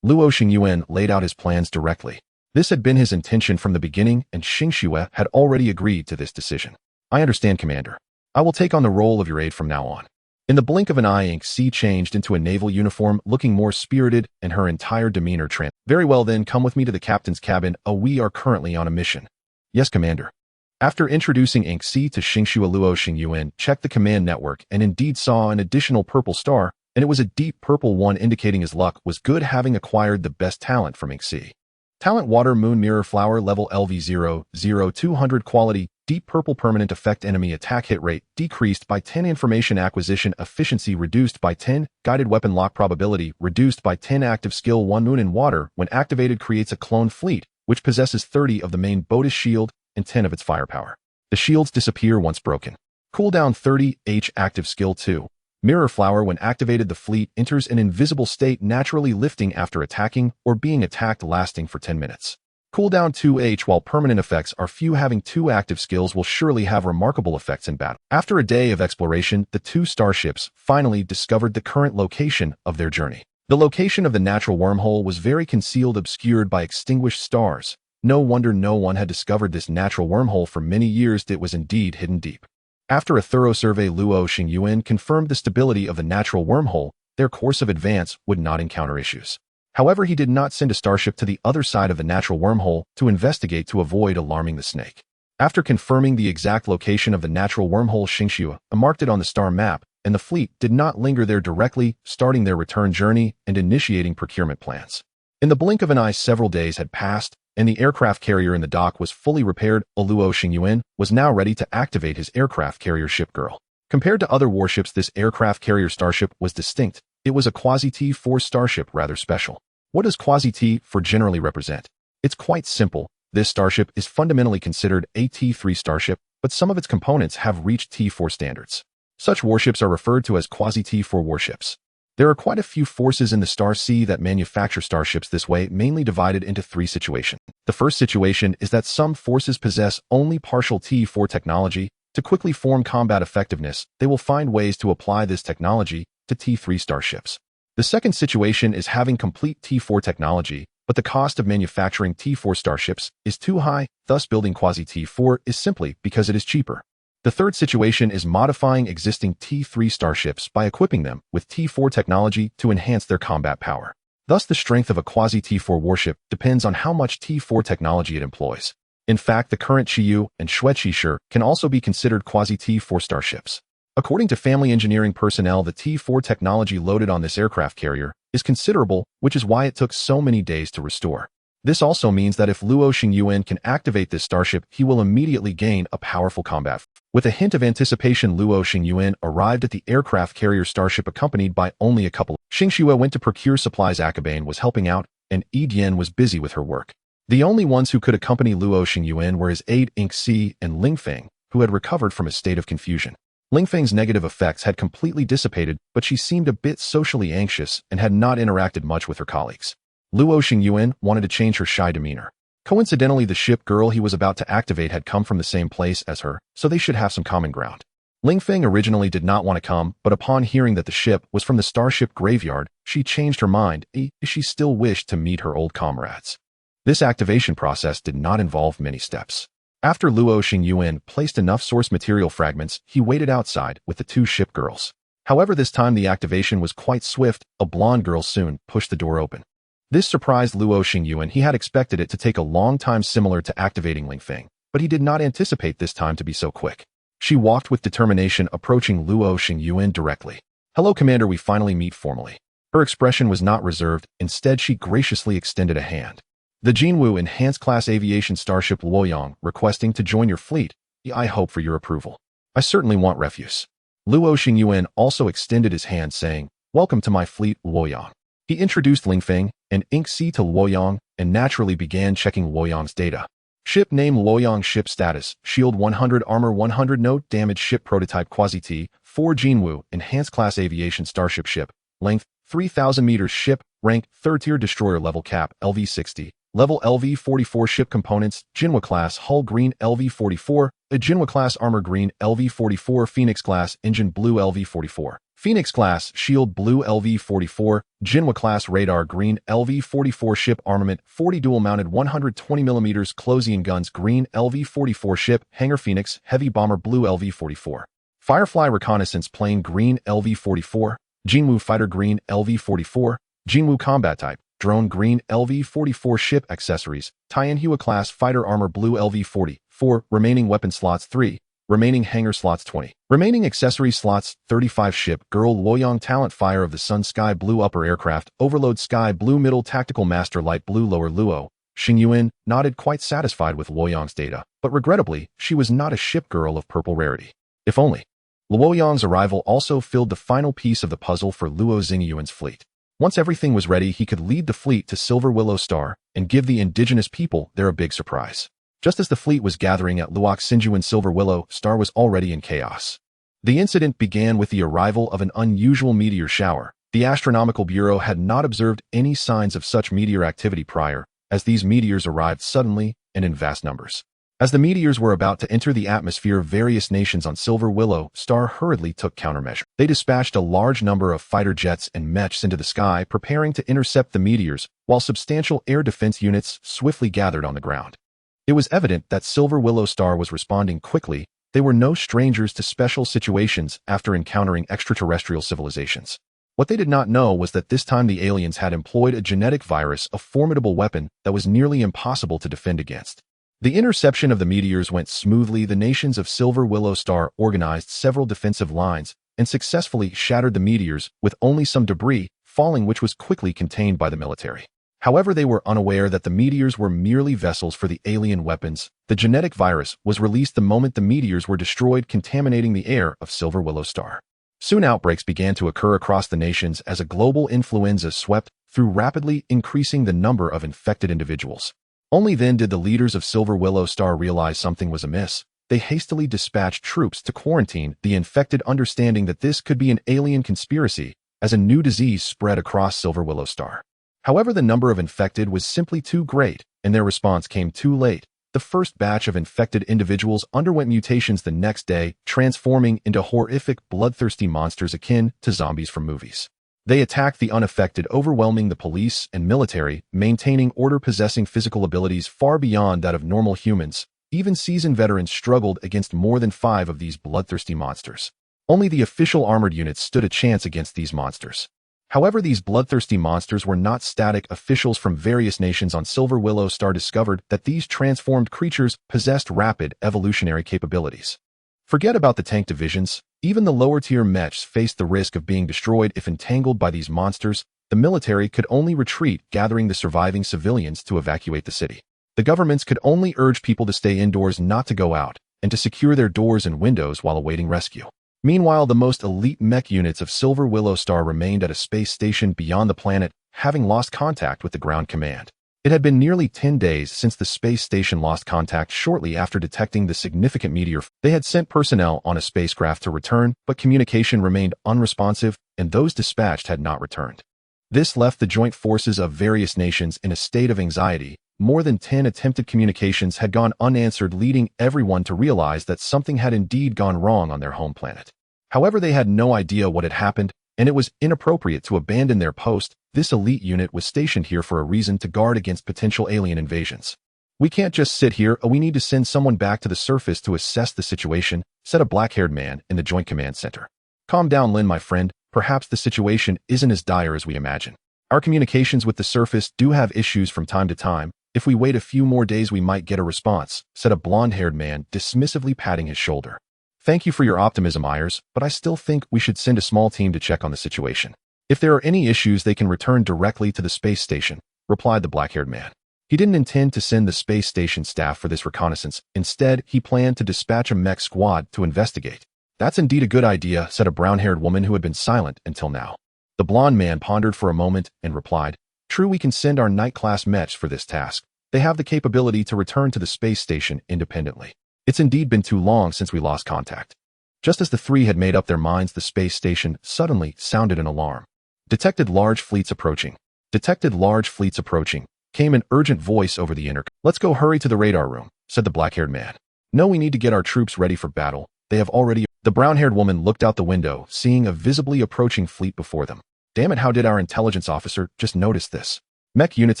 Luo Xingyuan laid out his plans directly. This had been his intention from the beginning, and Xingxue had already agreed to this decision. I understand, Commander. I will take on the role of your aide from now on. In the blink of an eye, Inc. Sea changed into a naval uniform, looking more spirited, and her entire demeanor transformed. Very well then, come with me to the captain's cabin. We are currently on a mission. Yes, Commander. After introducing Inc. Sea to Xingxue, Luo Xingyuan checked the command network and indeed saw an additional purple star, and it was a deep purple one, indicating his luck was good, having acquired the best talent from Inc. Sea. Talent: Water Moon Mirror Flower, level LV0, 200, quality, deep purple, permanent effect, enemy attack hit rate decreased by 10, information acquisition efficiency reduced by 10, guided weapon lock probability reduced by 10, active skill 1, Moon in Water, when activated creates a clone fleet, which possesses 30 of the main Botus shield and 10 of its firepower. The shields disappear once broken. Cooldown 30, active skill 2. Mirror Flower, when activated the fleet enters an invisible state, naturally lifting after attacking or being attacked, lasting for 10 minutes. Cooldown 2, while permanent effects are few, having 2 active skills will surely have remarkable effects in battle. After a day of exploration, the 2 starships finally discovered the current location of their journey. The location of the natural wormhole was very concealed, obscured by extinguished stars. No wonder no one had discovered this natural wormhole for many years. It was indeed hidden deep. After a thorough survey, Luo Xingyuan confirmed the stability of the natural wormhole. Their course of advance would not encounter issues. However, he did not send a starship to the other side of the natural wormhole to investigate to avoid alarming the snake. After confirming the exact location of the natural wormhole, Xingxue marked it on the star map, and the fleet did not linger there, directly starting their return journey and initiating procurement plans. In the blink of an eye, several days had passed, and the aircraft carrier in the dock was fully repaired. Luo Xingyuan was now ready to activate his aircraft carrier Shipgirl. Compared to other warships, this aircraft carrier starship was distinct. It was a quasi-T4 starship, rather special. What does quasi-T4 generally represent? It's quite simple. This starship is fundamentally considered a T3 starship, but some of its components have reached T4 standards. Such warships are referred to as quasi-T4 warships. There are quite a few forces in the Star Sea that manufacture starships this way, mainly divided into 3 situations. The first situation is that some forces possess only partial T4 technology. To quickly form combat effectiveness, they will find ways to apply this technology to T3 starships. The second situation is having complete T4 technology, but the cost of manufacturing T4 starships is too high, thus building quasi-T4 is simply because it is cheaper. The third situation is modifying existing T3 starships by equipping them with T4 technology to enhance their combat power. Thus, the strength of a quasi-T4 warship depends on how much T4 technology it employs. In fact, the current Qiyu and Xueqi can also be considered quasi-T4 starships. According to family engineering personnel, the T4 technology loaded on this aircraft carrier is considerable, which is why it took so many days to restore. This also means that if Luo Xingyuan can activate this starship, he will immediately gain a powerful combat. With a hint of anticipation, Luo Xingyuan arrived at the aircraft carrier starship accompanied by only a couple. Xingxue went to procure supplies. Akabane was helping out, and Yi Dian was busy with her work. The only ones who could accompany Luo Xingyuan were his aide Inxi and Lingfeng, who had recovered from a state of confusion. Lingfeng's negative effects had completely dissipated, but she seemed a bit socially anxious and had not interacted much with her colleagues. Luo Xingyuan wanted to change her shy demeanor. Coincidentally, the ship girl he was about to activate had come from the same place as her, so they should have some common ground. Lingfeng originally did not want to come, but upon hearing that the ship was from the Starship graveyard, she changed her mind. She still wished to meet her old comrades. This activation process did not involve many steps. After Luo Xingyuan placed enough source material fragments, he waited outside with the two ship girls. However, this time the activation was quite swift. A blonde girl soon pushed the door open. This surprised Luo Xingyuan. He had expected it to take a long time, similar to activating Lingfeng, but he did not anticipate this time to be so quick. She walked with determination, approaching Luo Xingyuan directly. "Hello, Commander, we finally meet formally." Her expression was not reserved. Instead, she graciously extended a hand. "The Jinwu Enhanced Class Aviation Starship Luoyang, requesting to join your fleet. I hope for your approval. I certainly want refuse." Luo Xingyuan also extended his hand, saying, "Welcome to my fleet, Luoyang." He introduced Lingfeng and Inxi to Luoyang and naturally began checking Luoyang's data. Ship name Luoyang, ship status, shield 100, armor 100, note damage, ship prototype Quasi-T4 Jinwu, enhanced class aviation starship ship, length 3,000 meters, ship, rank 3rd tier destroyer, level cap LV-60, level LV-44, ship components, Jinwu class hull green LV-44, a Jinwu class armor green LV-44, Phoenix class engine blue LV-44. Phoenix class shield blue LV-44, Jinwu class radar green LV-44, ship armament 40, dual mounted 120mm Closian guns green LV-44, ship hangar Phoenix heavy bomber blue LV-44, Firefly reconnaissance plane green LV-44, Jinwu fighter green LV-44, Jinwu combat type drone green LV-44, ship accessories Tianhua class fighter armor blue LV-44, remaining weapon slots 3. Remaining hangar slots 20. Remaining accessory slots 35. Ship girl Luoyang talent fire of the sun sky blue upper aircraft overload sky blue middle tactical master light blue lower. Luo Xingyuan nodded, quite satisfied with Luoyang's data, but regrettably, she was not a ship girl of purple rarity. If only. Luoyang's arrival also filled the final piece of the puzzle for Luo Xingyuan's fleet. Once everything was ready, he could lead the fleet to Silver Willow Star and give the indigenous people there a big surprise. Just as the fleet was gathering at Luo Xingyuan, Silver Willow Star was already in chaos. The incident began with the arrival of an unusual meteor shower. The Astronomical Bureau had not observed any signs of such meteor activity prior, as these meteors arrived suddenly and in vast numbers. As the meteors were about to enter the atmosphere, various nations on Silver Willow Star hurriedly took countermeasure. They dispatched a large number of fighter jets and mechs into the sky, preparing to intercept the meteors, while substantial air defense units swiftly gathered on the ground. It was evident that Silver Willow Star was responding quickly. They were no strangers to special situations after encountering extraterrestrial civilizations. What they did not know was that this time the aliens had employed a genetic virus, a formidable weapon that was nearly impossible to defend against. The interception of the meteors went smoothly. The nations of Silver Willow Star organized several defensive lines and successfully shattered the meteors, with only some debris falling, which was quickly contained by the military. However, they were unaware that the meteors were merely vessels for the alien weapons. The genetic virus was released the moment the meteors were destroyed, contaminating the air of Silver Willow Star. Soon outbreaks began to occur across the nations as a global influenza swept through, rapidly increasing the number of infected individuals. Only then did the leaders of Silver Willow Star realize something was amiss. They hastily dispatched troops to quarantine the infected, understanding that this could be an alien conspiracy, as a new disease spread across Silver Willow Star. However, the number of infected was simply too great, and their response came too late. The first batch of infected individuals underwent mutations the next day, transforming into horrific, bloodthirsty monsters akin to zombies from movies. They attacked the unaffected, overwhelming the police and military, maintaining order, possessing physical abilities far beyond that of normal humans. Even seasoned veterans struggled against more than 5 of these bloodthirsty monsters. Only the official armored units stood a chance against these monsters. However, these bloodthirsty monsters were not static. Officials from various nations on Silver Willow Star discovered that these transformed creatures possessed rapid evolutionary capabilities. Forget about the tank divisions. Even the lower-tier mechs faced the risk of being destroyed if entangled by these monsters. The military could only retreat, gathering the surviving civilians to evacuate the city. The governments could only urge people to stay indoors, not to go out, and to secure their doors and windows while awaiting rescue. Meanwhile, the most elite mech units of Silver Willow Star remained at a space station beyond the planet, having lost contact with the ground command. It had been nearly 10 days since the space station lost contact shortly after detecting the significant meteor. They had sent personnel on a spacecraft to return, but communication remained unresponsive, and those dispatched had not returned. This left the joint forces of various nations in a state of anxiety. More than 10 attempted communications had gone unanswered, leading everyone to realize that something had indeed gone wrong on their home planet. However, they had no idea what had happened, and it was inappropriate to abandon their post. This elite unit was stationed here for a reason: to guard against potential alien invasions. "We can't just sit here. We need to send someone back to the surface to assess the situation," said a black-haired man in the Joint Command Center. "Calm down, Lin, my friend. Perhaps the situation isn't as dire as we imagine. Our communications with the surface do have issues from time to time. If we wait a few more days, we might get a response," said a blonde-haired man, dismissively patting his shoulder. "Thank you for your optimism, Ayers, but I still think we should send a small team to check on the situation. If there are any issues, they can return directly to the space station," replied the black-haired man. He didn't intend to send the space station staff for this reconnaissance. Instead, he planned to dispatch a mech squad to investigate. "That's indeed a good idea," said a brown-haired woman who had been silent until now. The blonde man pondered for a moment and replied, "True, we can send our night-class mechs for this task. They have the capability to return to the space station independently. It's indeed been too long since we lost contact." Just as the three had made up their minds, the space station suddenly sounded an alarm. "Detected large fleets approaching. Detected large fleets approaching," came an urgent voice over the intercom. "Let's go, hurry to the radar room," said the black-haired man. "No, we need to get our troops ready for battle. They have already—" The brown-haired woman looked out the window, seeing a visibly approaching fleet before them. "Damn it, how did our intelligence officer just notice this?" Mech units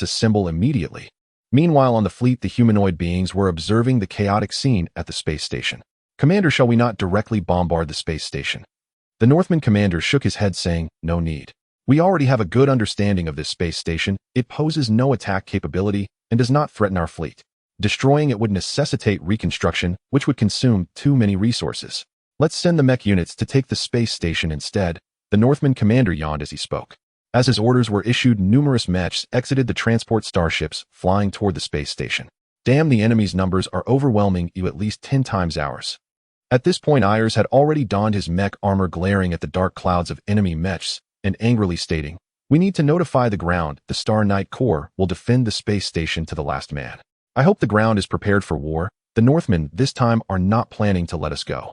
assemble immediately. Meanwhile, on the fleet, the humanoid beings were observing the chaotic scene at the space station. "Commander, shall we not directly bombard the space station?" The Northman commander shook his head, saying, "No need. We already have a good understanding of this space station. It poses no attack capability and does not threaten our fleet. Destroying it would necessitate reconstruction, which would consume too many resources. Let's send the mech units to take the space station instead." The Northman commander yawned as he spoke. As his orders were issued, numerous mechs exited the transport starships, flying toward the space station. "Damn, the enemy's numbers are overwhelming you, at least 10 times ours." At this point, Ayers had already donned his mech armor, glaring at the dark clouds of enemy mechs and angrily stating, "We need to notify the ground. The Star Knight Corps will defend the space station to the last man. I hope the ground is prepared for war. The Northmen this time are not planning to let us go."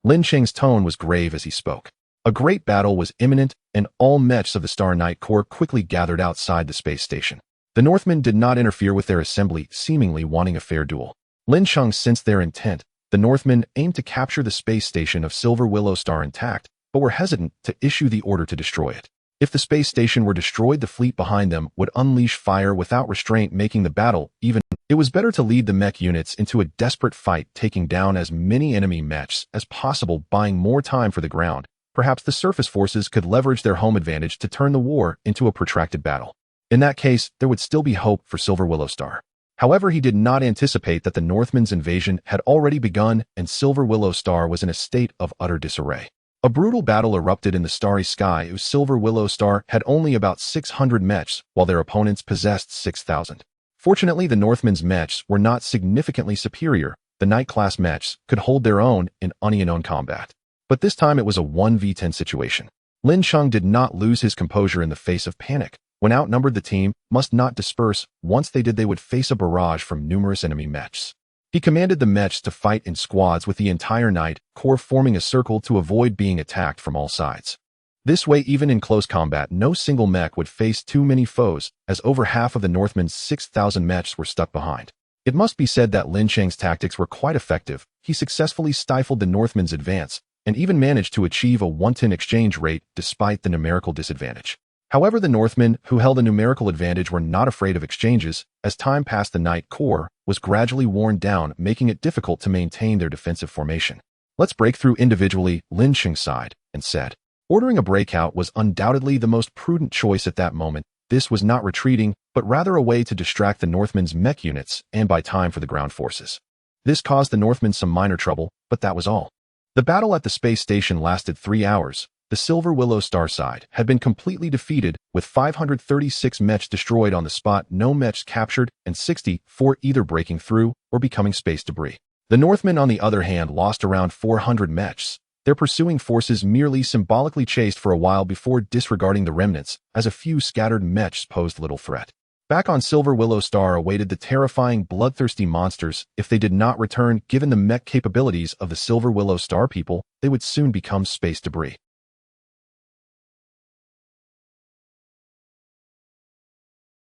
Lin Cheng's tone was grave as he spoke. A great battle was imminent, and all mechs of the Star Knight Corps quickly gathered outside the space station. The Northmen did not interfere with their assembly, seemingly wanting a fair duel. Lin Cheng sensed their intent. The Northmen aimed to capture the space station of Silver Willow Star intact, but were hesitant to issue the order to destroy it. If the space station were destroyed, the fleet behind them would unleash fire without restraint, making the battle even. It was better to lead the mech units into a desperate fight, taking down as many enemy mechs as possible, buying more time for the ground. Perhaps the surface forces could leverage their home advantage to turn the war into a protracted battle. In that case, there would still be hope for Silver Willow Star. However, he did not anticipate that the Northmen's invasion had already begun, and Silver Willow Star was in a state of utter disarray. A brutal battle erupted in the starry sky. Silver Willow Star had only about 600 mechs, while their opponents possessed 6,000. Fortunately, the Northmen's mechs were not significantly superior. The Knight-class mechs could hold their own in unknown combat. But this time it was a 1v10 situation. Lin Cheng did not lose his composure in the face of panic. When outnumbered, the team must not disperse. Once they did, they would face a barrage from numerous enemy mechs. He commanded the mechs to fight in squads, with the entire Knight Corps forming a circle to avoid being attacked from all sides. This way, even in close combat, no single mech would face too many foes, as over half of the Northmen's 6,000 mechs were stuck behind. It must be said that Lin Cheng's tactics were quite effective. He successfully stifled the Northmen's advance, and even managed to achieve a 1-10 exchange rate despite the numerical disadvantage. However, the Northmen, who held a numerical advantage, were not afraid of exchanges. As time passed, the Night Corps was gradually worn down, making it difficult to maintain their defensive formation. "Let's break through individually," Lin Sheng sighed and said. Ordering a breakout was undoubtedly the most prudent choice at that moment. This was not retreating, but rather a way to distract the Northmen's mech units and buy time for the ground forces. This caused the Northmen some minor trouble, but that was all. The battle at the space station lasted 3 hours. The Silver Willow star side had been completely defeated, with 536 mechs destroyed on the spot, no mechs captured, and 64 either breaking through or becoming space debris. The Northmen, on the other hand, lost around 400 mechs. Their pursuing forces merely symbolically chased for a while before disregarding the remnants, as a few scattered mechs posed little threat. Back on Silver Willow Star awaited the terrifying, bloodthirsty monsters. If they did not return, given the mech capabilities of the Silver Willow Star people, they would soon become space debris.